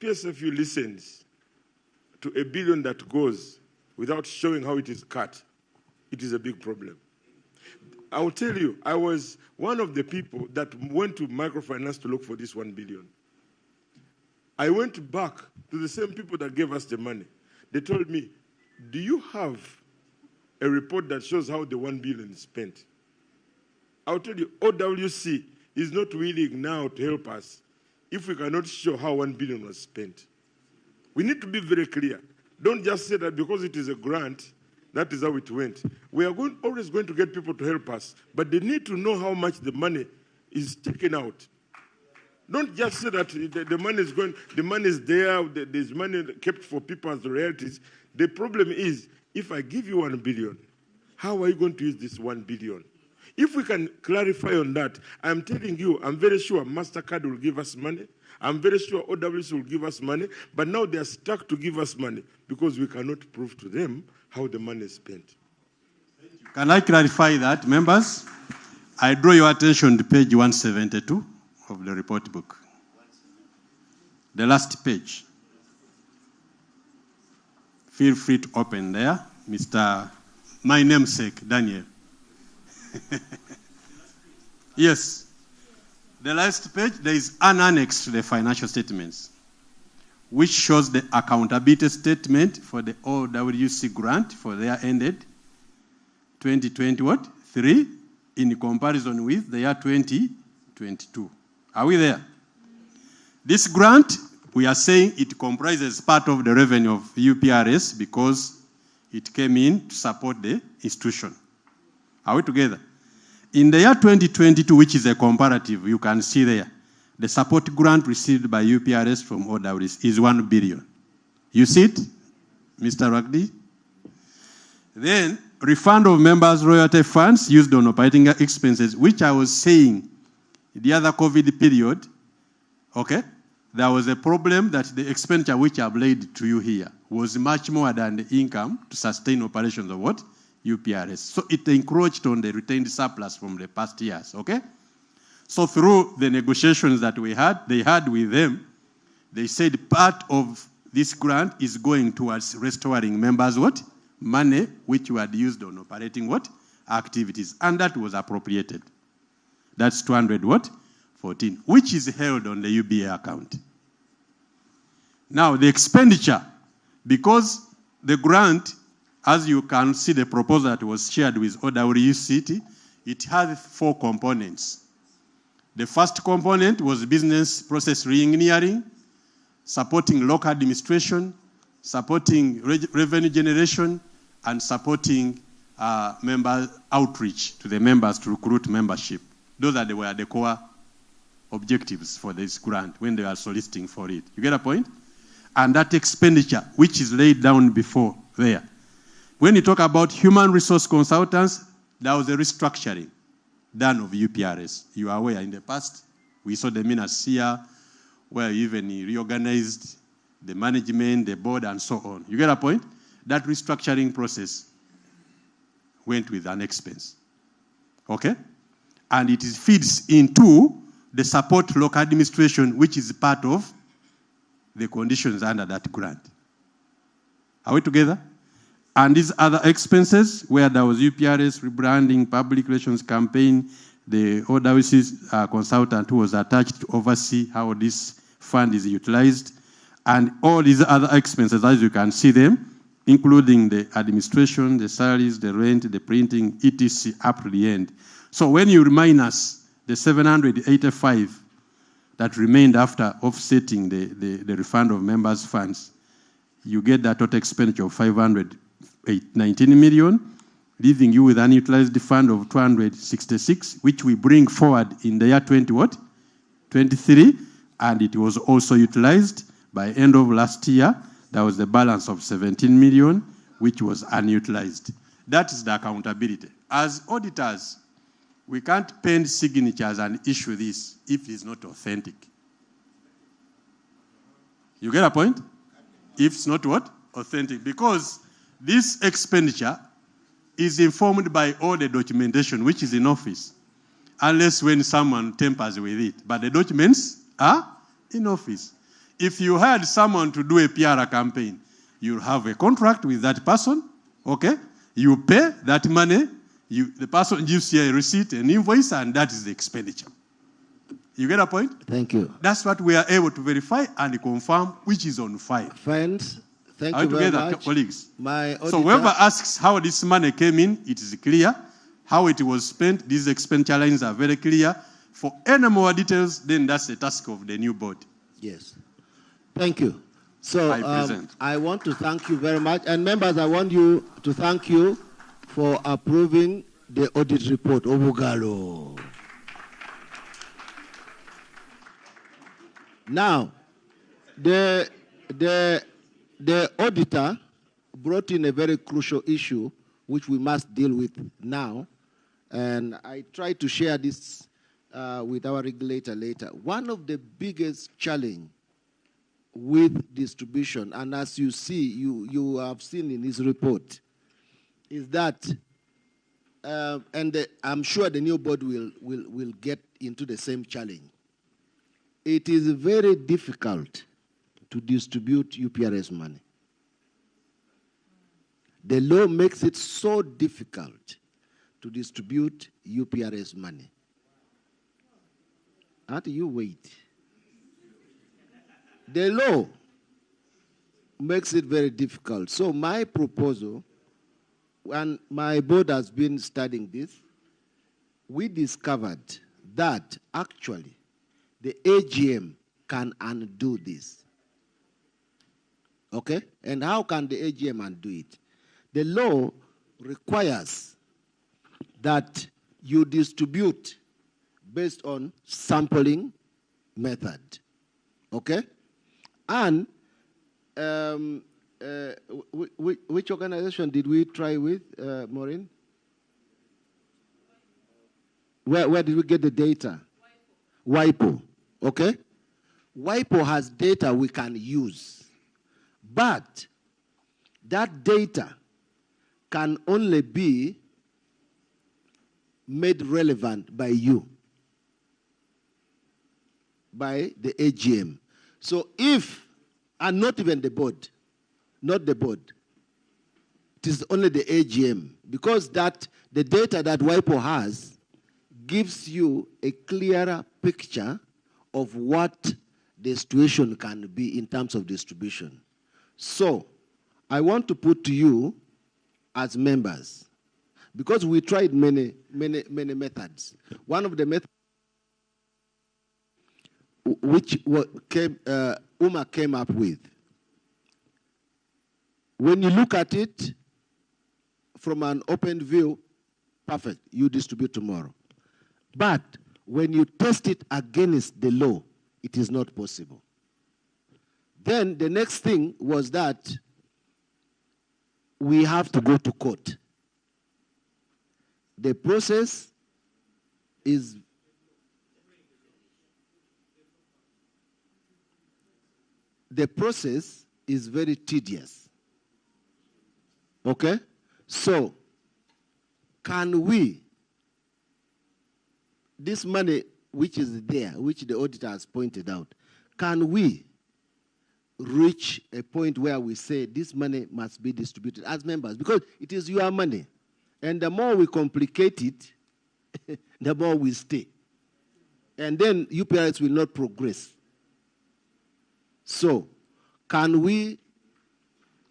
PSFU listens to $1 billion that goes without showing how it is cut, it is a big problem. I will tell you, I was one of the people that went to microfinance to look for this $1 billion. I went back to the same people that gave us the money. They told me, do you have a report that shows how the $1 billion is spent? I'll tell you, OWC is not willing now to help us if we cannot show how $1 billion was spent. We need to be very clear. Don't just say that because it is a grant, that is how it went. We are always going to get people to help us, but they need to know how much the money is taken out. Don't just say that the money is going, the money is there, there's money kept for people as royalties. The problem is, if I give you $1 billion, how are you going to use this $1 billion? If we can clarify on that, I'm telling you, I'm very sure MasterCard will give us money. I'm very sure OWC will give us money, but now they are stuck to give us money because we cannot prove to them how the money is spent. Can I clarify that, members? I draw your attention to page 172 of the report book. The last page. Feel free to open there, Mr. My namesake, Daniel. Yes. The last page, there is an annex to the financial statements, which shows the accountability statement for the OWC grant for their ended 2023 in comparison with the year 2022. Are we there? This grant, we are saying it comprises part of the revenue of UPRS because it came in to support the institution. Are we together? In the year 2022, which is a comparative, you can see there, the support grant received by UPRS from OWS is 1 billion. You see it, Mr. Ragdi? Then, refund of members' royalty funds used on operating expenses, which I was saying the other COVID period, okay, there was a problem that the expenditure which I've laid to you here was much more than the income to sustain operations of what? UPRS. So it encroached on the retained surplus from the past years, okay? So through the negotiations that they had with them, they said part of this grant is going towards restoring members' what? Money which were used on operating what? Activities. And that was appropriated. That's 200 what? 14, which is held on the UBA account. Now the expenditure, because the grant, as you can see the proposal that was shared with OWCT, it has 4 components. The first component was business process re-engineering, supporting local administration, supporting revenue generation, and supporting member outreach to the members to recruit membership. Those were the core objectives for this grant when they are soliciting for it. You get a point? And that expenditure, which is laid down before there. When you talk about human resource consultants, there was a restructuring done of UPRS. You are aware in the past, we saw the Minas here, where even reorganized the management, the board, and so on. You get a point? That restructuring process went with an expense. Okay? And it feeds into the support local administration, which is part of the conditions under that grant. Are we together? And these other expenses, where there was UPRS rebranding, public relations campaign, the OWC consultant who was attached to oversee how this fund is utilized, and all these other expenses, as you can see them, including the administration, the salaries, the rent, the printing, etc., up to the end. So when you remind us the 785 that remained after offsetting the refund of members' funds, you get that total expenditure of 519 million, leaving you with an utilized fund of 266, which we bring forward in the year 23, and it was also utilized by end of last year. There was the balance of 17 million, which was unutilized. That is the accountability. As auditors, we can't pen signatures and issue this if it's not authentic. You get a point? If it's not what? Authentic. Because this expenditure is informed by all the documentation which is in office, unless when someone tampers with it. But the documents are in office. If you hired someone to do a PR campaign, you'll have a contract with that person, okay? You pay that money, the person gives you a receipt, an invoice, and that is the expenditure. You get a point? Thank you. That's what we are able to verify and confirm, which is on file. Friends, thank Are you very together, much. colleagues? My So auditor- whoever asks how this money came in, it is clear. How it was spent, these expenditure lines are very clear. For any more details, then that's the task of the new board. Yes. Thank you. So I present. I want to thank you very much. And members, I want you to thank you for approving the audit report. Obugalo. Now, the auditor brought in a very crucial issue which we must deal with now. And I try to share this with our regulator later. One of the biggest challenge with distribution, and as you see, you have seen in his report, is that, I'm sure the new board will get into the same challenge. It is very difficult to distribute UPRS money. The law makes it so difficult to distribute UPRS money. How do you wait? The law makes it very difficult. So my proposal, and my board has been studying this, we discovered that actually the AGM can undo this. Okay? And how can the AGM undo it? The law requires that you distribute based on sampling method. Okay? And which organization did we try with, Maureen? Where did we get the data? WIPO. Okay? WIPO has data we can use. But that data can only be made relevant by you, by the AGM. So if, and not even the board, not the board, it is only the AGM, because that the data that WIPO has gives you a clearer picture of what the situation can be in terms of distribution. So I want to put to you as members, because we tried many methods. One of the methods which UMA came up with, when you look at it from an open view, perfect, you distribute tomorrow. But when you test it against the law, it is not possible. Then the next thing was that we have to go to court. The process is very tedious. Okay? So, can we, this money which is there, which the auditor has pointed out, can we reach a point where we say this money must be distributed as members? Because it is your money. And the more we complicate it, the more we stay. And then UPRS will not progress. So, can we,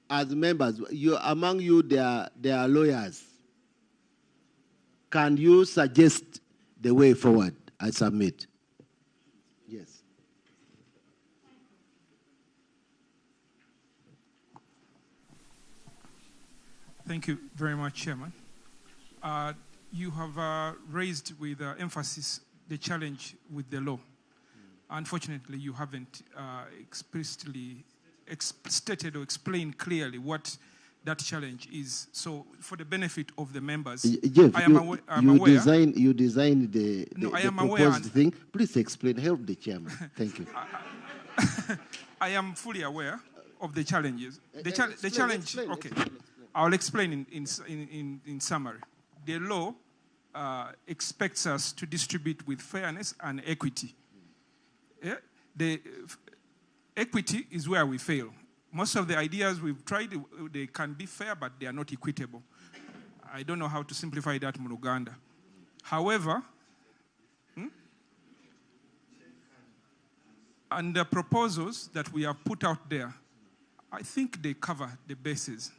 as members, among you there are lawyers, can you suggest the way forward? I submit. Yes. Thank you very much, Chairman. You have raised with emphasis the challenge with the law. Unfortunately, you haven't explicitly stated or explained clearly what that challenge is. So, for the benefit of the members, Jeff, I am aware. You designed the I am proposed thing. Please explain. Help the chairman. Thank you. I am fully aware of the challenges. The challenge. Okay, I'll explain in summary. The law expects us to distribute with fairness and equity. Yeah? The equity is where we fail. Most of the ideas we've tried, they can be fair, but they are not equitable. I don't know how to simplify that in Uganda. However, and the proposals that we have put out there, I think they cover the bases.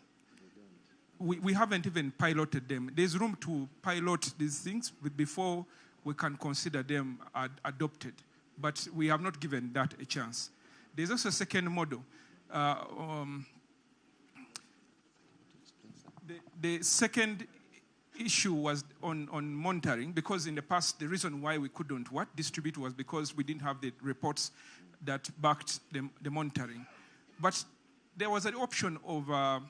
We haven't even piloted them. There's room to pilot these things before we can consider them adopted. But we have not given that a chance. There's also a second model. The second issue was on monitoring, because in the past, the reason why we couldn't distribute was because we didn't have the reports that backed the monitoring. But there was an option of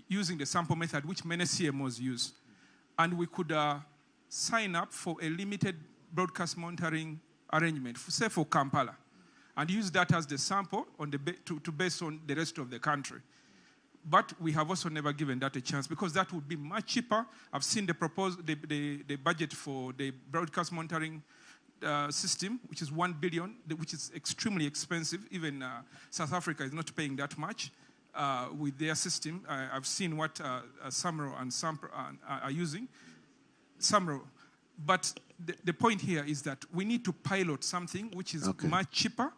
using the sample method, which many CMOs use. And we could sign up for a limited broadcast monitoring arrangement, say for Kampala, and use that as the sample to base on the rest of the country. But we have also never given that a chance, because that would be much cheaper. I've seen the budget for the broadcast monitoring system, which is 1 billion, which is extremely expensive. Even South Africa is not paying that much with their system. I've seen what Samro and Sampro are using. Samro. But the point here is that we need to pilot something which is much cheaper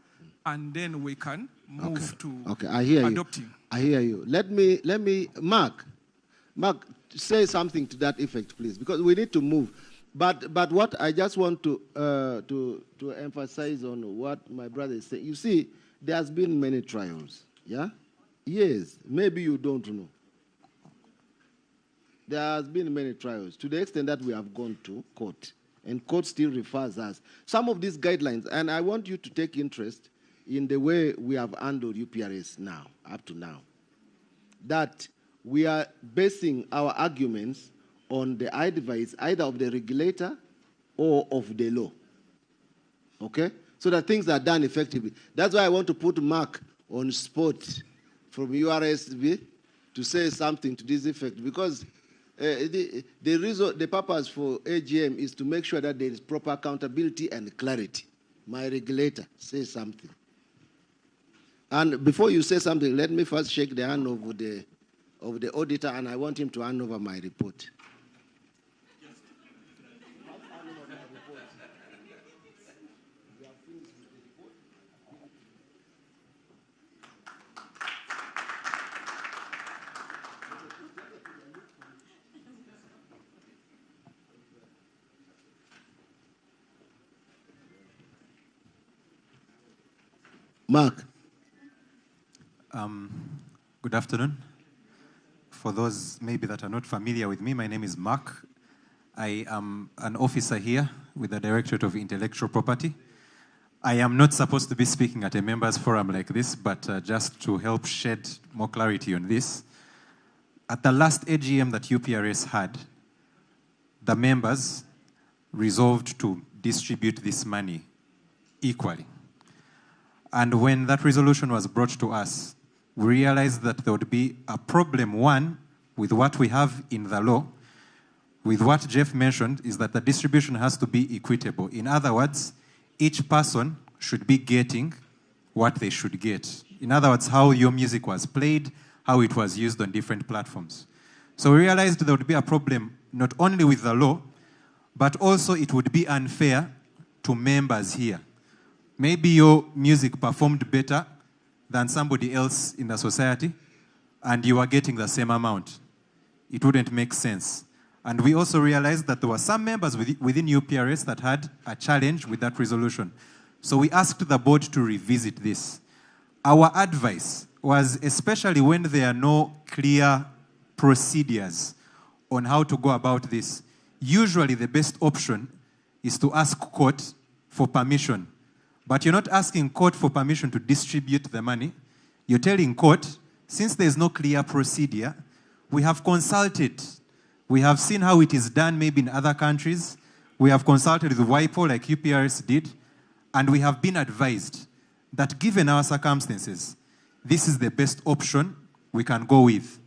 and then we can move to Okay, I hear adopting. you. I hear you. Let me, Mark, say something to that effect, please, because we need to move. But what I just want to emphasize on what my brother is saying. You see, there has been many trials. Yeah. Yes. Maybe you don't know. There has been many trials to the extent that we have gone to court, and court still refers us. Some of these guidelines, and I want you to take interest in the way we have handled UPRS now, up to now, that we are basing our arguments on the advice either of the regulator or of the law. Okay? So that things are done effectively. That's why I want to put Mark on spot from URSB to say something to this effect, because the purpose for AGM is to make sure that there is proper accountability and clarity. My regulator, say something. And before you say something, let me first shake the hand of the auditor, and I want him to hand over my report. Mark. Good afternoon. For those maybe that are not familiar with me, my name is Mark. I am an officer here with the Directorate of Intellectual Property. I am not supposed to be speaking at a members forum like this, but just to help shed more clarity on this. At the last AGM that UPRS had, the members resolved to distribute this money equally. And when that resolution was brought to us, we realized that there would be a problem, one, with what we have in the law. With what Jeff mentioned is that the distribution has to be equitable. In other words, each person should be getting what they should get. In other words, how your music was played, how it was used on different platforms. So we realized there would be a problem not only with the law, but also it would be unfair to members here. Maybe your music performed better than somebody else in the society, and you are getting the same amount. It wouldn't make sense. And we also realized that there were some members within UPRS that had a challenge with that resolution. So we asked the board to revisit this. Our advice was, especially when there are no clear procedures on how to go about this, usually the best option is to ask court for permission. But you're not asking court for permission to distribute the money. You're telling court, since there's no clear procedure, we have consulted. We have seen how it is done maybe in other countries. We have consulted with WIPO like UPRS did, and we have been advised that given our circumstances, this is the best option we can go with.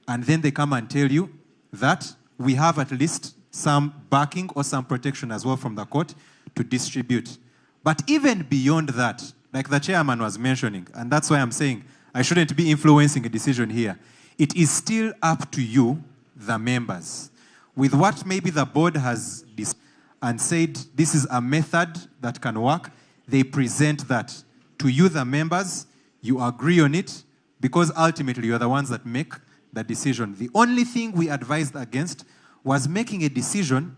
And then they come and tell you that we have at least some backing or some protection as well from the court to distribute. But even beyond that, like the chairman was mentioning, and that's why I'm saying I shouldn't be influencing a decision here, it is still up to you, the members. With what maybe the board has and said this is a method that can work, they present that to you, the members, you agree on it, because ultimately you're the ones that make the decision. The only thing we advised against was making a decision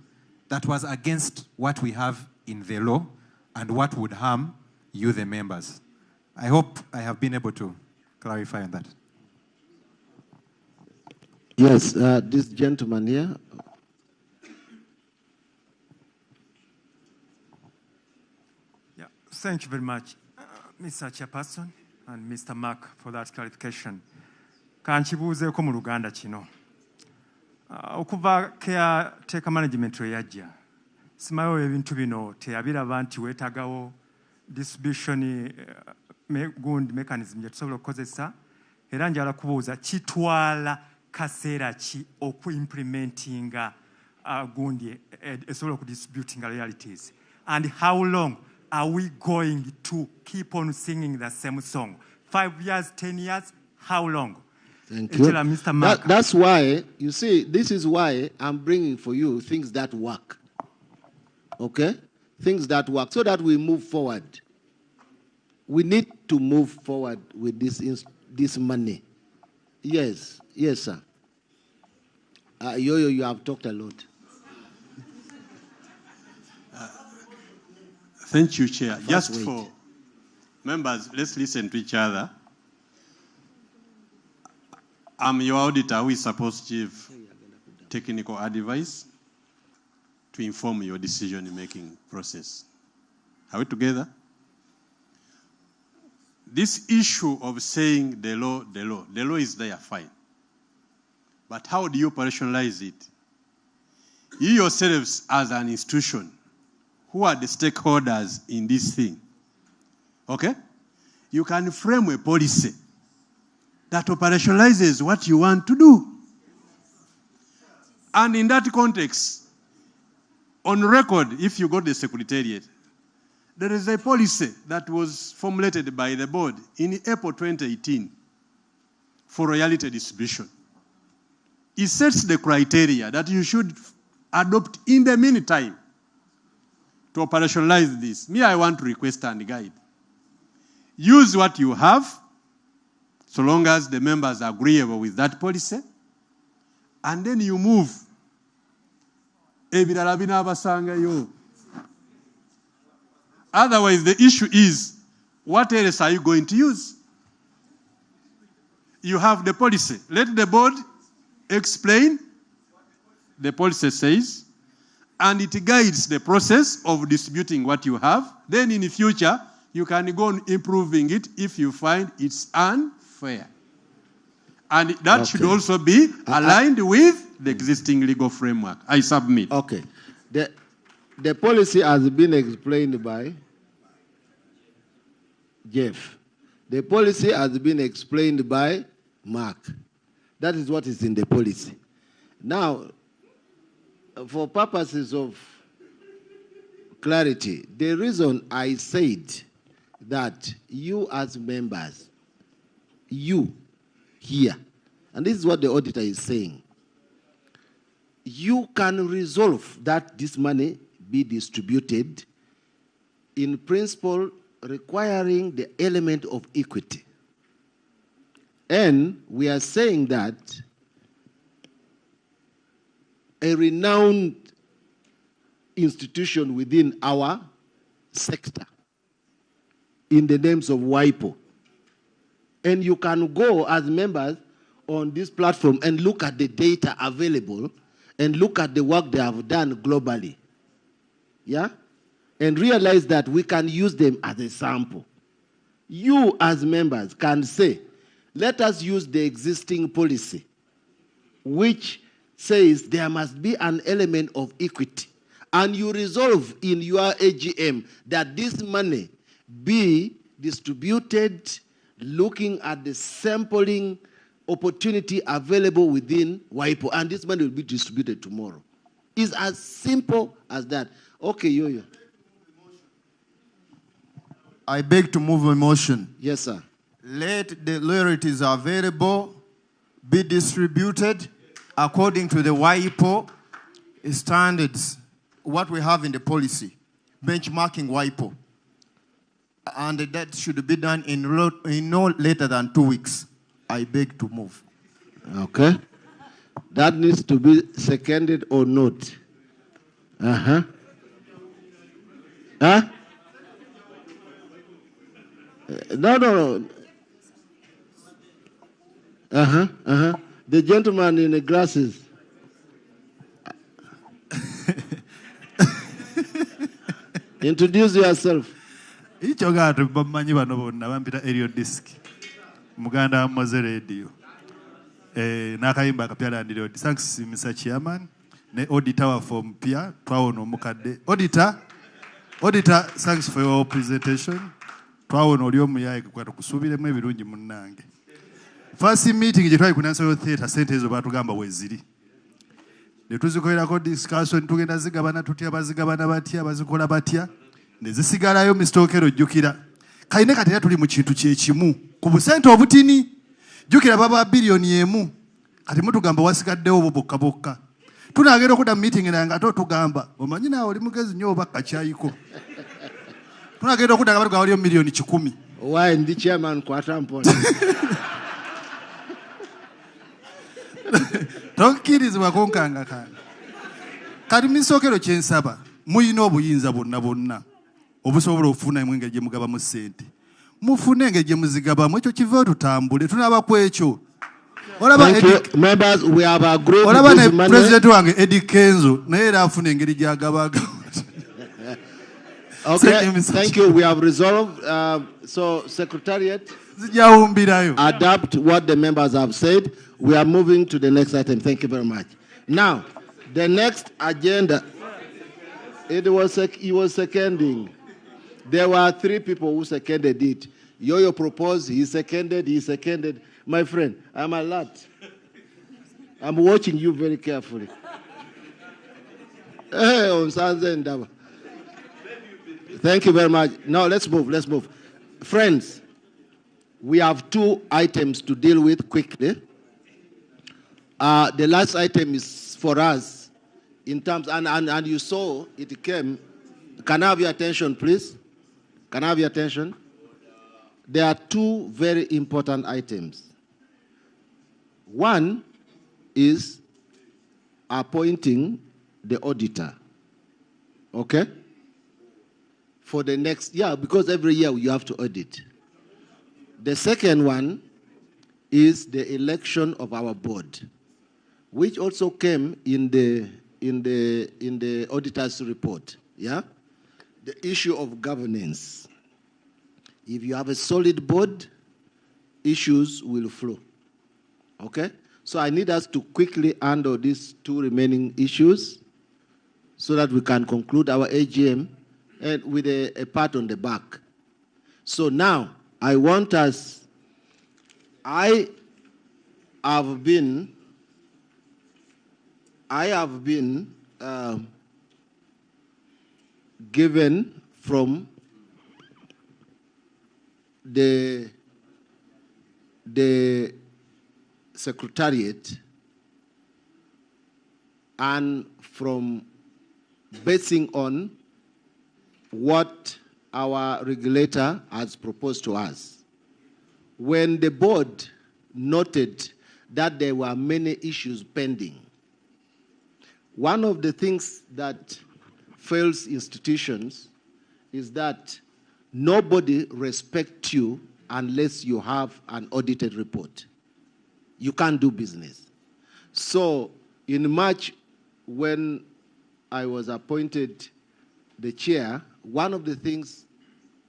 that was against what we have in the law and what would harm you, the members. I hope I have been able to clarify on that. Yes, this gentleman here. Yeah, thank you very much, Mr. Chairperson and Mr. Mark, for that clarification. Kanchibuuzeeko mu Luganda kino. Okuva caretaker management we yajja, simayo ebintu bino teyabiraba nti weetagawo distribution gundi mechanism gye tusobola okukozesa, era njala kubuuza kitwala kaseera ki oku-implementinga gundi esobola okudistributinga royalties, and how long are we going to keep on singing the same song? 5 years, 10 years, how long? Thank you. Mr. Mark. That's why, you see, this is why I'm bringing for you things that work. Okay? Things that work, so that we move forward. we need to move forward with this money. Yes, sir. Yoyo, you have talked a lot. Thank you, Chair. Just for members, let's listen to each other. I'm your auditor who is supposed to give technical advice to inform your decision-making process. Are we together? This issue of saying the law is there, fine. But how do you operationalize it? You yourselves as an institution, who are the stakeholders in this thing, okay? You can frame a policy that operationalizes what you want to do. And in that context, on record, if you go to the Secretariat, there is a policy that was formulated by the board in April 2018 for royalty distribution. It sets the criteria that you should adopt in the meantime to operationalize this. Me, I want to request and guide. Use what you have, so long as the members are agreeable with that policy, and then you move. Otherwise, the issue is, what else are you going to use? You have the policy. Let the board explain. The policy says, and it guides the process of distributing what you have. Then in the future, you can go on improving it if you find it's unfair. And that should also be aligned with the existing legal framework. I submit. Okay. The policy has been explained by Jeff. The policy has been explained by Mark. That is what is in the policy. Now, for purposes of clarity, the reason I said that you as members, you here, and this is what the auditor is saying, you can resolve that this money be distributed in principle requiring the element of equity. And we are saying that a renowned institution within our sector in the names of WIPO. And you can go as members on this platform and look at the data available and look at the work they have done globally. Yeah? And realize that we can use them as a sample. You as members can say, let us use the existing policy, which says there must be an element of equity. And you resolve in your AGM that this money be distributed looking at the sampling opportunity available within WIPO. And this money will be distributed tomorrow. It's as simple as that. Okay, Yoyo. I beg to move a motion. Yes, sir. Let the royalties available be distributed according to the WIPO standards, what we have in the policy, benchmarking WIPO. And that should be done in no later than 2 weeks. I beg to move. Okay. That needs to be seconded or not. Uh-huh. Huh? No. Uh-huh. The gentleman in the glasses. Introduce yourself. Icho gato bamanyi bano bonna bampita aerial disc. Muganda Moze Radio. Nakayimba kapyala ndi radio. Thanks Mr. Chairman. Ne auditor wa form pia twawono mukadde. Auditor, thanks for your presentation. Twawono oli omuyaye kwatu kusubiremu ebirungi munnange. First meeting gye twali ku National Theatre sente ezo batugamba weziri. Ne tuzikolerako discussion tugenda zigabana tutya bazigabana batya bazikola batya. Ne zisigalayo Mr. Okero jjukira. Kayine kati tuli mu kintu kyekimu. Ku busente obutini jjukira baba billioni emu. Kati mutugamba wasigaddewo bokka bokka. Tunagenda okuda meeting nanga tugamba omanyi naawe oli mugezi nnyo obakka kyayiko. Tunagenda okuda nga batugamba waliyo milioni 10. Why the chairman kwatampona? Tokkirizibwa kunkangakanga. Kati misookero kye nsaba muyina obuyinza bonna obusobola okufuna engeri gye mugabamu ssente. Mufune engeri gye muzigabamu ekyo kive tutambule tunaaba ku ekyo. Thank you. Members, we have agreed with Olaba ne this money. President wange Eddie Kenzo naye era afuna engeri gy'agabaga. Okay, thank you. We have resolved. So, Secretariat, adapt what the members have said. We are moving to the next item. Thank you very much. Now, the next agenda, he was seconding. There were 3 people who seconded it. Yo-Yo proposed, he seconded. My friend, I'm alert. I'm watching you very carefully. Thank you very much. Now let's move. Friends, we have 2 items to deal with quickly. The last item is for us in terms, and you saw it came. Can I have your attention, please? Can I have your attention? There are 2 very important items. One is appointing the auditor. Okay? For the next year, because every year you have to audit. The second one is the election of our board, which also came in the auditor's report. Yeah? The issue of governance. If you have a solid board, issues will flow. Okay? So I need us to quickly handle these 2 remaining issues so that we can conclude our AGM and with a pat on the back. So now, I want us, I have been given from the Secretariat and from basing on what our regulator has proposed to us. When the board noted that there were many issues pending, one of the things that fails institutions is that nobody respects you unless you have an audited report. You can't do business. So in March, when I was appointed the chair, one of the things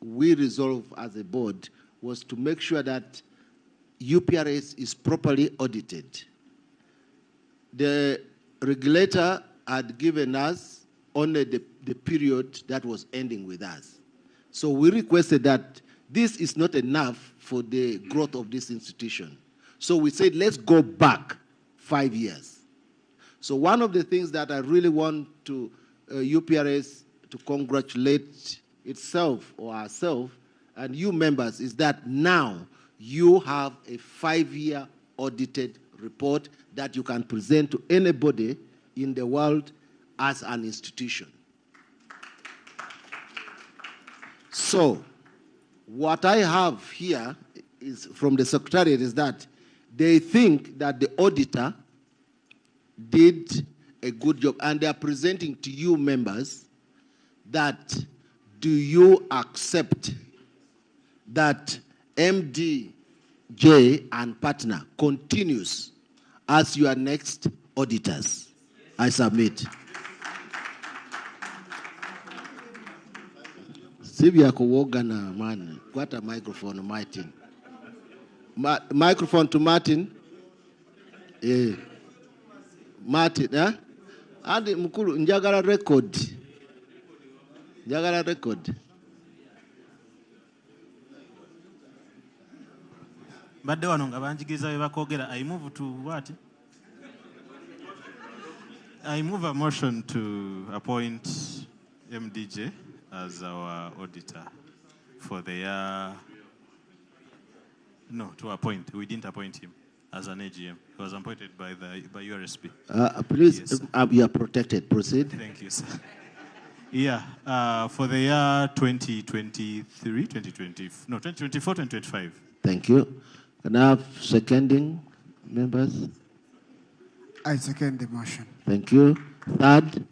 we resolved as a board was to make sure that UPRS is properly audited. The regulator had given us only the period that was ending with us. So we requested that this is not enough for the growth of this institution. So we said, let's go back 5 years. So one of the things that I really want to UPRS to congratulate itself or ourselves and you members is that now you have a 5-year audited report that you can present to anybody in the world as an institution. So what I have here is from the Secretariat is that they think that the auditor did a good job and they are presenting to you members that do you accept that MDJ and partner continues as your next auditors? I submit. Sivya kuwoga na man. What a microphone, Martin. Microphone to Martin. Martin, eh? Andi mkulu njagala record. Njagala record. Badde wano nga banjigiriza bye bakogera. I move to what? I move a motion to appoint MDJ as our auditor for the year. No, to appoint. We didn't appoint him as an AGM. He was appointed by URSP. Please, yes, you are protected. Proceed. Thank you, sir. Yeah, for the year 2023, 2024, 2025. Thank you. Can I have seconding members? I second the motion. Thank you. Third?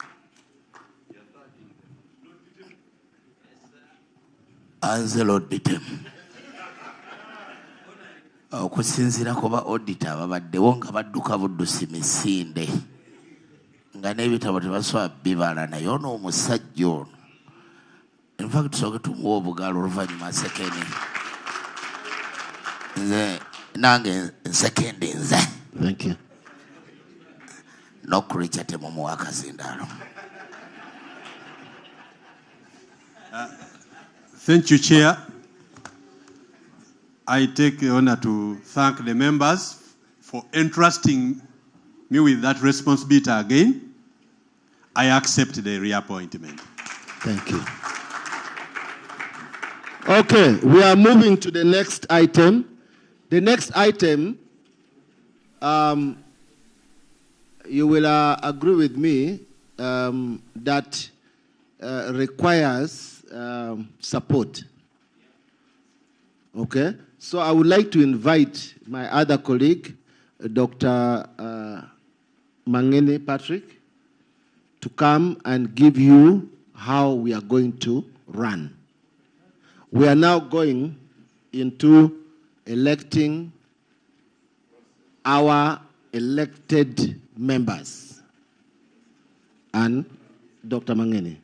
Angelo Bitem. Okusinziira ku ba auditor babaddewo nga badduka buddusi misinde nga n'ebitabo tebasobola bibala naye ono omusajja ono infact tusooke tumuwa obugaalo oluvannyuma sekendi nze nange nsekendi nze. Thank you. N'okuricha temumuwa akazindaalo. Thank you, Chair. I take the honor to thank the members for entrusting me with that responsibility again. I accept the reappointment. Thank you. Okay, we are moving to the next item. The next item, you will agree with me that requires support. Okay, so I would like to invite my other colleague, Dr. Mangene Patrick, to come and give you how we are going to run. We are now going into electing our elected members. And Dr. Mangene.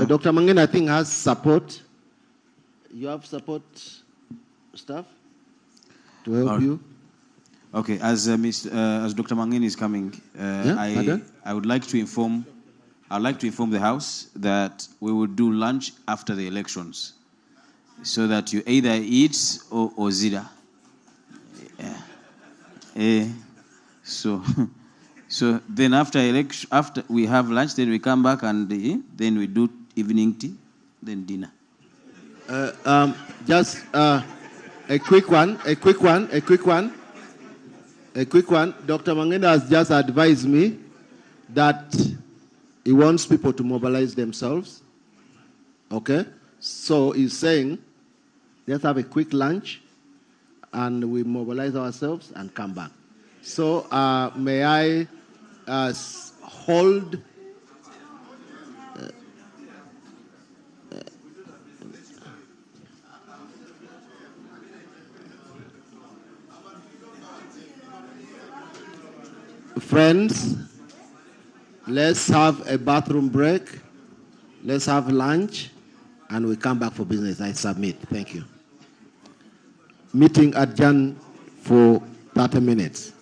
Dr. Mangene, I think, has support. You have support staff to help you? Okay, as Dr. Mangene is coming, I would like to inform the House that we will do lunch after the elections, so that you either eat or zida. Yeah. So then after we have lunch, then we come back and then we do evening tea, then dinner. Just a quick one. Dr. Mangene has just advised me that he wants people to mobilize themselves. Okay? So he's saying, let's have a quick lunch and we mobilize ourselves and come back. So may I hold friends, let's have a bathroom break, let's have lunch, and we come back for business. I submit. Thank you. Meeting adjourned for 30 minutes.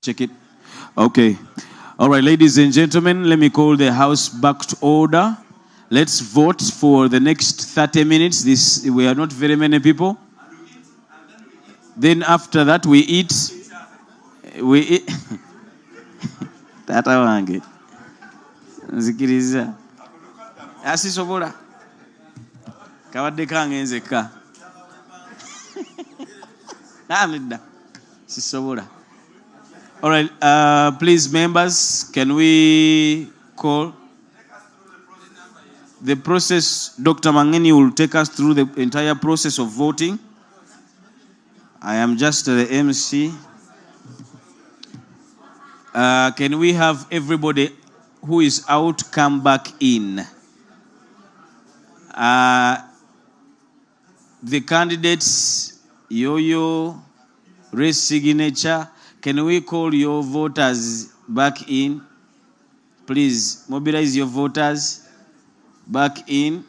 Check it. Okay. All right, ladies and gentlemen, let me call the House back to order. Let's vote for the next 30 minutes. We are not very many people. Then after that, we eat. Tata wange. Nzikiriza. Asisobola. Kabadde kange nzekka. Amida. Sisobola. All right, please, members, can we call the process? Dr. Mangeni will take us through the entire process of voting. I am just the MC. Can we have everybody who is out come back in? The candidates, Yo-Yo, race signature, can we call your voters back in? Please mobilize your voters back in.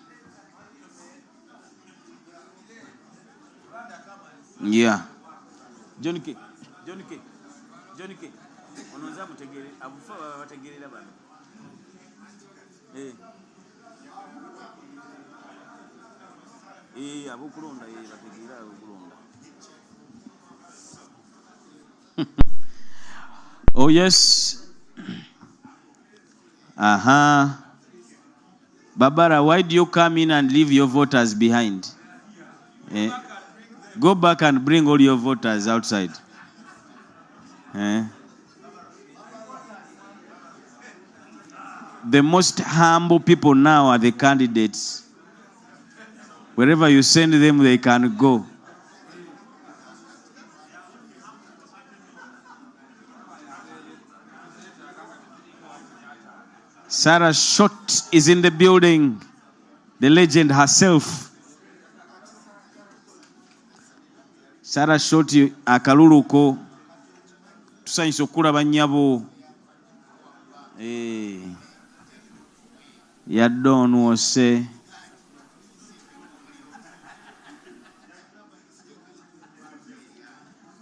Yeah. John K. Onoza mutegere abufa bategerera bano. Abokulonda bategerera abokulonda. Oh yes. Barbara, why do you come in and leave your voters behind? Go back and bring all your voters outside. The most humble people now are the candidates. Wherever you send them, they can go. Sarah Short is in the building. The legend herself. Sarah Short akaluluko. Tusanyisa okulaba nnyabo. Yadonwose.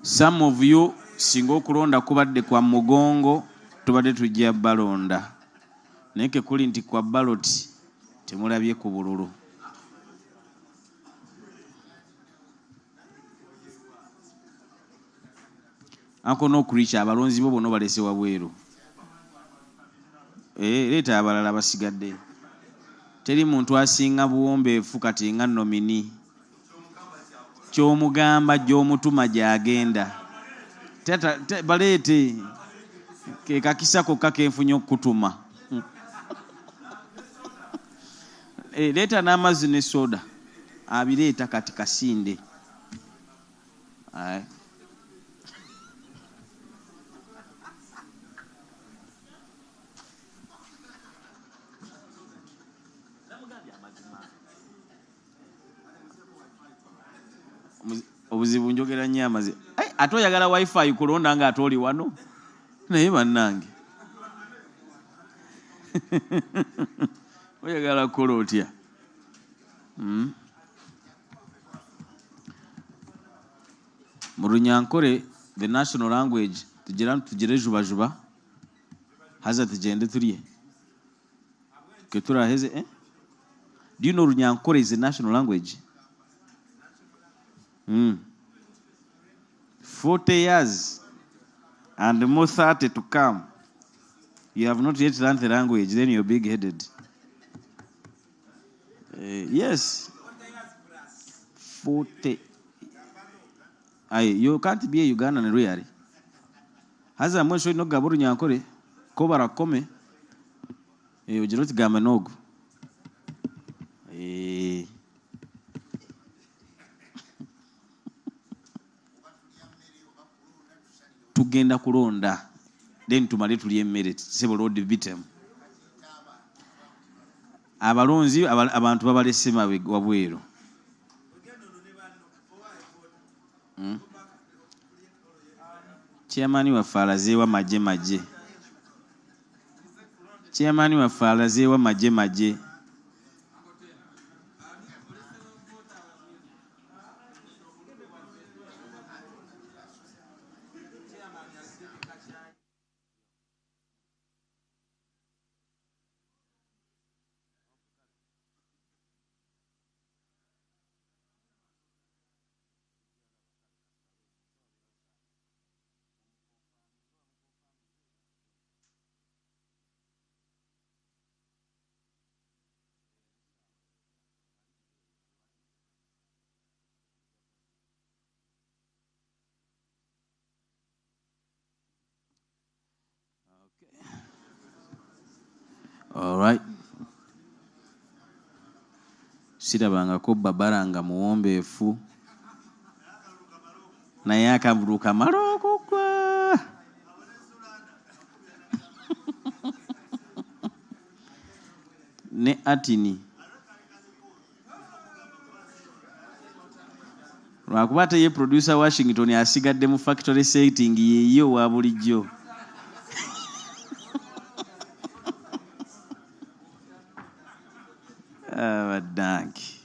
Some of you singa okulonda kubadde kwa mugongo tubadde tujja balonda. Neke kuli nti kwa ballot temulabye ku bululu. Ako n'okuricha abalonzi bo bono balese wabweru. Leeta abalala basigadde. Teri muntu asinga buwombeefu kati nga nomini. Ky'omugamba gy'omutuma gy'agenda. Baleete ke kakisako kakenfunye okutuma. Leeta n'amazzi ne soda. Abireeta kati kasinde. Obuzibu njogera nnyo amazi. Ate oyagala wifi kulonda nga ate oli wano. Naye bannange. Oyagala kukola otya? Mu Runyankore, the national language, tugire juba. Haza tugende tulye. Ketura heze, Do you know Runyankore is the national language? 40 years and more 30 to come. You have not yet learned the language, then you're big-headed. Yes. 40. You can't be a Ugandan really. Has a motion no Gaburu Nyankore, Kobara Kome, Ujiroti Gamanog. Tugenda kulonda then tumale tulye emmere sebo Lord bitem abalonzi abantu babalese wabweru Chairman waffe alazeewa maje Chairman waffe alazeewa maje All right. Sirabangako babaranga muwombeefu naye akavulu kamala okugwa. Ne atini lwakuba ate ye producer Washington asigadde mu factory setting yeeyo wa bulijjo. Badanki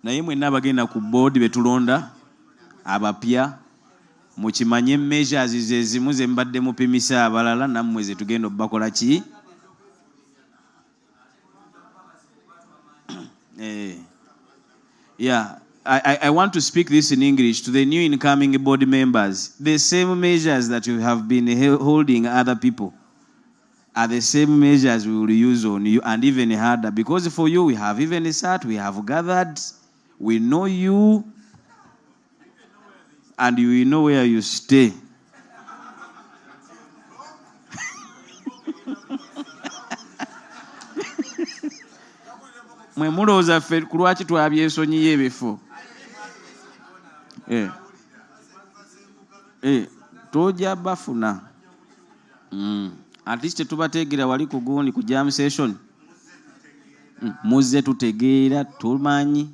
naye mwenna abagenda ku board betulonda abapya mukimanye measures ze zimu ze mbadde mupimisa abalala nammwe ze tugenda obbakola ki. Yeah, I want to speak this in English to the new incoming board members. The same measures that you have been holding other people are the same measures we will use on you, and even harder, because for you we have even sat, we have gathered, we know you, and you know where you stay. Mwe mulowooza ffe ku lwaki twabyesonyiyo ebifo. Tojja bafuna. At least tubategeera wali ku gundi ku jam session. Muzze tutegeera tumanyi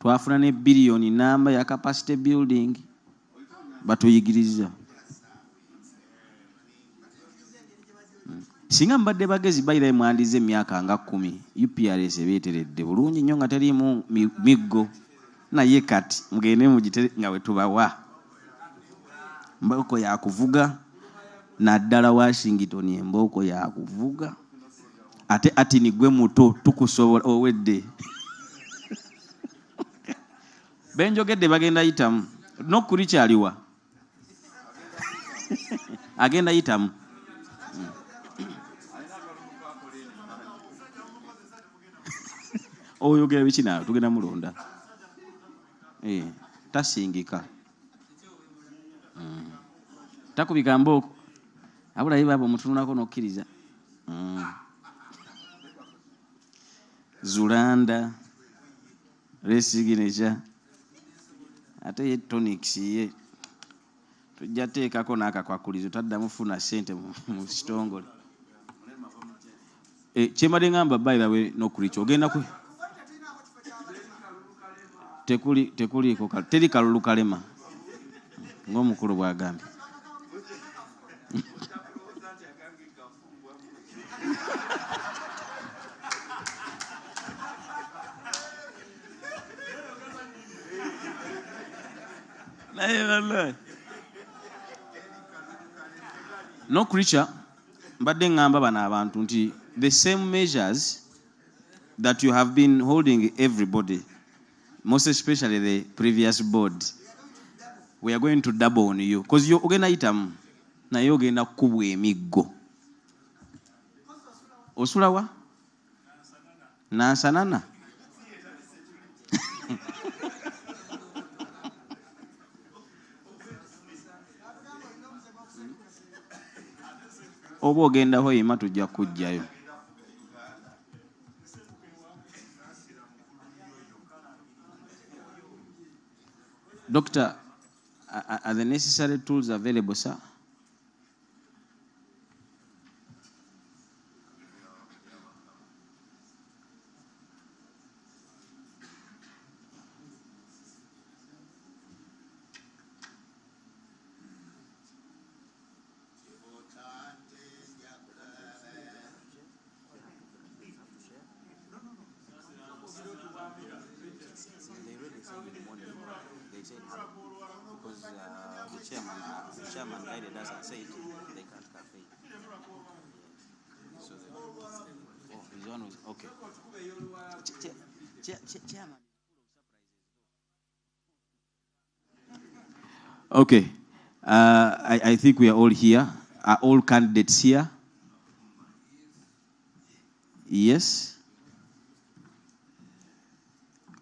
twafuna ne billion namba ya capacity building batuyigiriza. Singa mbadde bagezi bayira mwandize emyaka nga 10 UPRS beeteredde bulungi nnyo nga teriimu miggo naye kati mugende mugitere nga we tubawa mbooko yakuvuga naddala Washington embooko yakuvuga ate atini gwe muto tukusobola owedde. Benjogedde bagenda yitamu nokuli kyaliwa agenda yitamu. Oyogera biki naawe tugenda mulonda. Tasingika. Takubika mbooko. Abula ye baba omutunulako n'okkiriza. Zulanda. Resignature. Ate ye tonics ye. Tujja teekako n'akakwakulizo taddamu funa ssente mu kitongole. Kyembadde ngamba by the way n'okulicho ogenda ku tekuliko teri kalulu kalema ng'omukulu bw'agambye. No creature mbadde ngamba bano abantu nti the same measures that you have been holding everybody, most especially the previous board, we are going to double on you because you ogenda yitamu naye ogenda kukubwa emiggo. Osulawa nansanana. Oba ogenda hoyima tujja kujjayo. Doctor, are the necessary tools available, sir? The chairman guided us and said they can't cafe. So his one was okay. Chairman. Okay. I think we are all here. Are all candidates here? Yes.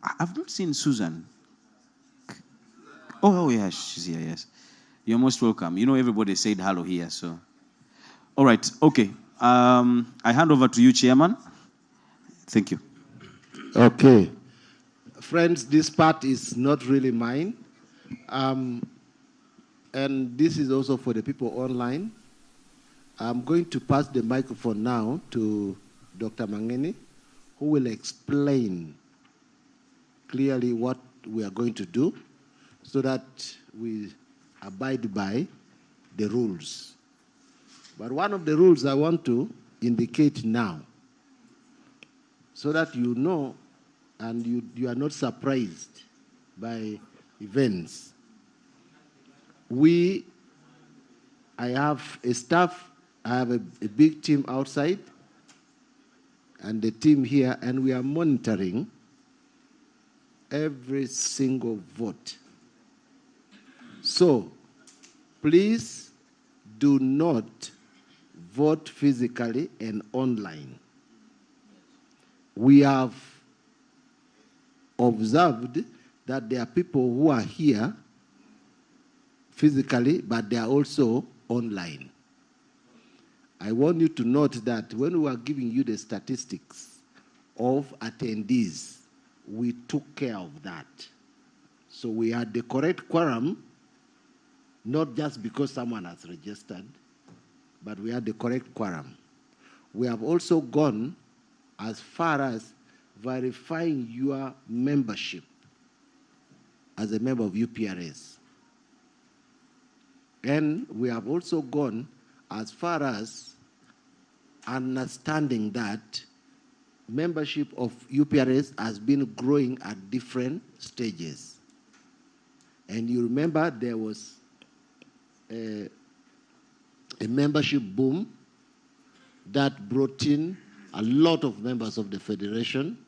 I've not seen Susan. Oh, yeah, she's here, yes. You're most welcome. You know, everybody said hello here, so. All right, okay. I hand over to you, Chairman. Thank you. Okay. Friends, this part is not really mine. And this is also for the people online. I'm going to pass the microphone now to Dr. Mangeni, who will explain clearly what we are going to do so that we abide by the rules. But one of the rules I want to indicate now, so that you know and you are not surprised by events. I have a staff, I have a big team outside, and the team here, and we are monitoring every single vote. So, please do not vote physically and online. We have observed that there are people who are here physically, but they are also online. I want you to note that when we are giving you the statistics of attendees, we took care of that. So we had the correct quorum, not just because someone has registered, but we had the correct quorum. We have also gone as far as verifying your membership as a member of UPRS. And we have also gone as far as understanding that membership of UPRS has been growing at different stages. And you remember there was a membership boom that brought in a lot of members of the Federation,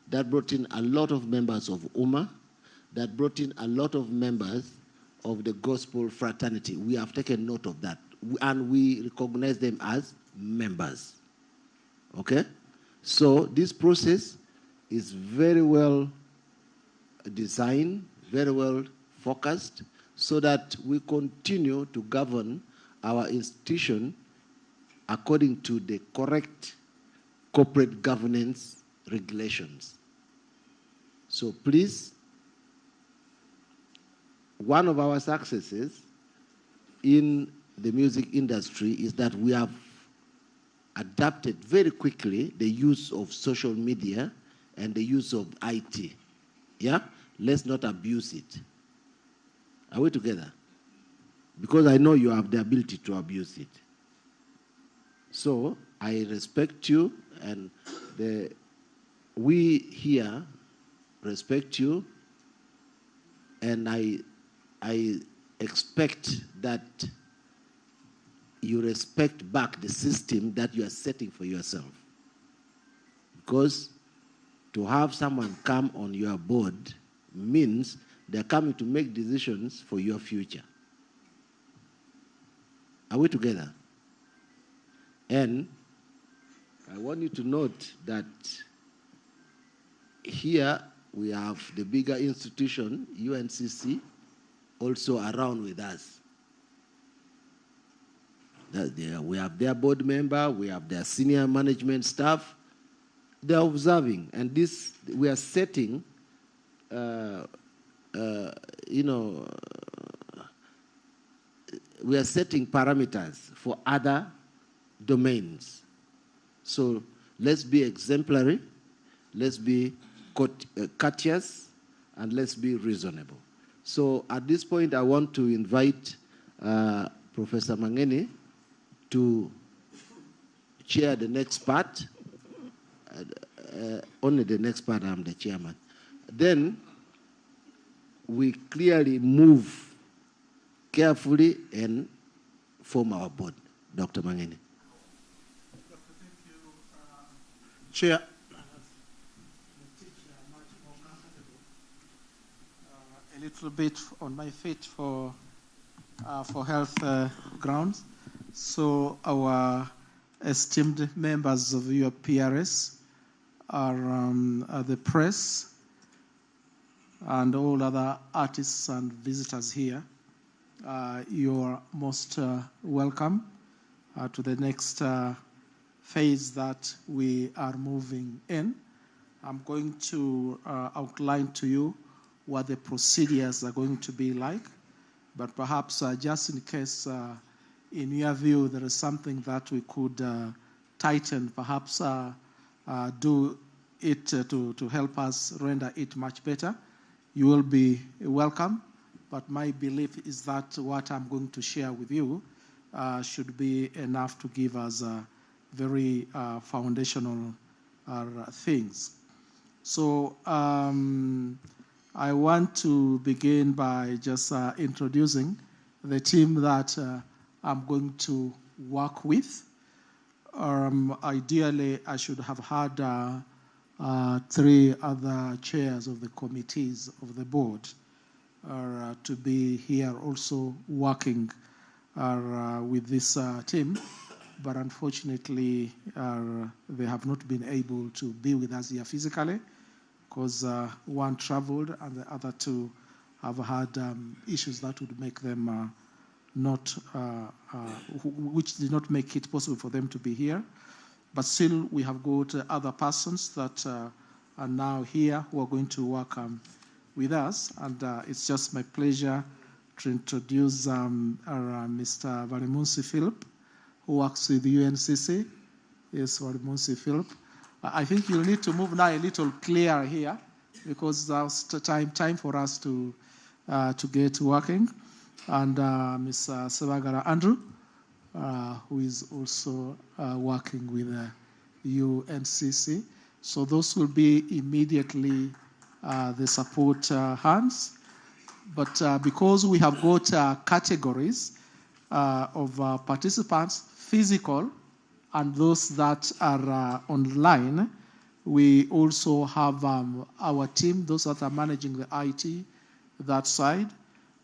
that brought in a lot of members of UMA, that brought in a lot of members of the Gospel Fraternity. We have taken note of that, and we recognize them as members. Okay? So this process is very well designed, very well focused, so that we continue to govern our institution according to the correct corporate governance regulations. So please, one of our successes in the music industry is that we have adapted very quickly the use of social media and the use of IT. Yeah? Let's not abuse it. Are we together? Because I know you have the ability to abuse it. So I respect you, and we here respect you, and I expect that you respect back the system that you are setting for yourself. Because to have someone come on your board means they're coming to make decisions for your future. Are we together? And I want you to note that here we have the bigger institution, UNCC, also around with us. We have their board member, we have their senior management staff. They're observing, and this we are setting, we are setting parameters for other domains. So let's be exemplary, let's be courteous, and let's be reasonable. So at this point, I want to invite Professor Mangeni to chair the next part. Only the next part, I'm the chairman. Then we clearly move carefully and form our board. Dr. Mangeni. Chair. A little bit on my feet for health grounds. So our esteemed members of your PRS are the press and all other artists and visitors here. You're most welcome to the next phase that we are moving in. I'm going to outline to you what the procedures are going to be like, but perhaps just in case, in your view, there is something that we could tighten, perhaps do it to help us render it much better, you will be welcome. But my belief is that what I'm going to share with you should be enough to give us very foundational things. So I want to begin by just introducing the team that I'm going to work with. Ideally, I should have had 3 other chairs of the committees of the board to be here also working with this team, but unfortunately they have not been able to be with us here physically because one traveled and the other 2 have had issues that would make them which did not make it possible for them to be here. But still, we have got other persons that are now here who are going to work with us. And it's just my pleasure to introduce Mr. Valimunsi Philip, who works with UNCC. Yes, Valimunsi Philip. I think you'll need to move now a little clearer here because that's time for us to get working. And Ms. Sebagala Andrew, who is also working with UNCC. So those will be immediately the support hands. But because we have got categories of participants, physical, and those that are online, we also have our team, those that are managing the IT, that side.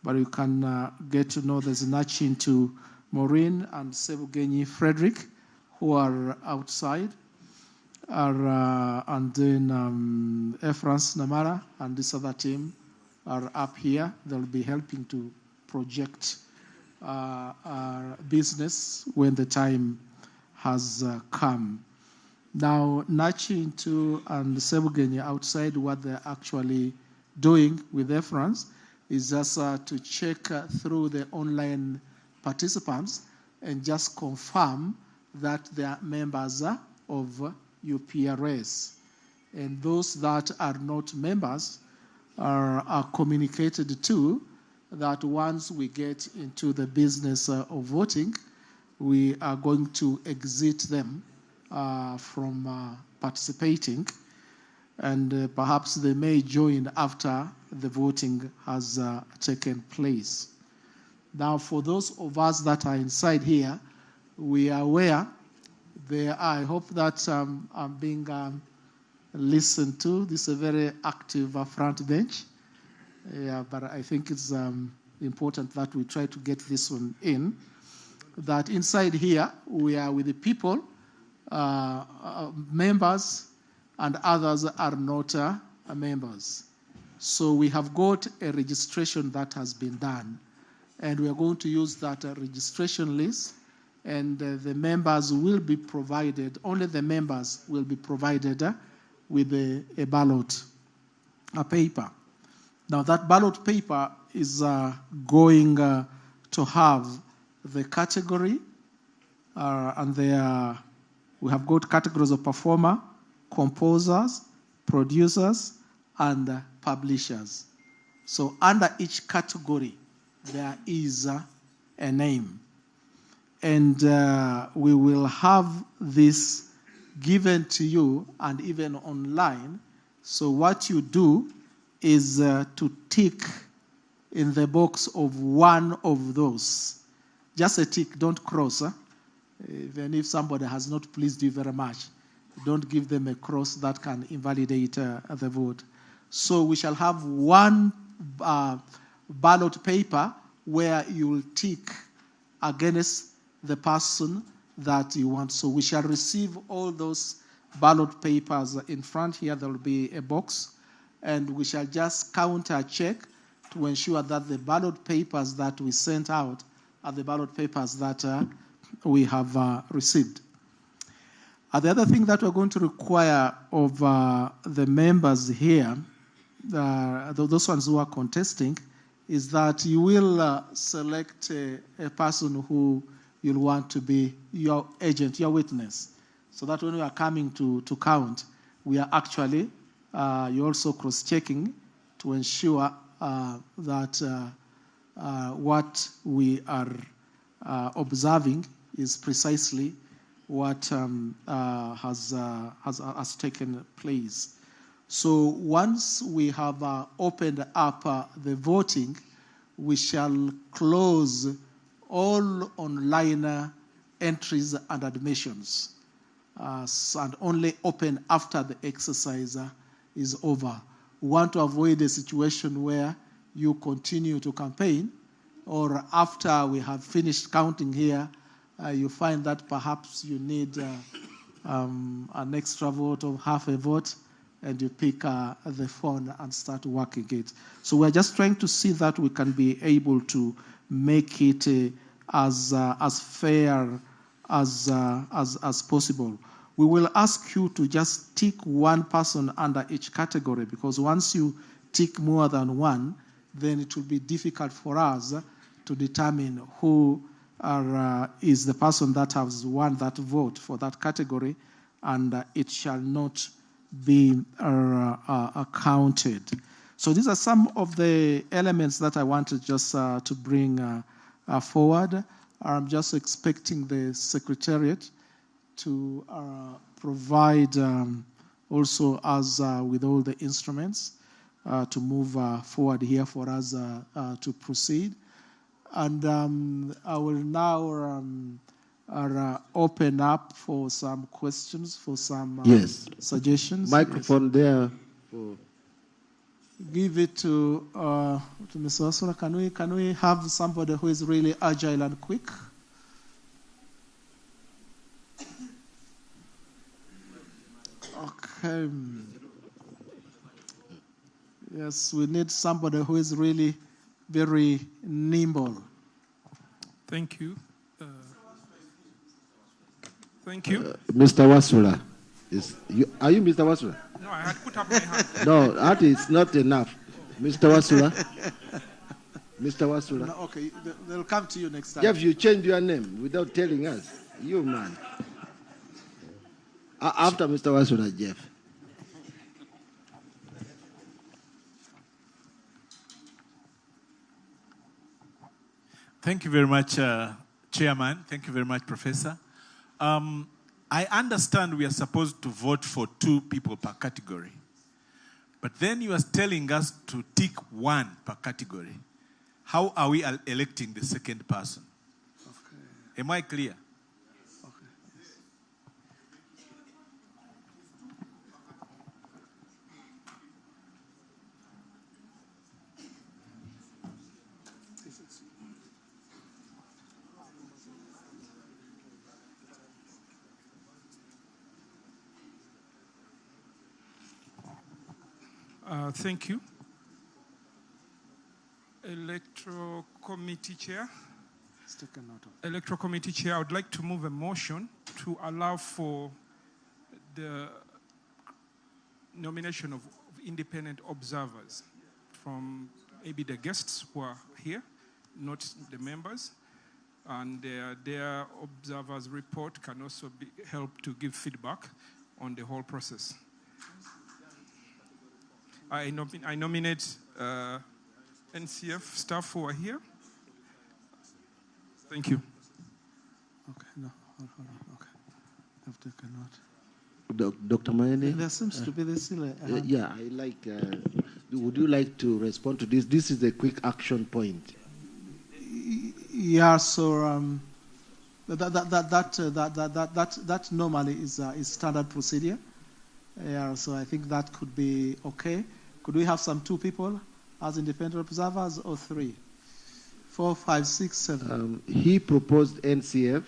But you can get to know there's Nachin to Maureen and Sebugenyi Frederick, who are outside. And then Efrans Namara and this other team are up here. They'll be helping to project our business when the time has come. Now, Nachin to and Sebugenyi outside, what they're actually doing with Efrans is just to check through the online participants and just confirm that they are members of UPRS. And those that are not members are communicated to that once we get into the business of voting, we are going to exit them from participating. And perhaps they may join after the voting has taken place. Now, for those of us that are inside here, we are aware. I hope that I'm being listened to. This is a very active front bench. Yeah, but I think it's important that we try to get this one in. That inside here, we are with the people, members, and others are not members. So we have got a registration that has been done, and we are going to use that registration list, and the members will be provided, only the members will be provided with a ballot, a paper. Now that ballot paper is going to have the category, and we have got categories of performer, composers, producers, and publishers. So under each category, there is a name. And we will have this given to you and even online. So what you do is to tick in the box of one of those. Just a tick, don't cross. Even if somebody has not pleased you very much, don't give them a cross that can invalidate the vote. So we shall have one ballot paper where you will tick against the person that you want. So we shall receive all those ballot papers in front here. There will be a box, and we shall just counter check to ensure that the ballot papers that we sent out are the ballot papers that we have received. The other thing that we're going to require of the members here, those ones who are contesting, is that you will select a person who you'll want to be your agent, your witness, so that when we are coming to count, we are actually, you're also cross-checking to ensure that what we are observing is precisely what has taken place. So once we have opened up the voting, we shall close all online entries and admissions and only open after the exercise is over. We want to avoid a situation where you continue to campaign, or after we have finished counting here, you find that perhaps you need an extra vote of half a vote, and you pick the phone and start working it. So we're just trying to see that we can be able to make it as fair as possible. We will ask you to just tick one person under each category, because once you tick more than one, then it will be difficult for us to determine who is the person that has won that vote for that category, and it shall not be counted. So these are some of the elements that I wanted just to bring forward. I'm just expecting the Secretariat to provide also us with all the instruments to move forward here for us to proceed. And I will now open up for some questions, for some suggestions. Microphone there. Give it to Mr. Wasura. Can we have somebody who is really agile and quick? Okay. Yes, we need somebody who is really very nimble. Thank you. Thank you. Mr. Wasura. Are you Mr. Wasura? No, I had put up my hand. No, that is not enough. Mr. Wasura. Mr. Wasura. No, okay, they'll come to you next time. Jeff, you changed your name without telling us. You, man. After Mr. Wasura, Jeff. Thank you very much, Chairman. Thank you very much, Professor. I understand we are supposed to vote for 2 people per category. But then you are telling us to tick 1 per category. How are we electing the second person? Okay. Am I clear? Thank you. Electoral Committee Chair. Electoral Committee Chair, I would like to move a motion to allow for the nomination of independent observers from maybe the guests who are here, not the members. And their observers' report can also help to give feedback on the whole process. I nominate NCF staff who are here. Thank you. Okay, no, hold on. Okay, I've taken note. Dr. Mayene? There seems to be this. Yeah, I like. Would you like to respond to this? This is a quick action point. Yeah. So that normally is standard procedure. Yeah. So I think that could be okay. Could we have some 2 people as independent observers, or 3? 4, 5, 6, 7. He proposed NCF.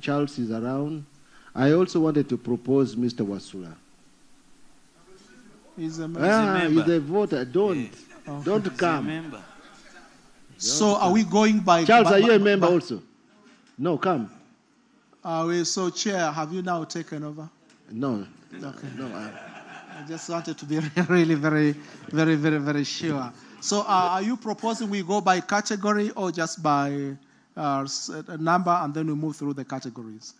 Charles is around. I also wanted to propose Mr. Wasura. He's a member. He's a voter. Don't come. So are we going by... Charles, are you a member also? No, come. So, Chair, have you now taken over? No. Okay. No. I just wanted to be really very sure. So, are you proposing we go by category or just by a number and then we move through the categories?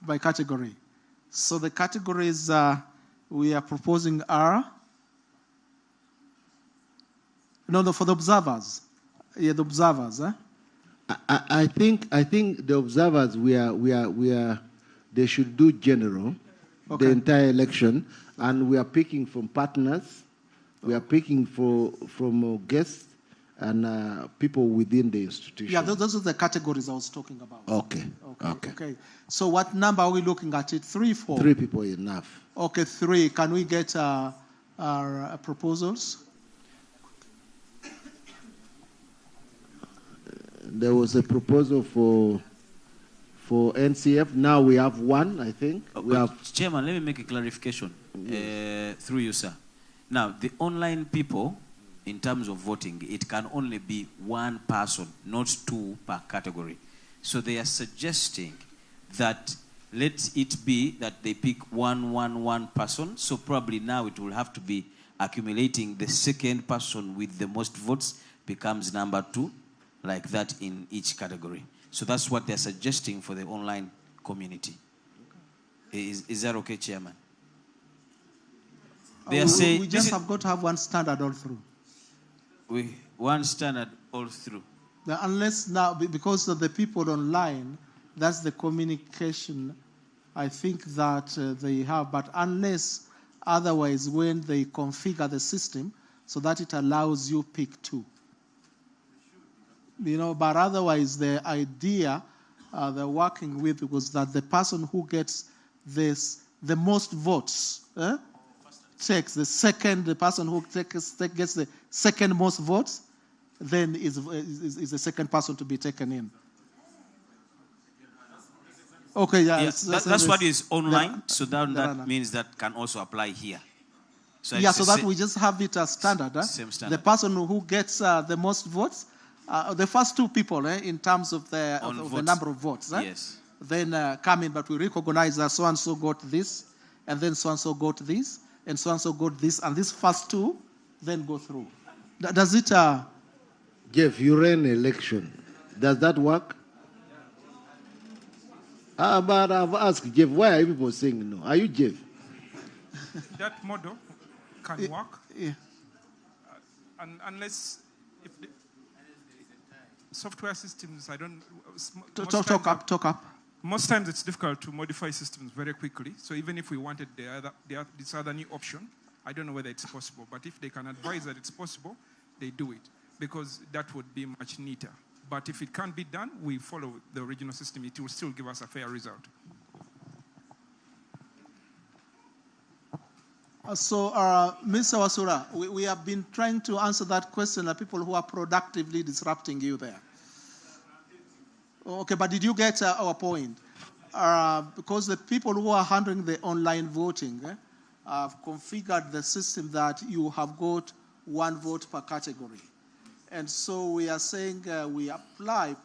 By category. So the categories we are proposing are for the observers. Yeah, the observers. I think the observers they should do general, the entire election, and we are picking from partners, we are picking from guests and people within the institution. Yeah, those are the categories I was talking about. Okay. So what number are we looking at? 3, 4? 3 people enough. Okay, 3. Can we get our proposals? There was a proposal for NCF. Now we have one, I think. Chairman, let me make a clarification through you, sir. Now, the online people, in terms of voting, it can only be one person, not 2 per category. So they are suggesting that let it be that they pick one person. So probably now it will have to be accumulating the second person with the most votes becomes number 2, like that in each category. So that's what they're suggesting for the online community. Is that okay, Chairman? They are saying we just have got to have one standard all through. One standard all through. Now, unless now, because of the people online, that's the communication I think that they have. But unless otherwise, when they configure the system so that it allows you pick 2. But otherwise, the idea they're working with was that the person who gets the most votes takes the person who gets the second most votes, then is the second person to be taken in. Okay, yeah. That's what is online, so that means that can also apply here. So that we just have it as standard. Same standard. The person who gets the most votes, the first 2 people in terms of the number of votes, yes, then come in, but we recognize that so-and-so got this, and then so-and-so got this, and so-and-so got this, and these first 2 then go through. Does it... Jeff, you ran an election. Does that work? But I've asked Jeff, why are people saying no? Are you Jeff? That model can work. Yeah. Unless if the software systems, I don't... Talk up. Most times it's difficult to modify systems very quickly. So even if we wanted this other new option, I don't know whether it's possible. But if they can advise that it's possible, they do it, because that would be much neater. But if it can't be done, we follow the original system. It will still give us a fair result. So, Mr. Wasura, we have been trying to answer that question of people who are productively disrupting you there. Okay, but did you get our point? Because the people who are handling the online voting have configured the system that you have got 1 vote per category. And so we are saying we apply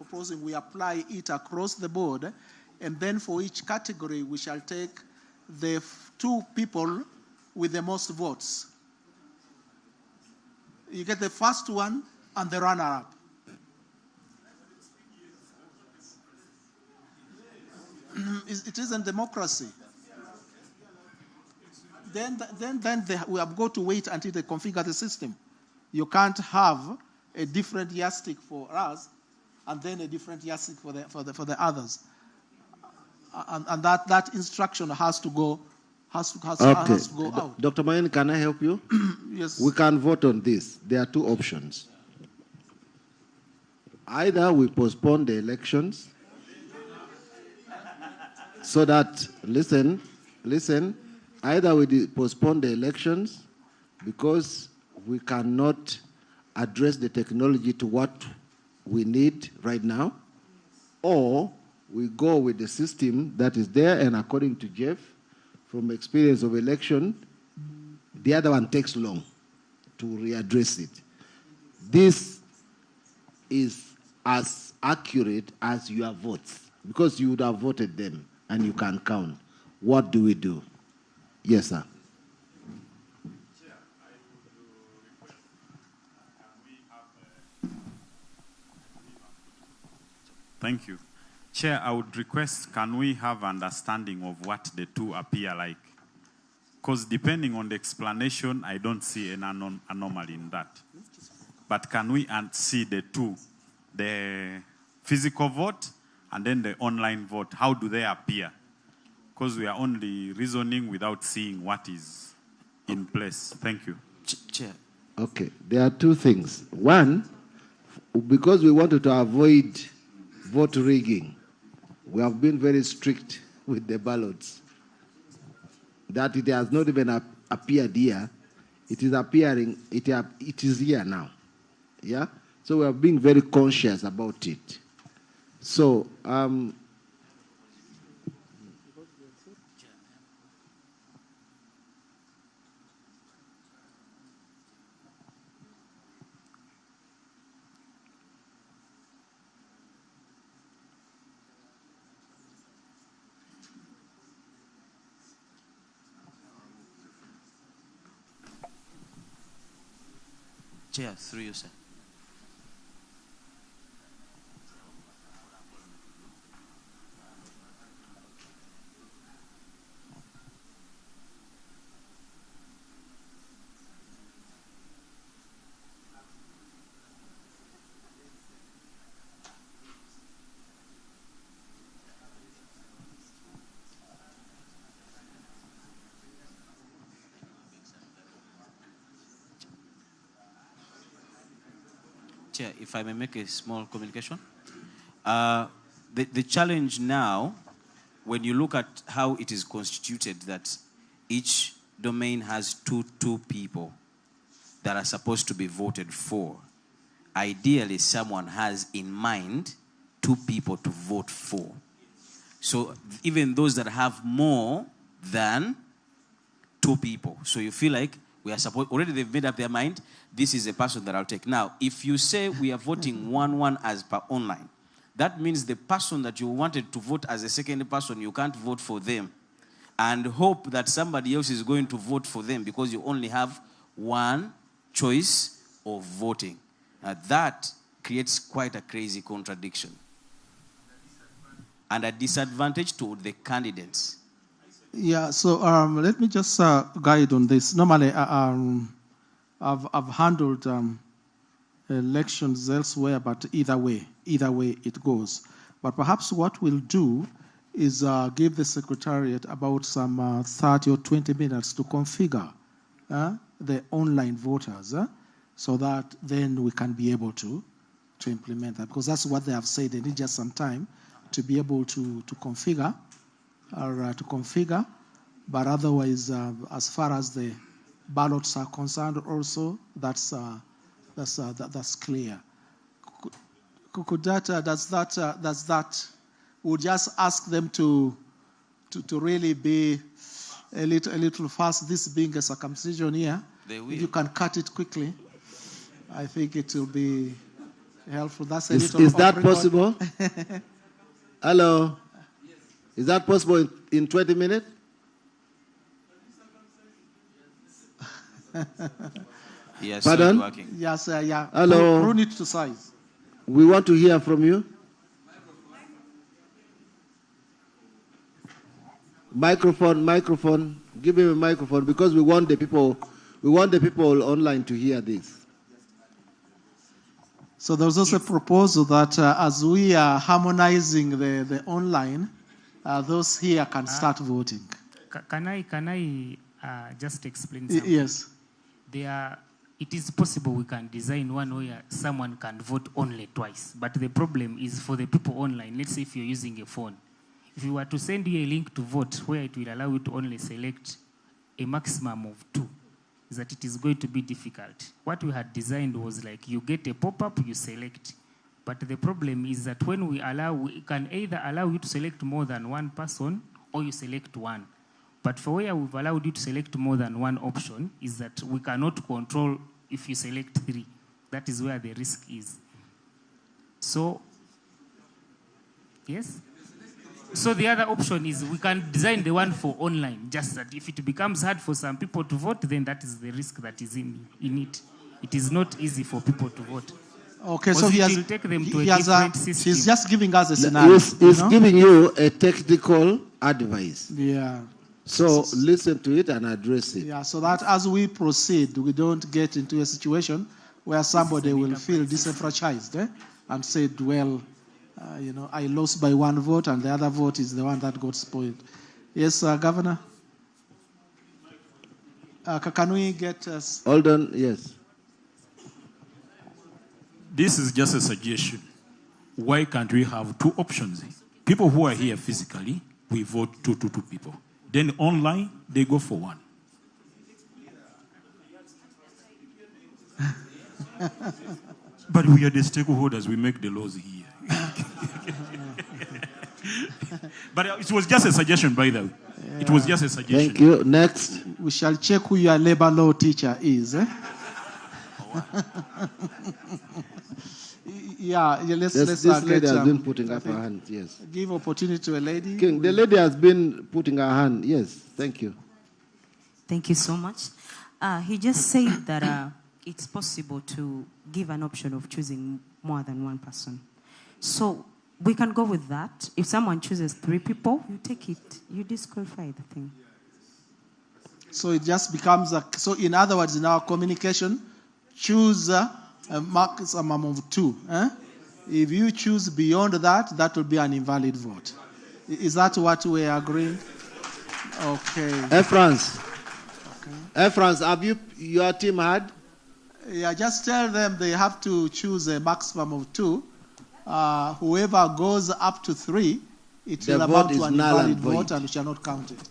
it across the board, and then for each category we shall take the 2 people with the most votes. You get the first one and the runner-up. It isn't democracy. Then we have got to wait until they configure the system. You can't have a different yardstick for us and then a different yardstick for the others. And that instruction has to go out. Dr. Mayen, can I help you? Yes. We can vote on this. There are 2 options. Either we postpone the elections so that, listen, either we postpone the elections because we cannot address the technology to what we need right now, or we go with the system that is there, and according to Jeff, from experience of election, the other one takes long to readdress it. This is as accurate as your votes, because you would have voted them and you can count. What do we do? Yes, sir. Thank you. Chair, I would request, can we have understanding of what the two appear like? Because depending on the explanation, I don't see an anomaly in that. But can we see the two, the physical vote and then the online vote? How do they appear? Because we are only reasoning without seeing what is in place. Thank you. Chair. Okay, there are two things. One, because we wanted to avoid vote rigging, we have been very strict with the ballots. That it has not even appeared here. It is appearing, it is here now. Yeah? So we are being very conscious about it. So, Chair, through you, sir. Chair, if I may make a small communication. The challenge now, when you look at how it is constituted, that each domain has two people that are supposed to be voted for. Ideally, someone has in mind 2 people to vote for. So even those that have more than 2 people. So you feel like we are supposed, already they've made up their mind, this is a person that I'll take. Now, if you say we are voting 1-1 as per online, that means the person that you wanted to vote as a second person, you can't vote for them and hope that somebody else is going to vote for them because you only have one choice of voting. That creates quite a crazy contradiction and a disadvantage to the candidates. Yeah, so let me just guide on this. Normally, I've handled elections elsewhere, but either way it goes. But perhaps what we'll do is give the Secretariat about some 30 or 20 minutes to configure the online voters so that then we can be able to implement that. Because that's what they have said. They need just some time to be able to configure. But otherwise, as far as the ballots are concerned, also that's clear. Could does that? We'll just ask them to really be a little fast. This being a circumcision here, if you can cut it quickly, I think it will be helpful. That's a little. Is that possible? Hello. Is that possible in 20 minutes? Yes, pardon? Working. Yes, yeah. Hello. Run it to size. We want to hear from you. Microphone. Give him a microphone because we want the people online to hear this. So there's also a proposal that as we are harmonizing the online, those here can start voting. Can I just explain something? Yes. It is possible we can design one where someone can vote only twice. But the problem is for the people online. Let's say if you're using a phone. If you were to send you a link to vote where it will allow you to only select a maximum of 2, is that it is going to be difficult. What we had designed was like you get a pop-up, you select. But the problem is that when we can either allow you to select more than one person or you select one. But for where we've allowed you to select more than one option is that we cannot control if you select 3. That is where the risk is. So yes? So the other option is we can design the one for online, just that if it becomes hard for some people to vote, then that is the risk that is in it. It is not easy for people to vote. Okay, so Because it will take them to a different system. he's just giving us a scenario. He's giving you a technical advice. Yeah. So listen to it and address it. Yeah, so that as we proceed, we don't get into a situation where somebody will feel disenfranchised and said, well, I lost by one vote and the other vote is the one that got spoiled. Yes, Governor? Can we get us? Hold on, yes. This is just a suggestion. Why can't we have two options? People who are here physically, we vote two people. Then online, they go for one. But we are the stakeholders, we make the laws here. But it was just a suggestion, by the way. It was just a suggestion. Thank you. Next. We shall check who your labor law teacher is. Let's This lady has been putting up her hand, yes. Give opportunity to a lady. King, the lady has been putting her hand, yes. Thank you. Thank you so much. He just said that it's possible to give an option of choosing more than one person. So we can go with that. If someone chooses 3 people, you take it. You disqualify the thing. So it just becomes so in other words, in our communication, choose a maximum of 2. If you choose beyond that, that will be an invalid vote. Is that what we are agreeing? Okay. France. France, have your team had? Yeah, just tell them they have to choose a maximum of 2. Whoever goes up to 3, it will amount to an invalid vote and we shall not count it.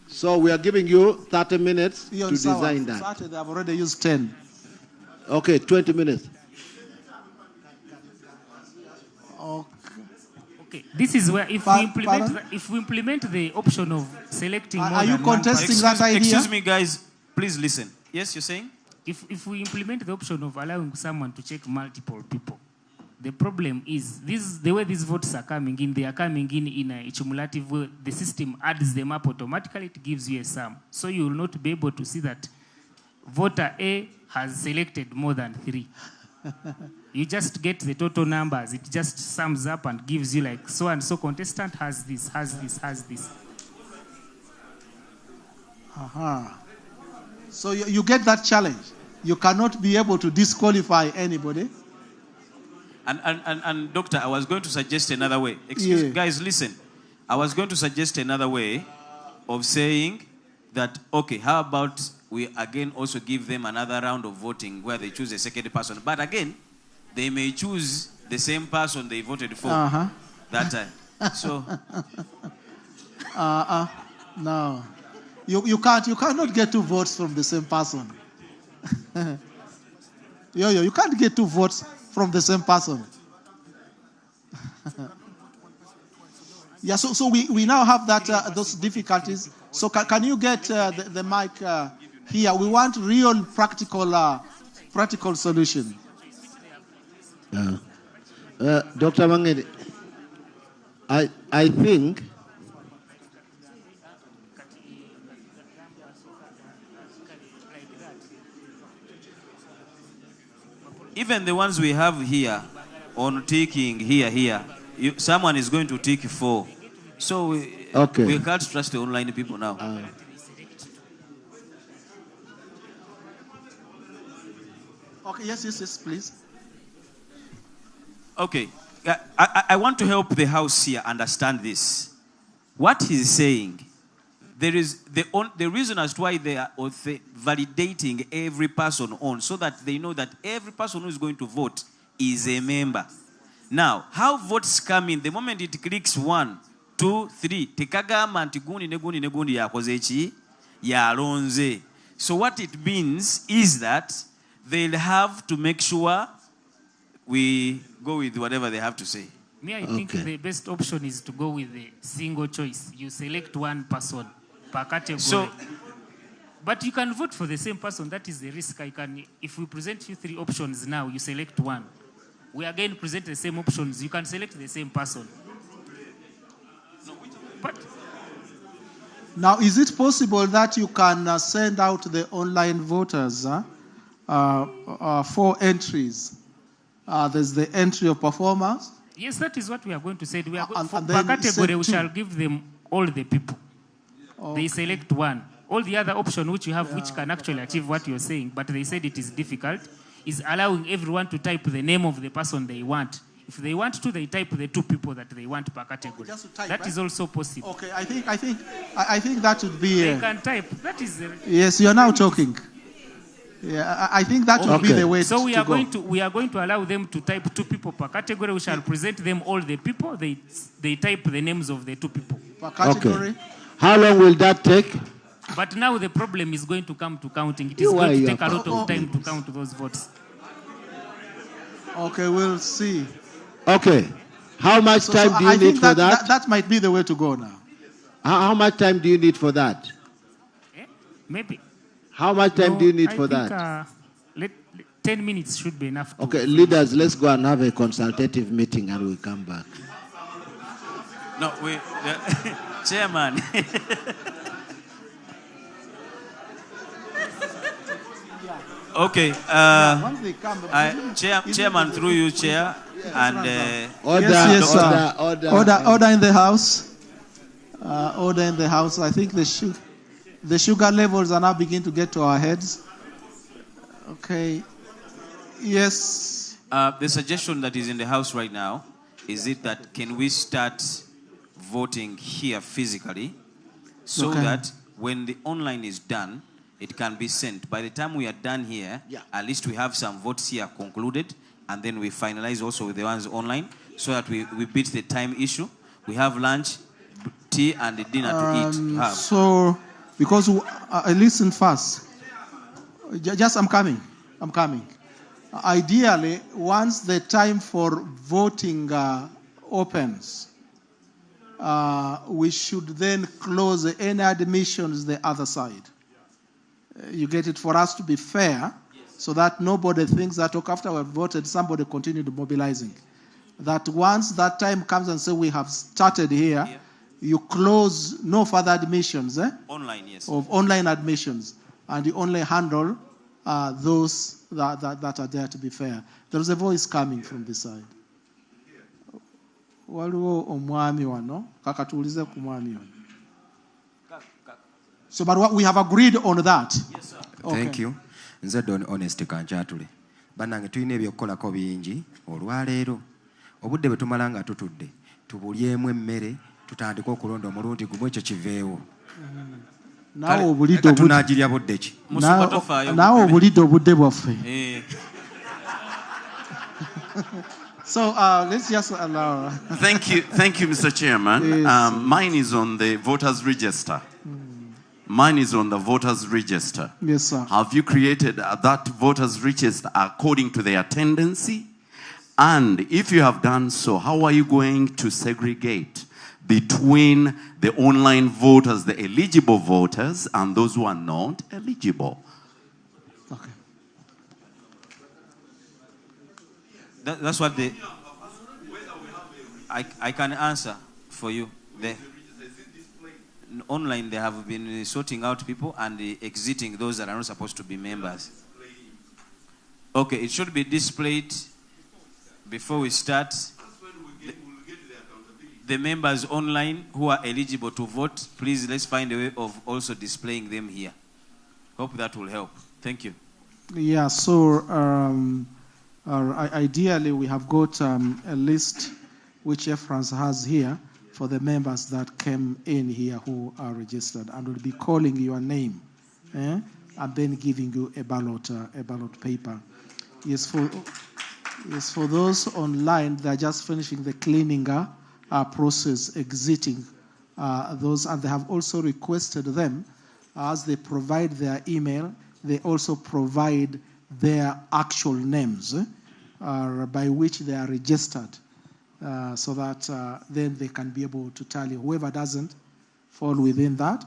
So we are giving you 30 minutes to design that. They have already used 10. Okay, 20 minutes. Okay, this is where if we implement the option of selecting more Are you than one contesting person- that idea? Excuse me, guys. Please listen. Yes, you're saying? If we implement the option of allowing someone to check multiple people, the problem is the way these votes are coming in, they are coming in a cumulative way. The system adds them up automatically, it gives you a sum. So you will not be able to see that voter A has selected more than 3. You just get the total numbers. It just sums up and gives you like so and so contestant has this, has this, has this. So you get that challenge. You cannot be able to disqualify anybody. And Doctor, I was going to suggest another way. Excuse me, guys, listen. I was going to suggest another way of saying that, okay, how about we again also give them another round of voting where they choose a second person. But again, they may choose the same person they voted for that time. So, no. You cannot get 2 votes from the same person. You can't get 2 votes from the same person. Yeah, so we now have that those difficulties. So can you get the mic here? We want real practical solution. Dr. Mangedi, I think even the ones we have here on ticking here, someone is going to tick 4. So we can't trust the online people now. Okay, yes, please. Okay, I want to help the house here understand this. What he's saying, there is the reason as to why they are validating every person on, so that they know that every person who is going to vote is a member. Now, how votes come in, the moment it clicks 1, 2, 3, tekagamba nti gundi ne gundi yakoze ki yalonze. So what it means is that they'll have to make sure we go with whatever they have to say. Me, I think the best option is to go with a single choice. You select one person per category. But you can vote for the same person. That is the risk. If we present you 3 options now, you select one. we again present the same options. You can select the same person. Now, is it possible that you can send out the online voters 4 entries? There's the entry of performers. Yes, that is what we are going to say. We are And per then category, we set shall 2. give them all the people. They select one. All the other option which you have, which can actually achieve what you're saying, but they said it is difficult, is allowing everyone to type the name of the person they want. If they want to, they type the 2 people that they want per category. Just to type, That right? is also possible. Okay, I think that would be. They can type. That is. Yes, you are now talking. Yeah, I think that would be the way So we to are go. going to allow them to type 2 people per category. We shall present them all the people. They type the names of the 2 people. Per category. How long will that take? But now the problem is going to come to counting. It is You going are to your take a lot of Oh, time to count those votes. Okay, we'll see. Okay. How much So time do I you think need for that? That might be the way to go now. How much time do you need for that? Maybe. How much time do you need for think, that? 10 minutes should be enough. Okay, leaders, let's go and have a consultative meeting and we'll come back. No, Chairman. Okay. Chairman, through you, Chair. And Order in the house. Order in the house. I think the sugar levels are now beginning to get to our heads. Okay. Yes. The suggestion that is in the House right now is it that can we start voting here physically so that when the online is done, it can be sent. By the time we are done here, at least we have some votes here concluded, and then we finalize also with the ones online so that we beat the time issue. We have lunch, tea, and the dinner to eat. So, because listen first. I'm coming. Ideally, once the time for voting opens, we should then close any admissions the other side. You get it? For us to be fair, so that nobody thinks that, okay, after we've voted, somebody continued mobilizing. That once that time comes and say we have started here, you close no further admissions. Online, yes. Of online admissions. And you only handle those that are there to be fair. There is a voice coming from this side. Waliwo omwami wano, kakatuulize ku mwami wano. So, but we have agreed on that. Yes, sir. Okay. Thank you. Nze Don Honest Kanchatule. Bannange tulina ebyokukolako bingi olwaleero. Obudde bwe tumala nga tutudde tubulyemu emmere tutandika okulonda omulundi gumu ekyo kiveewo. Naawe obulidde tunaagirya budde ki? Naawe obulidde obudde bwaffe. So let's just allow. Thank you, Mr. Chairman. Yes. Mine is on the voters' register. Mine is on the voters' register. Yes, sir. Have you created that voters' register according to their tendency? And if you have done so, how are you going to segregate between the online voters, the eligible voters, and those who are not eligible? Okay. That's what I can answer for you. Online, they have been sorting out people and exiting those that are not supposed to be members. Okay, it should be displayed before we start. The members online who are eligible to vote, please let's find a way of also displaying them here. Hope that will help. Thank you. Yeah, so ideally we have got a list which Uprs has here for the members that came in here who are registered, and will be calling your name, and then giving you a ballot paper. Yes, for those online, they're just finishing the cleaning process, exiting those, and they have also requested them, as they provide their email, they also provide their actual names by which they are registered. So that then they can be able to tally. Whoever doesn't fall within that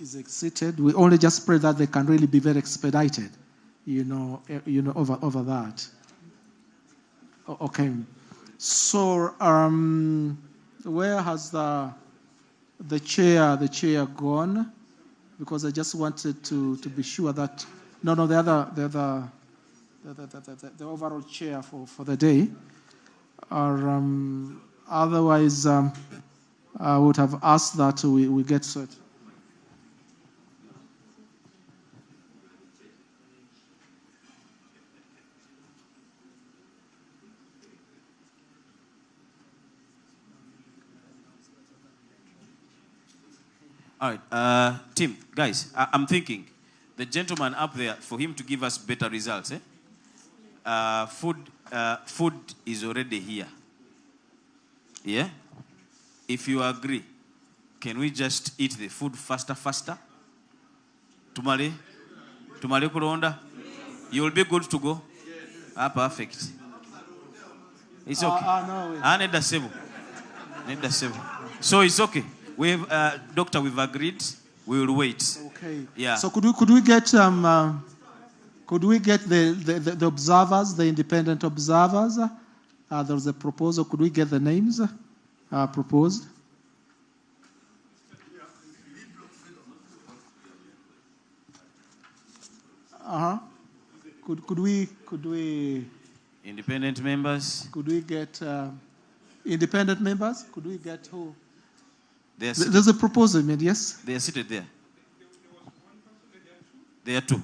is exited. We only just pray that they can really be very expedited, over that. Okay. So, where has the chair gone? Because I just wanted to be sure that the overall chair for the day. Or otherwise, I would have asked that we get set. All right, Tim, guys, I'm thinking the gentleman up there, for him to give us better results, food is already here. Yeah? If you agree, can we just eat the food faster? Tumale kulonda? You will be good to go? Ah, perfect. It's okay. Need the same. So it's okay. Doctor, we've agreed. We will wait. Okay. Yeah. So could we get the observers, the independent observers? There's a proposal. Could we get the names proposed? Could we independent members? Could we get independent members? Could we get who? There's a proposal made, yes? They are seated there. There are two.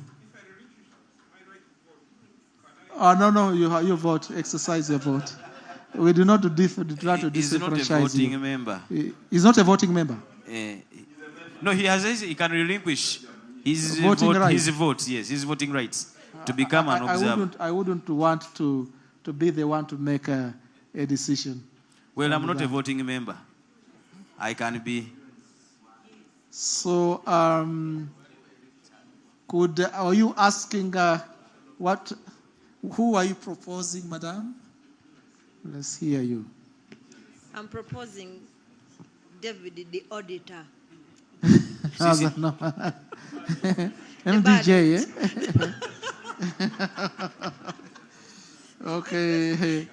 No, you vote. Exercise your vote. We do not try to He's not a disenfranchise voting you. member. He's not a voting member. No, he can relinquish his Voting vote. rights. His vote, yes, his voting rights to become an observer. I wouldn't want to be the one to make a decision. Well, I'm on not that. a voting member. I can be. So, are you asking who are you proposing, madam? Let's hear you. I'm proposing David, the auditor. No. MDJ, Okay.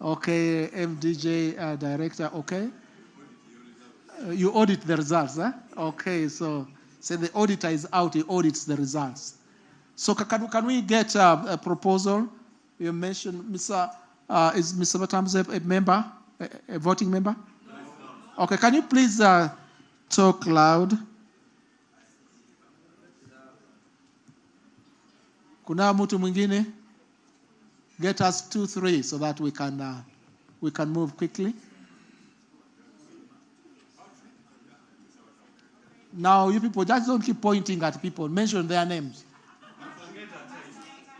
Okay, MDJ director, okay. You audit the results, huh? Okay, so the auditor is out, he audits the results. So can we get a proposal? You mentioned, is Mr. Batamze a member, a voting member? Okay, can you please talk loud? Kuna mtu mwingine? Get us 2-3 so that we can move quickly. Now, you people just don't keep pointing at people. Mention their names.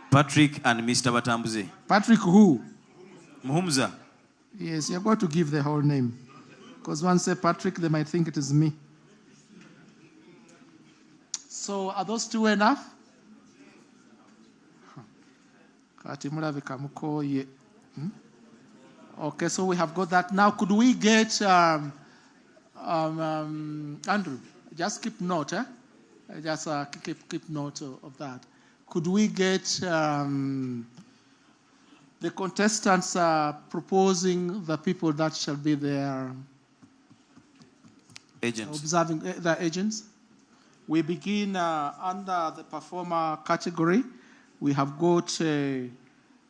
Patrick and Mr. Batambuze. Patrick who? Muhumza. Yes, you're going to give the whole name. Because once say Patrick, they might think it is me. So are those two enough? Okay, so we have got that. Now, could we get Andrew? Just keep note, Just keep note of that. Could we get the contestants proposing the people that shall be their agents? Observing the agents. We begin under the performer category. We have got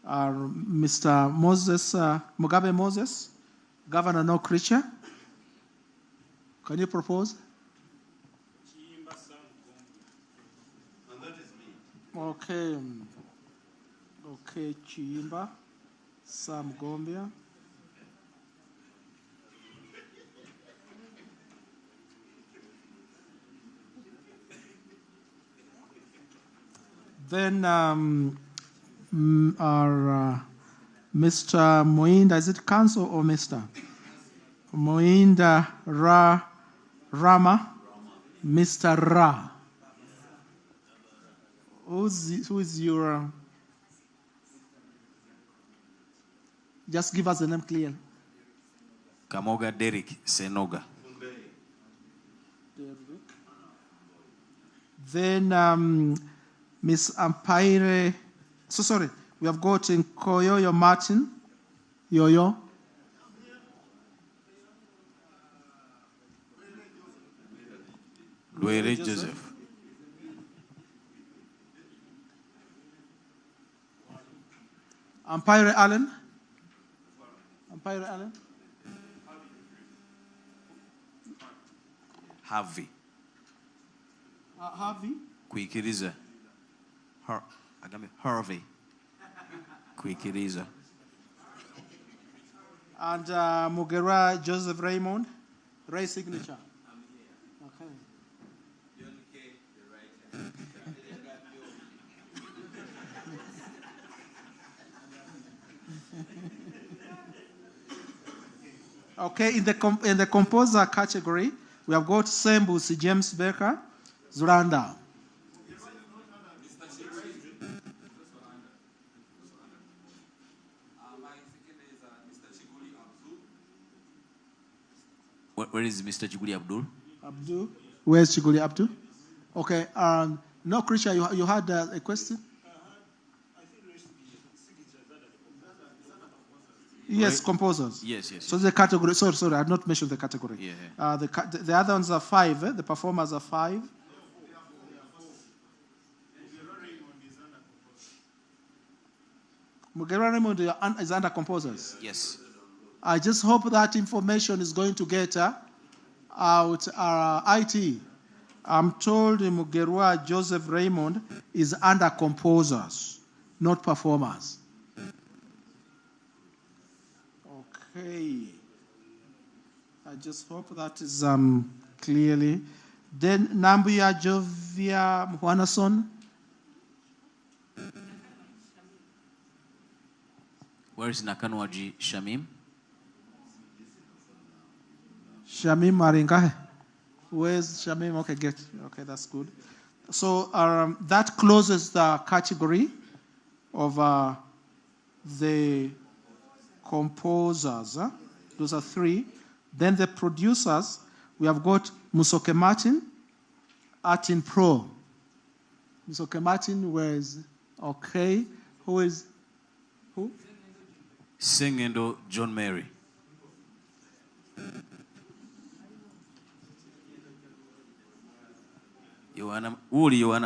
Mr. Moses, Mugabe Moses, Governor No Creature. Can you propose? Okay. Okay, Chiyimba, Sam Gombia. Then our Mr. Moinda, is it council or Mr.? Moinda Rama, Mr. Ra. Who is your... Just give us the name clearly. Kamoga Derek Senoga. Then Miss Ampaire So sorry, we have got in Koyoyo Martin, Yoyo. Luere Joseph. Empire Allen. Empire Allen. Harvey. Harvey. Kwikiriza. Harvey. Kwikiriza. And Mugera Joseph Raymond. Ray signature. Okay. Okay, in the composer category, we have got Sembus James Baker, Zuranda. Where is Mr. Chiguli Abdul? Abdul. Where's Chiguli Abdul? Okay. No, Krisha, you had a question? Yes, composers. Yes. So the category. Sorry, I had not mentioned the category. Yeah. The other ones are 5. The performers are 5. Mugera Raymond is under composers. Yes. I just hope that information is going to get out IT. I'm told Mugerwa Joseph Raymond is under composers, not performers. Okay. I just hope that is clearly. Then Nambuya Jovia Mhwanason. Where is Nakanwaji Shamim? Shamim Maringa. Where's Shamim? Okay, okay, that's good. So that closes the category of the composers. Those are 3. Then the producers, we have got Musoke Martin, Art in Pro. Musoke Martin was okay. Who? Singendo John Mary. Yohana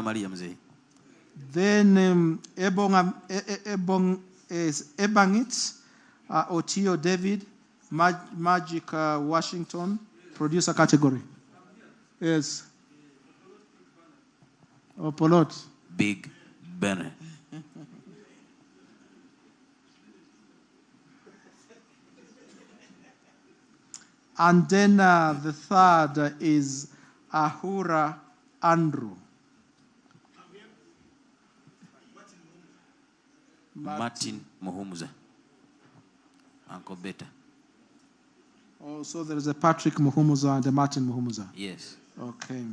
Maria Mzee. Then Ebangit, Otio David, Magic Washington, producer category. Yes. Polot. Big Benny. And then the third is Ahura Andrew. Martin Muhumuza. Uncle Beta. Oh, so there is a Patrick Muhumuza and a Martin Muhumuza. Yes. Okay.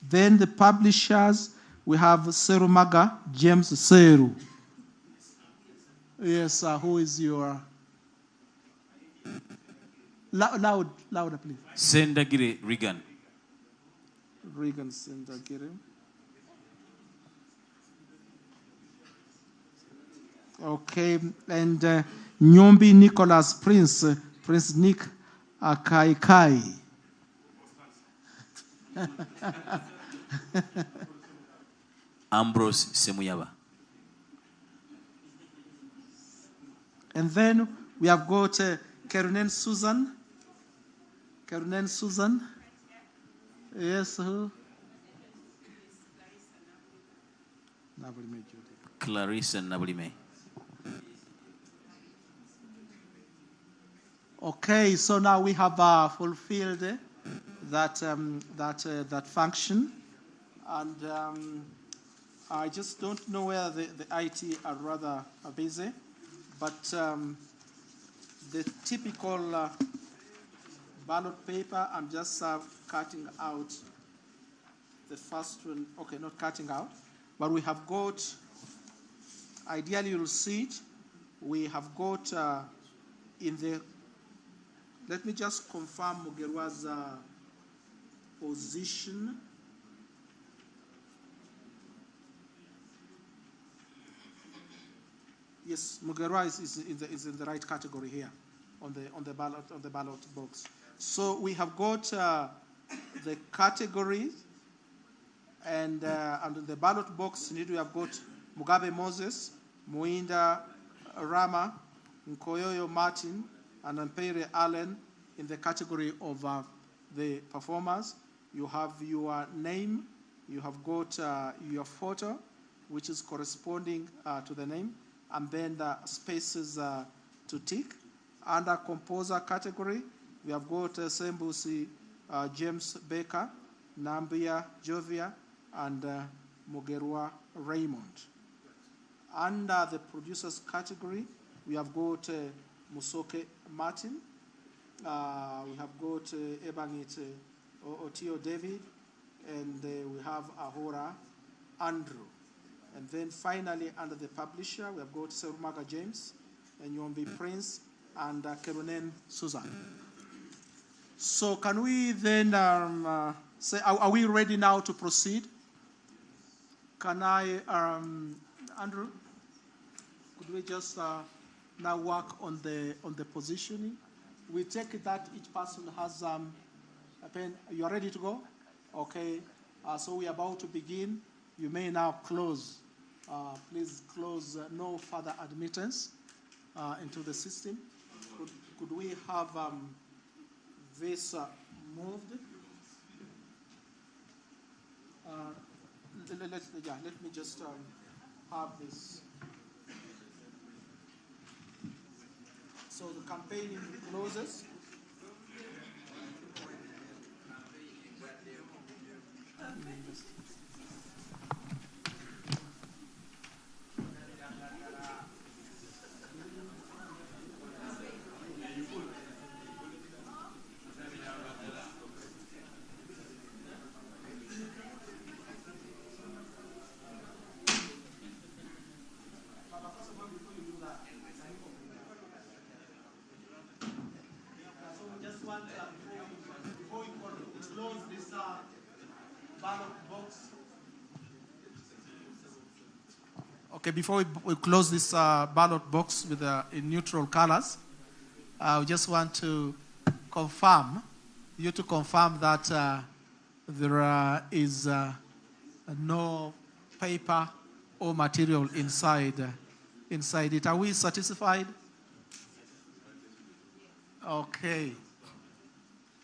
Then the publishers, we have Serumaga, James Seru. Yes, who is your... Louder, please. Sendagire Regan. Regan Sendagire. Okay, and Nyombi Nicholas Prince Nick Akaikai. Ambrose Semuyaba. And then we have got Karunen Susan. Karunen Susan. Yes, who? Clarissa Nabulime. Okay, so now we have fulfilled that function, and I just don't know where the IT are rather busy, but the typical ballot paper, I'm just cutting out the first one. Okay, not cutting out, but we have got, ideally you'll see it, we have got in the, let me just confirm Mugerwa's position. Yes, Mugerwa is in the right category here on the ballot box. So we have got the categories, and under the ballot box, we have got Mugabe Moses, Muinda Rama, Nkoyoyo Martin, and Mpere Allen in the category of the performers. You have your name, you have got your photo, which is corresponding to the name, and then the spaces to tick. Under composer category, we have got Sembusi James Baker, Nambia Jovia, and Mugerwa Raymond. Under the producers category, we have got Musoke Martin, we have got Ebangit Otio David, and we have Ahora Andrew. And then finally, under the publisher, we have got Serumaga James, and Yombi Prince, and Kerunen Susan. So can we then say, are we ready now to proceed? Can I, Andrew, could we just now work on the positioning? We take it that each person has a pen. You are ready to go? Okay. So we are about to begin. You may now close. Please close. No further admittance into the system. Could we have this moved? Let me just have this. So the campaigning closes. Okay, before we close this ballot box with in neutral colors, I just want to confirm that there is no paper or material inside it. Are we satisfied? Okay.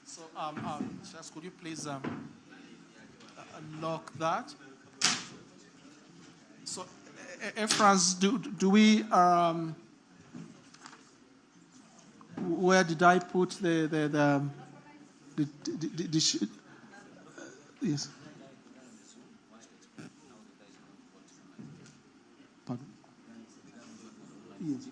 So, Shaz, could you please unlock that? So, Franz, do we? Where did I put the yes. Pardon? Yes.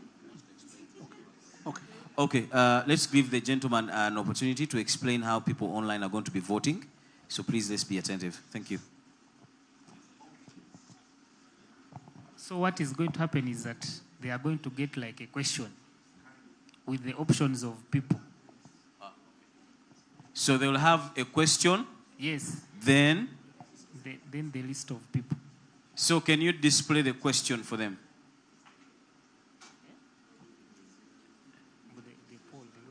Okay. Okay, let's give the gentleman an opportunity to explain how people online are going to be voting. So please, let's be attentive. Thank you. So what is going to happen is that they are going to get like a question with the options of people. So they will have a question. Yes. Then the list of people. So can you display the question for them?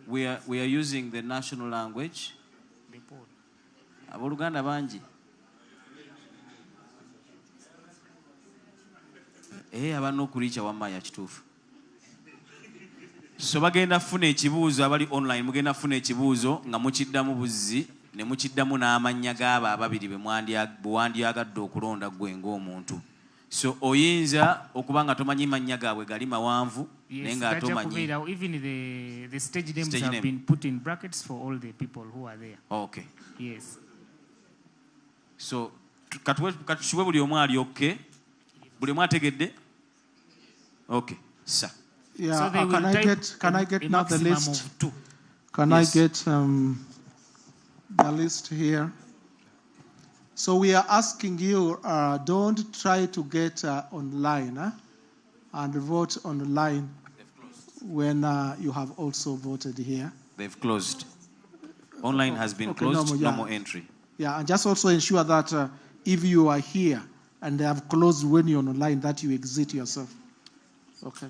We are using the national language. Aboluganda banji. Abano kulicha wamaya kituufu. So bagenda funa ekibuuzo abali online mugenda funa ekibuuzo nga mukiddamu buzzi ne mukiddamu n'amannya g'abo ababiri bwandyagadde okulonda gwe ng'omuntu. So oyinza okuba nga tomanyi mannya gaabwe gali mawanvu naye nga tomanyi. Even the stage names have been put in brackets for all the people who are there. Okay. Yes. So katuwe buli omu alyokke buli omu ategedde. Okay, sir. Yeah, so can I get now the list? Can I get the list here? So we are asking you, don't try to get online and vote online when you have also voted here. They've closed. Online has been closed, no more entry. Yeah, and just also ensure that if you are here and they have closed when you're online, that you exit yourself. Okay.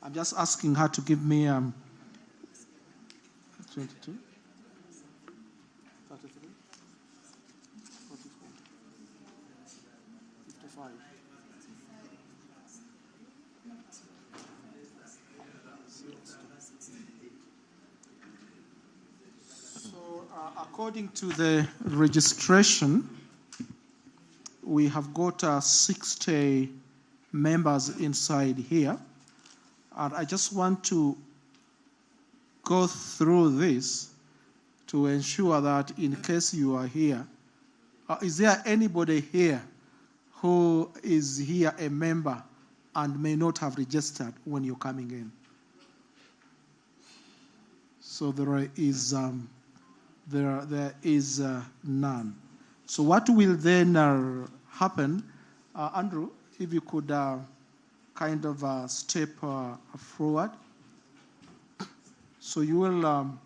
I'm just asking her to give me 22, 33, 44, 55. So, according to the registration, we have got 60 members inside here. And I just want to go through this to ensure that in case you are here, is there anybody here who is here a member and may not have registered when you're coming in? So there is none. So what will then happen, Andrew, if you could kind of step forward. So you will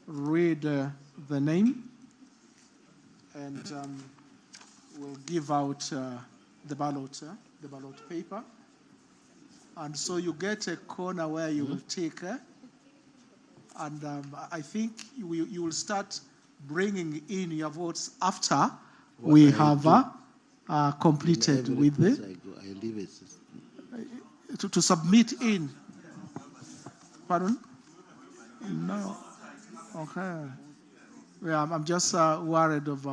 read the name and we'll give out the ballot paper. And so you get a corner where you will take, and I think you will start bringing in your votes after we have completed with it. I leave it. To submit in. Pardon? No. Okay. Yeah, I'm just worried of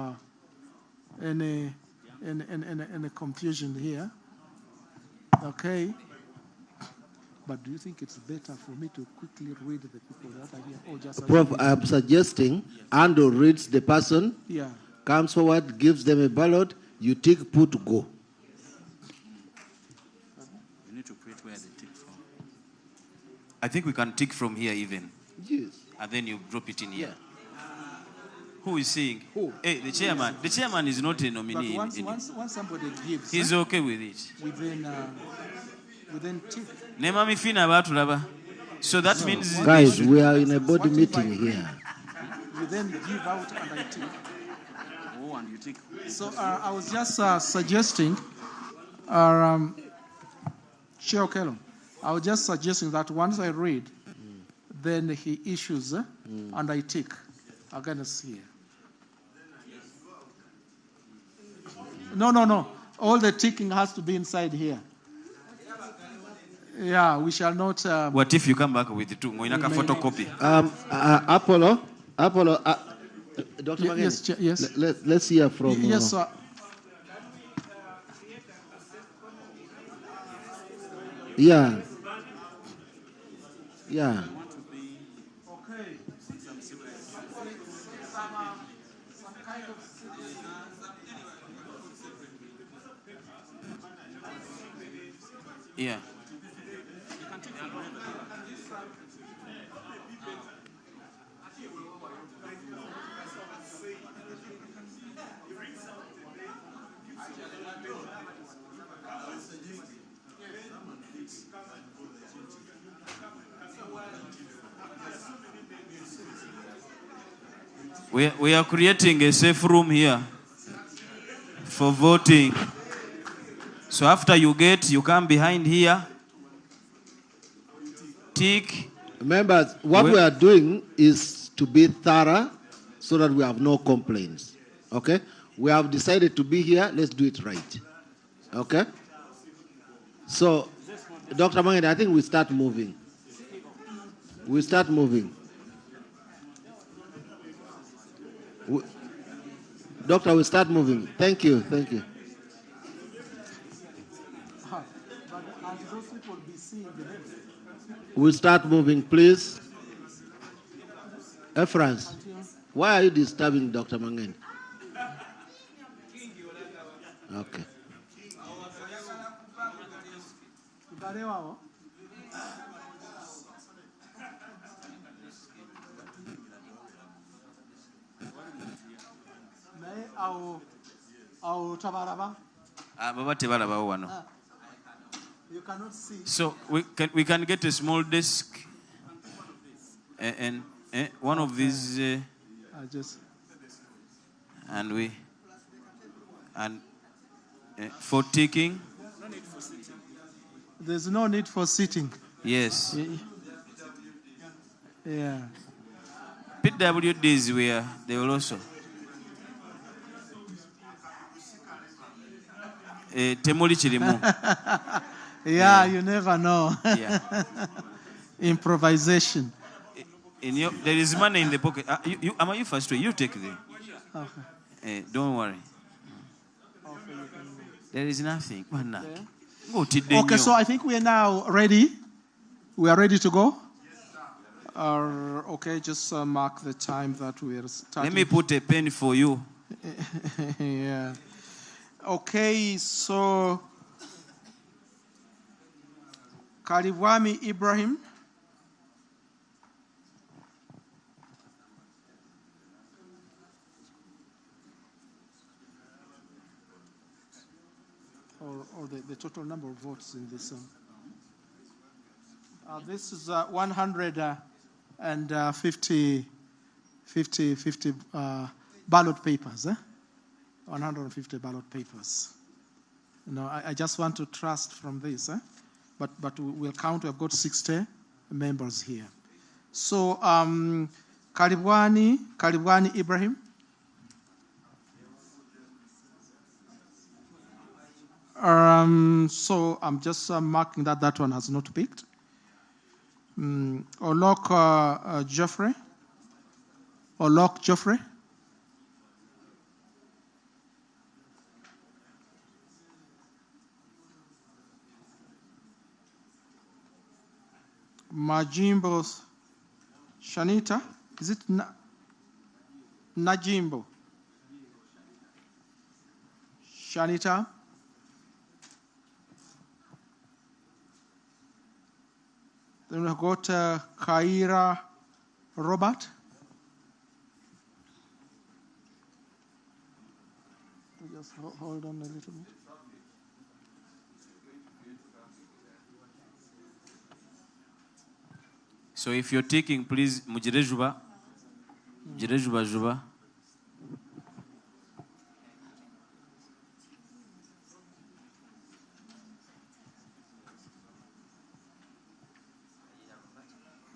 any confusion here. Okay. But do you think it's better for me to quickly read the people that are here, or just? Prof, I'm suggesting Andrew reads the person, yeah, comes forward, gives them a ballot, you tick, put, go. You need to create where they tick from. I think we can tick from here even. Yes. And then you drop it in here. Who is saying? Who? Hey, the chairman. The chairman is not a nominee. But once somebody gives, he's okay with it. Within tick. So that means... Guys, we are in a board meeting here. You then give out and I tick. Oh, and you tick. So I was just suggesting, Chair O'Kello, I was just suggesting that once I read, then he issues and I tick against here. No. All the ticking has to be inside here. Yeah, we shall not. What if you come back with the two? Moinaka photocopy. Apollo, Dr. Yes, yes. Let's hear from. Yes, sir. Yeah. Yeah. We are creating a safe room here for voting. So after you come behind here, tick. Members, what we are doing is to be thorough so that we have no complaints. Okay? We have decided to be here, let's do it right. Okay? So, Dr. Mangene, I think we start moving. Doctor, we start moving. Thank you. We start moving, please. Uprs, why are you disturbing Dr. Mangene? Okay. You cannot see. So we can get a small desk and one of these and for ticking. There's no need for sitting. Yes. Yeah. PWDs where they will also. Temoli chirimu. Yeah, you never know. Yeah. Improvisation. There is money in the pocket. Am you first? You take them. Okay. Don't worry. There is nothing. Okay, so I think we are now ready. We are ready to go. Okay, just mark the time that we are starting. Let me put a pen for you. Yeah. Okay, so Kalibwami Ibrahim. Or the total number of votes in this one. This is 150 ballot papers. 150 ballot papers. I just want to trust from this. But we'll count. We've got 60 members here. So Kalibwani Ibrahim. So I'm just marking that one has not picked. Olok Geoffrey. Majimbo Shanita. Is it Najimbo? Shanita. Then we've got Kaira Robert. Just hold on a little bit. So if you're taking, please, Mujirejuba. Juba.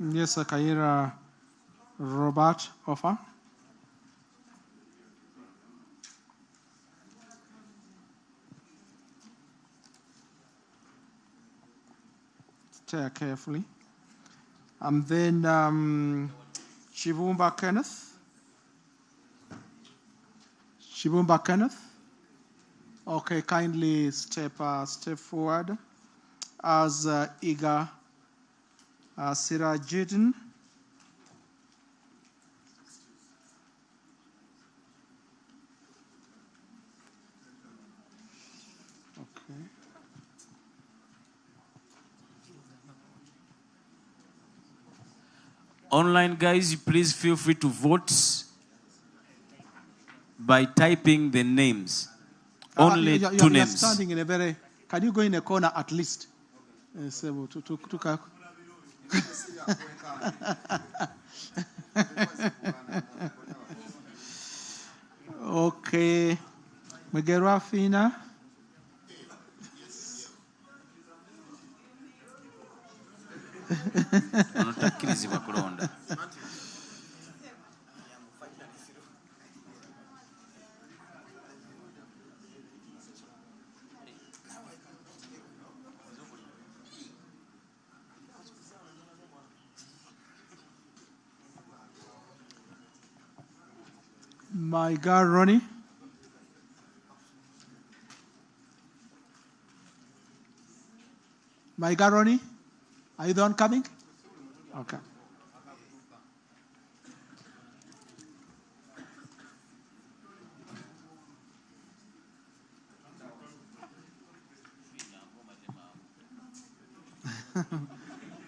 Yes, Kaira Robert offer. Stay carefully. And then Chibumba Kenneth. Okay, kindly step forward as Iga Sirajuddin. Okay. Online guys, please feel free to vote by typing the names. Only two names. You're standing in a very. Can you go in a corner at least? Okay. Mugerwa Fina. Onotakkirizibwa kulonda. My girl Ronnie. My girl Ronnie. Are you the one coming? Okay.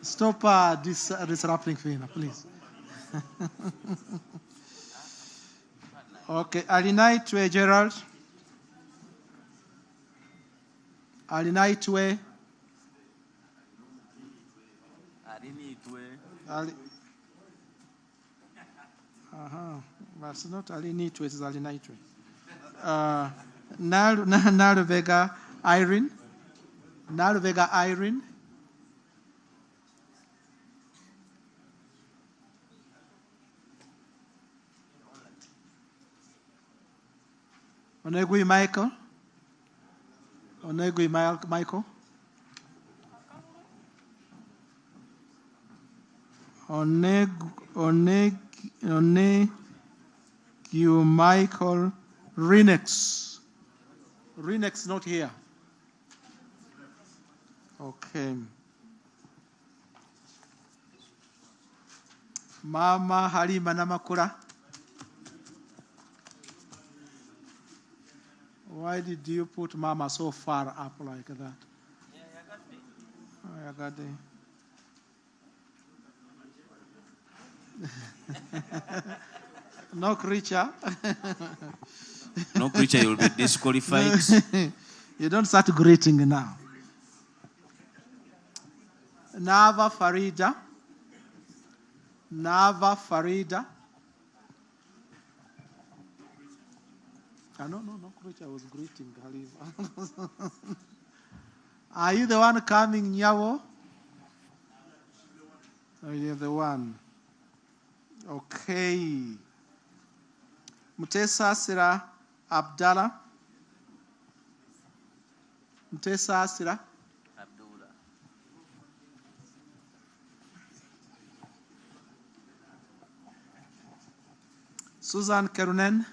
Stop disrupting Fina, please. Okay, Alinaitwe Gerald. Alinaitwe. But it's not Alinitwe, it's Alinaitwe. Nalvega Irene. Onegui Michael. Onegui Michael. Onegui Michael Renex. Renex not here. Okay. Mama Halima Namakura. Why did you put Mama so far up like that? Oh, I got it. No creature. No creature, you'll be disqualified. You don't start greeting now. Nava Farida. Nava Farida. No, creature was greeting Halima. Are you the one coming, Nyawo? Oh, you're the one. Okay. Mutesa Sira Abdallah. Mutesa Sira Abdullah. Susan Kerunen.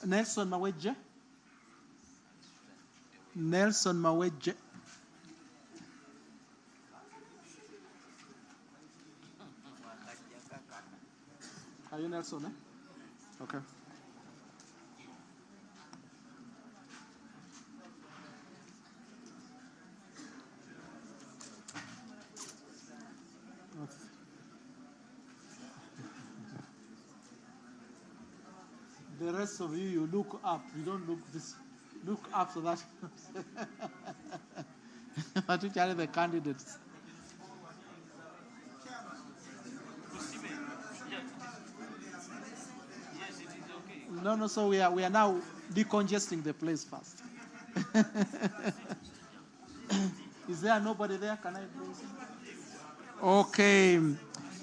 Nelson Maweje. Nelson Maweje. Are you Nelson? Okay. The rest of you look up. You don't look this. Look up so that. Particularly the candidates. No. So we are now decongesting the place first. Is there nobody there? Can I please? Okay,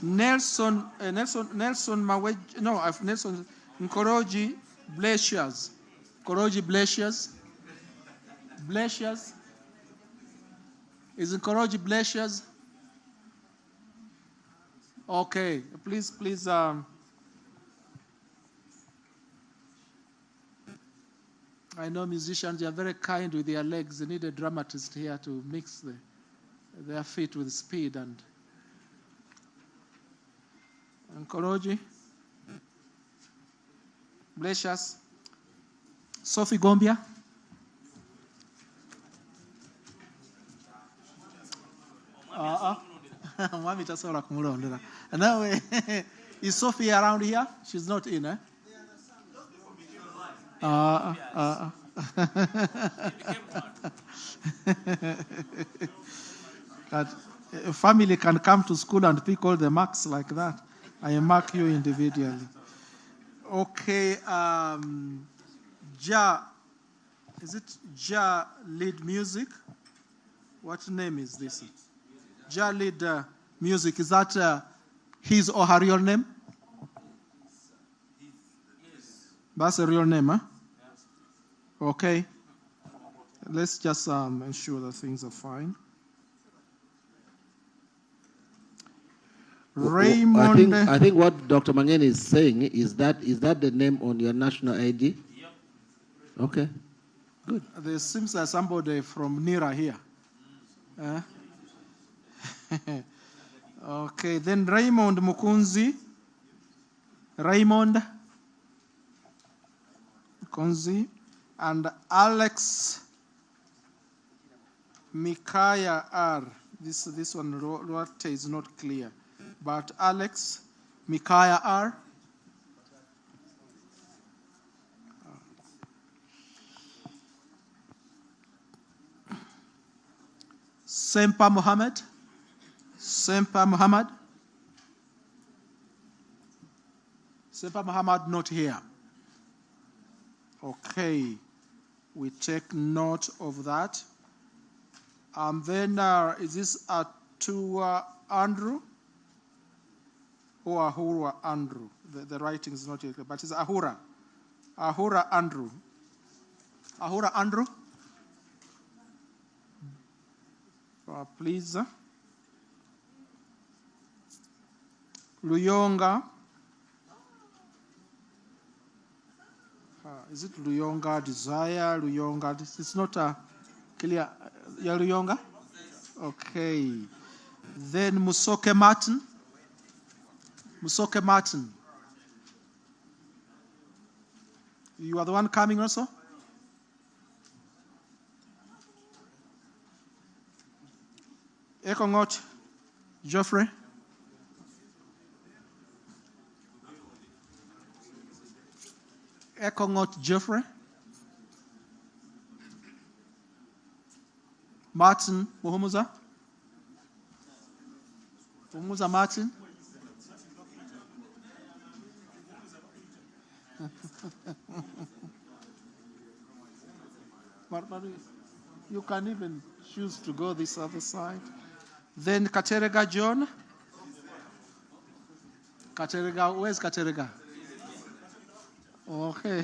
Nelson Mawej. No, I've Nelson. Nkoroji Blasius. Nkoroji Blasius. Blasius. Is Nkoroji Blasius? Okay. Please. I know musicians, they are very kind with their legs. They need a dramatist here to mix their feet with speed and Nkoroji. Blasius. Sophie Gombia. Mami tasola kumulondera. Now, is Sophie around here? She's not in, eh? But a family can come to school and pick all the marks like that. I mark you individually. Okay, is it Ja lead music? What name is this? Ja lead music, is that his or her real name? That's a real name, huh? Okay. Let's just ensure that things are fine. Raymond. I think what Dr. Mangeni is saying is that the name on your national ID? Yep. Okay. Good. There seems like somebody from Nira here. Okay, then Raymond Mukunzi. Raymond Mukunzi. And Alex Mikaya R. This one what is not clear. But Alex Mikaya R. Sempa Muhammad. Sempa Muhammad. Sempa Muhammad not here. Okay. We take note of that. And then, is this to Andrew or Ahura Andrew? The writing is not yet clear, but it's Ahura. Ahura Andrew. Ahura Andrew? Please. Luyonga. Is it Luyonga Desire? Luyonga? It's not clear. Yeah, Luyonga? Okay. Then Musoke Martin. Musoke Martin. You are the one coming also? Ekongot Geoffrey. Ekongot Geoffrey. Martin Muhumuza. Muhumuza Martin. You can even choose to go this other side. Then Katerega John. Katerega, where's Katerega? Okay.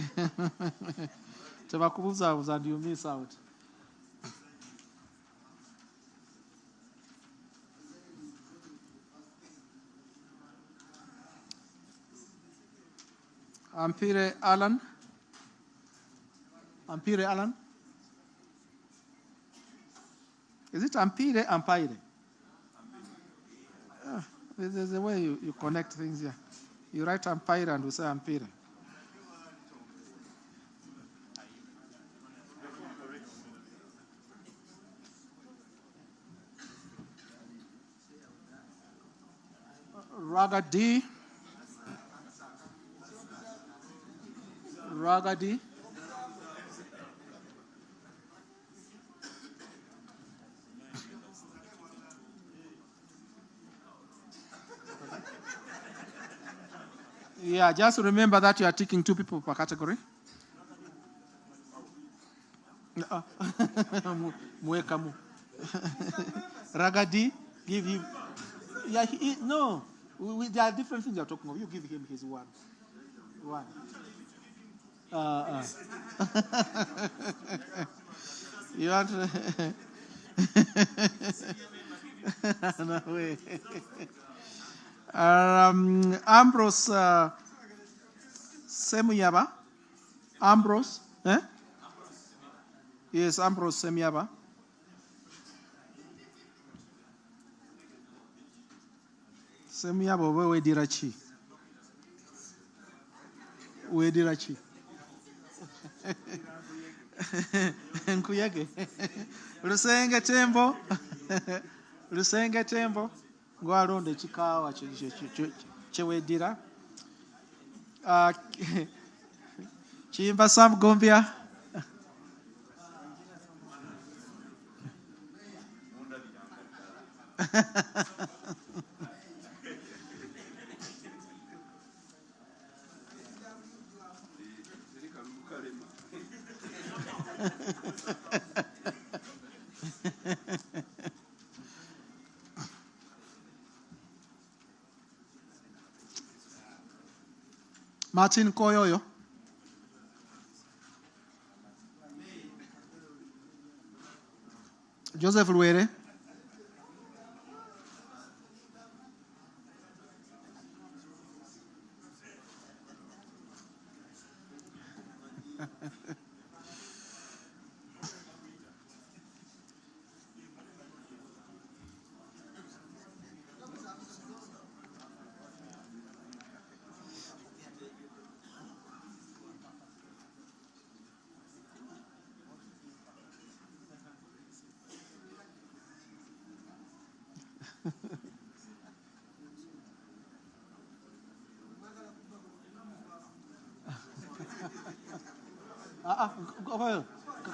Tebakubuza and you miss out. Ampire Alan. Ampire Alan. Is it Ampire? Ampire. There's a way you connect things here. You write Ampire and we say Ampire. Ragadi. Ragadi. Yeah, just remember that you are taking 2 people per category. Muekamu. Ragadi, give him. Yeah, no. There are different things you're talking about. You give him his one. You want to... No way. Ambrose Semuyaba. Ambrose, eh? Yes, Ambrose Semuyaba. Semuyaba, we dirachi. We dirachi. Nkuyege. Lusenge tembo. Lusenge tembo. Ngwalonde chikawa chewedira. Chimba Sam Gombia. Martin Koyoyo. Joseph Luere.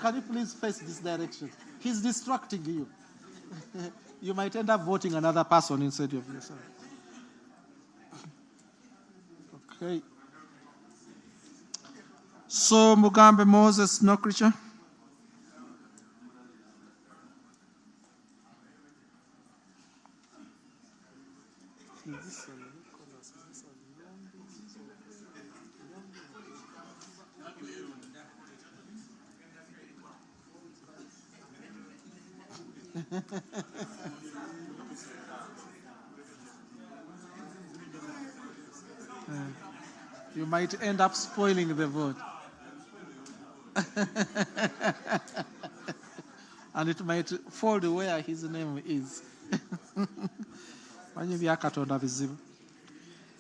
Can you please face this direction? He's distracting you. You might end up voting another person instead of yourself. Okay. So Mugambe Moses, no creature. You might end up spoiling the vote. And it might fall where his name is.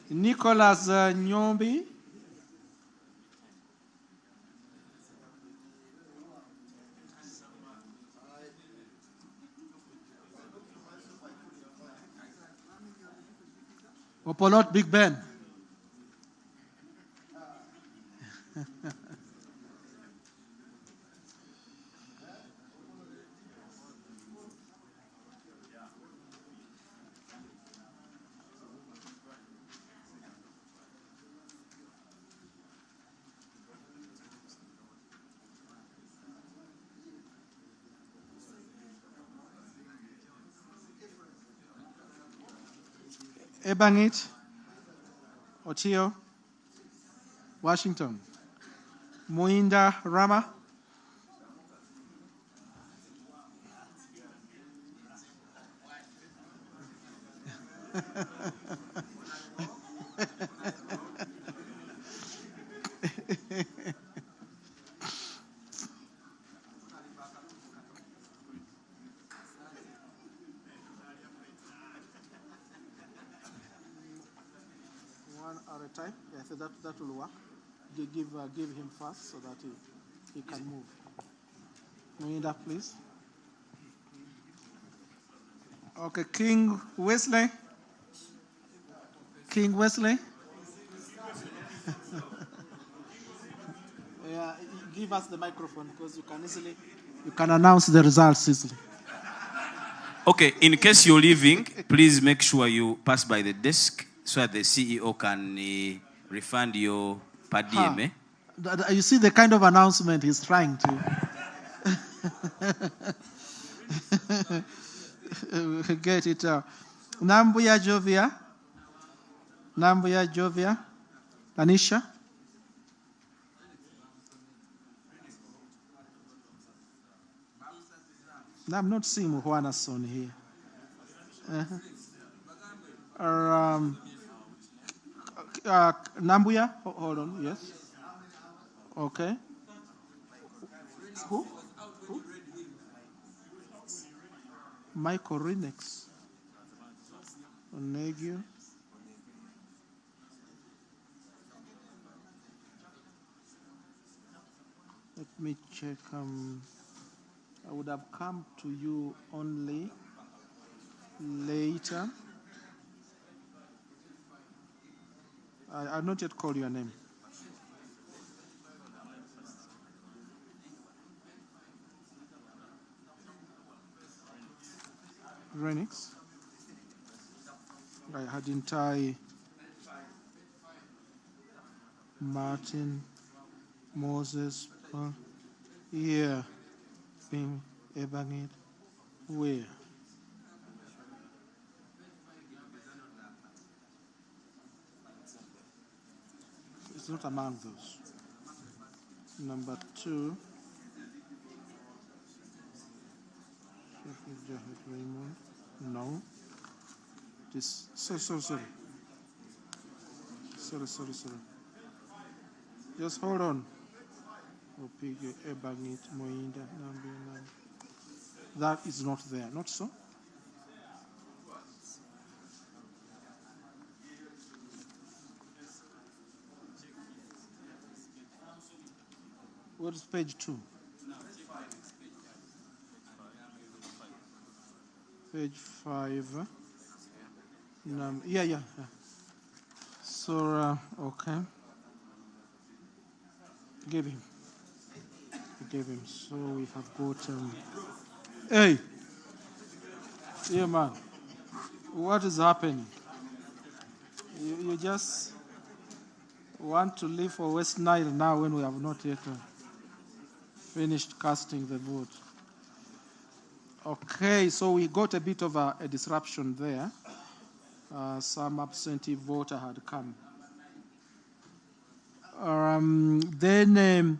Nicholas Nyombi. Opolot Big Ben. Ebangit, Otio, Washington, Muinda Rama, one at a time. Yeah, so that will work. Give him first so that he can move. Muinda, please. Okay, King Wesley. King Wesley. Yeah, give us the microphone because you can announce the results easily. Okay, in case you're leaving, please make sure you pass by the desk so that the CEO can refund your per diem. You see the kind of announcement he's trying to. Get it out. Nambuya Jovia. Anisha. No, I'm not seeing Juana's son here. Nambuya, hold on, yes. Okay. Who? Michael Renix. Onegio. Let me check. I would have come to you only later. I've not yet called your name. Renix. Hadn't I? Martin, Moses, Paul. Yeah. Bing, Ebangit. Where? It's not among those. Number 2. Raymond. No. This. Sorry. Sorry. Just hold on. Opige, Ebangit, Moinda, Nambi. That is not there. Not so? What is page 2? Page 5. Yeah. So, okay. Give him. So we have got. Hey! Yeah, man. What is happening? You just want to leave for West Nile now when we have not yet finished casting the vote. Okay, so we got a bit of a disruption there. Some absentee voter had come. Then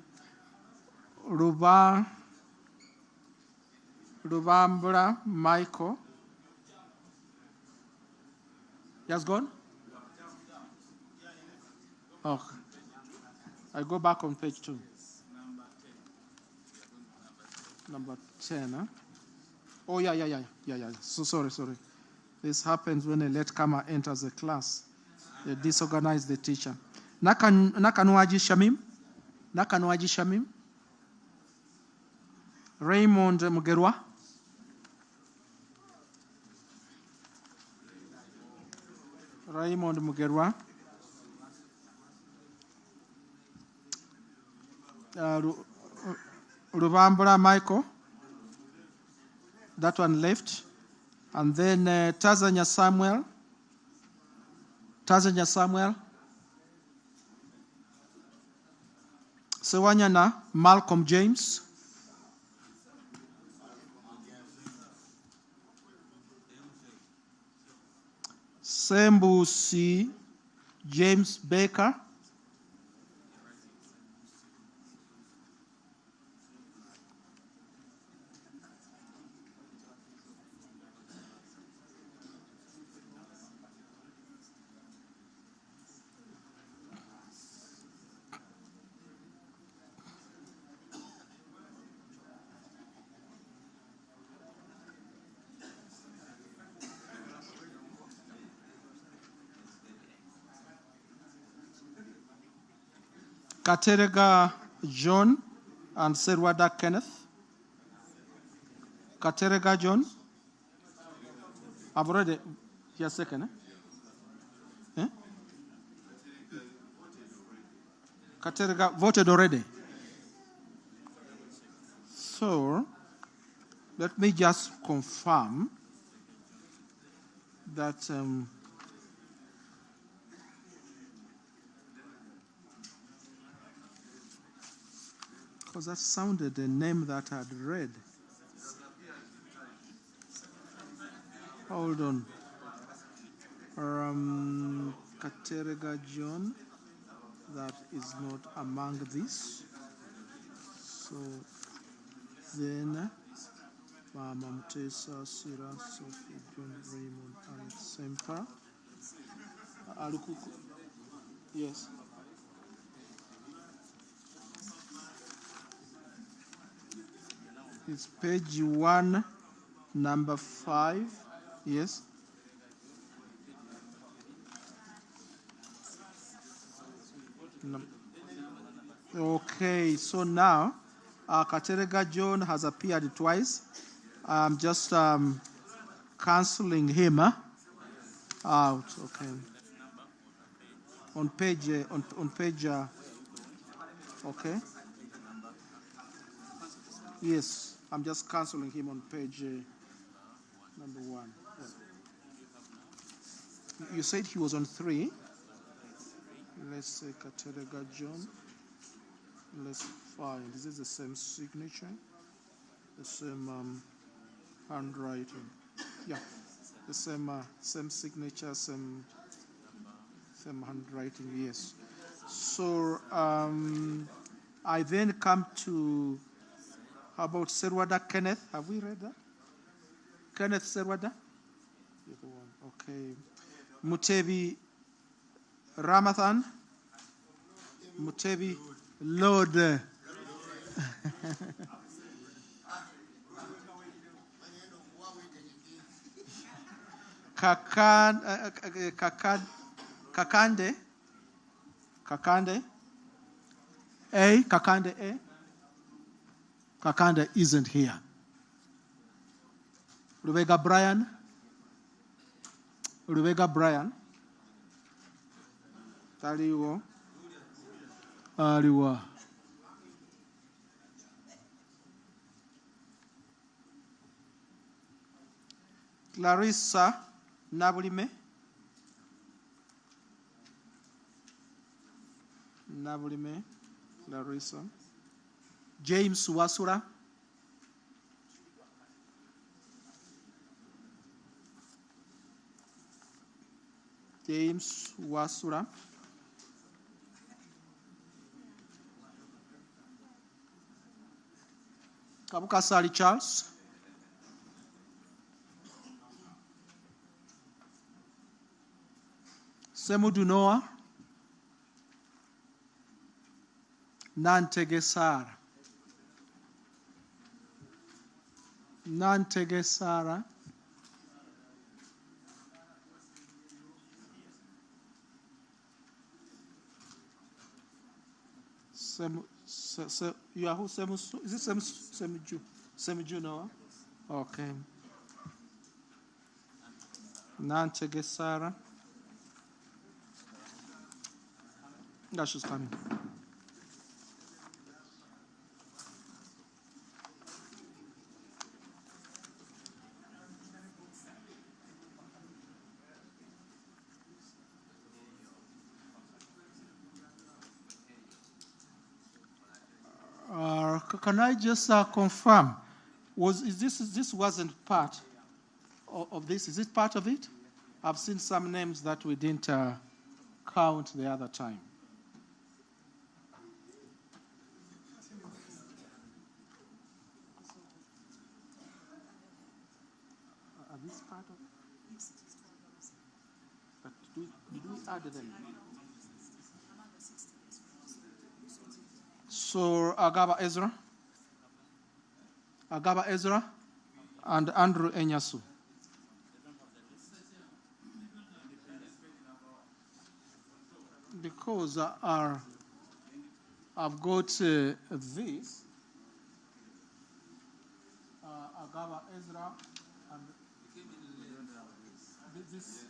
Rubambra Michael. He has gone? Oh, I go back on page 2. Number 10, huh? Oh, yeah. So sorry. This happens when a latecomer enters the class. They disorganize the teacher. Nakanuaji Shamim. Raymond Mugerwa. Rubambra Michael. That one left. And then Tazania Samuel. Sewanyana Malcolm James. Sembusi James Baker. Katerega John and Serwada Kenneth. Katerega John. I've already, here second. Katerega voted already. So, let me just confirm that because that sounded a name that I'd read. Hold on. Katerega John, that is not among these. So then Mama Mtesa, Sira, Sophie, John Raymond, and Semper. Alukuku. Yes. It's page 1, number 5. Yes. No. Okay, so now Katerega John has appeared twice. I'm just cancelling him out. Okay. On page, okay. Yes, I'm just cancelling him on page number 1. Yeah. You said he was on 3. Let's say Katerega John. Let's find. Is this the same signature? The same handwriting? Yeah, the same signature, same handwriting. Yes. So I then come to, how about Serwada Kenneth? Have we read that? Kenneth Serwada? The other one. Okay. Mutebi Ramathan. Mutebi Lord. Kakande. Kakande isn't here. Rubega Brian. Taliwo. Aliwa. Clarissa Nabulime. Clarissa. James Wasura. James Wasura. Kabukasali Charles. Semudu Noah. Nantege Sara. Nantege Sara. You are who? Is it Semuju? Semuju Noah? Okay. Nantege Sara. Yeah, she's coming. Can I just confirm? This wasn't part of this? Is it part of it? I've seen some names that we didn't count the other time. Are these part of it? But did we add them? So Agaba Ezra, and Andrew Enyasu. Because I've got this, Agaba Ezra, and this.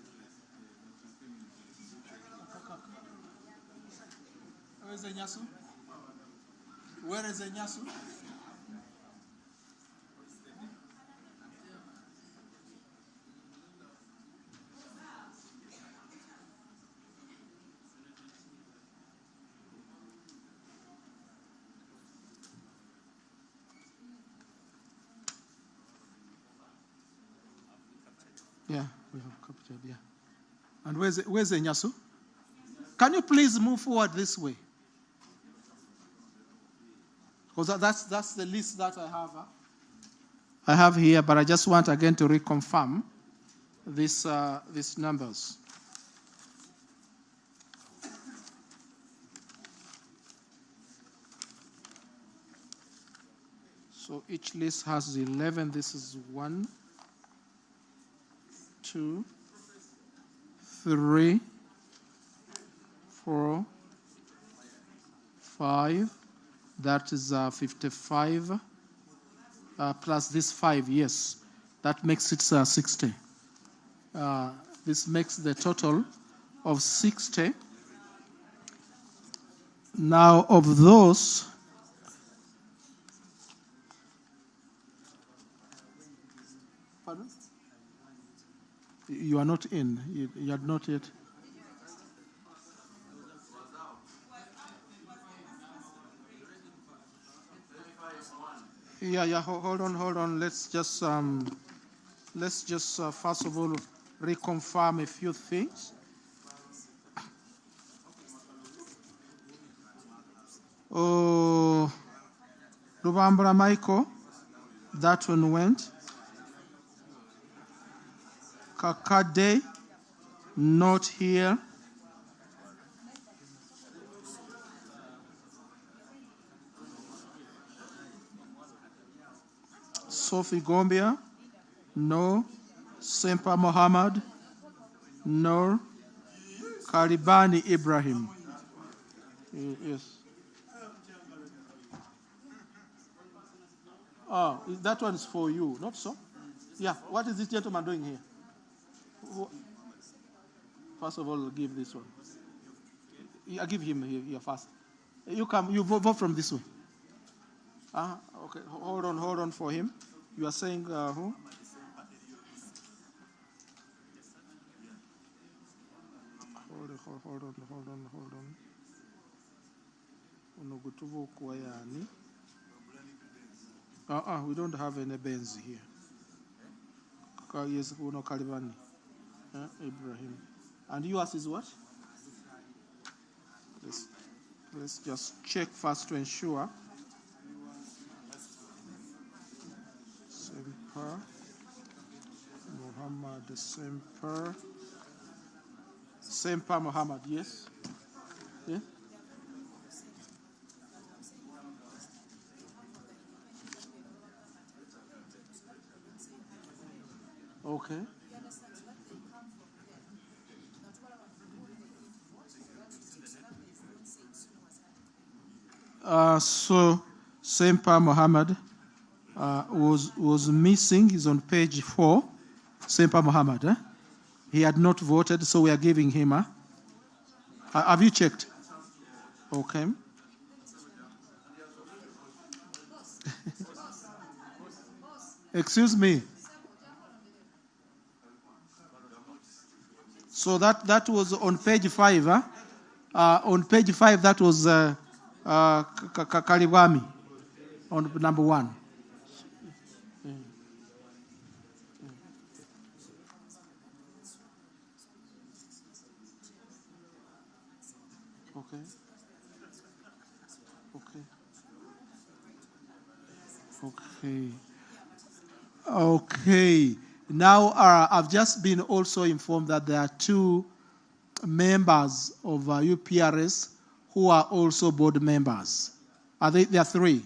Where is Enyasu? Where is Enyasu? Yeah, we have captured, yeah. And where's Enyasu? Can you please move forward this way? Because that's the list that I have. I have here, but I just want again to reconfirm these numbers. So each list has 11. This is 1, 2, 3, 4, 5. That is 55 plus this 5, yes. That makes it 60. This makes the total of 60. Now, of those, pardon? You are not in. You are not yet. Yeah. Hold on. Let's just first of all reconfirm a few things. Oh, Rubambra Michael, that one went. Kakade, not here. Sophie Gombia, no. Sempa Mohammed, no. Karibani Ibrahim, yes. Oh, that one is for you, not so? Yeah, what is this gentleman doing here? First of all, I'll give this one. I give him here first. You come, you vote from this way. Okay, hold on for him. You are saying who? Hold on. We don't have any Benz here. Yes, Kalivani. Ibrahim. And yours is what? Let's just check first to ensure. Semper Muhammad, Semper Muhammad, yes? Yeah? Okay. So Semper Muhammad was missing. He's on page 4. Semper Muhammad. He had not voted, so we are giving him. Have you checked? Okay. Excuse me. So that was on page 5. On page 5, that was Kalibwami on number 1. Okay. Okay. Okay. Now, I've just been also informed that there are 2 members of UPRS who are also board members. There are 3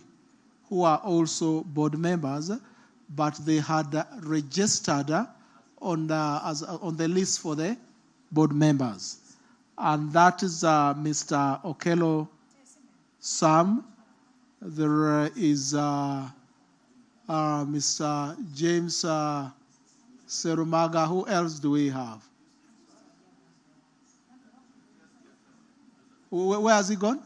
who are also board members, but they had registered on the list for the board members. And that is Mr. Okello Sam. There is Mr. James Serumaga. Who else do we have? Where has he gone?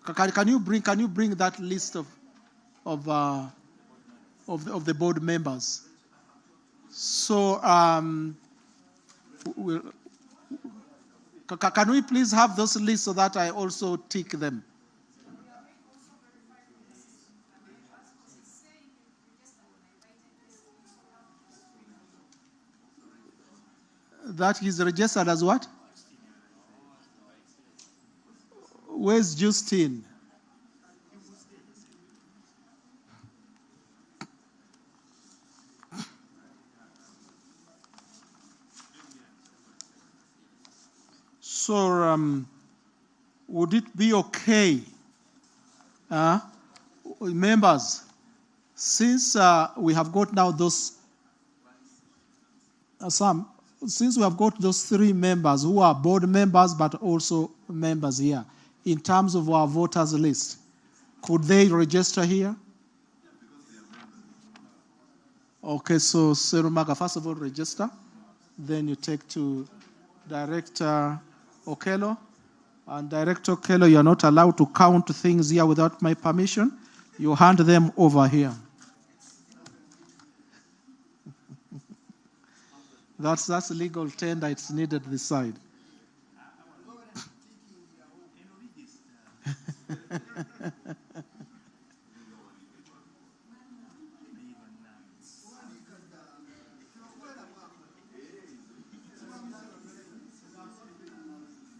Can you bring that list of the board members? So can we please have those lists so that I also tick them? That he's registered as what? Where's Justine? So, would it be okay, members, since we have got now those, since we have got those 3 members who are board members but also members here, in terms of our voters list, could they register here? Okay, so Serumaga, first of all, register. Then you take to Director Okello. And Director Okello, you are not allowed to count things here without my permission. You hand them over here. That's legal tender. It's needed this side.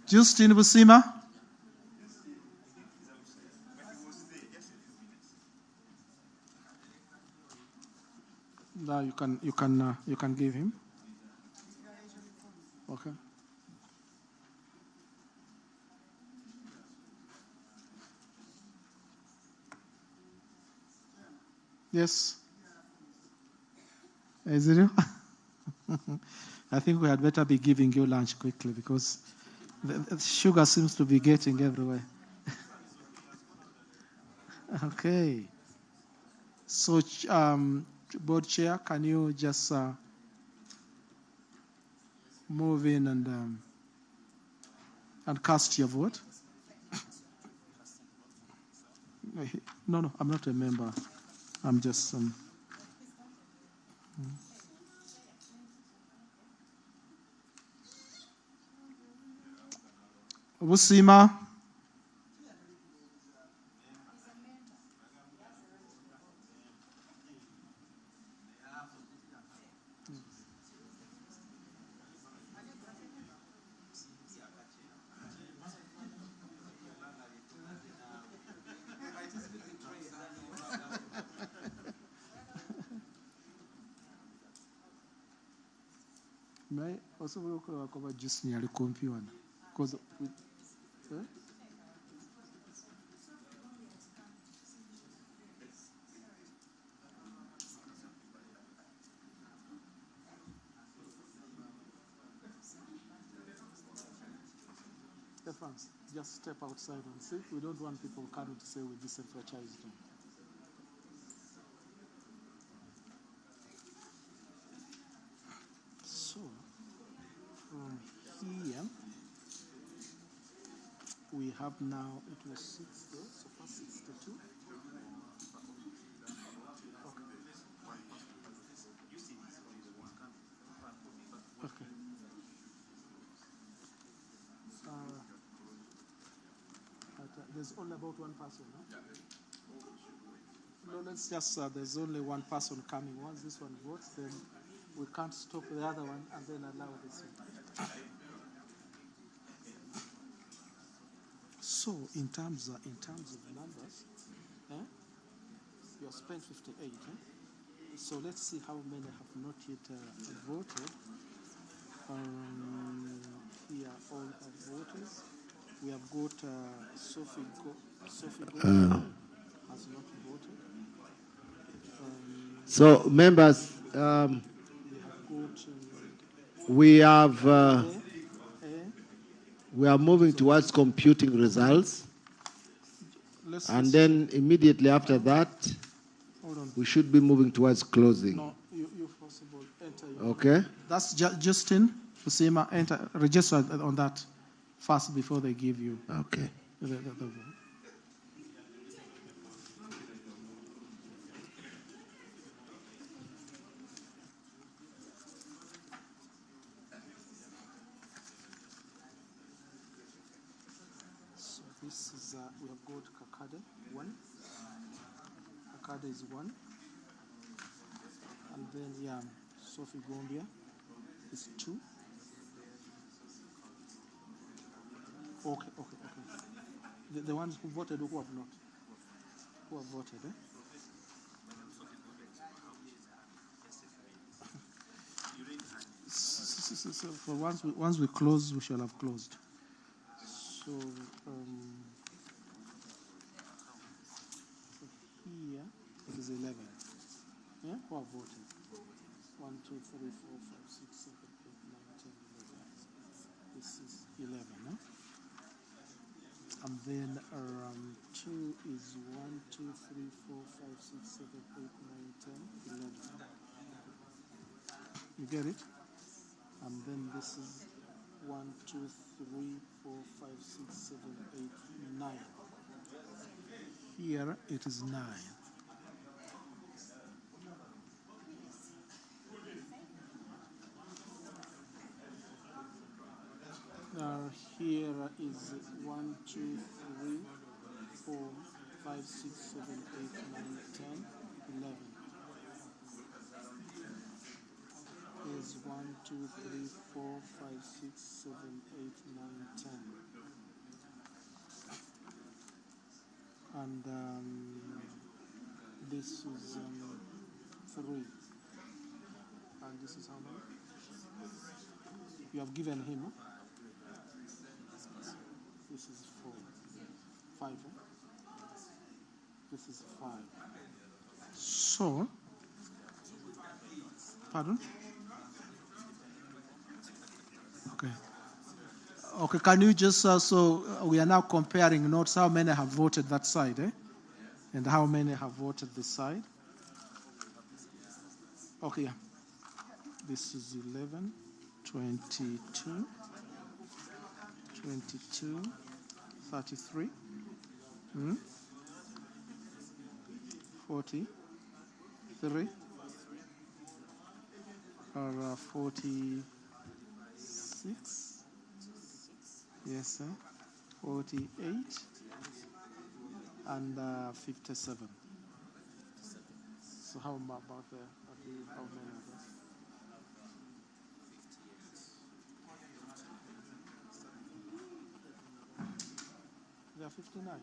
Justin Busima. No, you can give him. Okay. Yes. Is it you? I think we had better be giving you lunch quickly because the sugar seems to be getting everywhere. Okay. So, board chair, can you just move in and cast your vote? No, I'm not a member. I'm just Busima. May also look over just near the computer because Stefans, just step outside and see. We don't want people coming to say we disenfranchised them. So, from here, we have now, it was 60, so far 62. Okay. There's only about one person, no? No, let's just, there's only one person coming. Once this one votes, then we can't stop the other one and then allow this one. So, in terms of numbers, you have spent 58. So let's see how many have not yet voted. Here, all have voted. We have got Sophie has not voted. So, members, we are moving towards computing results, and then immediately after that, we should be moving towards closing. No, you possible enter. Okay. That's Justin Usima. Enter, register on that first before they give you. Okay. The vote. So this is we have got Kakade 1. Kakade is 1, and then Sophie Gombia is 2. Okay. The ones who voted or who have not? Who have voted, So once we close, we shall have closed. So here it is 11. Yeah, who have voted? 1, 2, 3, 4, 5, 6, 7, 8, 9, 10, 11. This is 11, no? And then 2 is 1, 2, 3, 4, 5, 6, 7, 8, 9, 10, 11. You get it? And then this is 1, 2, 3, 4, 5, 6, 7, 8, 9. Here it is 9. Here is 1, 2, 3, 4, 5, 6, 7, 8, 9, 10, 11. Here's 1, 2, 3, 4, 5, 6, 7, 8, 9, 10. And this is 3. And this is how many? You have given him. This is 4. 5. This is 5. So, pardon? Okay. Okay, can you just, so we are now comparing notes, how many have voted that side, and how many have voted this side? Okay, yeah. This is 11, 22, 22, 33, 43, or 46, yes, sir, 48, and 57. So how about how many of us? There are 59.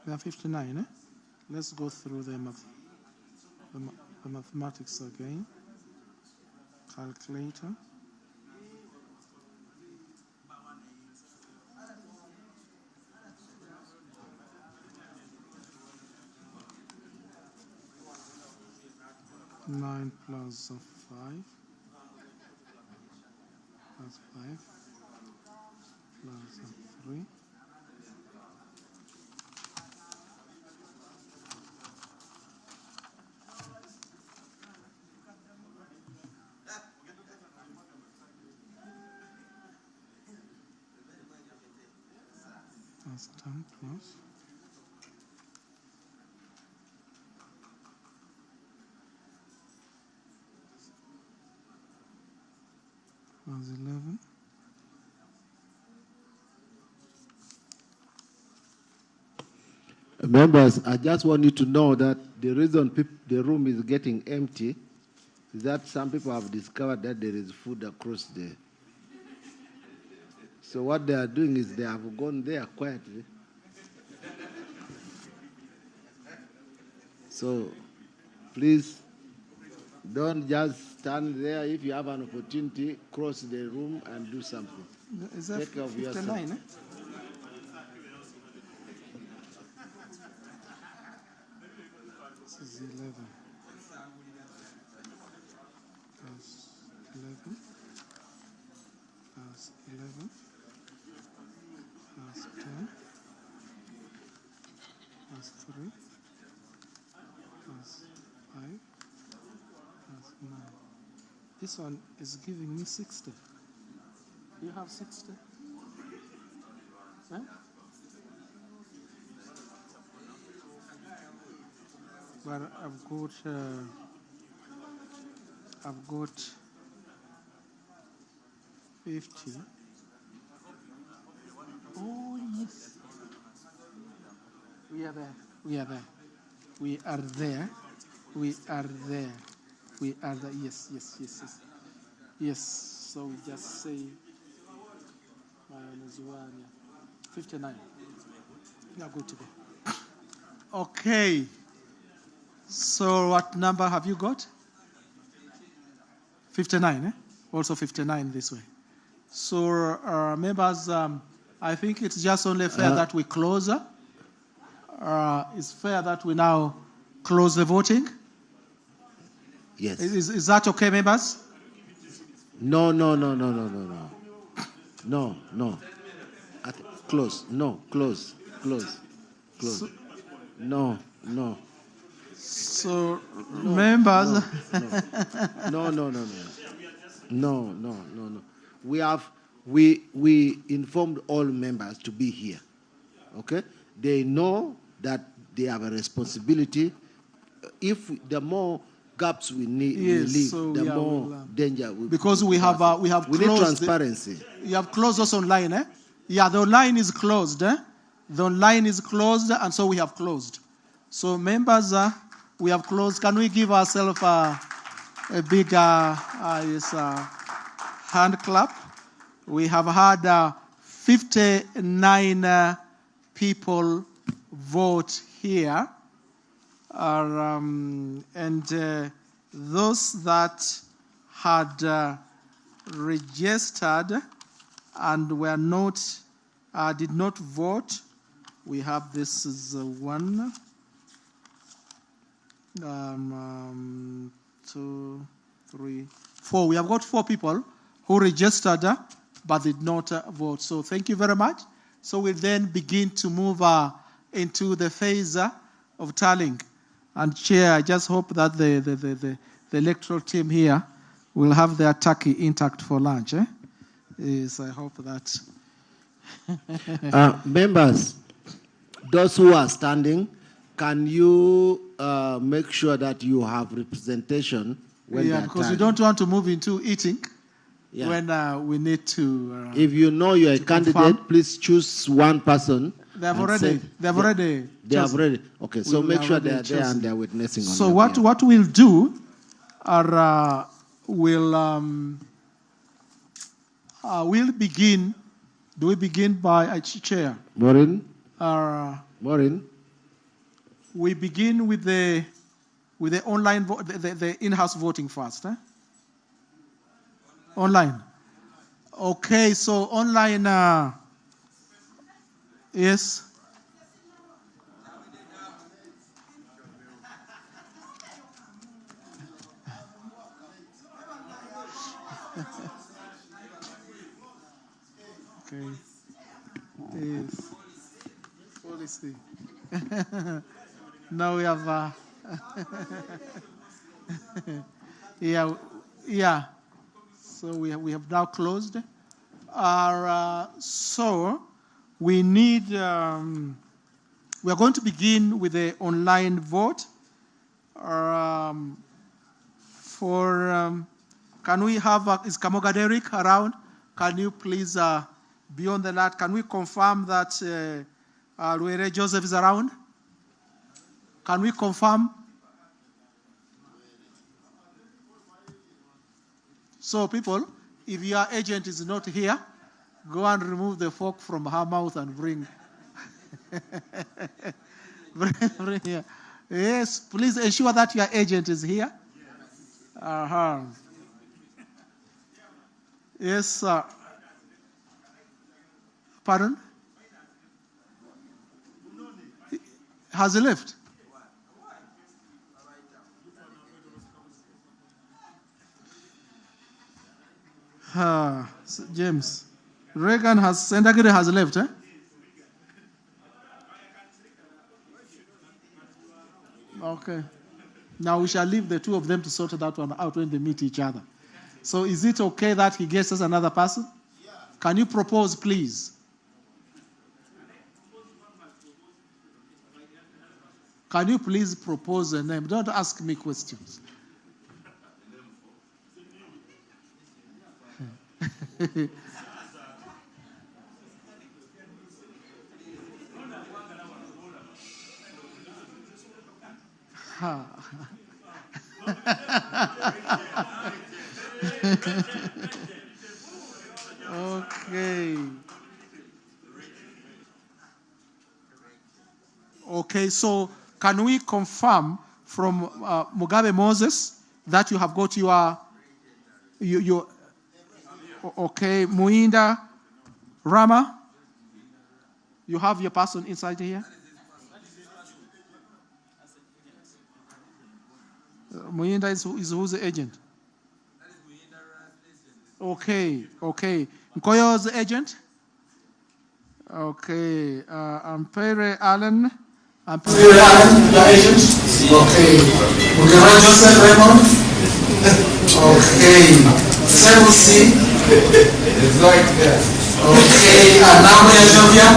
There are 59, eh? Let's go through the mathematics again. Calculator. Nine plus 5 plus 5 plus 3 plus 10 plus plus 11 Members, I just want you to know that the reason the room is getting empty is that some people have discovered that there is food across there. So what they are doing is they have gone there quietly. So please don't just stand there. If you have an opportunity, cross the room and do something. Is that Take care of 59, yourself. eh? This is 11 plus 11 plus 11 plus 10 plus 3 plus 5 plus 9. This one is giving me 60. You have 60? Huh? But I've got 50. Oh yes, we are there. We are there. We are there. We are there. We are there. Yes, yes, yes, yes. Yes. So we just say minus 1. 59. We are good to go. Okay. So what number have you got? 59, eh? Also 59 this way. So members, I think it's just only fair that we close. It's fair that we now close the voting. Yes. Is that okay, members? No. Close. No, close. No. So, members. No. We informed all members to be here. Okay? They know that they have a responsibility. If the more gaps we leave, so the more danger we because we have closed. We need transparency. You have closed us online, eh? Yeah, the online is closed, eh? The online is closed, and so we have closed. So members, we have closed. Can we give ourselves a big hand clap? We have had 59 people vote here. And those that had registered and were not, did not vote, we have this is 1, 2, 3, 4. We have got 4 people who registered but did not vote. So thank you very much. So we'll then begin to move into the phase of tallying. And Chair, I just hope that the electoral team here will have their turkey intact for lunch. Eh? Yes, I hope that. Members, those who are standing, can you make sure that you have representation when yeah, because we don't want to move into eating when we need to. If you know you're a candidate, confirm. please choose one person. They have already. Okay, so make sure they are there and they are witnessing on So your what we'll do are We'll begin. Do we begin by chair? Maureen? Maureen? We begin with the online the in-house voting first. Online. Okay, so online. Yes. Okay. Yes. Policy. Now we have. Yeah. So we have now closed. So we need. We are going to begin with the online vote. Can we have is Kamoga Derek around? Can you please be on the lat? Can we confirm that Luere Joseph is around? Can we confirm? So people, if your agent is not here, go and remove the fork from her mouth and bring. bring here. Yes, please ensure that your agent is here. Yes, sir. Pardon? Has he left? James. Reagan Sendagiri has left, eh? Okay. Now we shall leave the two of them to sort that one out when they meet each other. So is it okay that he gets us another person? Yeah. Can you propose, please? Can you please propose a name? Don't ask me questions. Okay. Okay, so can we confirm from Mugabe Moses that you have got your okay, Muinda Rama, you have your person inside here? Muinda is who's the agent? Okay. Nkoyo's the agent? Okay. Ampere Allen. Ampere Allen, your agent? Okay. Mugera Joseph Raymond? Okay. Seven C. It's like that. Okay. Anambra Jovia?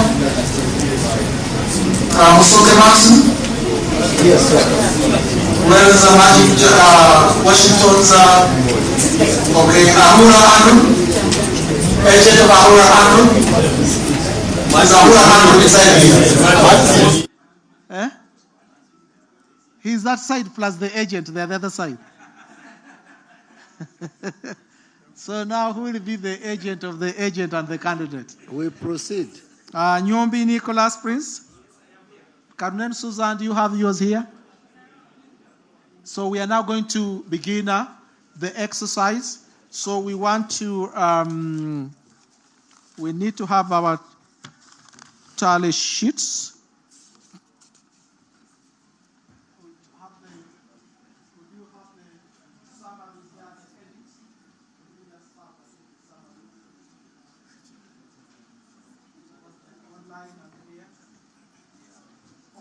Musoke Maxim? Yes, sir. Where is the magic Washington's okay, Ahura Anu? Agent of Ahura Anu? Is Ahura Anu beside me? Eh? He's that side plus the agent, they're the other side. So now who will be the agent of the agent and the candidate? We proceed. Nyombi Nicholas Prince. Carmen Susan, do you have yours here? So we are now going to begin the exercise. So we want to, we need to have our tally sheets.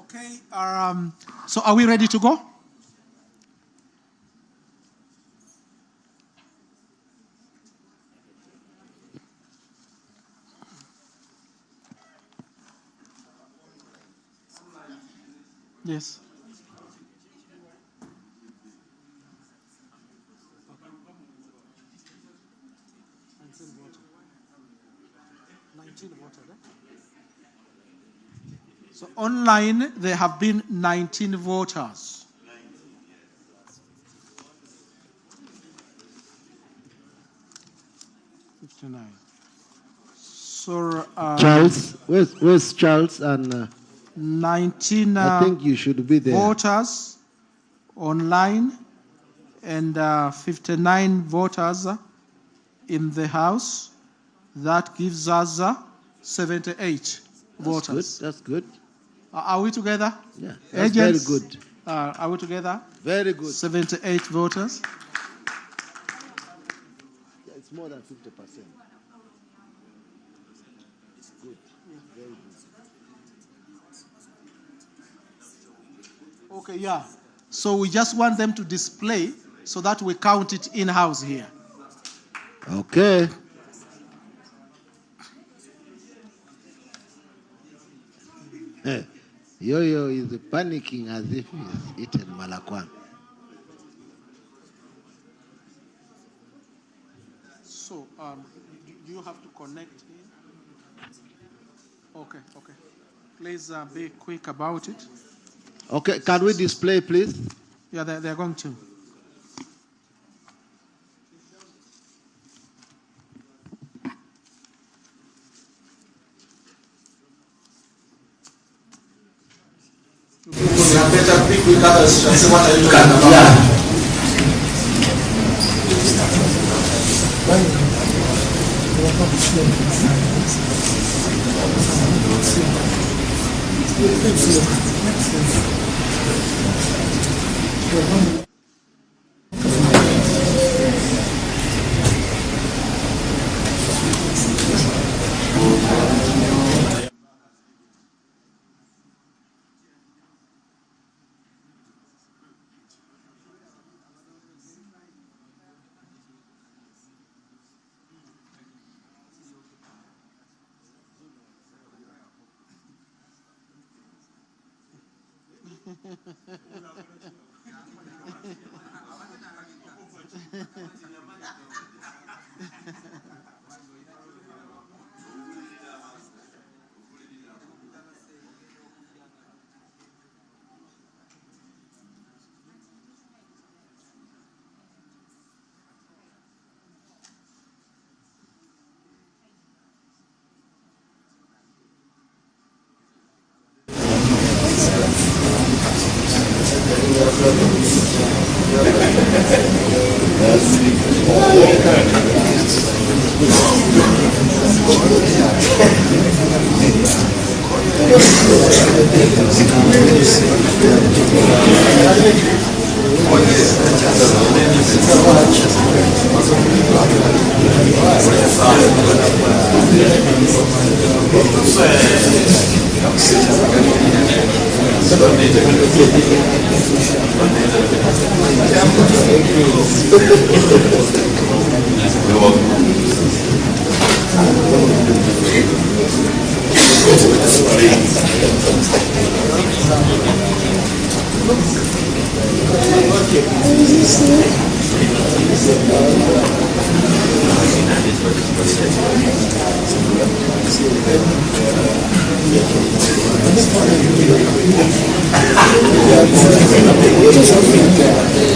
Okay, so are we ready to go? Yes. So online, there have been 19 voters. 59. So, Charles, where's Charles? And 19 I think you should be there. voters online and 59 voters in the House. That gives us 78 voters. That's good. Are we together? Yeah, that's Agents, very good. Are we together? Very good. 78 voters. It's more than 50%. It's good. Very good. Okay, yeah. So we just want them to display so that we count it in-house here. Okay. Yo-Yo is panicking as if he's eaten malakwan. So, do you have to connect here? Okay. Please be quick about it. Okay, can we display, please? Yeah, they're going to. Better be quick others and say what are you talking about?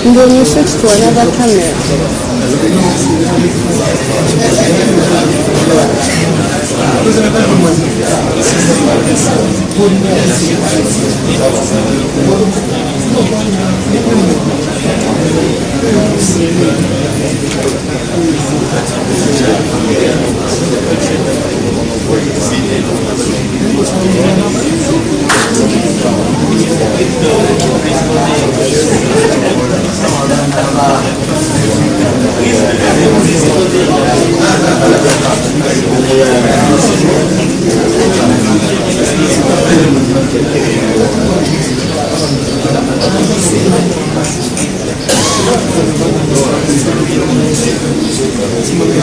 And then you switch to another camera.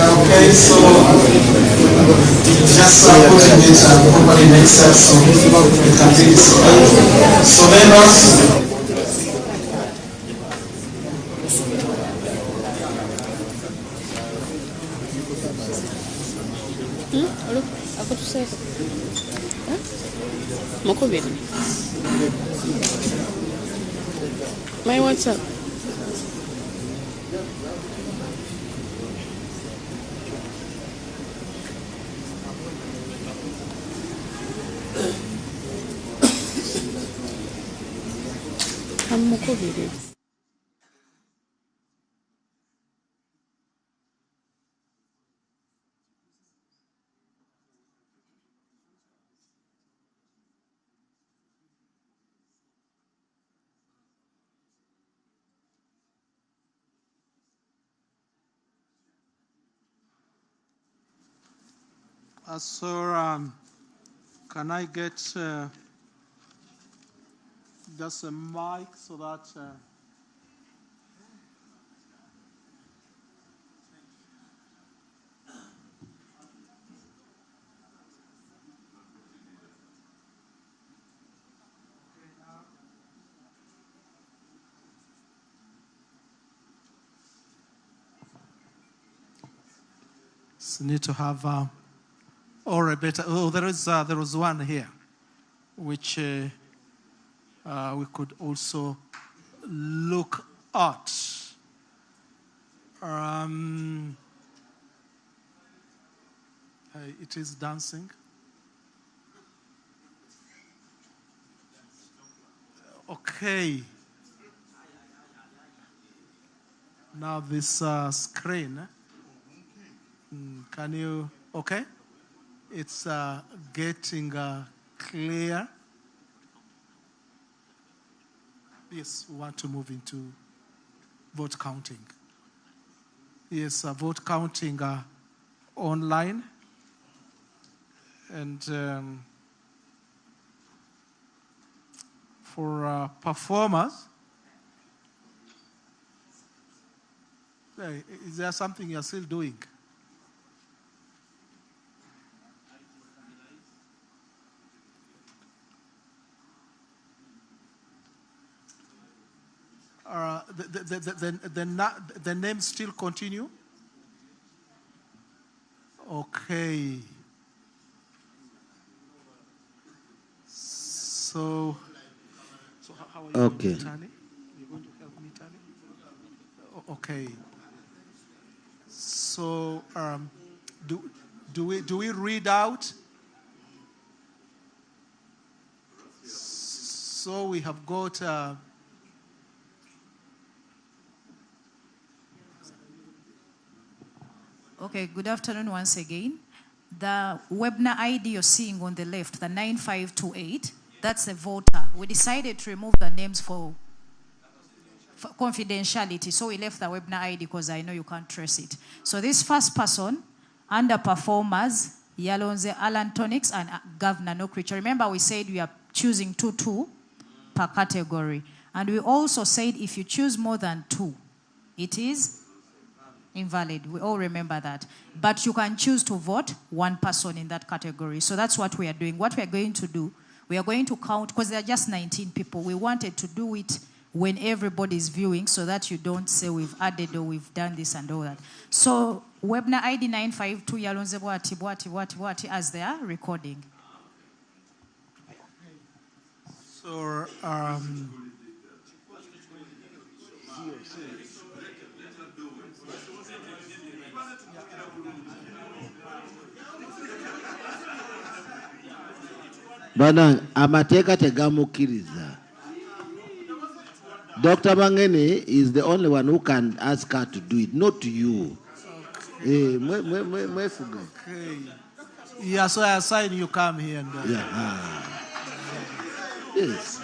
Okay, so just putting it properly in Excel so you can see it. So members. Aku tu saya. Mau kau biar. My WhatsApp. Kamukubiriza. Can I get just a mic so that need to have or a better. Oh, there was one here, which we could also look at. It is dancing. Okay. Now this screen. Can you? Okay. It's getting clear. Yes, we want to move into vote counting. Yes, vote counting online. And for performers, is there something you're still doing? The names still continue? Okay. So how are you Okay. going to tally? You're going to help me tally? Okay. So do we read out? So we have got Okay, good afternoon once again. The webinar ID you're seeing on the left, the 9528, that's the voter. We decided to remove the names for confidentiality, so we left the webinar ID because I know you can't trace it. So this first person, under performers, Yalonze Alan Tonics and Governor No Creature. Remember we said we are choosing 2 per category. And we also said if you choose more than 2, it is invalid. We all remember that. But you can choose to vote 1 person in that category. So that's what we are doing. What we are going to do, we are going to count, because there are just 19 people. We wanted to do it when everybody is viewing so that you don't say we've added or we've done this and all that. So webinar ID 952 Yalonze Bwati as they are recording. So Bana amateeka tegamukkiriza. Dr. Mangene is the only one who can ask her to do it, not you. Okay. Yeah, so I assign you come here and yeah. Yes.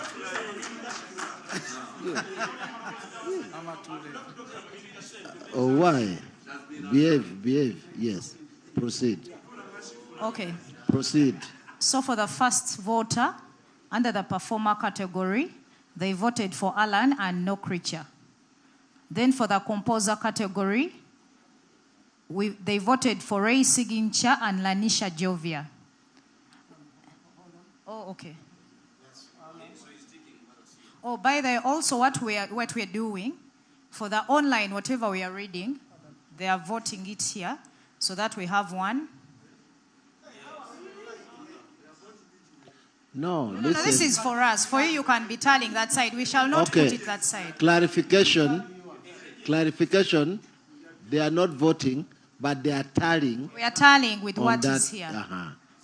Oh, why? Behave. Yes. Proceed. Okay. Proceed. So for the first voter, under the performer category, they voted for Alan and No Creature. Then for the composer category, they voted for Ray Sigincha and Lanisha Jovia. Oh, okay. Oh, by the way, also what we are doing, for the online, whatever we are reading, they are voting it here, so that we have one. No, No, this is for us. For you, you can be tallying that side. We shall not put it that side. Clarification. They are not voting, but they are tallying. We are tallying with what is here.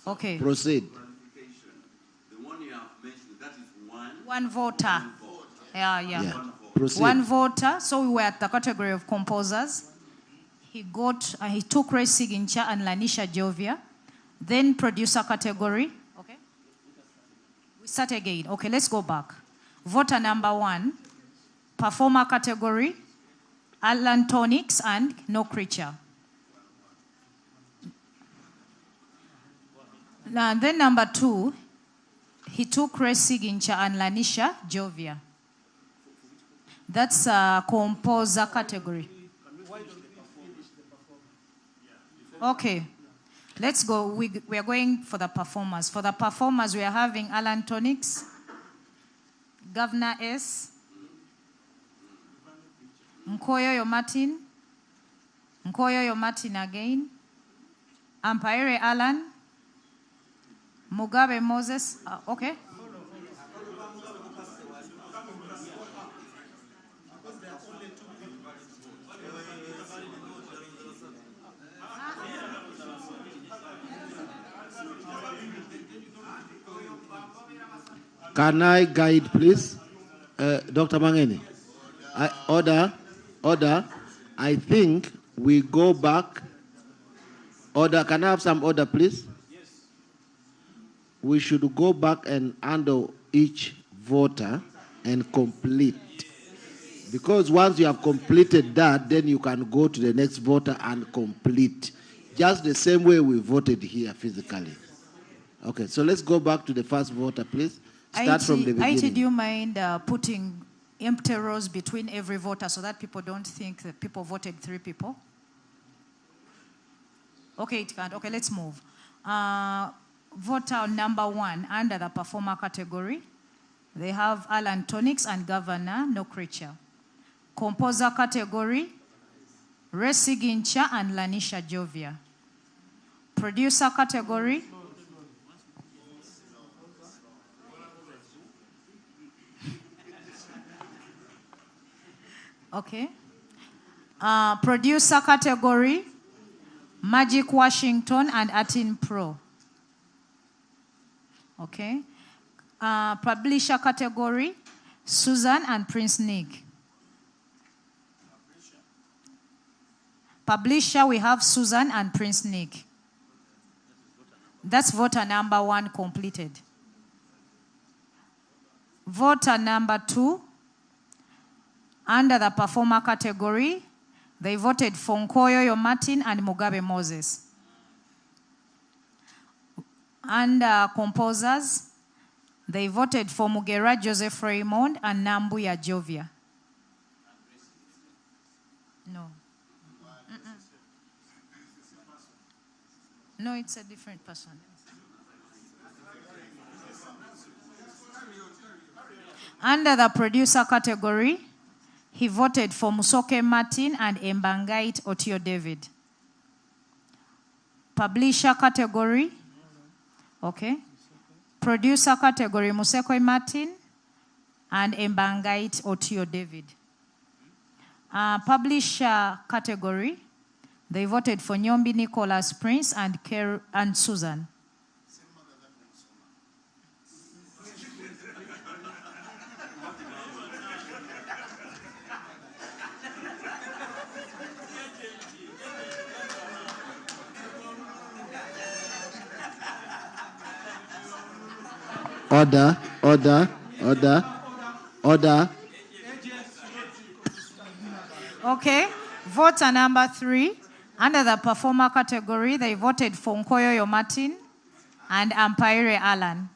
Okay. Proceed. The one you have mentioned, that is one. One voter. Yeah. Proceed. One voter. So we were at the category of composers. He took Ray Signature and Lanisha Jovia. Then producer category. Okay. We start again. Okay, let's go back. Voter number 1. Performer category. Alan Tonics and No Creature. And then number 2, he took Ray Signature and Lanisha Jovia. That's a composer category. Okay, let's go. We are going for the performers. For the performers, we are having Alan Tonics, Governor S, Nkoyoyo Martin again, Ampaire Alan, Mugabe Moses. Okay. Can I guide, please? Dr. Mangeni. Order. I think we go back. Order. Can I have some order, please? Yes. We should go back and handle each voter and complete. Because once you have completed that, then you can go to the next voter and complete. Just the same way we voted here physically. Okay, so let's go back to the first voter, please. Start from the beginning. do you mind putting empty rows between every voter so that people don't think that people voted 3 people? Okay, it can't. Okay, let's move. Voter number 1 under the performer category. They have Alan Tonics and Governor No Creature. Composer category, Ray Signature and Lanisha Jovia. Producer category, okay. Producer category, Magic Washington and Atin Pro. Okay. Publisher category, Susan and Prince Nick. Publisher, we have Susan and Prince Nick. That's voter number 1 completed. Voter number 2, under the performer category, they voted for Nkoyoyo Martin and Mugabe Moses. Under composers, they voted for Mugera Joseph Raymond and Nambuya Jovia. No. No, it's a different person. Under the producer category, he voted for Musoke Martin and Mbangait Otio David. Publisher category, okay. Producer category, Musekoi Martin and Mbangait Otio David. Publisher category, they voted for Nyombi Nicholas Prince and Susan. Order. Okay, voter number 3. Under the performer category, they voted for Nkoyoyo Martin and Ampaire Alan.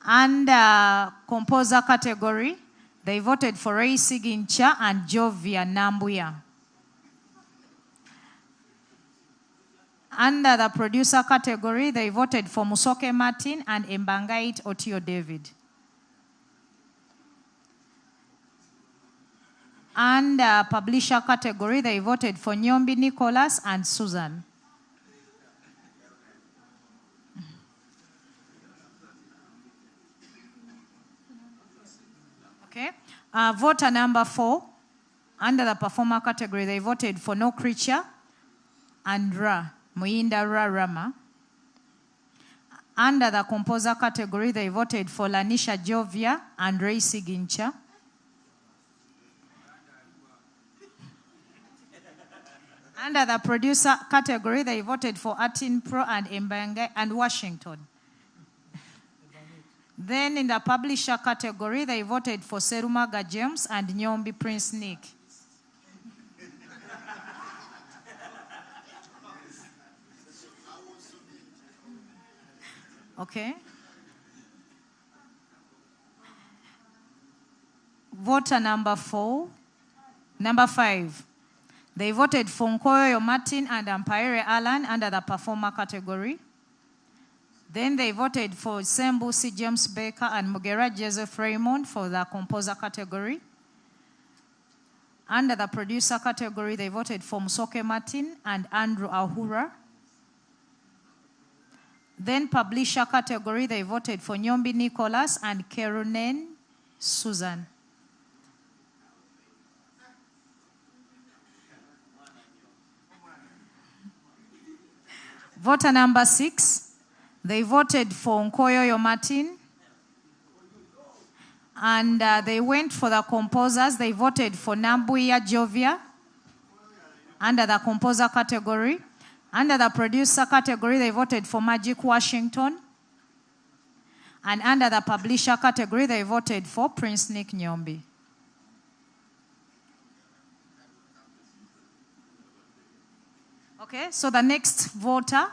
Under composer category, they voted for Ray Signature and Jovia Nambuya. Under the producer category, they voted for Musoke Martin and Mbangait Otio David. Under publisher category, they voted for Nyombi Nicholas and Susan. Okay. Voter number 4, under the performer category, they voted for No Creature and Ra, Muinda Ra Rama. Under the composer category, they voted for Lanisha Jovia and Ray Sigincha. Under the producer category, they voted for Atin Pro and Mbange and Washington. Then in the publisher category, they voted for Serumaga James and Nyombi Prince Nick. Okay. Voter number 5. They voted for Nkoyo Martin and Ampaire Alan under the performer category. Then they voted for Sembusi James Baker and Mugera Joseph Raymond for the composer category. Under the producer category, they voted for Musoke Martin and Andrew Ahura. Then publisher category, they voted for Nyombi Nicholas and Kerunen Susan. Voter number 6, they voted for Nkoyoyo Martin. And they went for the composers. They voted for Nambuya Jovia under the composer category. Under the producer category, they voted for Magic Washington. And under the publisher category, they voted for Prince Nick Nyombi. Okay, so the next voter,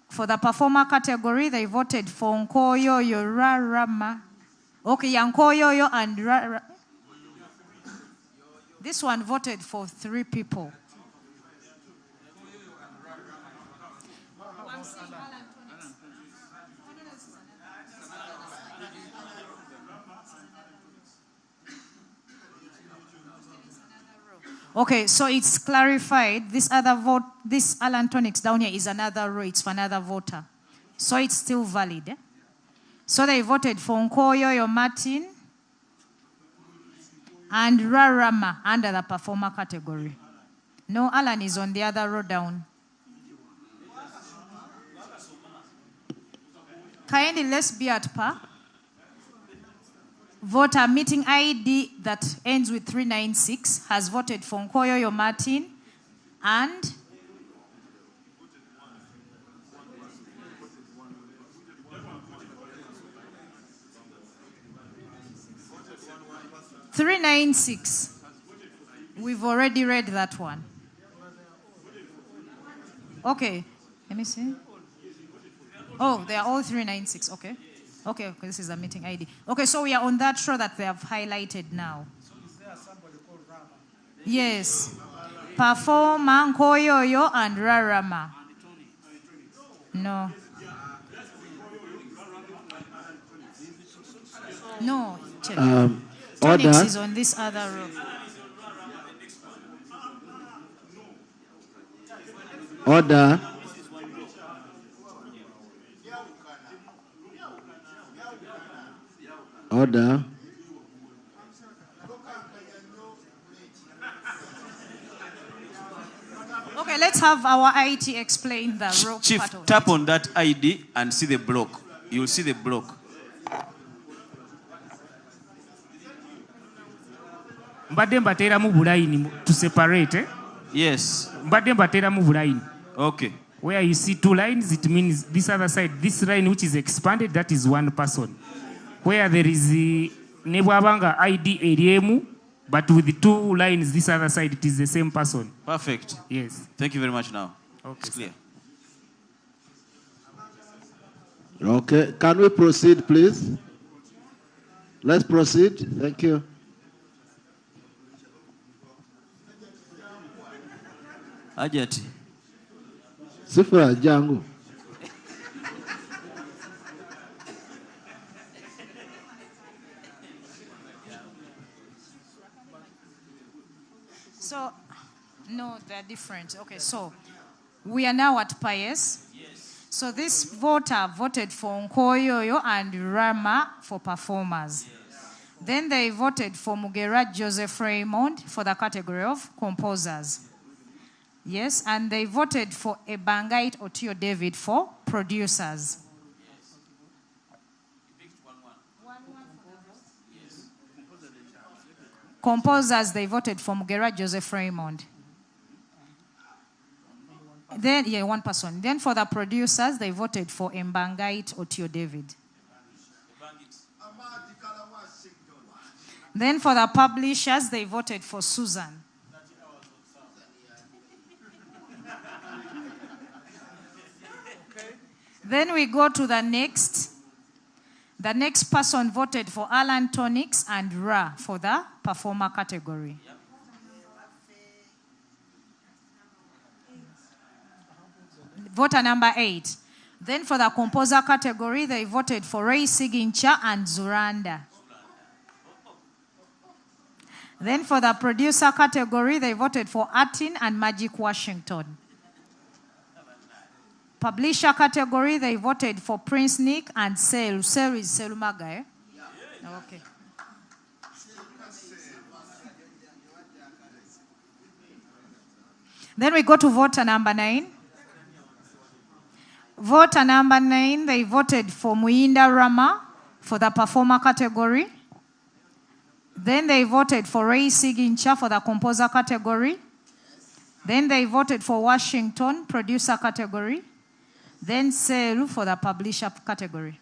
for the performer category, they voted for Nkoyoyo Rarama. Okay, Nkoyoyo and Rarama. This one voted for 3 people. Okay, so it's clarified. This other vote, this Alan Tonics down here is another row. It's for another voter. So it's still valid. So they voted for Nkoyoyo Martin and Rarama under the performer category. No, Alan is on the other row down. Kindly, let's be at par. Voter meeting ID that ends with 396 has voted for Nkoyoyo Martin and 396. We've already read that one. Okay, let me see. Oh, they are all 396. Okay. Okay, this is the meeting ID. Okay, so we are on that row that they have highlighted now. So is there somebody called Rama? Yes. Performer, Nkoyoyo, and Rarama. No. No. Tonix Order. is on this other row. Order. Order. Okay, let's have our IT explain the row Chief, part of tap on that ID and see the block. You'll see the block. Mbadde mbateeramu bulayini to separate. Yes. Mbadde mbateeramu bulayini. Okay. Where you see 2 lines, it means this other side, this line which is expanded, that is 1 person. Where there is nebwabanga ID eriemu, but with the 2 lines this other side, it is the same person. Perfect. Yes. Thank you very much now. Okay. It's clear. Okay, can we proceed, please? Let's proceed. Thank you. Ajati. Sifura jangu. So, no, they're different. Okay, so we are now at Pius. Yes. So this voter voted for Nkoyoyo and Rama for performers. Yes. Then they voted for Mugera Joseph Raymond for the category of composers. Yes, and they voted for Ebangait Otio David for producers. Composers, they voted for Mugera Joseph Raymond. Then, one person. Then for the producers, they voted for Mbangait Otio David. Then for the publishers, they voted for Susan. Then we go to the next. The next person voted for Alan Tonics and Ra for the performer category. Voter number 8. Then for the composer category, they voted for Ray Sigincha and Zuranda. Then for the producer category, they voted for Atin and Magic Washington. Publisher category, they voted for Prince Nick and Selu. Selu is Selumaga, eh? Yeah. Okay. Then we go to voter number 9. Voter number 9, they voted for Muinda Rama for the performer category. Then they voted for Ray Sigincha for the composer category. Then they voted for Washington, producer category. Then Selu for the publisher category.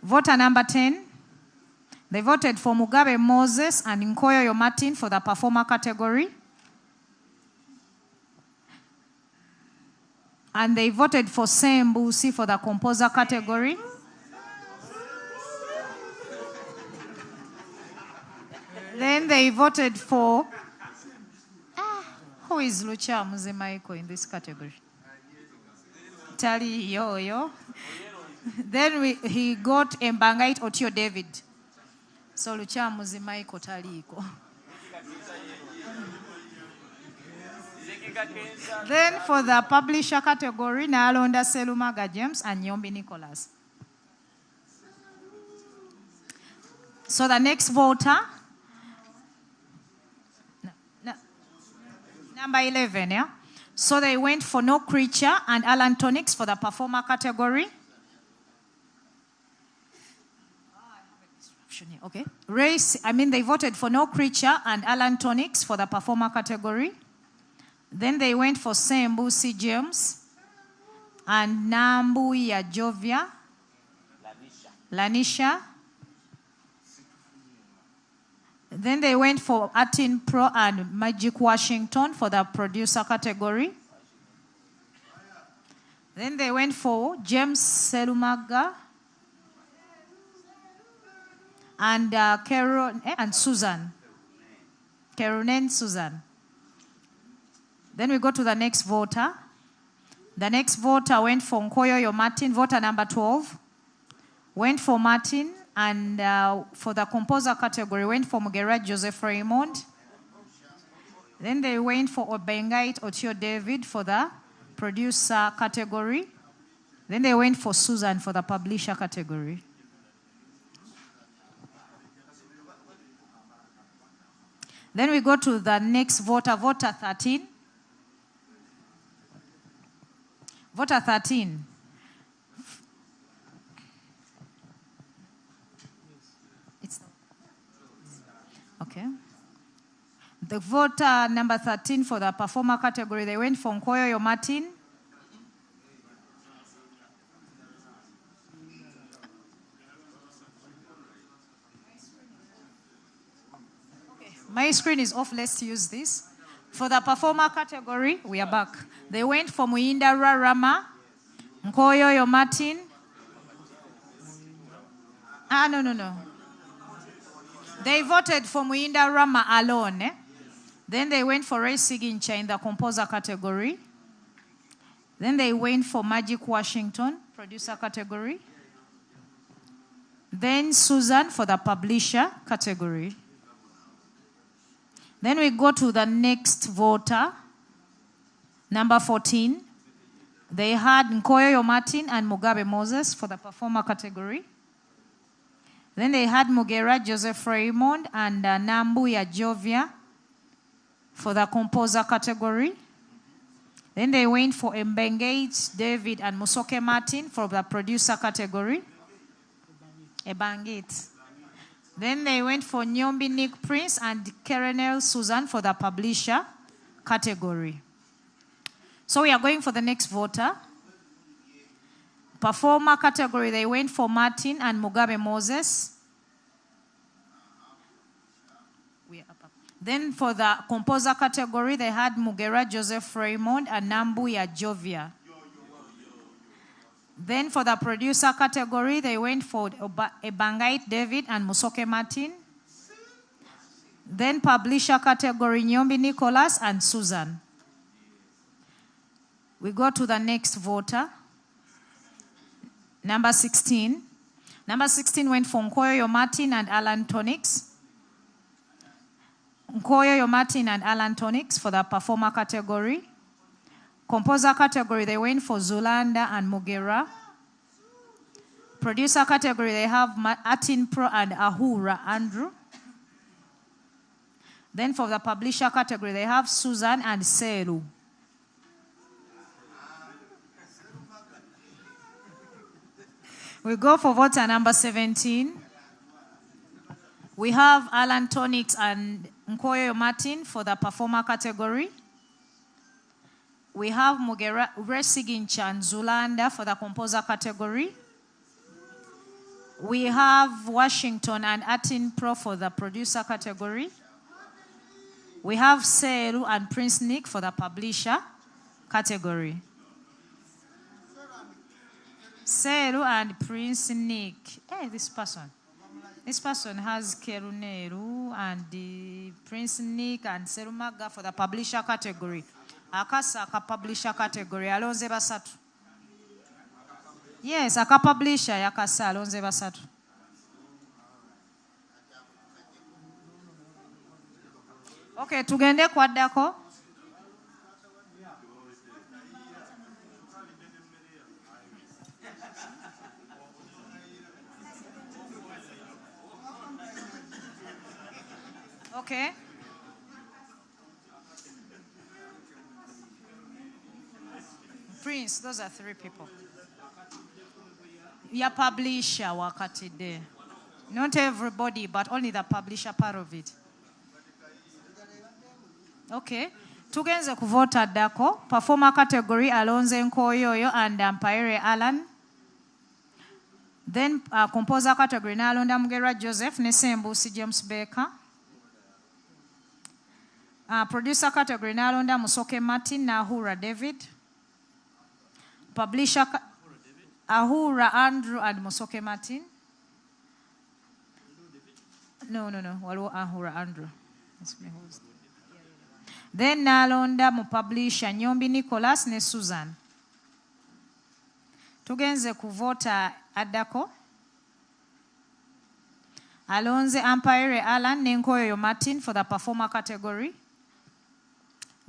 Voter number 10, they voted for Mugabe Moses and Nkoyoyo Martin for the performer category. And they voted for Sembusi for the composer category. Then they voted for... who is Lucha Muzimaiko in this category? Tali Yoyo. Then he got Mbangait Otio David. So Lucha Muzimaiko Taliko. Then for the publisher category, Nalonda Selumaga James and Nyombi Nicholas. So the next voter, number 11, yeah? So they went for No Creature and Alan Tonics for the performer category. Okay. They voted for No Creature and Alan Tonics for the performer category. Then they went for Sembusi James and Nambuya Jovia, Lanisha. Then they went for Atin Pro and Magic Washington for the producer category. Then they went for James Selumaga and Carol and Susan. Caroline Susan. Then we go to the next voter. The next voter went for Nkoyoyo Martin, voter number 12. Went for Martin, and for the composer category, went for Mugera Joseph Raymond. Then they went for Obengait Otio David for the producer category. Then they went for Susan for the publisher category. Then we go to the next voter, voter 13. Voter 13. Okay. The voter number 13 for the performer category, they went for Nkoyoyo Martin. Okay. My screen is off. Let's use this. For the performer category, we are back. They went for Muinda Rama, Nkoyoyo Martin. No. They voted for Muinda Rama alone. Then they went for Ray Sigincha in the composer category. Then they went for Magic Washington, producer category. Then Susan for the publisher category. Then we go to the next voter, number 14. They had Nkoyoyo Martin and Mugabe Moses for the performer category. Then they had Mugera Joseph Raymond and Nambuya Jovia for the composer category. Then they went for Mbengate David and Musoke Martin for the producer category. Ebangate. Then they went for Nyombi Nick Prince and Kerenel Susan for the publisher category. So we are going for the next voter. Performer category, they went for Martin and Mugabe Moses. Then for the composer category, they had Mugera Joseph Raymond and Nambuya Jovia. Then for the producer category, they went for Ebangait David and Musoke Martin. Then publisher category, Nyombi Nicholas and Susan. We go to the next voter. Number 16. Number 16 went for Nkoyo Martin and Alan Tonix. Nkoyo Martin and Alan Tonix for the performer category. Composer category, they went for Zulanda and Mugera. Producer category, they have Atin Pro and Ahura Andrew. Then for the publisher category, they have Susan and Seru. We go for voter number 17. We have Alan Tonix and Nkoyo Martin for the performer category. We have Mugera Resigincha and Zulanda for the composer category. We have Washington and Atin Pro for the producer category. We have Seru and Prince Nick for the publisher category. Seru and Prince Nick. Hey, this person has Keruneru and Prince Nick and Seru Maga for the publisher category. Akasa publisher category. Alonze basatu. Yes, publisher yakasa alonze basatu. Okay, tugende kwaddako. Okay. Prince, those are 3 people. Your publisher wakati there. Not everybody, but only the publisher part of it. Okay. Tugenze kuvota dako. Performer category, Alonze Nkoyoyo and Mpaire Alan. Then composer category, Nalonda Mugera Joseph, Nesembusi James Baker. Producer category, Nalonda Musoke Martin, Ahura David. Publisher, Ahura Andrew and Musoke Martin. No. Waliwo Ahura Andrew. That's me host. Then Nalonda mu publisher Nyombi Nicholas ne Susan. Tugenze kuvota addako. Alonze Mpaire Alan ne Nkoyoyo Martin for the performer category.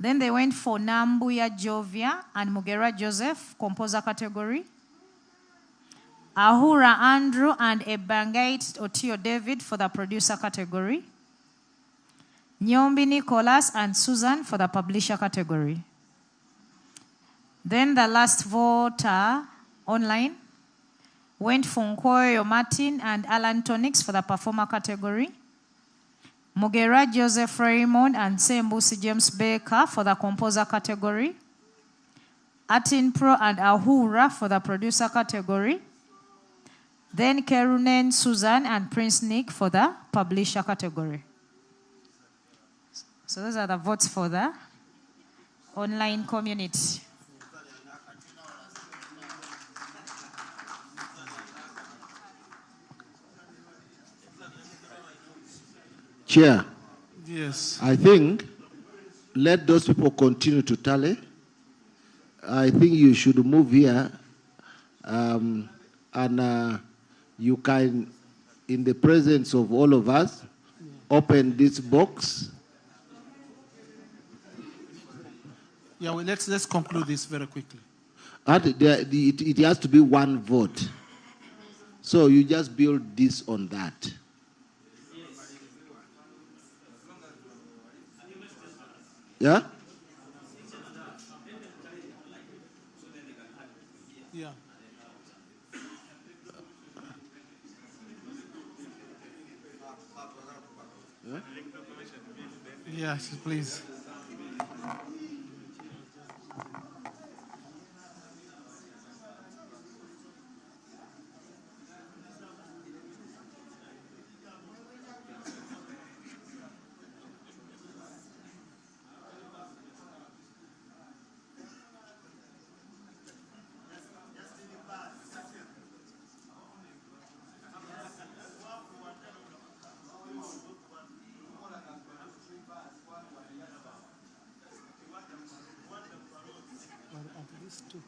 Then they went for Nambuya Jovia and Mugera Joseph, composer category. Ahura Andrew and Ebangait Otio David for the producer category. Nyombi Nicholas and Susan for the publisher category. Then the last voter online went for Nkoyo Martin and Alan Tonix for the performer category. Mugera Joseph Raymond and Sembusi James Baker for the composer category. Atin Pro and Ahura for the producer category. Then Kerunen Susan and Prince Nick for the publisher category. So those are the votes for the online community. Chair. Yes. I think let those people continue to tally. I think you should move here and you can, in the presence of all of us, open this box. Yeah, well, let's conclude this very quickly. It has to be one vote. So you just build this on that. Yeah? Yeah. Yes, please. Well, at least two.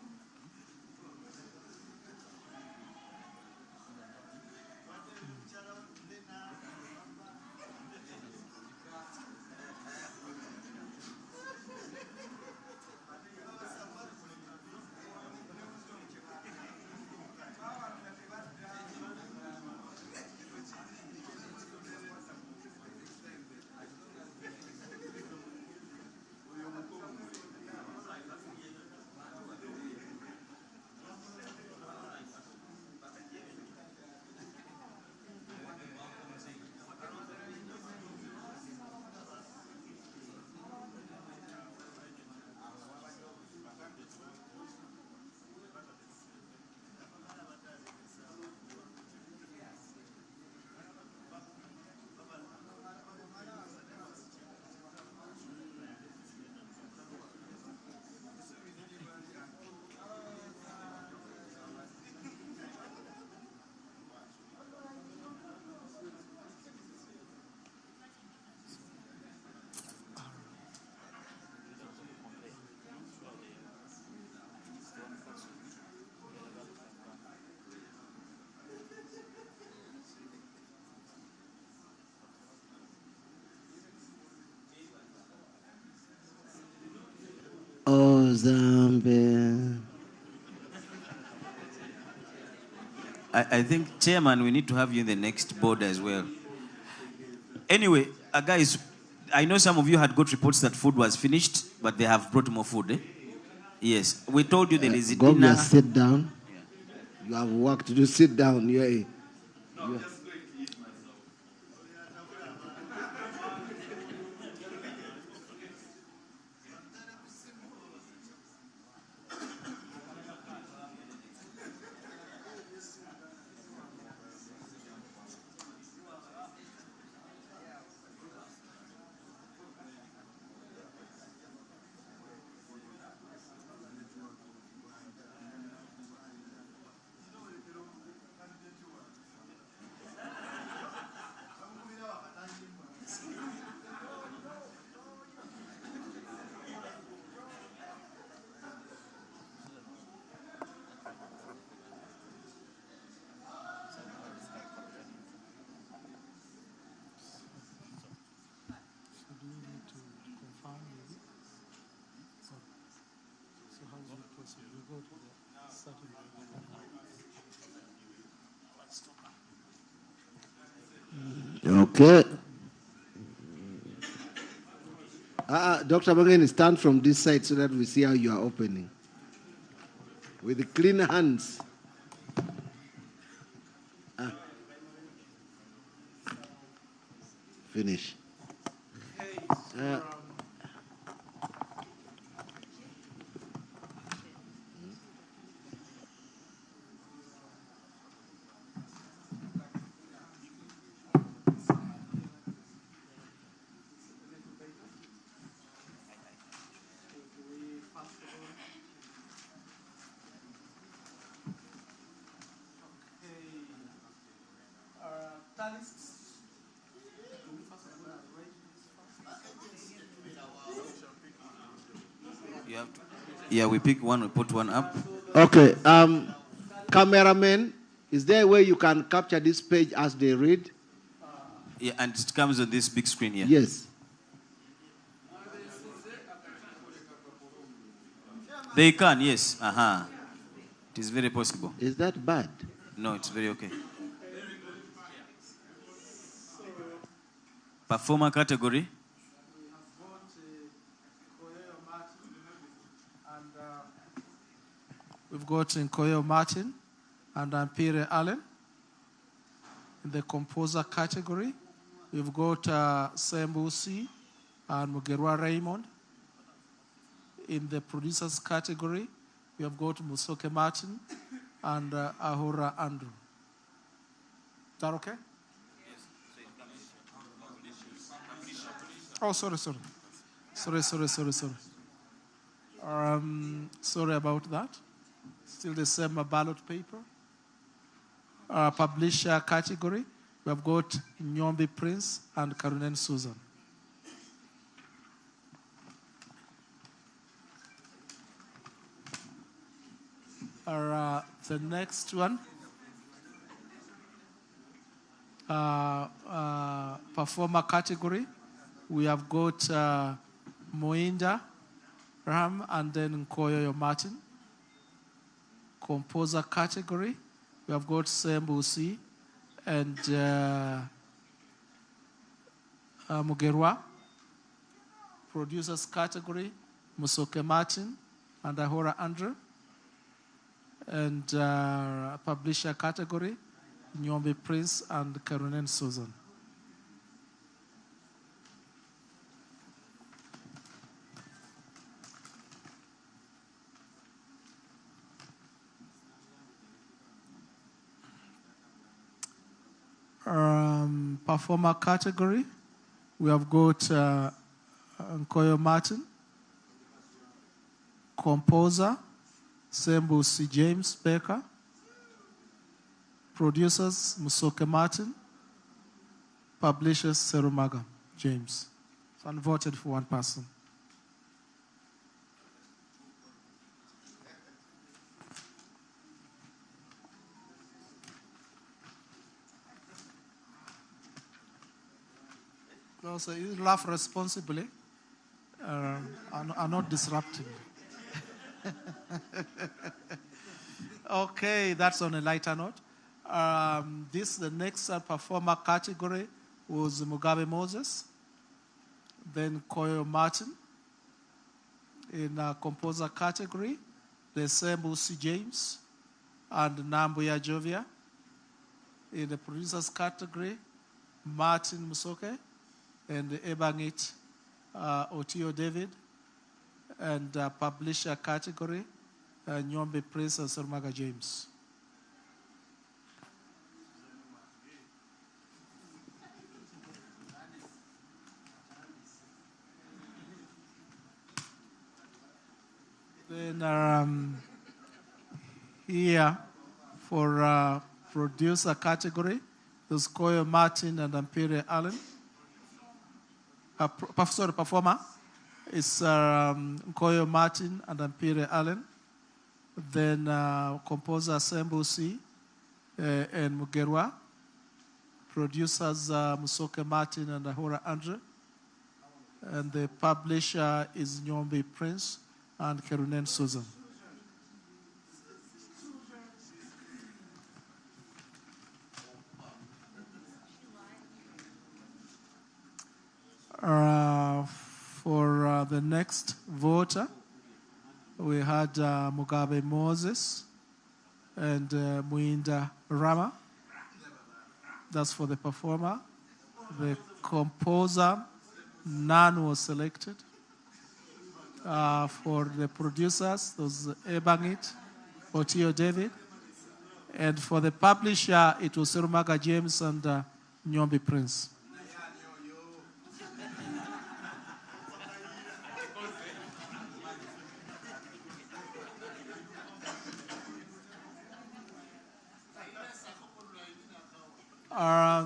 Oh, Zambia. I think, Chairman, we need to have you in the next board as well. Anyway, guys, I know some of you had got reports that food was finished, but they have brought more food. Yes. We told you there is a Go dinner. sit down. You have work to do. Sit down. Yeah. Okay. Dr. Bangeni, stand from this side so that we see how you are opening. With clean hands. Finish. You have to, yeah, we pick one, we put one up. Okay. Cameraman, is there a way you can capture this page as they read? Yeah, and it comes on this big screen here. Yes. They can, yes. It is very possible. Is that bad? No, it's very okay. Performer category. We've got Nkoyo Martin and Ampere Allen. In the composer category, we've got Sembu C and Mugerwa Raymond. In the producers category, we have got Musoke Martin and Ahura Andrew. Is that okay? Oh, sorry. Sorry about that. Still the same ballot paper. Publisher category, we have got Nyombi Prince and Karunen Susan. The next one, performer category, we have got Moinda Ram and then Nkoyo Martin. Composer category, we have got Sembusi and Mugerwa. Producers category, Musoke Martin and Ahora Andrew. And publisher category, Nyombi Prince and Karunen Susan. Performer category, we have got Nkoyo Martin. Composer, Sembu C. James Baker. Producers, Musoke Martin. Publishers, Serumaga James. So unvoted for one person. So you laugh responsibly and not disrupting. Okay, that's on a lighter note. The next performer category was Mugabe Moses, then Koyo Martin. In composer category, the Sembu C. James and Nambuya Jovia. In the producers category, Martin Musoke and Ebangit Otio David. And publisher category, Nyombe Prince and Sermaga James. Then here for producer category, there's Koyo Martin and Ampere Allen. Performer is Nkoyo Martin and Ampere Allen. Then composer Sembu C and Mugerwa. Producers Musoke Martin and Ahura Andrew. And the publisher is Nyombi Prince and Kerunen Susan. For the next voter, we had Mugabe Moses and Muinda Rama. That's for the performer. The composer, none was selected. For the producers, those Ebangit, Otio David. And for the publisher, it was Serumaga James and Nyombi Prince.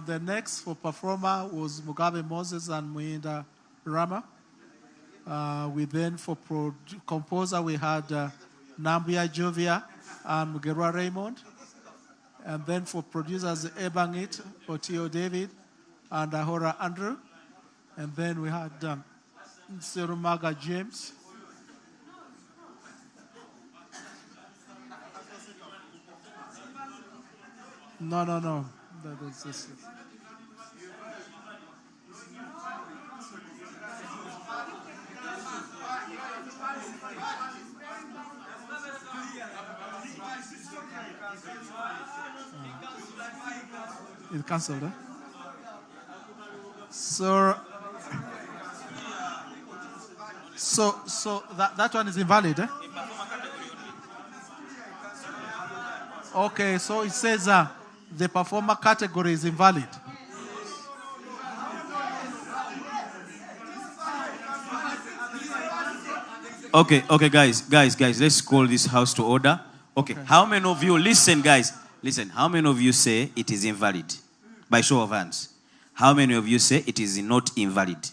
The next for performer was Mugabe Moses and Muinda Rama. For composer, we had Nambuya Jovia and Mugerwa Raymond. And then for producers, Ebangit, Otio David, and Ahora Andrew. And then we had Serumaga James. No, no, no. That is this. It's cancelled, eh? So that one is invalid, eh? Okay, so it says the performer category is invalid. Okay, guys, let's call this house to order. Okay, how many of you, listen, guys, listen, how many of you say it is invalid? By show of hands. How many of you say it is not invalid?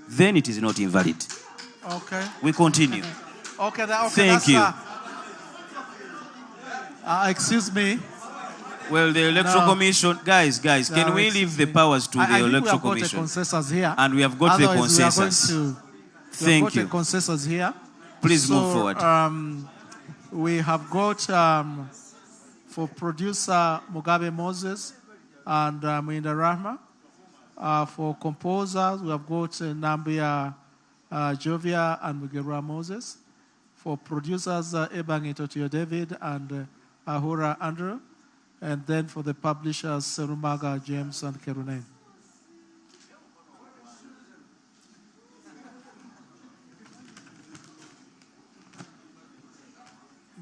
Then it is not invalid. Okay. We continue. Okay, Thank you. Excuse me. Well, the Electoral Commission, guys, can we leave the powers to the Electoral Commission? We have got a consensus here. And we have got the consensus. Thank you. A consensus here. Please move forward. We have got for producer Mugabe Moses and Mwinda Rahma. For composers, we have got Nambia Jovia and Mugerwa Moses. For producers, Ebangi Totio David and Ahura Andrew. And then for the publishers, Serumaga James and Kerunen.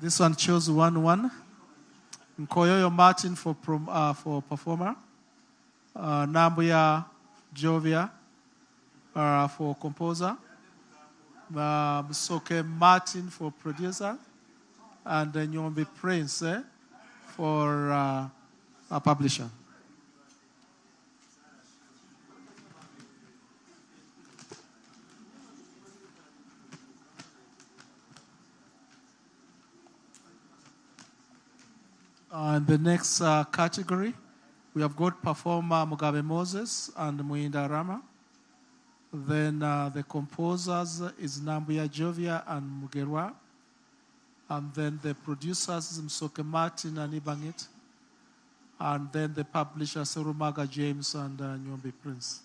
This one chose 1-1. Nkoyoyo Martin for performer. Nambuya Jovia for composer. Soke Martin for producer. And then Nyombi Prince for a publisher. In the next category, we have got performer Mugabe Moses and Mwinda Rama. Then the composers is Nambuya Jovia and Mugerwa. And then the producers Msoke Martin and Ibangit. And then the publisher Serumaga James and Nyombi Prince.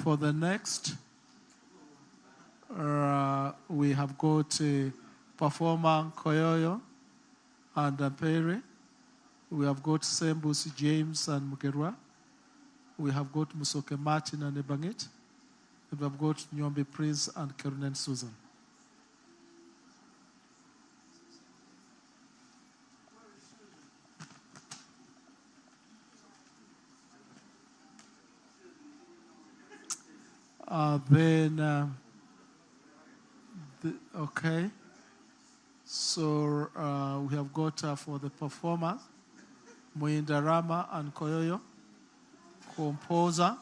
For the next, we have got performer Koyoyo and Pere. We have got Sembusi James and Mugerwa. We have got Musoke Martin and Ebangit. We have got Nyombi Prince and Kerunen Susan. Okay. So we have got for the performers, Mwinda Rama and Koyoyo. Composer,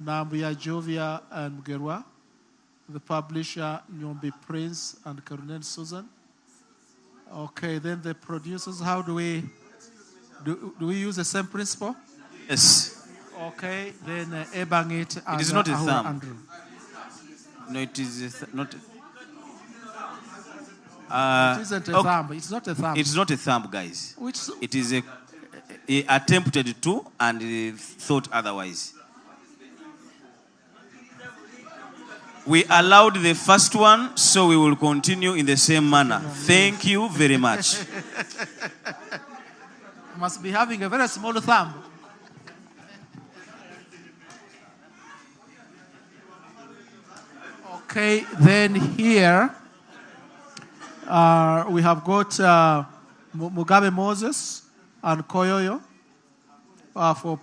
Nambuya Jovia and Mugerwa. The publisher, Nyombi Prince and Kerunen Susan. Okay, then the producers, how do we use the same principle? Yes. Okay, then Ebangit and it is not a thumb. Andrew. No, it is not. It isn't a thumb. It's not a thumb. It's not a thumb, guys. It is a attempted to and thought otherwise. We allowed the first one, so we will continue in the same manner. Thank you very much. Must be having a very small thumb. Okay, then here we have got Mugabe Moses and Koyoyo for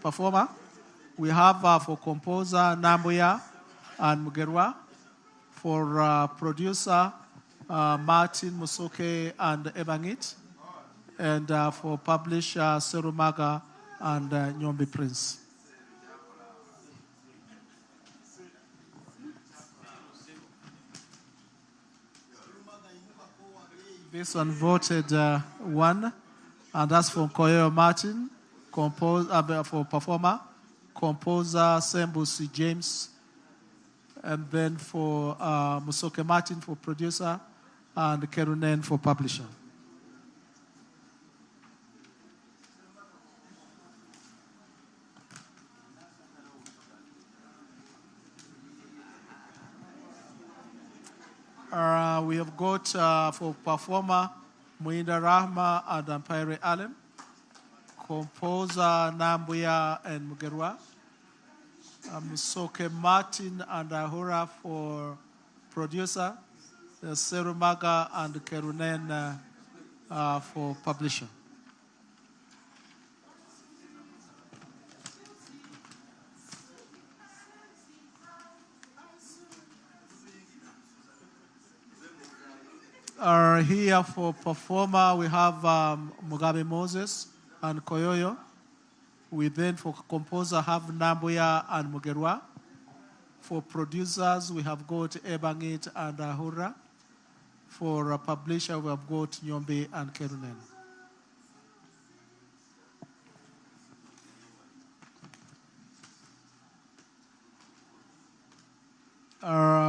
performer. We have for composer Nambuya and Mugerwa. For producer Martin Musoke and Ebangit. And for publisher Serumaga and Nyombi Prince. This one voted 1. And that's for Koyo Martin, for performer. Composer Sembusi James. And then for Musoke Martin for producer. And Kerunen for publisher. We have got for performer Muinda Rahma and Ampire Allen, composer Nambuya and Mugerwa, Musoke Martin and Ahura for producer, Serumaga and Kerunen for publisher. Here for performer, we have Mugabe Moses and Koyoyo. We then for composer have Nambuya and Mugerwa. For producers, we have got Ebangit and Ahura. For a publisher, we have got Nyombe and Kerunen.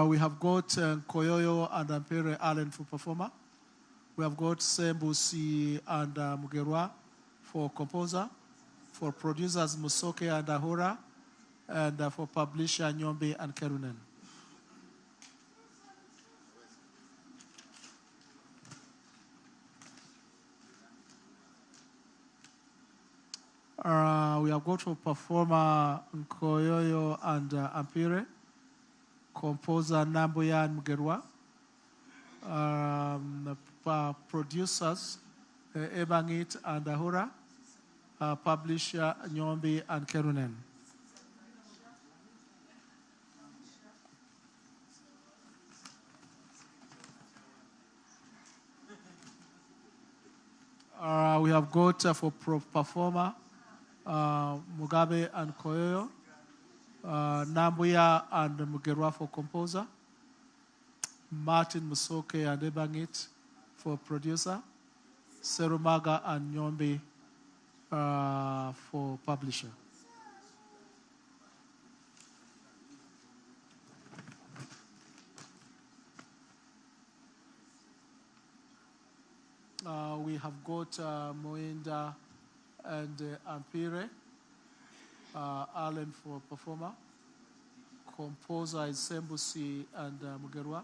We have got Koyoyo and Ampere Allen for performer. We have got Sembusi and Mugerwa for composer. For producers, Musoke and Ahura. And for publisher, Nyombe and Kerunen. We have got for performer Koyoyo and Ampere. Composer Nambuya and Mugerwa. Producers Ebangit and Ahura. Publisher Nyombe and Kerunen. We have got for performer Mugabe and Koyoyo. Nambuya and Mugerwa for composer, Martin Musoke and Ebangit for producer, Serumaga and Nyombe for publisher. We have got Moinda and Ampire. Allen for performer. Composer is Sembusi and Mugerwa.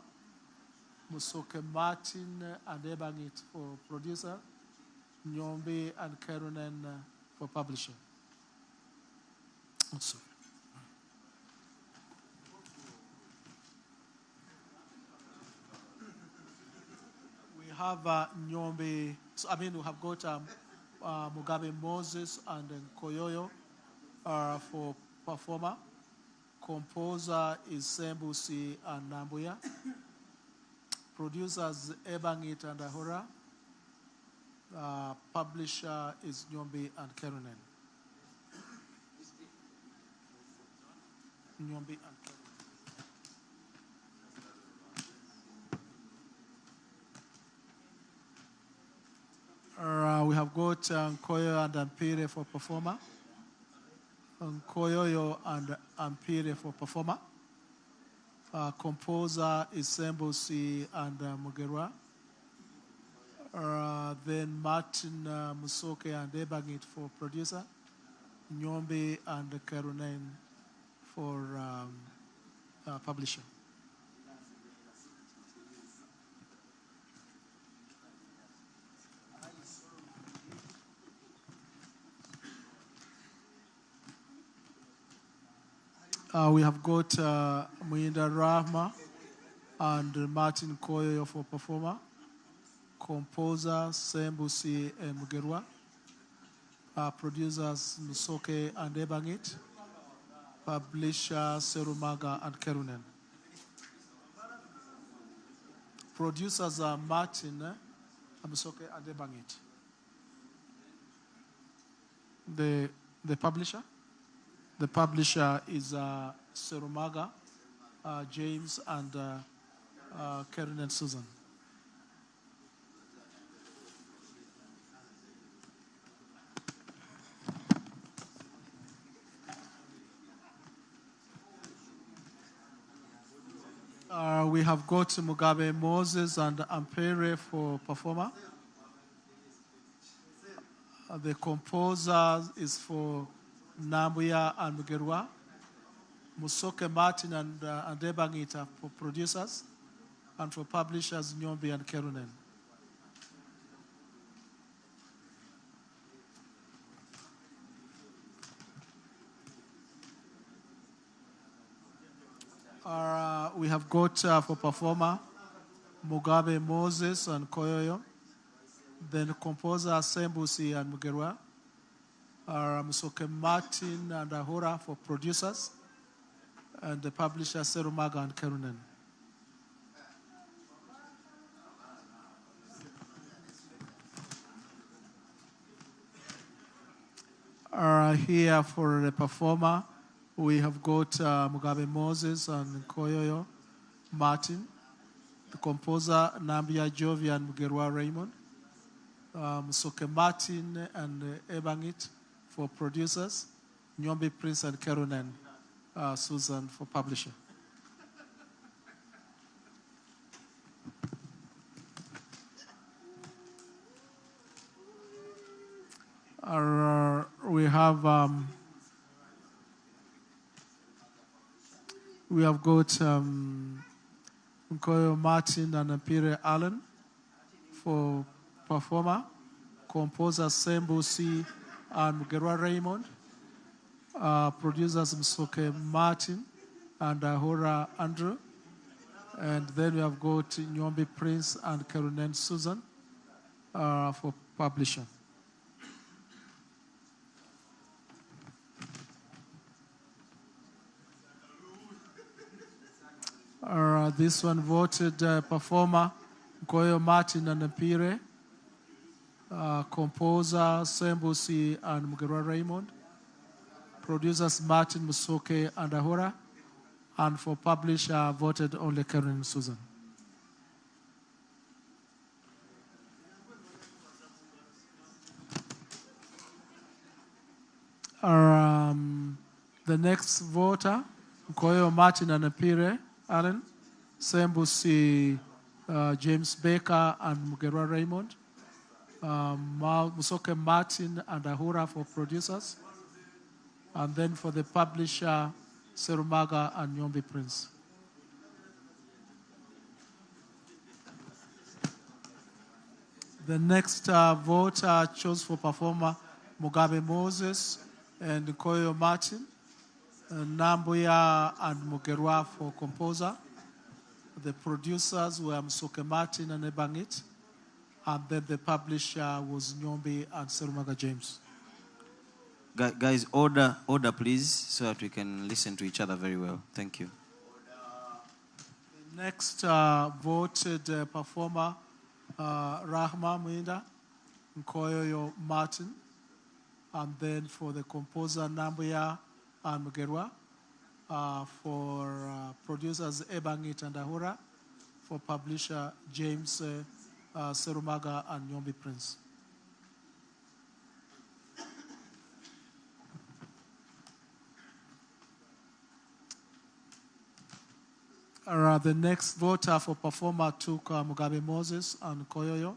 Musoke Martin and Ebangit for producer. Nyombe and Kerunen for publisher. Also. We have Nyombe, we have got Mugabe Moses and Koyoyo. For performer, composer is Sembusi and Nambuya. Producers Ebangit and Ahura. Publisher is Nyombe and Kerunen. Nyombe and Kerunen. We have got Koyo and Ampire for performer. Koyoyo and Ampire for performer. Composer is Sembusi and Mugerwa. Then Martin Musoke and Ebangit for producer. Nyombe and Kerunen for publisher. We have got Muinda Rahma and Martin Koyo for performer. Composer Sembusi and Mugerwa. Producers Musoke and Ebangit. Publisher Serumaga and Kerunen. Producers are Martin Musoke and Ebangit. The publisher? The publisher is Serumaga, James, and Kerunen Susan. We have got Mugabe Moses and Ampere for performer. The composer is for Nambuya and Mugerwa. Musoke Martin and Ebangita for producers. And for publishers, Nyombi and Kerunen. We have got for performer Mugabe Moses and Koyoyo. Then composer Sembusi and Mugerwa. Musoke Martin and Ahura for producers. And the publisher Serumaga and Kerunen. Here for the performer, we have got Mugabe Moses and Koyoyo Martin. The composer Nambia Jovi and Mugerwa Raymond. Musoke Martin and Ebangit for producers. Nyombi Prince and Kerunen Susan for publisher. We have got Nkoyo Martin and Ampere Allen for performer, composer Sembusi and Mugerwa Raymond, producers Musoke Martin and Ahura Andrew, and then we have got Nyombi Prince and Kerunen Susan for publisher. This one voted performer Nkoyo Martin and Ampere, composer Sembusi and Mugerwa Raymond, producers Martin Musoke and Ahura, and for publisher voted only Karen Susan. The next voter, Nkoyo Martin and Ampere Allen, Sembusi James Baker and Mugerwa Raymond, Musoke Martin and Ahura for producers, and then for the publisher, Serumaga and Nyombi Prince. The next voter chose for performer Mugabe Moses and Nkoyo Martin, Nambuya and Mugerwa for composer. The producers were Musoke Martin and Ebangit, and then the publisher was Nyombi and Serumaga James. Guys, order please, so that we can listen to each other very well. Thank you. The next voted performer, Rahma Muinda, Nkoyo Martin, and then for the composer Nambuya and Mugerwa, for producers Ebangit and Ahura, for publisher James Serumaga and Nyombi Prince. The next voter for performer took Mugabe Moses and Koyoyo,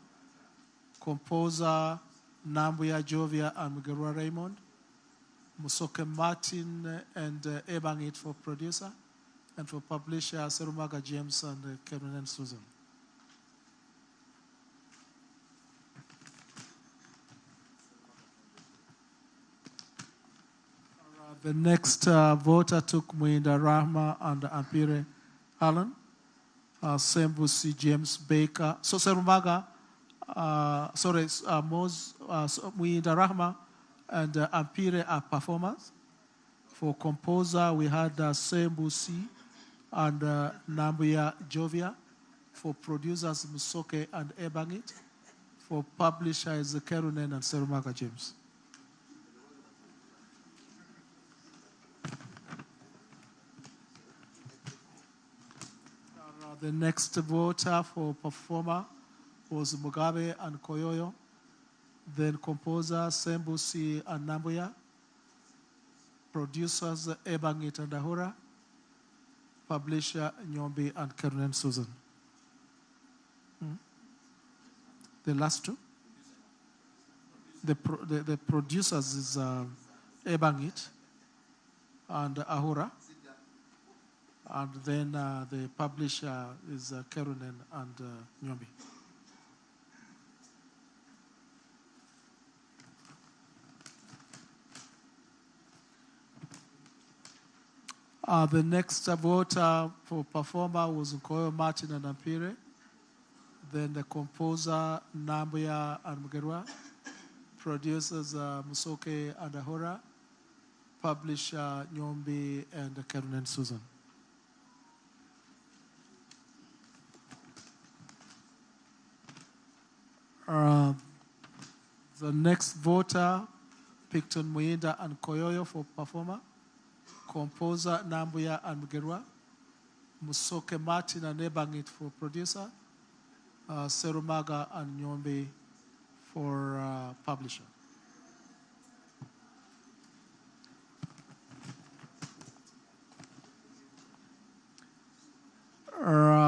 composer Nambuya Jovia and Mugerwa Raymond, Musoke Martin and Ebangit for producer, and for publisher Serumaga James and Kevin and Susan. The next voter took Muinda Rahma and Ampere Allen, Sembusi James Baker. So Serumaga, Muinda Rahma and Ampere are performers. For composer, we had Sembusi and Nambuya Jovia. For producers, Musoke and Ebangit. For publishers, Kerunen and Serumaga James. The next voter for performer was Mugabe and Koyoyo. Then composer Sembusi and Nambuya. Producers Ebangit and Ahura. Publisher Nyombi and Kerunen Susan. The last two. The producers is Ebangit and Ahura. And then the publisher is Kerunen and Nyombi. The next voter for performer was Nkoyo Martin and Ampire. Then the composer Nambuya and Mugerwa. Producers Musoke and Ahura. Publisher Nyombi and Kerunen Susan. The next voter, Picton Muinda and Koyoyo for performer. Composer Nambuya and Mugerwa. Musoke Martin and Ebangit for producer. Serumaga and Nyombi for publisher.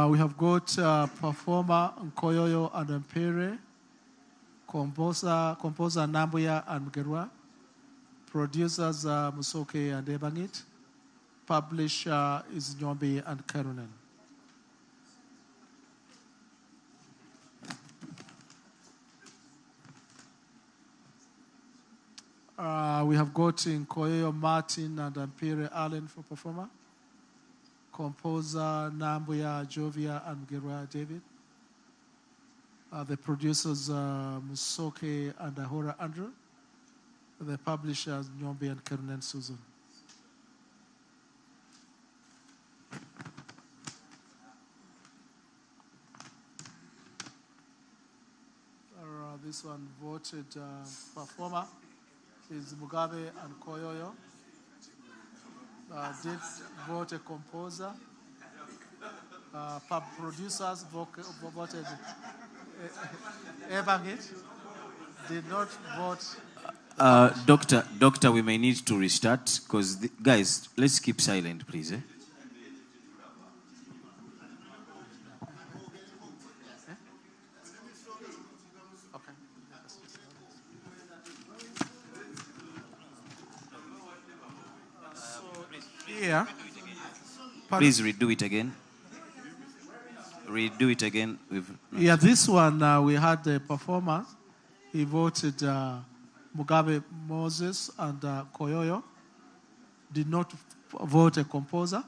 We have got performer Nkoyoyo and Mpere, composer Nambuya and Mugerwa, producers Musoke and Ebangit, publisher is Nyombi and Kerunen. We have got Nkoyoyo Martin and Mpere Allen for performer. Composer Nambuya, Jovia, and Mugerwa David. The producers Musoke and Ahura Andrew. The publishers Nyombi and Kerunen Susan. This one voted performer is Mugabe and Koyoyo. Did vote a composer. Producers voted Ebangit. Did not vote. Doctor, we may need to restart because, guys, let's keep silent, please. Yeah. Please redo it again. Redo it again. Yeah, this one we had the performer. He voted Mugabe Moses and Koyoyo. Did not vote a composer.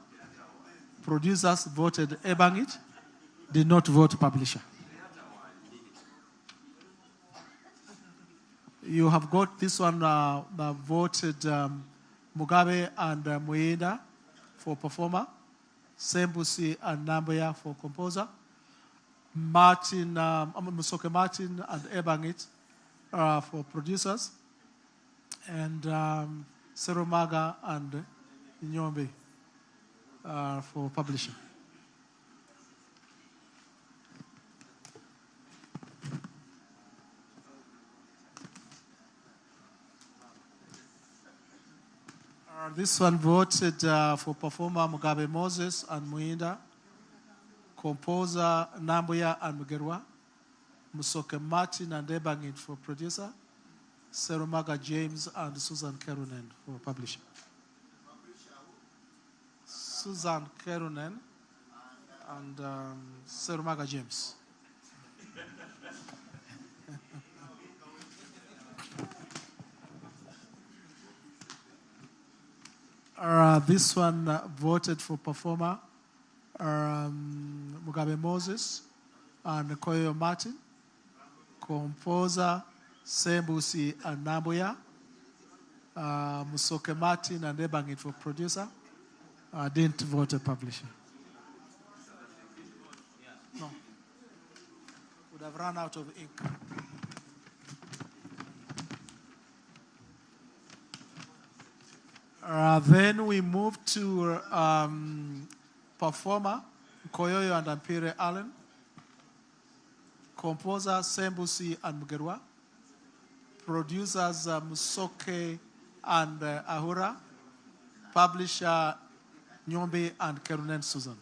Producers voted Ebangit. Did not vote publisher. You have got this one voted Mugabe and Muinda for performer. Sembusi and Nambuya for composer. Musoke Martin and Ebangit for producers. And Serumaga and Nyombi for publishing. This one voted for performer Mugabe Moses and Muinda, composer Nambuya and Mugerwa, Musoke Martin and Ebangit for producer, Serumaga James and Susan Kerunen for publisher. Susan Kerunen and Serumaga James. This one voted for performer Mugabe Moses and Koyo Martin, composer Sembusi and Nambuya, Musoke Martin and Ebangit for producer. Didn't vote a publisher. No. Would have run out of ink. Then we move to performer Koyoyo and Ampire Allen, composer Sembusi and Mugerwa, producers Musoke and Ahura, publisher Nyombe and Kerunen Susan.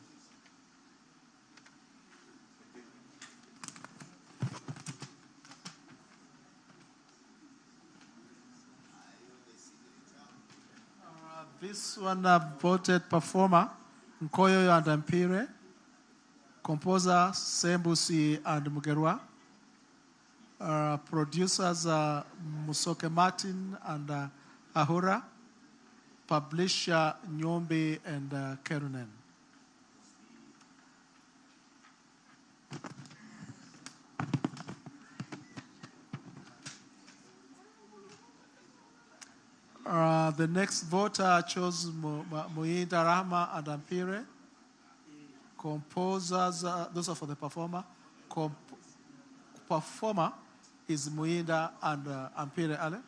This one voted performer, Nkoyo and Ampire, composer, Sembusi and Mugerwa, producers, Musoke Martin and Ahura, publisher, Nyombe and Kerunen. The next voter chose Muinda Rahma and Ampire. Composers, those are for the performer. Performer is Muinda and Ampire Ale.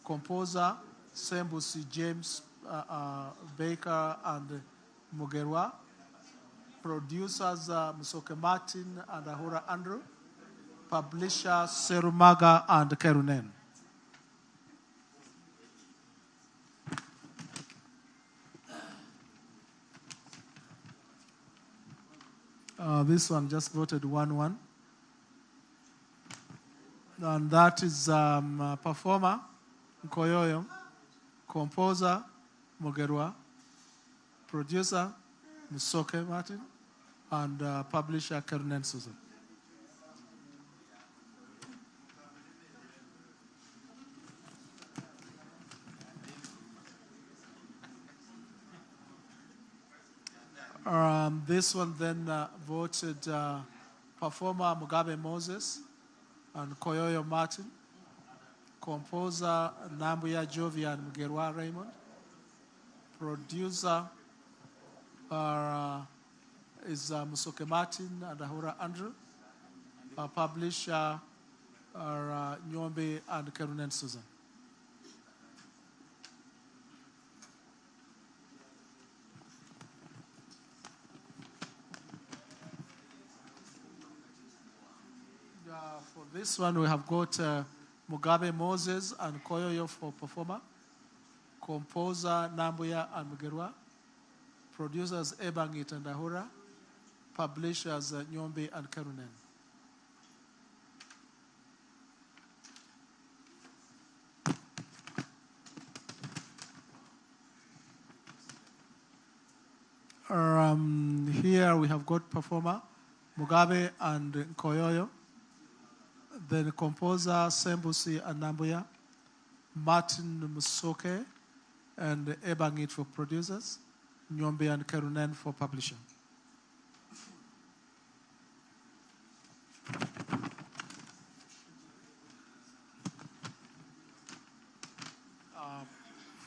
Composer, Sembusi James Baker and Mugerwa. Producers, Musoke Martin and Ahura Andrew. Publisher, Serumaga and Kerunen. This one just voted 1-1. And that is performer, Nkoyoyo, composer, Mugerwa, producer, Musoke Martin, and publisher, Kerunen Susan. This one then voted performer Mugabe Moses and Koyoyo Martin, composer Nambuya Jovi and Mugerwa Raymond, producer is Musoke Martin and Ahura Andrew, publisher Nyombe and Kerunen Susan. For this one, we have got Mugabe Moses and Koyoyo for performer, composer Nambuya and Mugerwa, producers Ebangit and Ahura, publishers Nyombe and Kerunen. Here we have got performer Mugabe and Koyoyo. Then composer Sembusi and Nambuya, Martin Musoke and Ebangit for producers, Nyombe and Kerunen for publishing.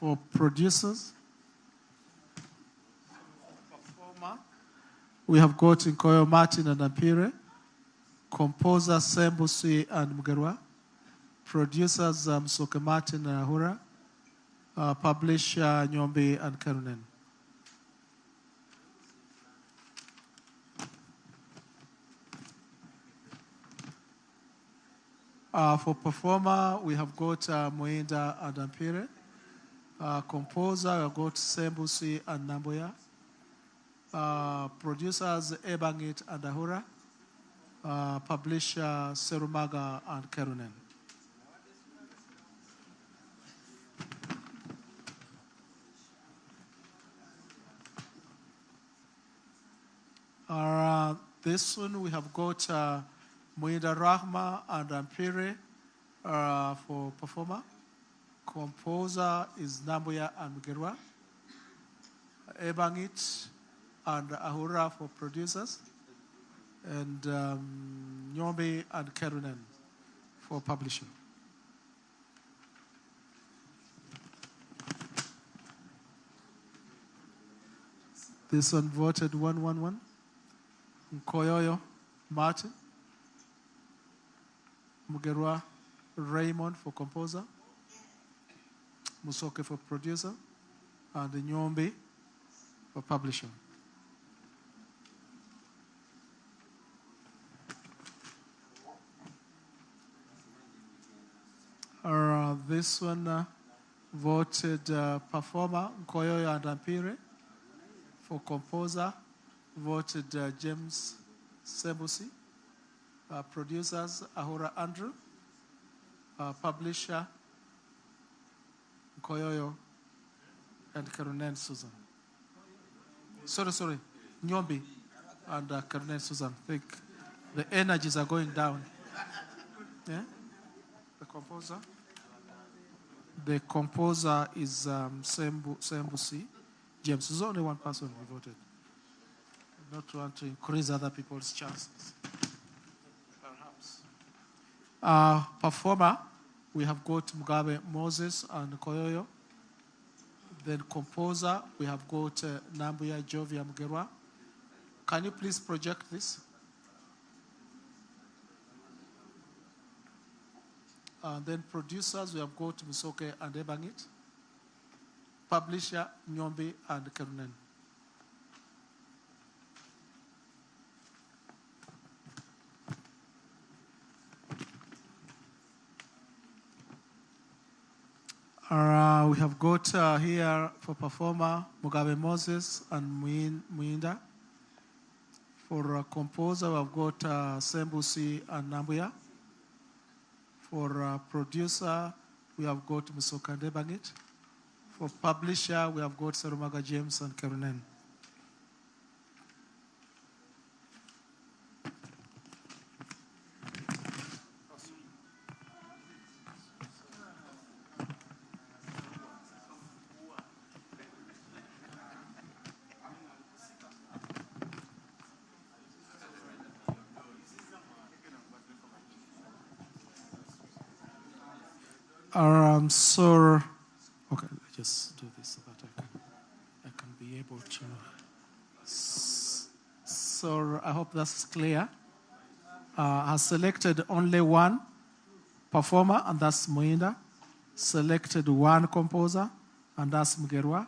For producers, performer, we have got Nkoyo Martin and Ampire, composer Sembusi and Mugerwa, producers Musoke Martin and Ahura, publisher Nyombe and Kerunen. For performer, we have got Muinda and Ampire. Composer, we have got Sembusi and Nambuya. Producers Ebangit and Ahura. Publisher Serumaga and Kerunen. This one we have got Muinda Rahma and Ampire for performer. Composer is Nambuya and Mugerwa. Ebangit and Ahura for producers. And Nyombe and Kerunen for publishing. This one voted 1-1-1. Nkoyoyo Martin, Mugerwa Raymond for composer, Musoke for producer, and Nyombe for publishing. This one voted performer Nkoyoyo and Ampire, For composer, voted James Sembusi. Producers, Ahura Andrew. Publisher, Koyoyo and Karunen Susan. Sorry. Nyombi and Karunen Susan. I think the energies are going down. Yeah? The composer? The composer is Sembusi. James. There's only one person who voted. I don't want to increase other people's chances. Perhaps. Performer, we have got Mugabe Moses and Koyoyo. Then composer, we have got Nambuya Jovia Mugerwa. Can you please project this? Then producers, we have got Musoke and Ebangit. Publisher, Nyombi and Kerunen. We have got here for performer Mugabe Moses and Muinda. For composer, we have got Sembusi and Nambuya. For producer, we have got Musoka Ndebangit. For publisher, we have got Serumaga James and Kerunen. Okay, let's just do this so that I can be able to. So I hope that's clear. Has selected only one performer, and that's Muinda. Selected one composer, and that's Mugerwa.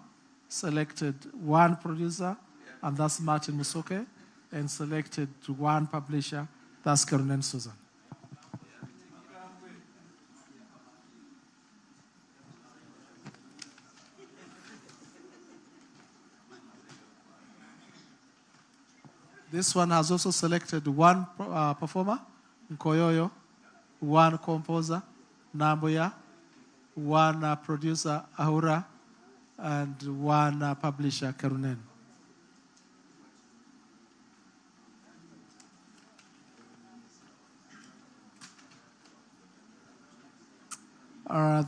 Selected one producer, and that's Martin Musoke. And selected one publisher, that's Kerunen Susan. This one has also selected one performer, Nkoyoyo, one composer, Nambuya, one producer, Ahura, and one publisher, Kerunen.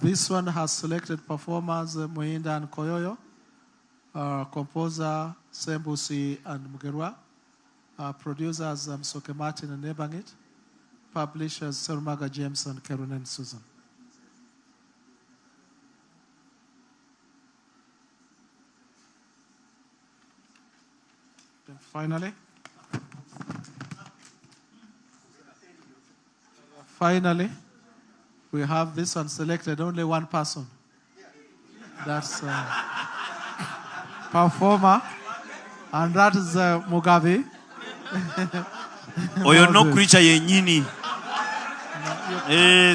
This one has selected performers, Muinda and Koyoyo, composer, Sembusi and Mugerwa. Producers, Soke Martin and Nebangit. Publishers, Serumaga James and Kerunen Susan. Then finally, we have this one selected, only one person. That's performer, and that is Mugabe. Oyo no creature yenyini.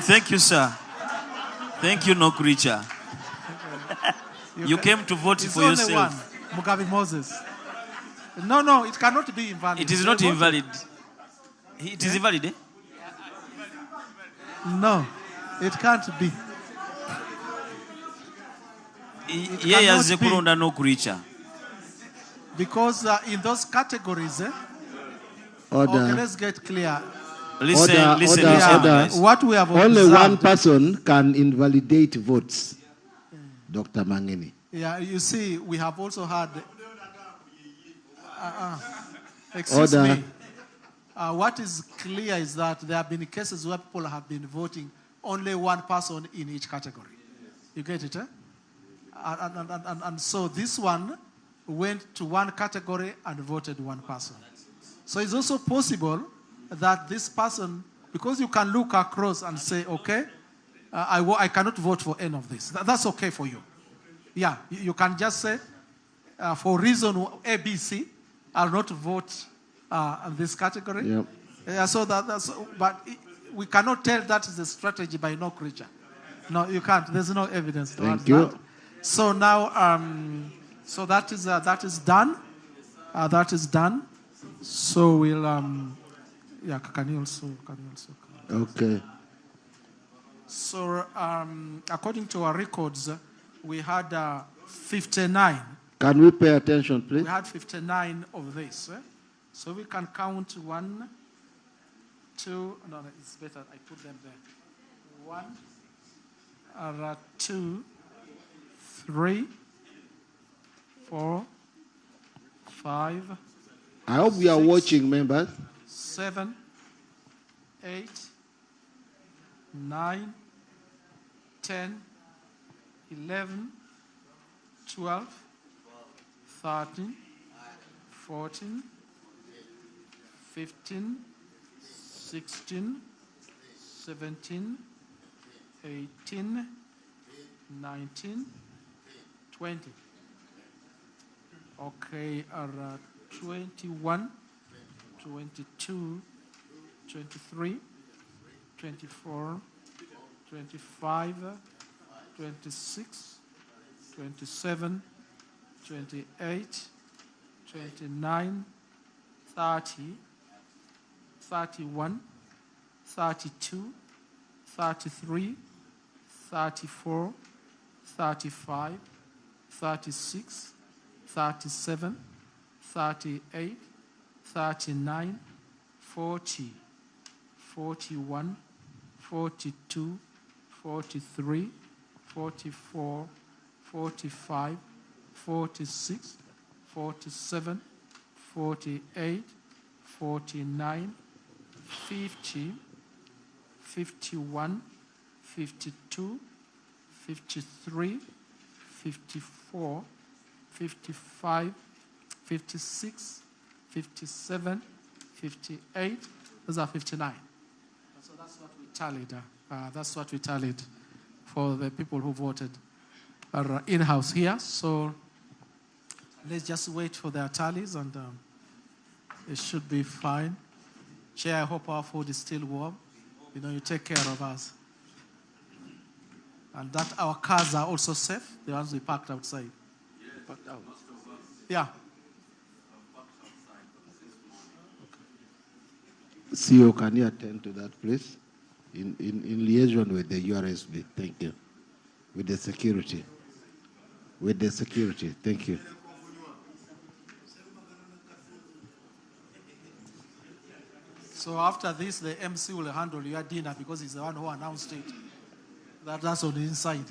Thank you, sir. Thank you, no creature. You came to vote for yourself. One, Mugabe Moses. No, it cannot be invalid. It is not invalid. It is invalid, eh? No, it can't be. Yeah, as a kurunda no creature. Because in those categories, Order. Okay, let's get clear. Order. What we have only observed, one person can invalidate votes. Dr. Mangeni. Yeah, you see, we have also had. Excuse Order. me. What is clear is that there have been cases where people have been voting only one person in each category. You get it, eh? And so this one went to one category and voted one person. So it's also possible that this person, because you can look across and say, okay, I cannot vote for any of this. That's okay for you. Yeah, you can just say, for reason A, B, C, I'll not vote in this category. Yep. But we cannot tell that is a strategy by no creature. No, you can't. There's no evidence towards Thank you. that. So now, so that is done. That is done. So we'll, yeah, can you also. Okay. So according to our records, we had 59. Can we pay attention, please? We had 59 of this. So we can count 1, 2, no, it's better I put them there. 1, 2, 3, 4, 5. I hope we are watching, members. 7, 8, 9, 10, 11, 12, 13, 14, 15, 16, 17, 18, 19, 20. Okay, 21, 22, 23, 24, 25, 26, 27, 28, 29, 30, 31, 32, 33, 34, 35, 36, 37, 38, 39, 40, 41, 42, 43, 44, 45, 46, 47, 48, 49, 50, 51, 52, 53, 54, 55, 56, 57, 58. Those are 59. So that's what we tallied. That's what we tallied for the people who voted in-house here. So let's just wait for their tallies, and it should be fine. Chair, I hope our food is still warm. You know, you take care of us. And that our cars are also safe, the ones we parked outside. Parked out. Yeah. CEO, can you attend to that, please? In liaison with the URSB. Thank you. With the security. With the security. Thank you. So after this, the MC will handle your dinner because he's the one who announced it. That's on the inside.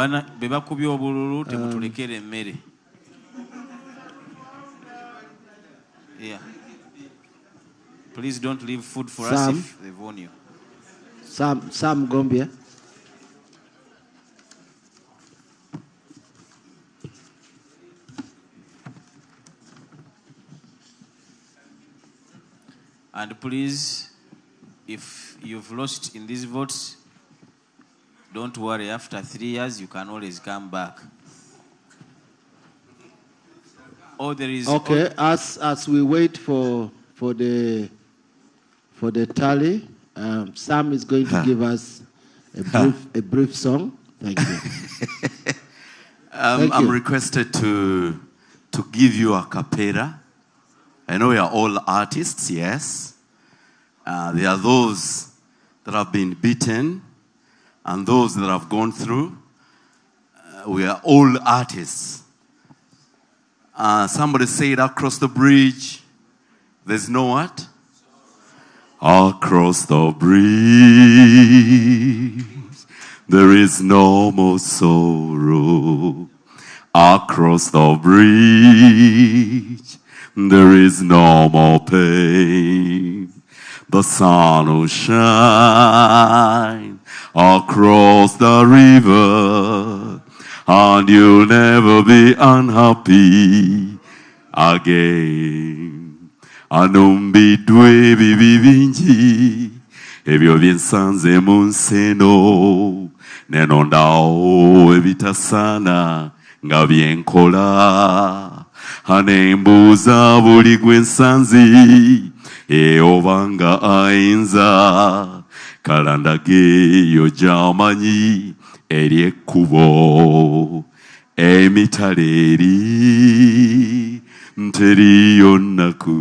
bana bebakubye obululu temutulekere emmere. Yeah. Please don't leave food for us if they warn you. Sam Gombia. And please, if you've lost in these votes, don't worry, after 3 years, you can always come back. Oh, there is... Okay, as we wait for the for the tally. Sam is going to give us a brief song. Thank you. I'm requested to give you a cappella. I know we are all artists, yes. There are those that have been beaten and those that have gone through. We are all artists. Somebody said across the bridge, there's no what? Across the bridge, there is no more sorrow. Across the bridge, there is no more pain. The sun will shine across the river, and you'll never be unhappy again. Anumbidwe bibi bingi ebyo byensanze mu nseno nenondao ebitasana nga byenkola anembuuza buli gwe nsanzi obanga ayinza kalandage eyo gy'amanyi eri ekkubo emitala eri nteriyo nnaku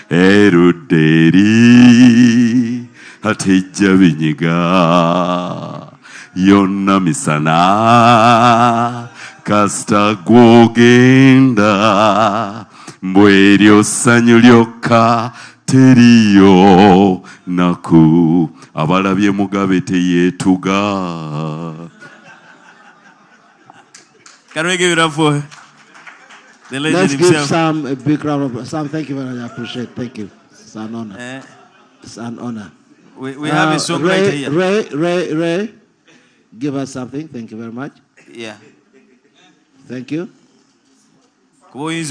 erudde eri atejja binyiga yonna misana kasita gwogenda mbweryo ssanyu lyokka teriyo naku abalabye mugabe teyeetuga. Can we give it up for the legend Let's himself? give Sam a big round of applause. Sam, thank you very much. I appreciate it. Thank you. It's an honor. It's an honor. We have a song Ray, right here. Ray, give us something. Thank you very much. Yeah. Thank you. Friends,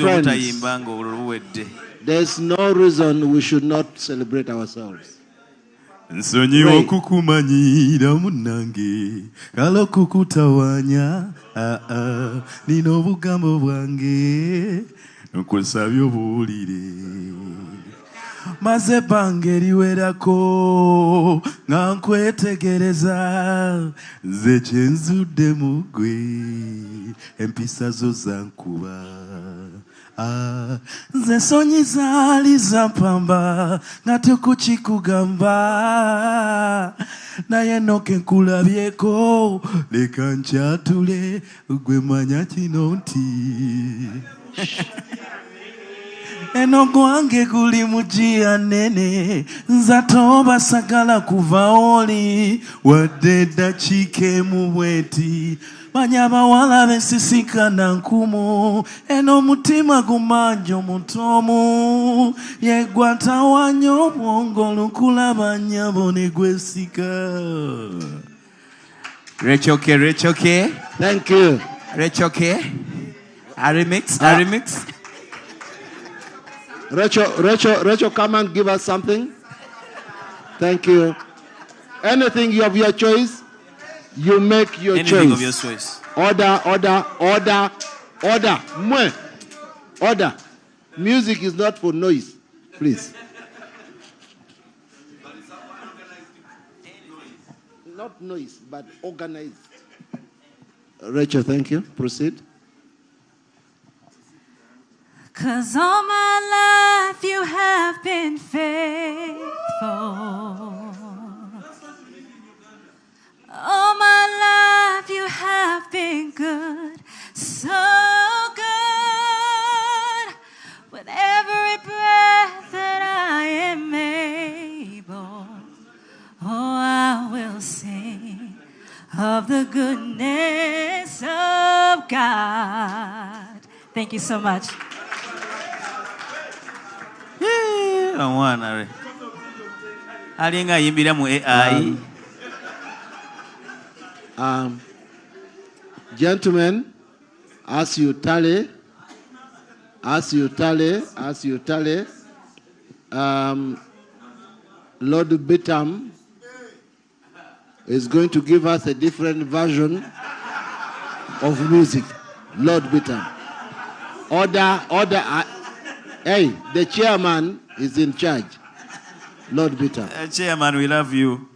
there's no reason we should not celebrate ourselves. Nsonyiwa okukumanyira munnange kala okukutawanya nina obugambo bwange nkusabye obuwulire maze ebbanga eriwerako nga nkwetegereza nze kyenzudde mu ggwe empisa zo zankuba nze ensonyi zaali zampamba nga tekukikugamba naye noke nkulabyeko leka nkyatule gwe manya kino nti eno gwange guli mugiya nene nzatoba sagala kuva oli wadde eddakiika emu bweti manya abawala bensisinkana nkumu eno omutima gumanja omutomu yegwatawanya obwongo lukulaba nnyabo ne gwesika. Rachel K. Thank you. Rachel K. A remix. Rachel, come and give us something. Thank you. Anything of your choice, you make your Anything choice. of your choice. Order. Mwe. Order. Music is not for noise, please. Not noise, but organized. Rachel, thank you. Proceed. 'Cause all my life you have been faithful. All my life you have been good, so good. With every breath that I am able, oh, I will sing of the goodness of God. Thank you so much. Omwana alinga ayimbira mu AI. Gentlemen, as you tally, Lord Bitam is going to give us a different version of music. Lord Bitam. Order. Hey, the chairman is in charge. Lord Peter. Chairman, we love you.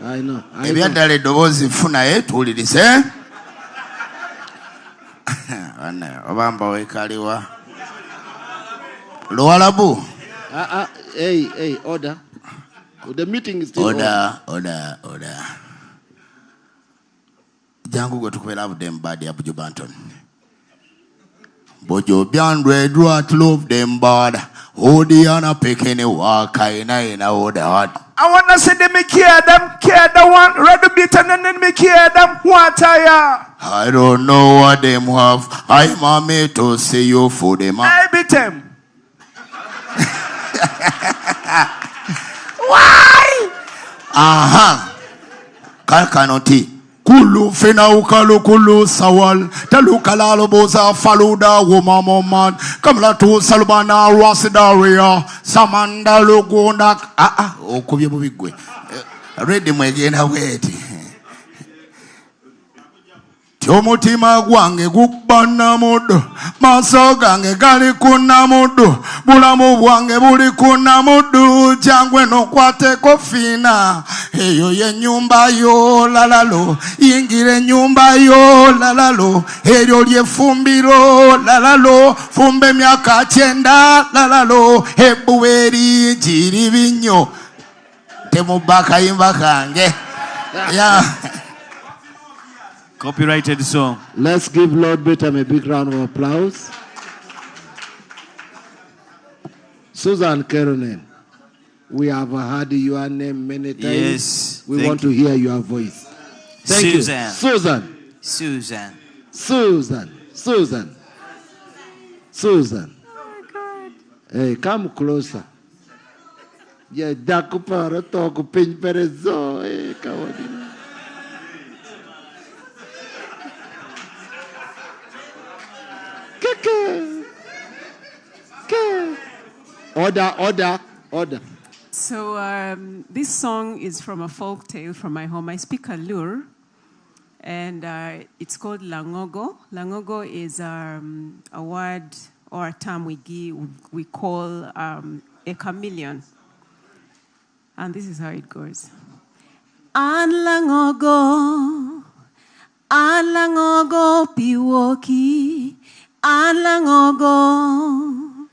I know. Ebyaddala eddoboozi ffunaye tuwulirize. Obamba weekaliwa. Luwalabu. Hey, order. The meeting is still Order. Jangu gwe tukubera them bad ya Buju Banton. Bojo byandwe drat love them bad. Odiana pekene waka ina order. I want to say them care the one, red bit and then me care them what I don't know what them have. I'm a mate to say you for them. I beat them. Why? Aha. Kalkanoti. Kulu fena ukalu kulu sawal. Talu kalalo boza faluda woma moman. Kamla tu salubana rasidaria. Samanda lugundak. Okubye bubigwe. Ready mwegenda weti. Tyomutima gwange gukubana mudu. Maso gange gali kuna mudu. Bulamu bwange buli kuna mudu. Jangwe nokwate kofina. Eyo ye nyumba yo lalalo. Ingire nyumba yo lalalo. Eryo lye fumbiro lalalo. Fumbe myaka 9 lalalo. Ebuweri jiri binyo. Temubaka imba kange. Yeah. Copyrighted song. Let's give Lord Betam a big round of applause. Susan Keronen, we have heard your name many times. Yes. We want to hear your voice. Thank Susan. you. Susan. Oh, God. Hey, come closer. Yeah, dakupara toku pin perezo. Hey, kawadi. Order. So this song is from a folk tale from my home. I speak Alur, and it's called Langogo. Langogo is a word or a term we call a chameleon. And this is how it goes. An Langogo piwoki, an Langogo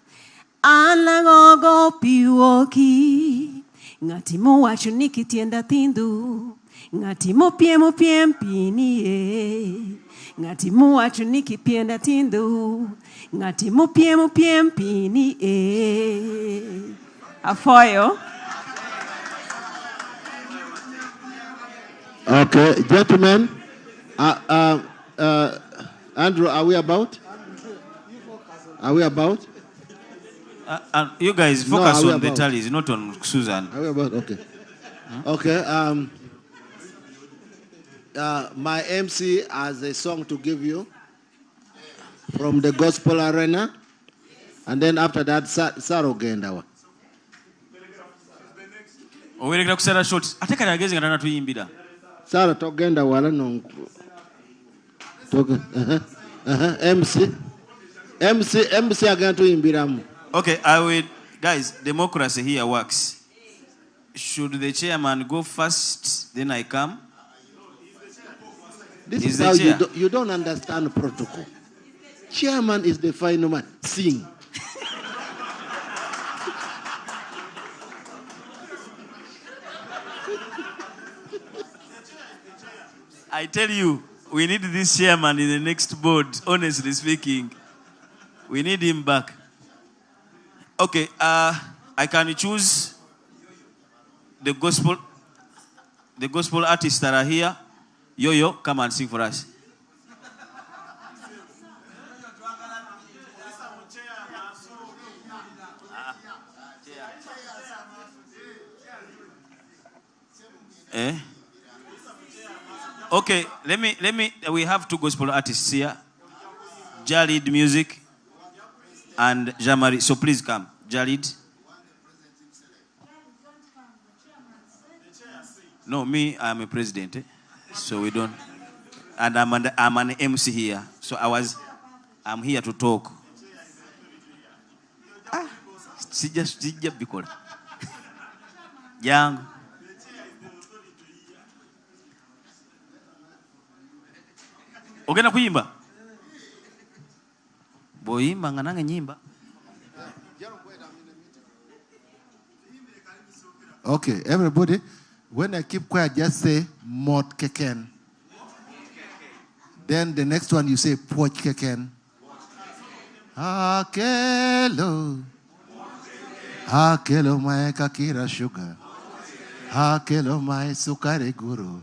piwoki, ngati mo wacho ni kitienda tindu, ngati mo piem pini ngati mo wacho ni kipienda tindu, ngati mo piem pini Afoyo. Okay, gentlemen. Andrew, are we about? You guys focus on the tallies, not on Susan. Are we about? Okay. Okay. My MC has a song to give you from the Gospel Arena, and then after that, Saro Gendawa. Owerekera kusala short. Ate kale agezi ngana tuyimbira. Sara togenda wala no. MC again to imbiramu. Okay, guys, democracy here works. Should the chairman go first, then I come? This is how you don't understand protocol. Chairman is the final man. Sing. I tell you, we need this chairman in the next board, honestly speaking. We need him back. Okay, I can choose the gospel artists that are here. Yo, come and sing for us. Okay, we have two gospel artists here. Jalid Music and Jamari. So please come. Jalid. No, me, I'm a president. So we don't. And I'm an MC here. So I'm here to talk. Jangu. Ogenda kuyimba? Bw'oyimba nga nange nyimba. Okay, everybody, when I keep quiet, just say mot keken. Then the next one you say poch keken. Hakelo. Hakelo mae kakira sugar. Hakelo mae sukari guru.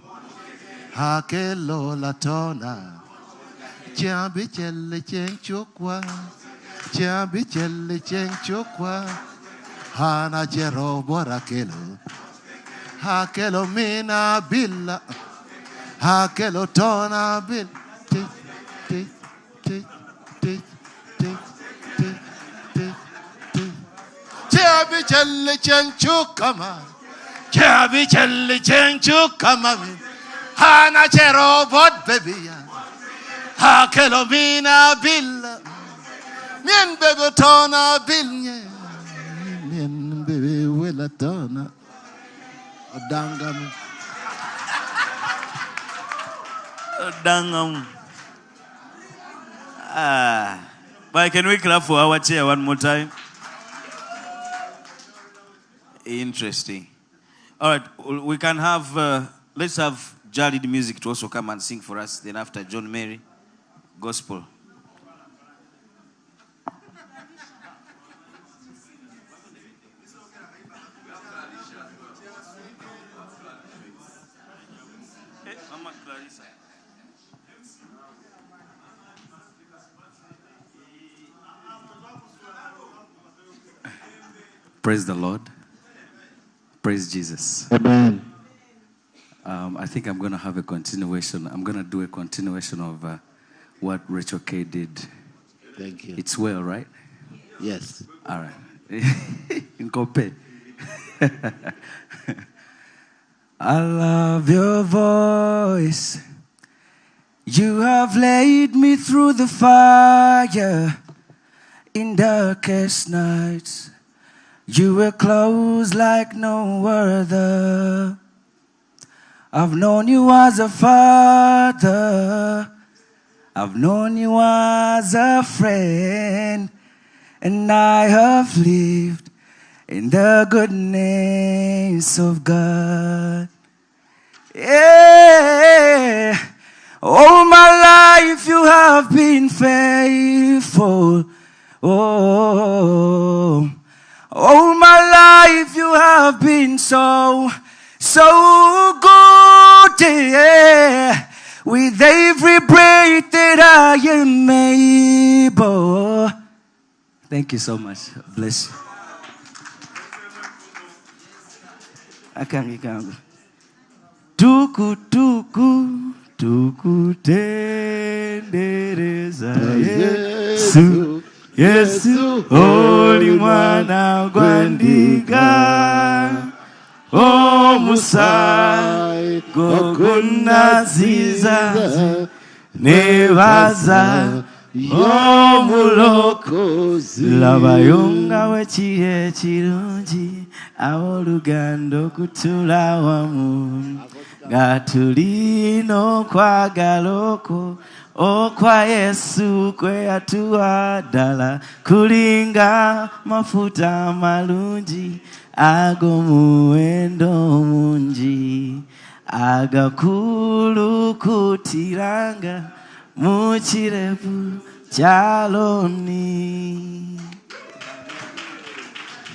Hakelo latona. Chambi chelle cheng chokwa. Chambi chelle cheng chokwa. Hana jero borakelo. Hakelo mina billa. Hakelo tona bill. Tick, tick, tick, tick, tick, tick, tick, tick. Chabi chelle cheng chukama. Chabi chelle cheng chukama. Hana jero bot baby. Hakelo mina billa. Mien baby tona bill. Mien baby willa tona. Odangam. Odangam. But can we clap for our chair one more time? Interesting. All right, we can have, let's have Jared Music to also come and sing for us. Then after John Mary, Gospel. Praise the Lord. Praise Jesus. Amen. I think I'm going to have a continuation. I'm going to do a continuation of what Rachel K did. Thank you. It's well, right? Yes. All right. In Kope. I love your voice. You have laid me through the fire in darkest nights. You were close like no other. I've known you as a father. I've known you as a friend. And I have lived in the goodness of God. Yeah. All my life you have been faithful. Oh. All my life you have been so good, yeah. With every breath that I am able. Thank you so much. Bless you. I can't go. Tuku tuku tuku tendereza Yesu. Yesu, Holy Mwana Gwandiga, O Musai, Gokunaziza, Nevaza, O Mulokozi, Labayonga wechiye chirunji, Aolugando kutula wamu, Gatulino kwa galoko, Okwa Yesu kwe atua dala kulinga mafuta malunji ago muendo munji agakulu kutiranga muchirefu chaloni.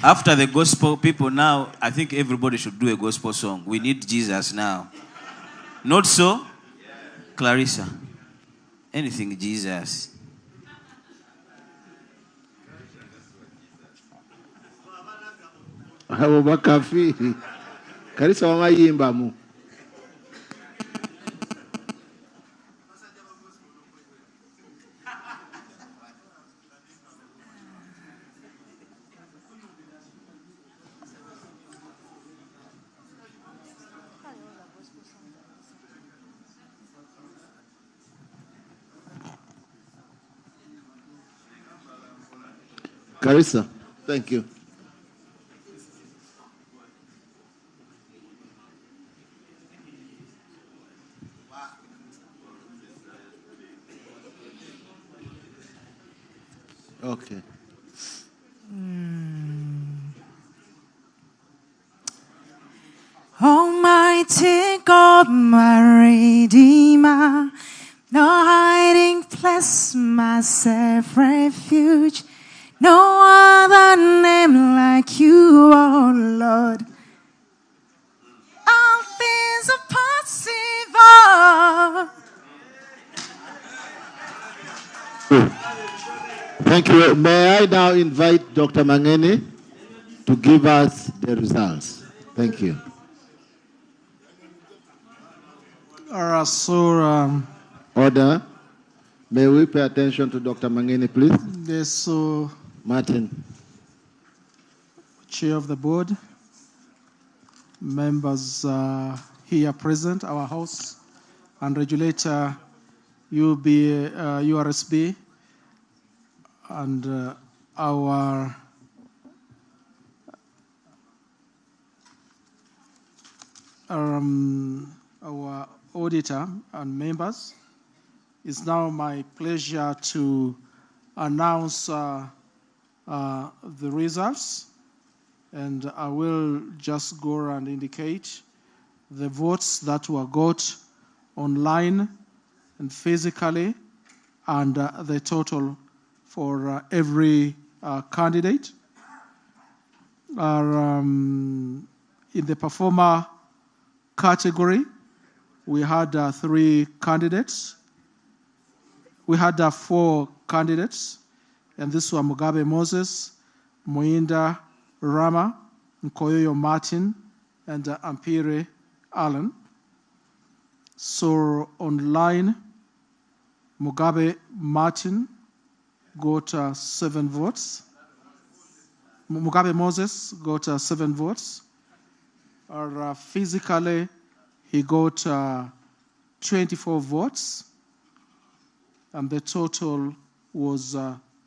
After the gospel people now, I think everybody should do a gospel song. We need Jesus now. Not so? Clarissa. Anything Jesus. Abo bakafiri. Kalisa wamayimba mu. Carissa, thank you. mighty God, my Redeemer. No hiding place, my safe refuge. No other name like you, oh Lord. All things are possible. Thank you. May I now invite Dr. Mangeni to give us the results. Thank you. Order. May we pay attention to Dr. Mangeni, please? Yes, so Martin. Chair of the board, members here present, our host and regulator, URSB, and our auditor and members. It's now my pleasure to announce the results, and I will just go and indicate the votes that were got online and physically, and the total for every candidate. In the performer category, we had 3 candidates. We had 4 candidates, and this were Mugabe Moses, Muinda Rama, Nkoyoyo Martin, and Ampere Allen. So online, Mugabe Martin got 7 votes. Mugabe Moses got 7 votes. Physically, he got 24 votes, and the total was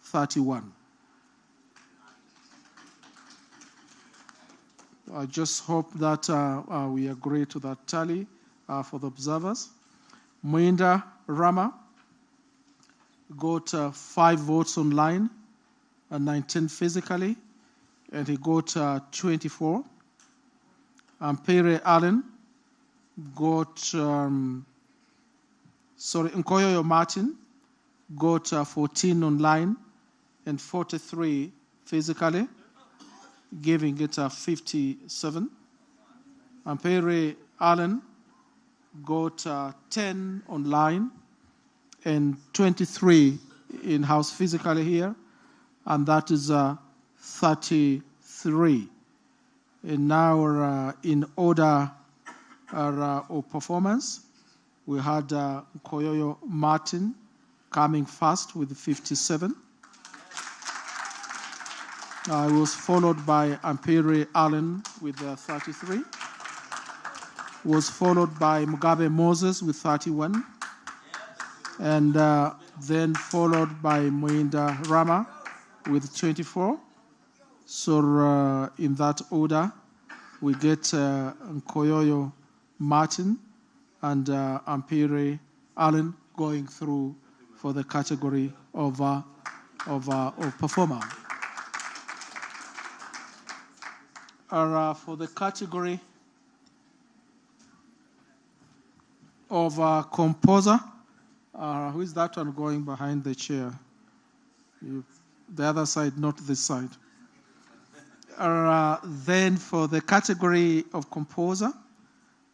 31. I just hope that we agree to that tally for the observers. Muinda Rama got 5 votes online and 19 physically, and he got 24. Ampere Allen got, Nkoyoyo Martin got 14 online and 43 physically, giving it 57. Ampere Allen got 10 online and 23 in-house physically here, and that is 33. And now, in order of performance, we had Nkoyoyo Martin coming first with 57. It was followed by Ampere Allen with 33. Was followed by Mugabe Moses with 31. And then followed by Muinda Rama with 24. So in that order, we get Nkoyoyo Martin and Ampere Allen going through for the category of performer. For the category of composer, who is that one going behind the chair? The other side, not this side. Then for the category of composer,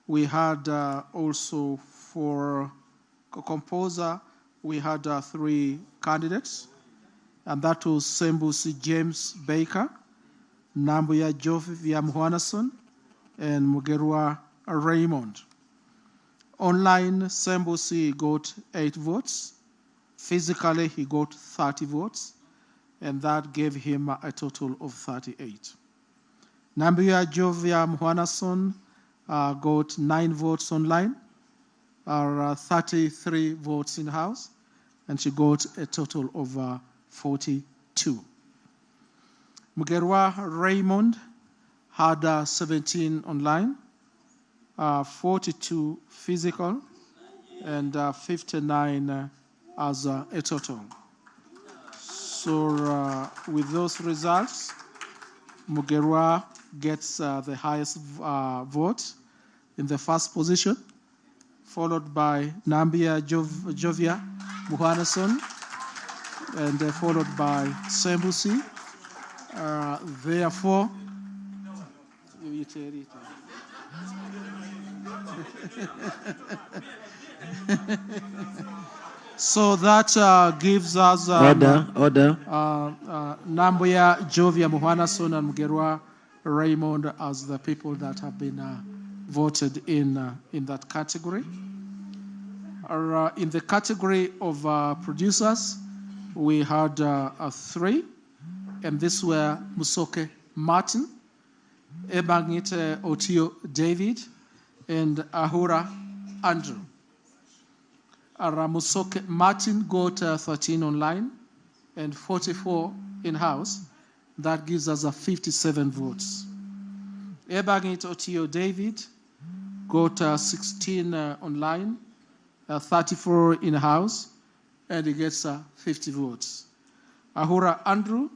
we had also for composer, we had 3 candidates, and that was Sembusi James Baker, Nambuya Jovia Mhwanason, and Mugerwa Raymond. Online, Sembusi got 8 votes. Physically, he got 30 votes, and that gave him a total of 38. Nambuya Jovia Mhwanason got 9 votes online, 33 votes in-house, and she got a total of 42. Mugerwa Raymond had 17 online, 42 physical, and 59 as a total. So with those results, Mugerwa gets the highest vote in the first position, followed by Nambia Jovia Muhanason, and followed by Sembusi. Therefore, so that gives us Order. Nambuya Jovia Muhanason and Mgerwa Raymond as the people that have been voted in that category. In the category of producers, we had 3, and these were Musoke Martin, Ebangite Otio David, and Ahura Andrew. Musoke Martin got 13 online and 44 in-house. That gives us 57 votes. Ebangite Otio David got 16 online, 34 in-house, and he gets 50 votes. Ahura Andrew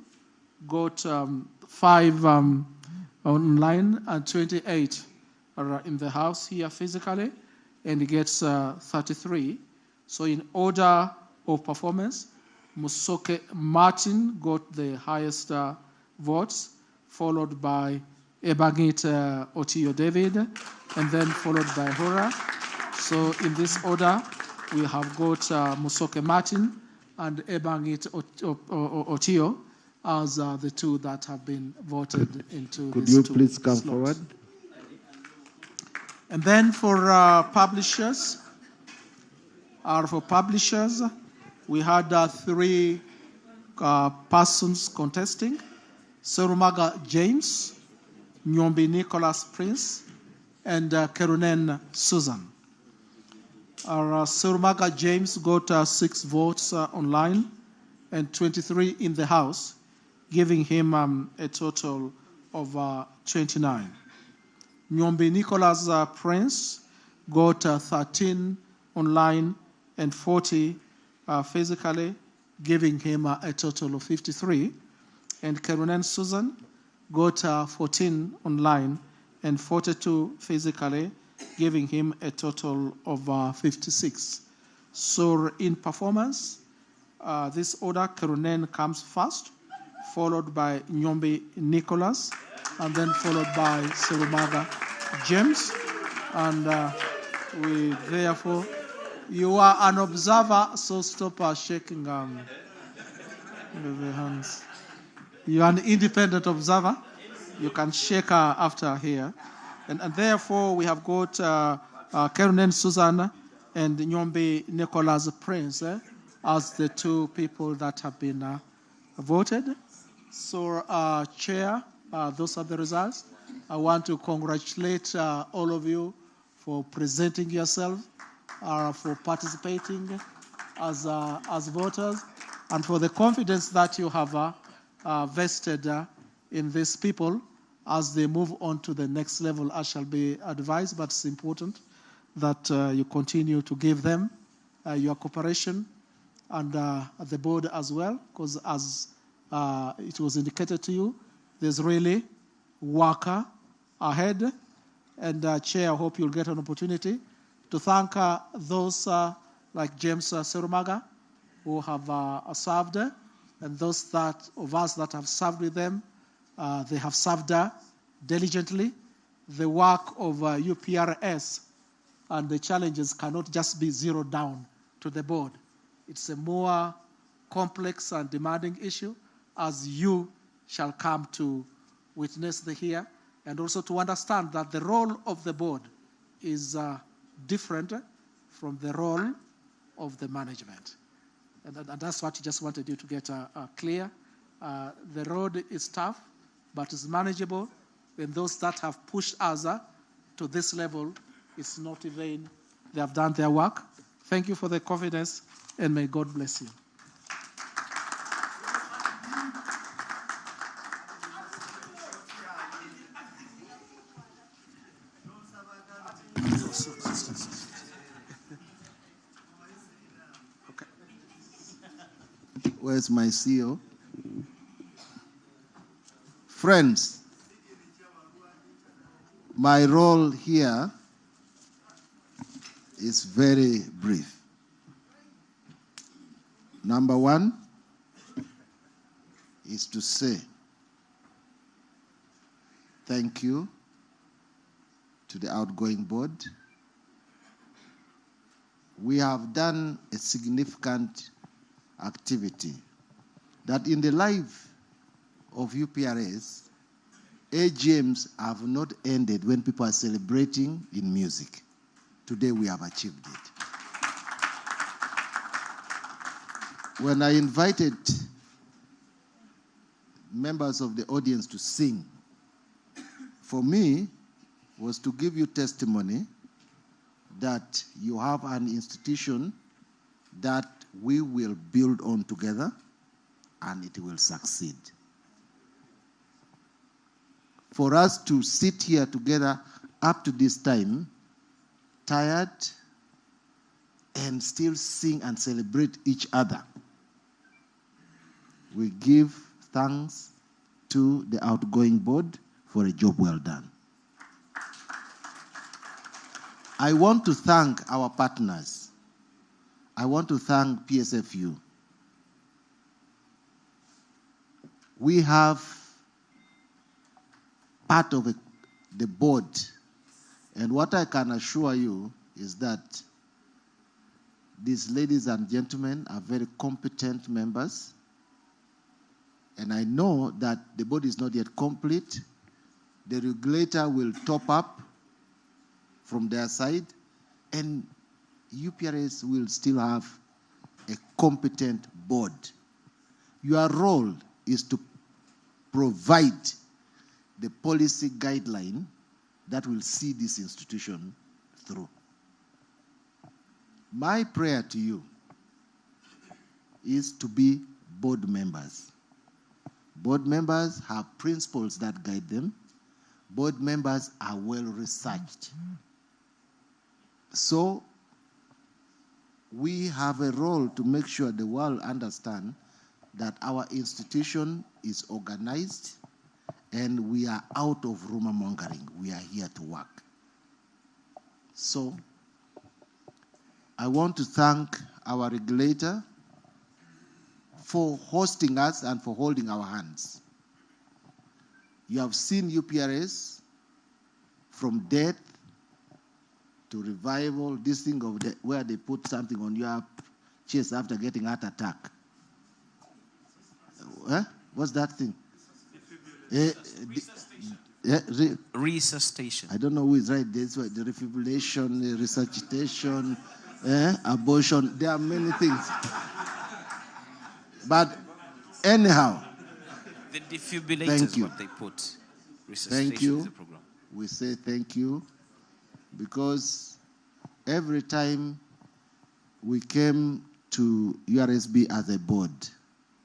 got 5 online and 28 are in the house here physically, and he gets 33. So in order of performance, Musoke Martin got the highest votes, followed by Ebangite Otio David, and then followed by Ahura. So in this order, we have got Musoke Martin and Ebangite Otio as the 2 that have been voted into Could these you 2 please come slots. forward? And then for publishers, we had 3 persons contesting: Serumaga James, Nyombi Nicholas Prince, and Kerunen Susan. Serumaga James got 6 votes online and 23 in the house, giving him a total of 29. Nyombi Nicholas Prince got 13 online and 40 physically, giving him a total of 53. And Kerunen Susan got 14 online and 42 physically, giving him a total of 56. So in performance, this order, Kerunen comes first, followed by Nyombi Nicholas, and then followed by Serumaga James. And we therefore, you are an observer, so stop shaking the hands. You are an independent observer. You can shake after here. And therefore, we have got Kerunen Susan and Nyombi Nicholas Prince as the 2 people that have been voted. So, Chair, those are the results. I want to congratulate all of you for presenting yourself, for participating as voters, and for the confidence that you have vested in these people as they move on to the next level, as shall be advised. But it's important that you continue to give them your cooperation and the board as well, because as it was indicated to you, there's really work ahead. And Chair, I hope you'll get an opportunity to thank those like James Serumaga who have served, and those of us that have served with them. They have served diligently. The work of UPRS and the challenges cannot just be zeroed down to the board. It's a more complex and demanding issue, as you shall come to witness here, and also to understand that the role of the board is different from the role of the management. And that's what I just wanted you to get clear. The road is tough, but it's manageable. And those that have pushed us to this level, it's not in vain. They have done their work. Thank you for the confidence, and may God bless you. Where's my CEO? Friends, my role here is very brief. Number one is to say thank you to the outgoing board. We have done a significant activity that in the life of UPRS, AGMs have not ended when people are celebrating in music. Today we have achieved it. When I invited members of the audience to sing, for me was to give you testimony that you have an institution that we will build on together and it will succeed. For us to sit here together up to this time, tired, and still sing and celebrate each other, we give thanks to the outgoing board for a job well done. I want to thank our partners. I want to thank PSFU. We have part of the board, and what I can assure you is that these ladies and gentlemen are very competent members, and I know that the board is not yet complete. The regulator will top up from their side, and UPRS will still have a competent board. Your role is to provide the policy guideline that will see this institution through. My prayer to you is to be board members. Board members have principles that guide them. Board members are well researched. So we have a role to make sure the world understands that our institution is organized and we are out of rumor mongering. We are here to work. So I want to thank our regulator for hosting us and for holding our hands. You have seen UPRS from death to revival, this thing of where they put something on your chest after getting heart attack. What's that thing? Resuscitation. I don't know who is right. There's the refibrillation, the resuscitation, abortion. There are many things. But anyhow, the defibrillator thank is you. what they put. Thank you. Is the program. We say thank you because every time we came to URSB as a board,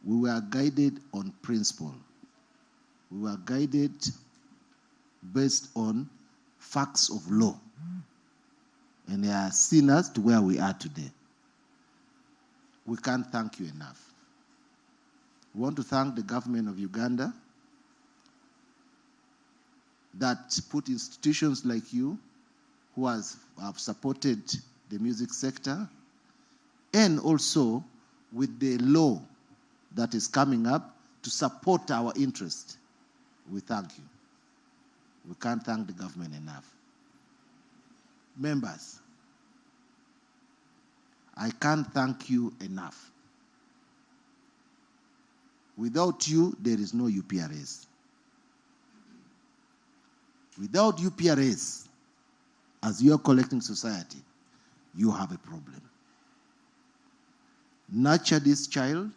we were guided on principle. We were guided based on facts of law. And they are seen us to where we are today. We can't thank you enough. We want to thank the government of Uganda that put institutions like you who have supported the music sector, and also with the law that is coming up to support our interest. We thank you. We can't thank the government enough. Members, I can't thank you enough. Without you, there is no UPRS. Without UPRS, as your collecting society, you have a problem. Nurture this child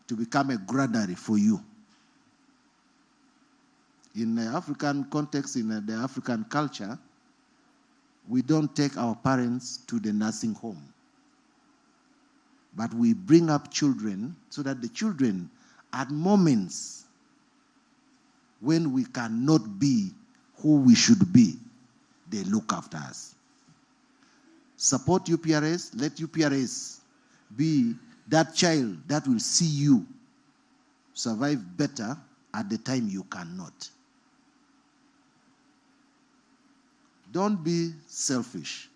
to become a granary for you. In the African context, in the African culture, we don't take our parents to the nursing home. But we bring up children so that the children, at moments when we cannot be who we should be, they look after us. Support UPRS. Let UPRS be that child that will see you survive better at the time you cannot. Don't be selfish,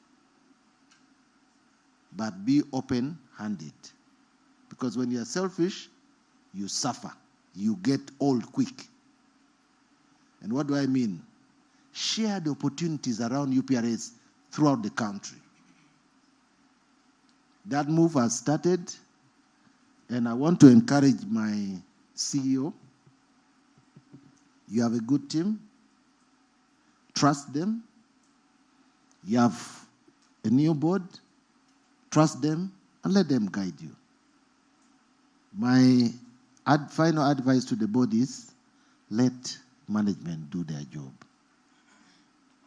but be open-handed. Because when you are selfish, you suffer. You get old quick. And what do I mean? Share the opportunities around UPRS throughout the country. That move has started, and I want to encourage my CEO. You have a good team. Trust them. You have a new board. Trust them and let them guide you. My final advice to the board is let management do their job.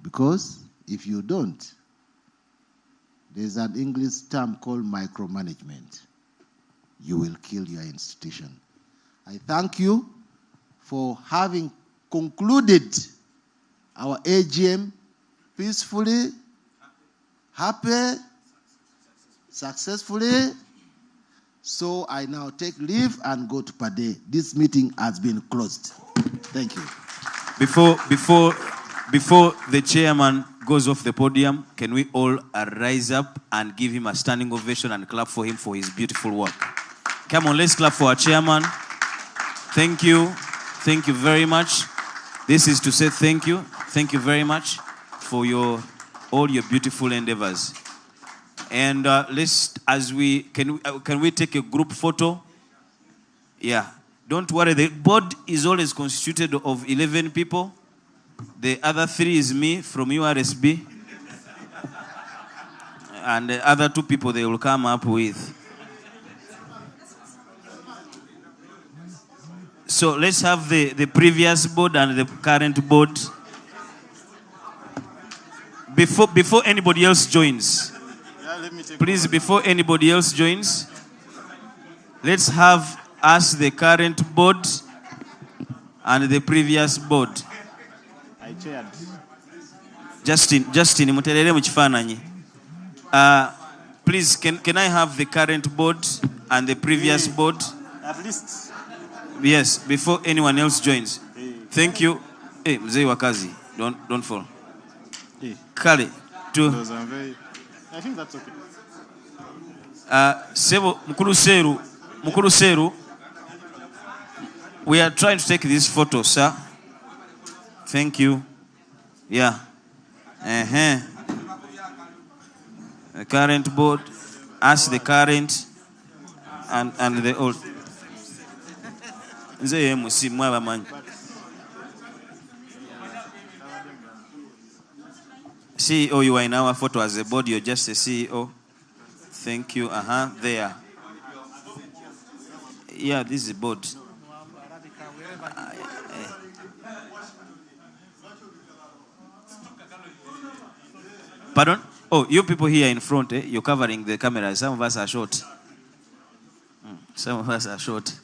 Because if you don't, there's an English term called micromanagement. You will kill your institution. I thank you for having concluded our AGM peacefully, happy, successfully. So I now take leave and go to Pade. This meeting has been closed. Thank you. Before the chairman goes off the podium, can we all rise up and give him a standing ovation and clap for him for his beautiful work? Come on, let's clap for our chairman. Thank you. Thank you very much. This is to say thank you. Thank you very much for all your beautiful endeavors. And can we take a group photo? Yeah. Don't worry, the board is always constituted of 11 people. The other 3 is me from URSB. And the other 2 people they will come up with. So let's have the previous board and the current board. Before anybody else joins. Please, before anybody else joins, let's have us the current board and the previous board. I chaired. Justin, muterere mu kifaananyi. Please, can I have the current board and the previous board? At least. Yes, before anyone else joins. Thank you. Hey, mzee wa kazi, don't fall. Kale, to. I think that's okay. Sebo Mukuru Seru, we are trying to take this photo, sir. Thank you. Yeah. The current board, ask the current and the old. CEO, you are in our photo as a board, you're just a CEO. Thank you. There. Yeah, this is a board. Pardon? Oh, you people here in front, you're covering the camera. Some of us are short. Some of us are short.